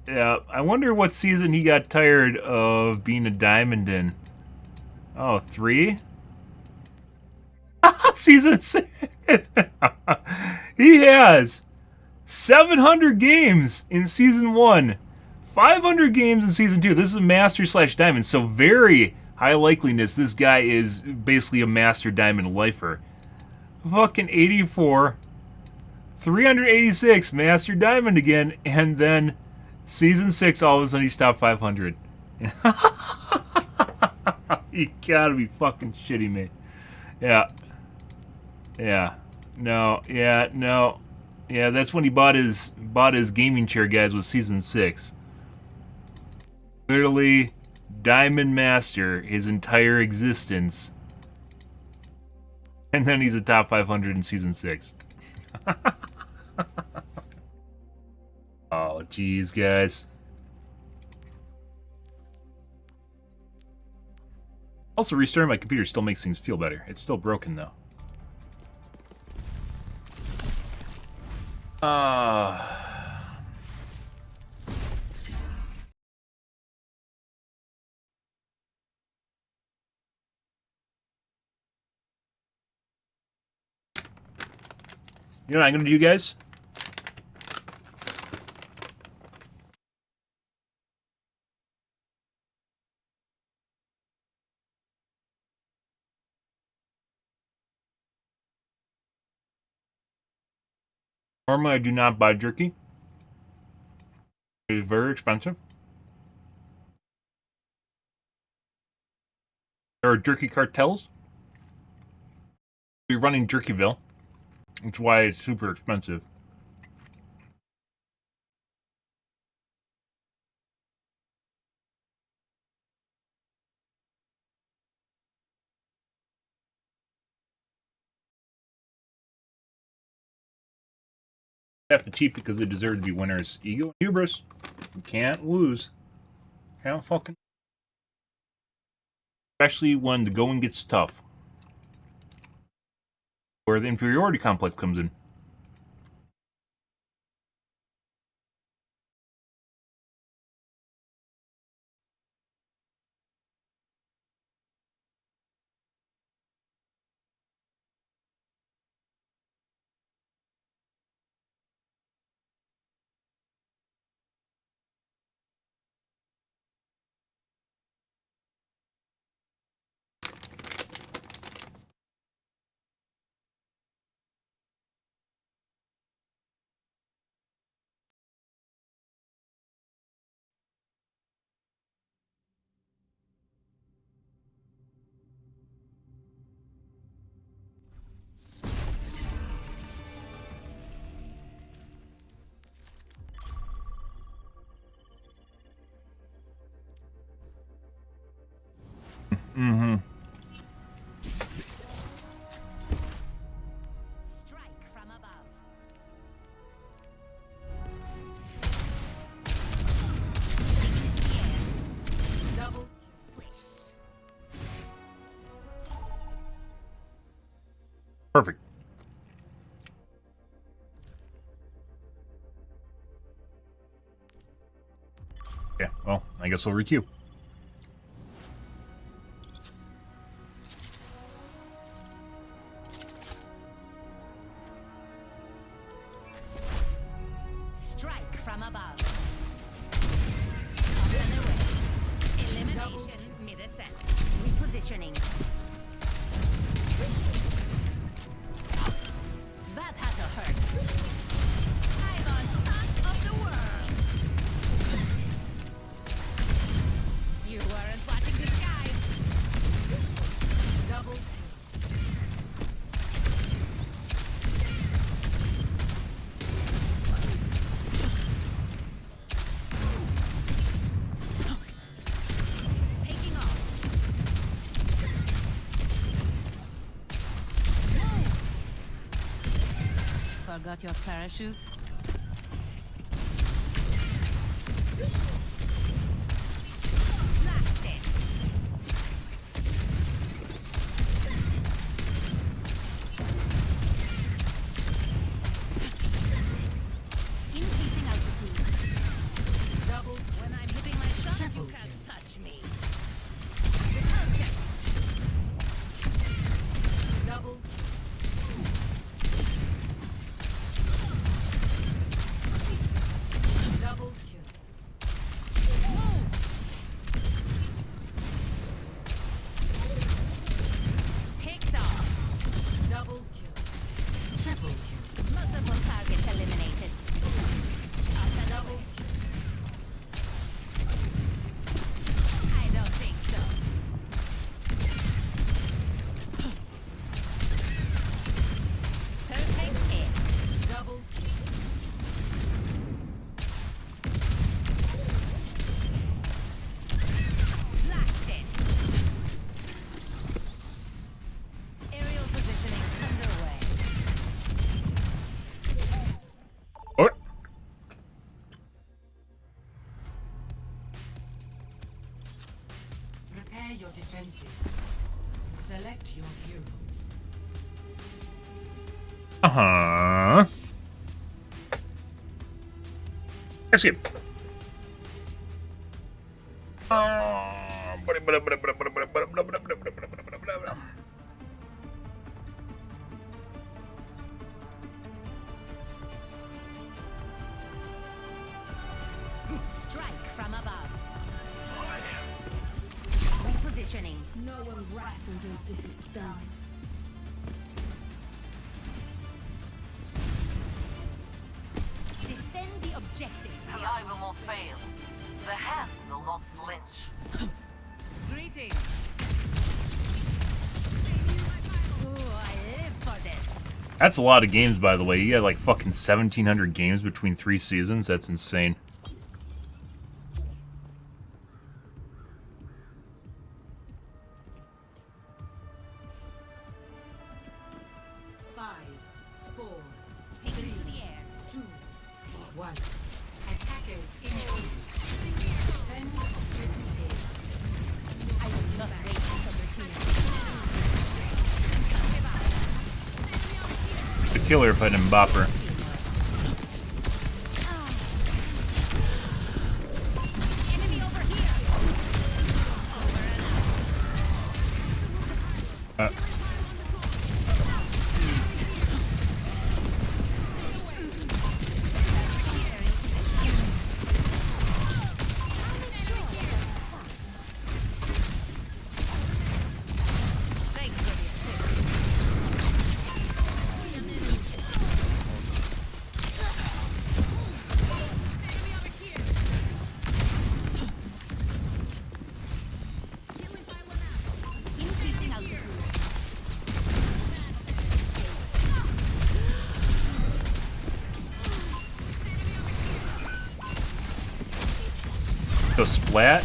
Yeah, I wonder what season he got tired of being a diamond in. Oh, 3? Season 6. He has 700 games in season 1. 500 games in season 2. This is a master / diamond, so very high likeliness this guy is basically a master diamond lifer. Fucking 84. 386 master diamond again, and then season 6 all of a sudden he's top 500. You gotta be fucking shitting me. Yeah. Yeah. No. Yeah. No. Yeah, that's when he bought his gaming chair, guys, with season 6. Literally, Diamond Master his entire existence. And then he's a top 500 in season 6. Oh, jeez, guys. Also, restarting my computer still makes things feel better. It's still broken, though. You know what I'm going to do, guys? Normally, I do not buy jerky. It is very expensive. There are jerky cartels. We're running Jerkyville. That's why it's super expensive. Have to cheat because they deserve to be winners. Ego and hubris. You can't lose. Can't fucking. Especially when the going gets tough. Where the inferiority complex comes in. Mm-hmm. Strike from above. Double swish. Perfect. Yeah, well, I guess I'll requeue. Strike from above. Up and away. Elimination mid-ascent. Repositioning. That had to hurt. I'm on top of the world. You weren't watching the skies. Double. Taking off. Forgot your parachute? Blasted. Increasing altitude. Double. When I'm hitting my shots, you can't touch me. Repulsion. Double. Double kill. Move. Picked off. Double kill. Triple kill. Multiple targets eliminated. Double kill. I don't think so. Perfect hit. Double kill. Blasted. Aerial positioning underway. Alright. Prepare your defenses. Select your hero. Uh-huh. Escape. Strike from above. Repositioning. No one rests until this is done. Defend the objective. The eye will not fail. The hand will not flinch. Greetings. Ooh, I live for this. That's a lot of games, by the way. You had like fucking 1,700 games between 3 seasons. That's insane. Take it to the air. 2, 1. Attackers incoming. Defend objective I will not waste this opportunity. The killer if I didn't bop her. Enemy over here. Over and out. Thanks for the Increasing altitude. The splat.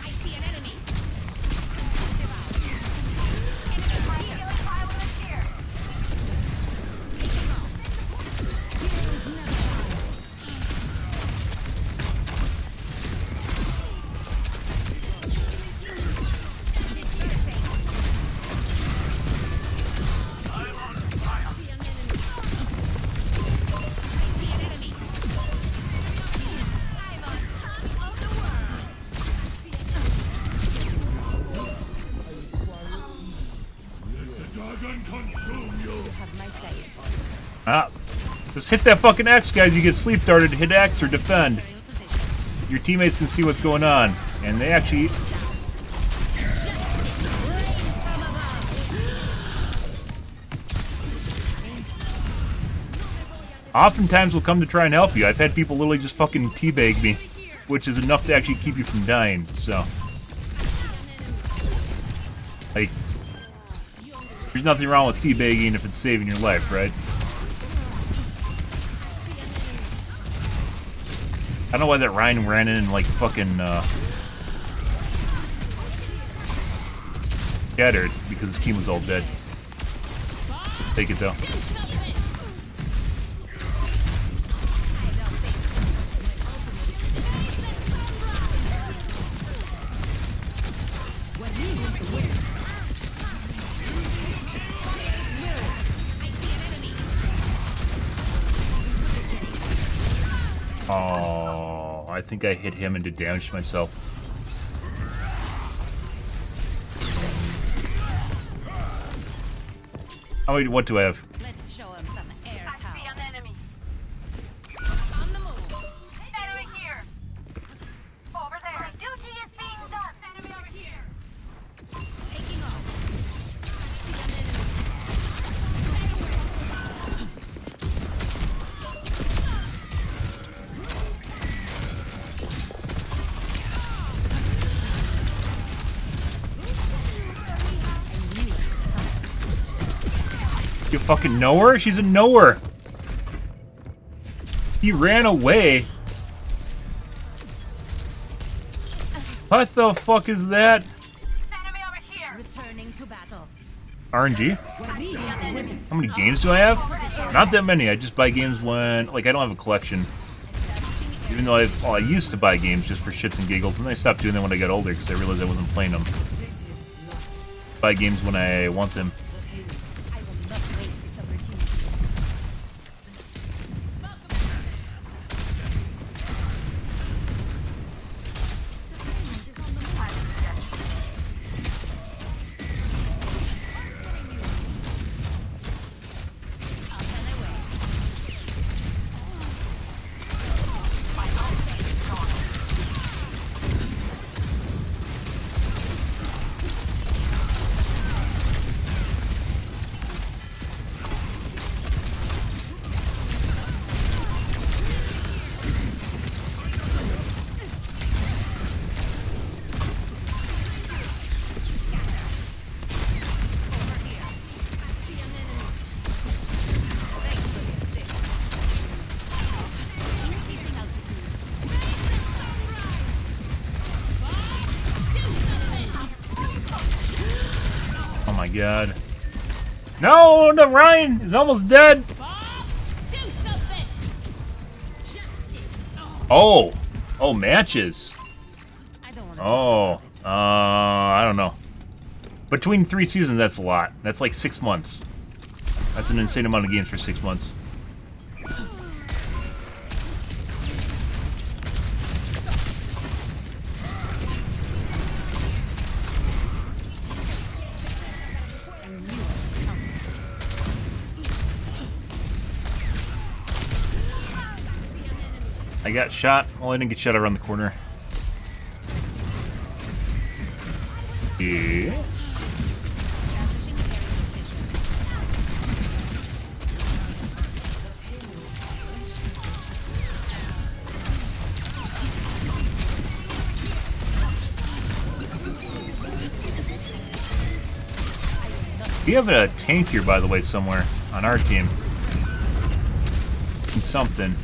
I see an enemy. Ah. Just hit that fucking X, guys. You get sleep darted. Hit X or defend. Your teammates can see what's going on. And they actually... oftentimes will come to try and help you. I've had people literally just fucking teabag me, which is enough to actually keep you from dying, so. Like, there's nothing wrong with teabagging if it's saving your life, right? I don't know why that Ryan ran in and like fucking scattered, because his team was all dead. Take it though. Oh, I think I hit him and did damage to myself. Oh, wait, what do I have? Let's show him some air power. I see an enemy. On the move. Enemy here. Over there. My duty is being done. Enemy over here. Taking off. You fucking know her? She's a knower. He ran away. What the fuck is that? Enemy over here. Returning to battle. RNG? How many games do I have? Not that many. I just buy games when, like, I don't have a collection. Even though I used to buy games just for shits and giggles, and I stopped doing that when I got older because I realized I wasn't playing them. Buy games when I want them. God. No, no, Ryan is almost dead. Oh, oh, matches. Oh, I don't know. Between 3 seasons, that's a lot. That's like 6 months. That's an insane amount of games for 6 months. I got shot. Well, I didn't get shot around the corner. Yeah. We have a tank here, by the way, somewhere on our team. Something.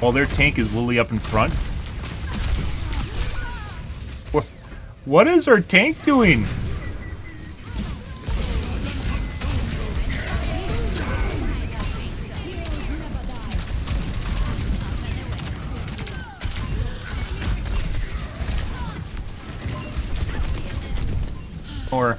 Well, their tank is literally up in front. What is our tank doing? Or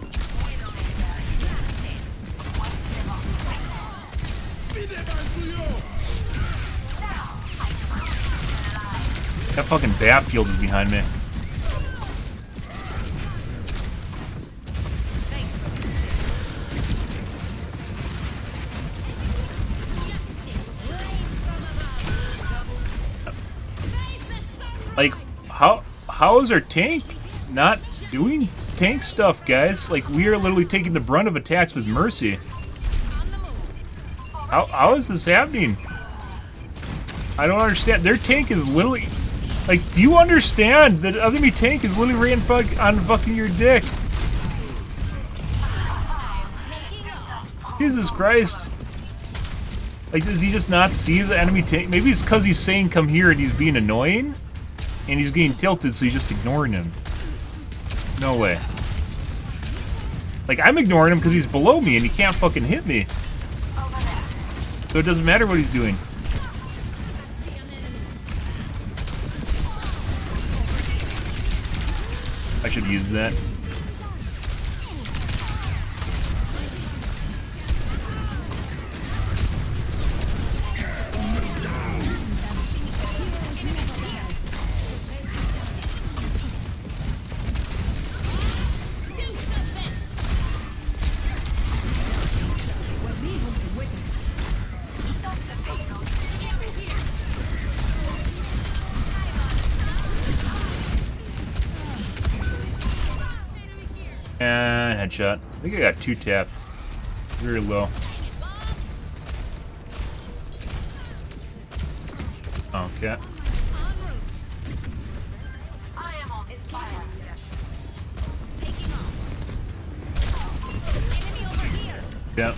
that fucking battlefield is behind me. Like, how is our tank not doing tank stuff, guys? Like, we are literally taking the brunt of attacks with Mercy. How is this happening? I don't understand. Their tank is literally... Like, do you understand that the enemy tank is literally right on fucking your dick? Jesus Christ. Like, does he just not see the enemy tank? Maybe it's because he's saying come here and he's being annoying? And he's getting tilted, so he's just ignoring him. No way. Like, I'm ignoring him because he's below me and he can't fucking hit me. So it doesn't matter what he's doing. I should use that. And headshot. I think I got 2 tapped. Very low. Okay. Yep.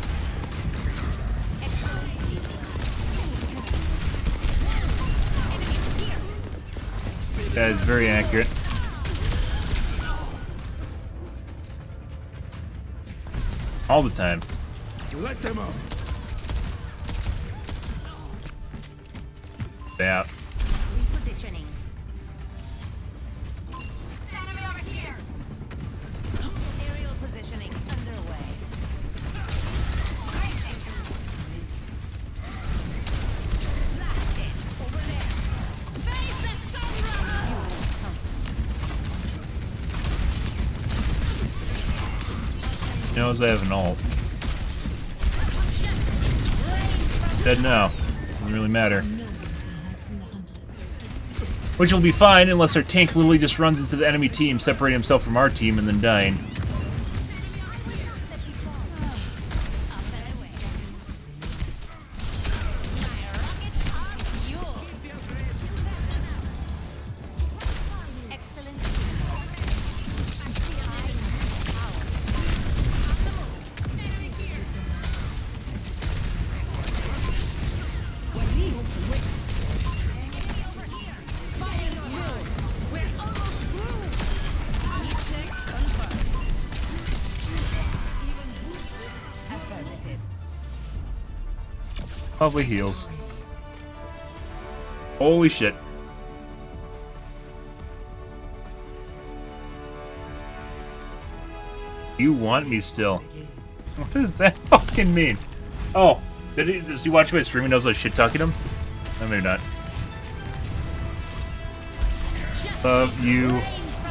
That is very accurate. All the time. Let them up. Yeah. Repositioning. Enemy over here. Aerial positioning underway. Blasted. Over there. Face the sunrise. He knows I have an ult. Dead now. Doesn't really matter. Which will be fine unless our tank literally just runs into the enemy team, separating himself from our team, and then dying. Probably heals. Holy shit. You want me still? What does that fucking mean? Oh, does he watch my stream and knows I was shit talking him? No, maybe not. Love you,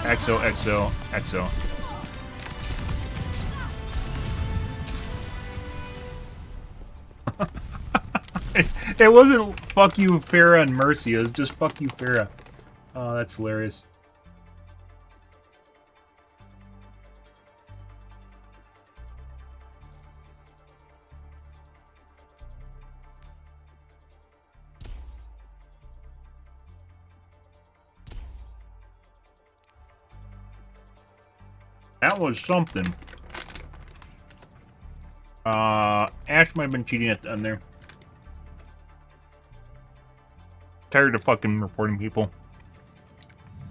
XOXO. It wasn't fuck you, Farah and Mercy. It was just fuck you, Farah. Oh, that's hilarious. That was something. Ash might have been cheating at the end there. Tired of fucking reporting people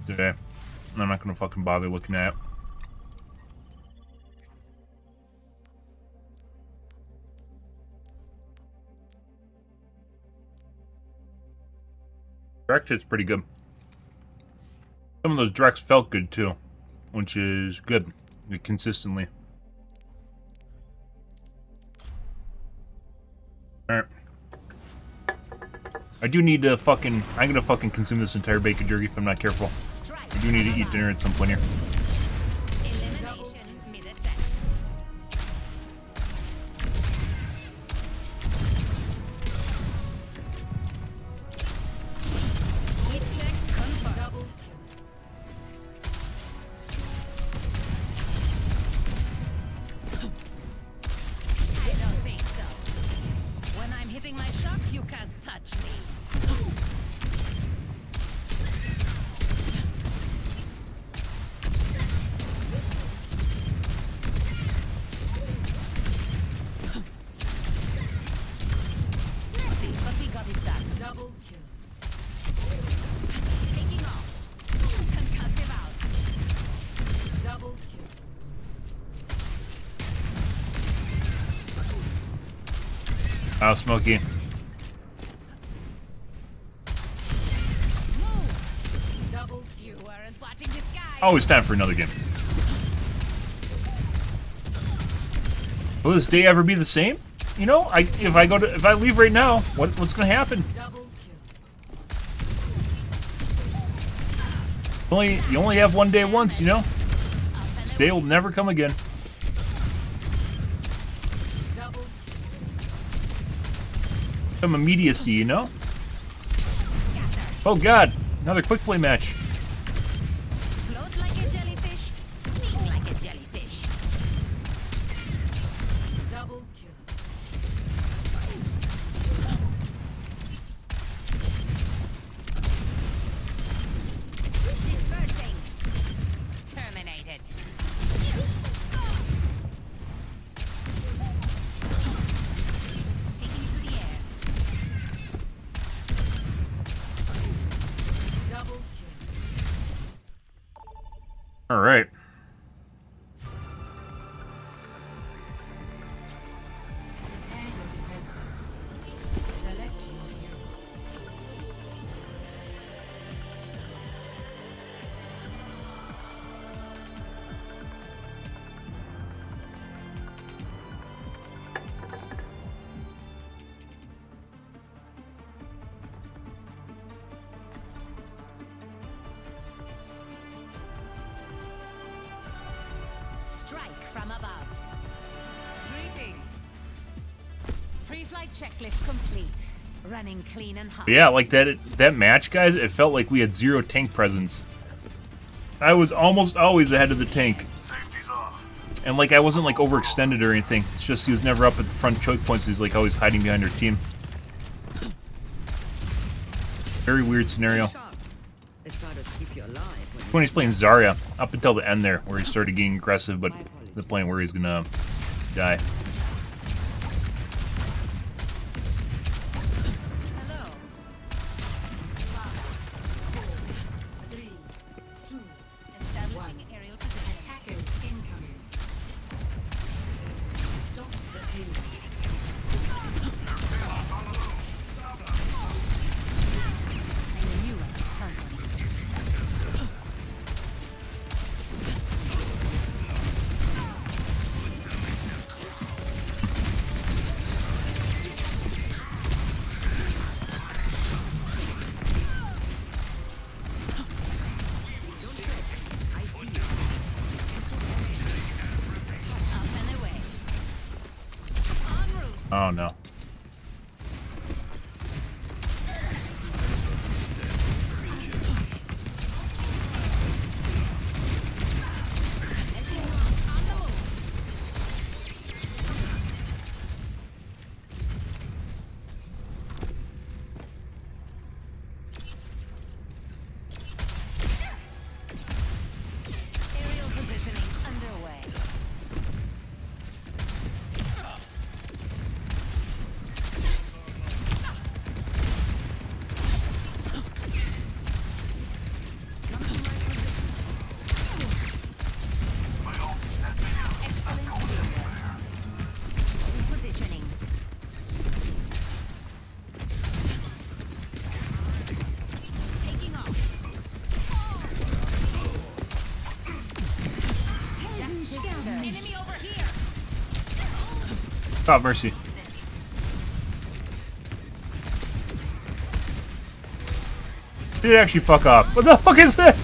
today. I'm not gonna fucking bother looking at it. Direct hit's pretty good. Some of those directs felt good too, which is good, consistently. Alright. I do need to fucking... I'm gonna fucking consume this entire bacon jerky if I'm not careful. I do need to eat dinner at some point here. Oh, Smokey. Oh, it's time for another game. Will this day ever be the same? You know, if I leave right now, what's gonna happen? You only have one day once, you know? This day will never come again. Some immediacy, you know? Oh god, another quick play match. Float like a jellyfish, sting like a jellyfish. Double kill. Dispersing. Terminated. Taking to the air. Double kill. All right. Prepare your defenses. Select your hero. Strike from above. Greetings. Pre-flight checklist complete. Running clean and hot. But yeah, like that match, guys, it felt like we had zero tank presence. I was almost always ahead of the tank. And like I wasn't like overextended or anything. It's just he was never up at the front choke points. He's like always hiding behind our team. Very weird scenario. When he's playing Zarya, up until the end there, where he started getting aggressive, but the point where he's gonna die. Hello. 5, 4, 3, 2, establishing aerial position. Attackers incoming. Stop the payload. I knew I could count on you. Oh no. Aerial positioning underway. Excellent teamwork. Repositioning. Taking off. Justice served. Enemy over here. Oh, mercy. Did it actually fuck off? What the fuck is that?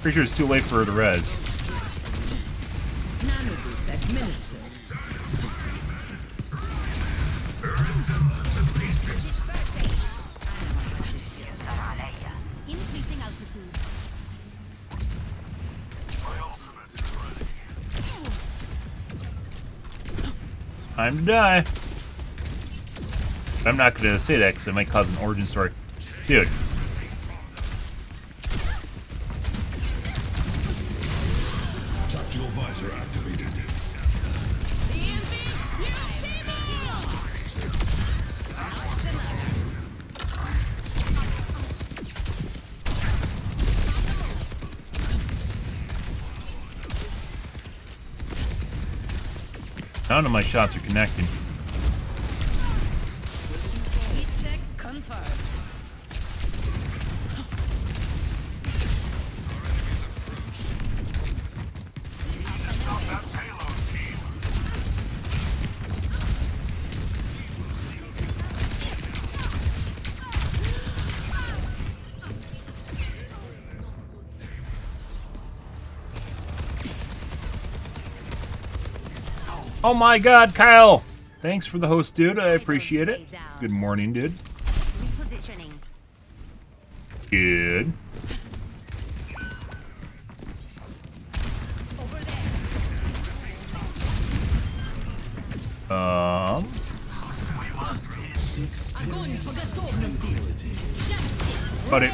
Pretty sure it's too late for her to res. Increasing altitude. Time to die. But I'm not going to say that because it might cause an origin story. Dude. Tactical visor activated. None of my shots are connecting. Heat check confirmed. Oh my god, Kyle! Thanks for the host, dude. I appreciate it. Good morning, dude. Repositioning. Good. Buddy.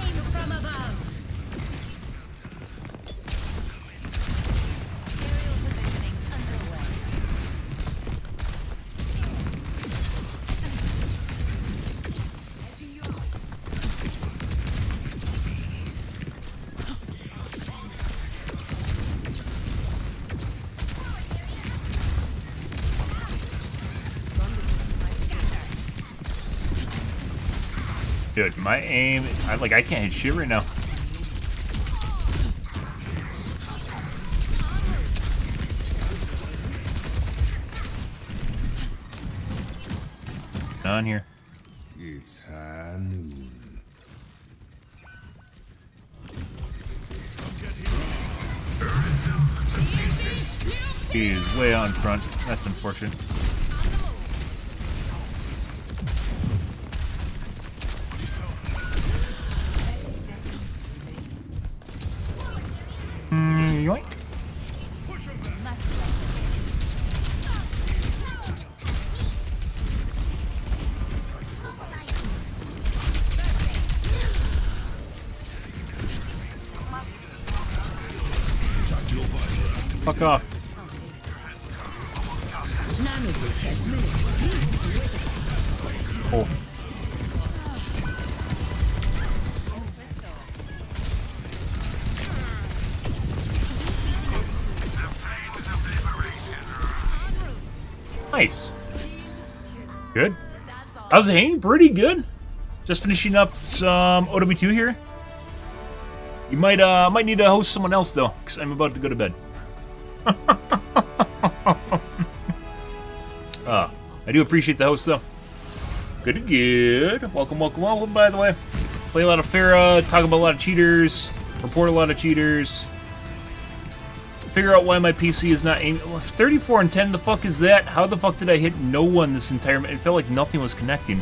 Dude, my aim, I can't hit shit right now. On here. It's high noon. He's way on front. That's unfortunate. Yoink. Fuck off. Oh. Nice. Good. How's it hanging? Pretty good. Just finishing up some OW2 here. You might need to host someone else though, because I'm about to go to bed. I do appreciate the host though. Good. Welcome, by the way. Play a lot of Pharah, talk about a lot of cheaters, report a lot of cheaters. Figure out why my PC is not aiming. 34 and 10, the fuck is that? How the fuck did I hit no one this entire... It felt like nothing was connecting.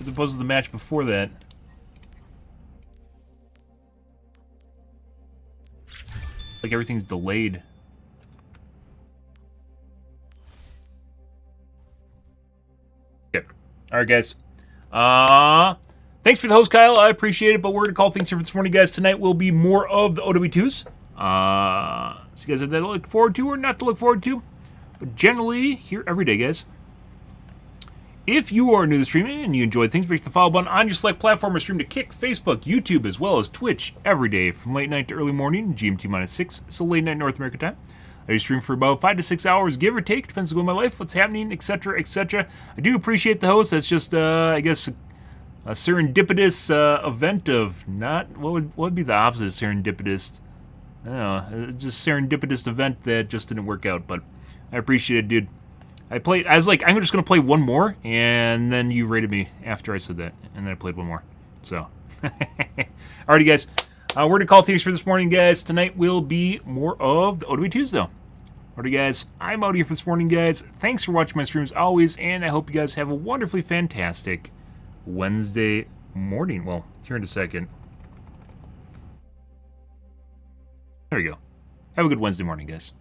As opposed to the match before that. Like everything's delayed. Okay. Alright, guys. Thanks for the host, Kyle. I appreciate it, but we're going to call things here for this morning, guys. Tonight will be more of the OW2s. So you guys have that to look forward to or not to look forward to. But generally, here every day, guys. If you are new to streaming and you enjoy things, break the follow button on your select platform or stream to Kick, Facebook, YouTube, as well as Twitch every day from late night to early morning, GMT-6, so late night North America time. I stream for about 5 to 6 hours, give or take, depends on my life, what's happening, etc., etc. I do appreciate the host. That's just, I guess, a serendipitous event of not... What would be the opposite of serendipitous? I don't know. Just serendipitous event that just didn't work out, but I appreciate it, dude. I was like, I'm just going to play one more, and then you rated me after I said that, and then I played one more. So, alrighty, guys. We're going to call things for this morning, guys. Tonight will be more of the OW2s, though. Alrighty, guys. I'm out here for this morning, guys. Thanks for watching my streams always, and I hope you guys have a wonderfully fantastic Wednesday morning. Well, here in a second. There we go. Have a good Wednesday morning, guys.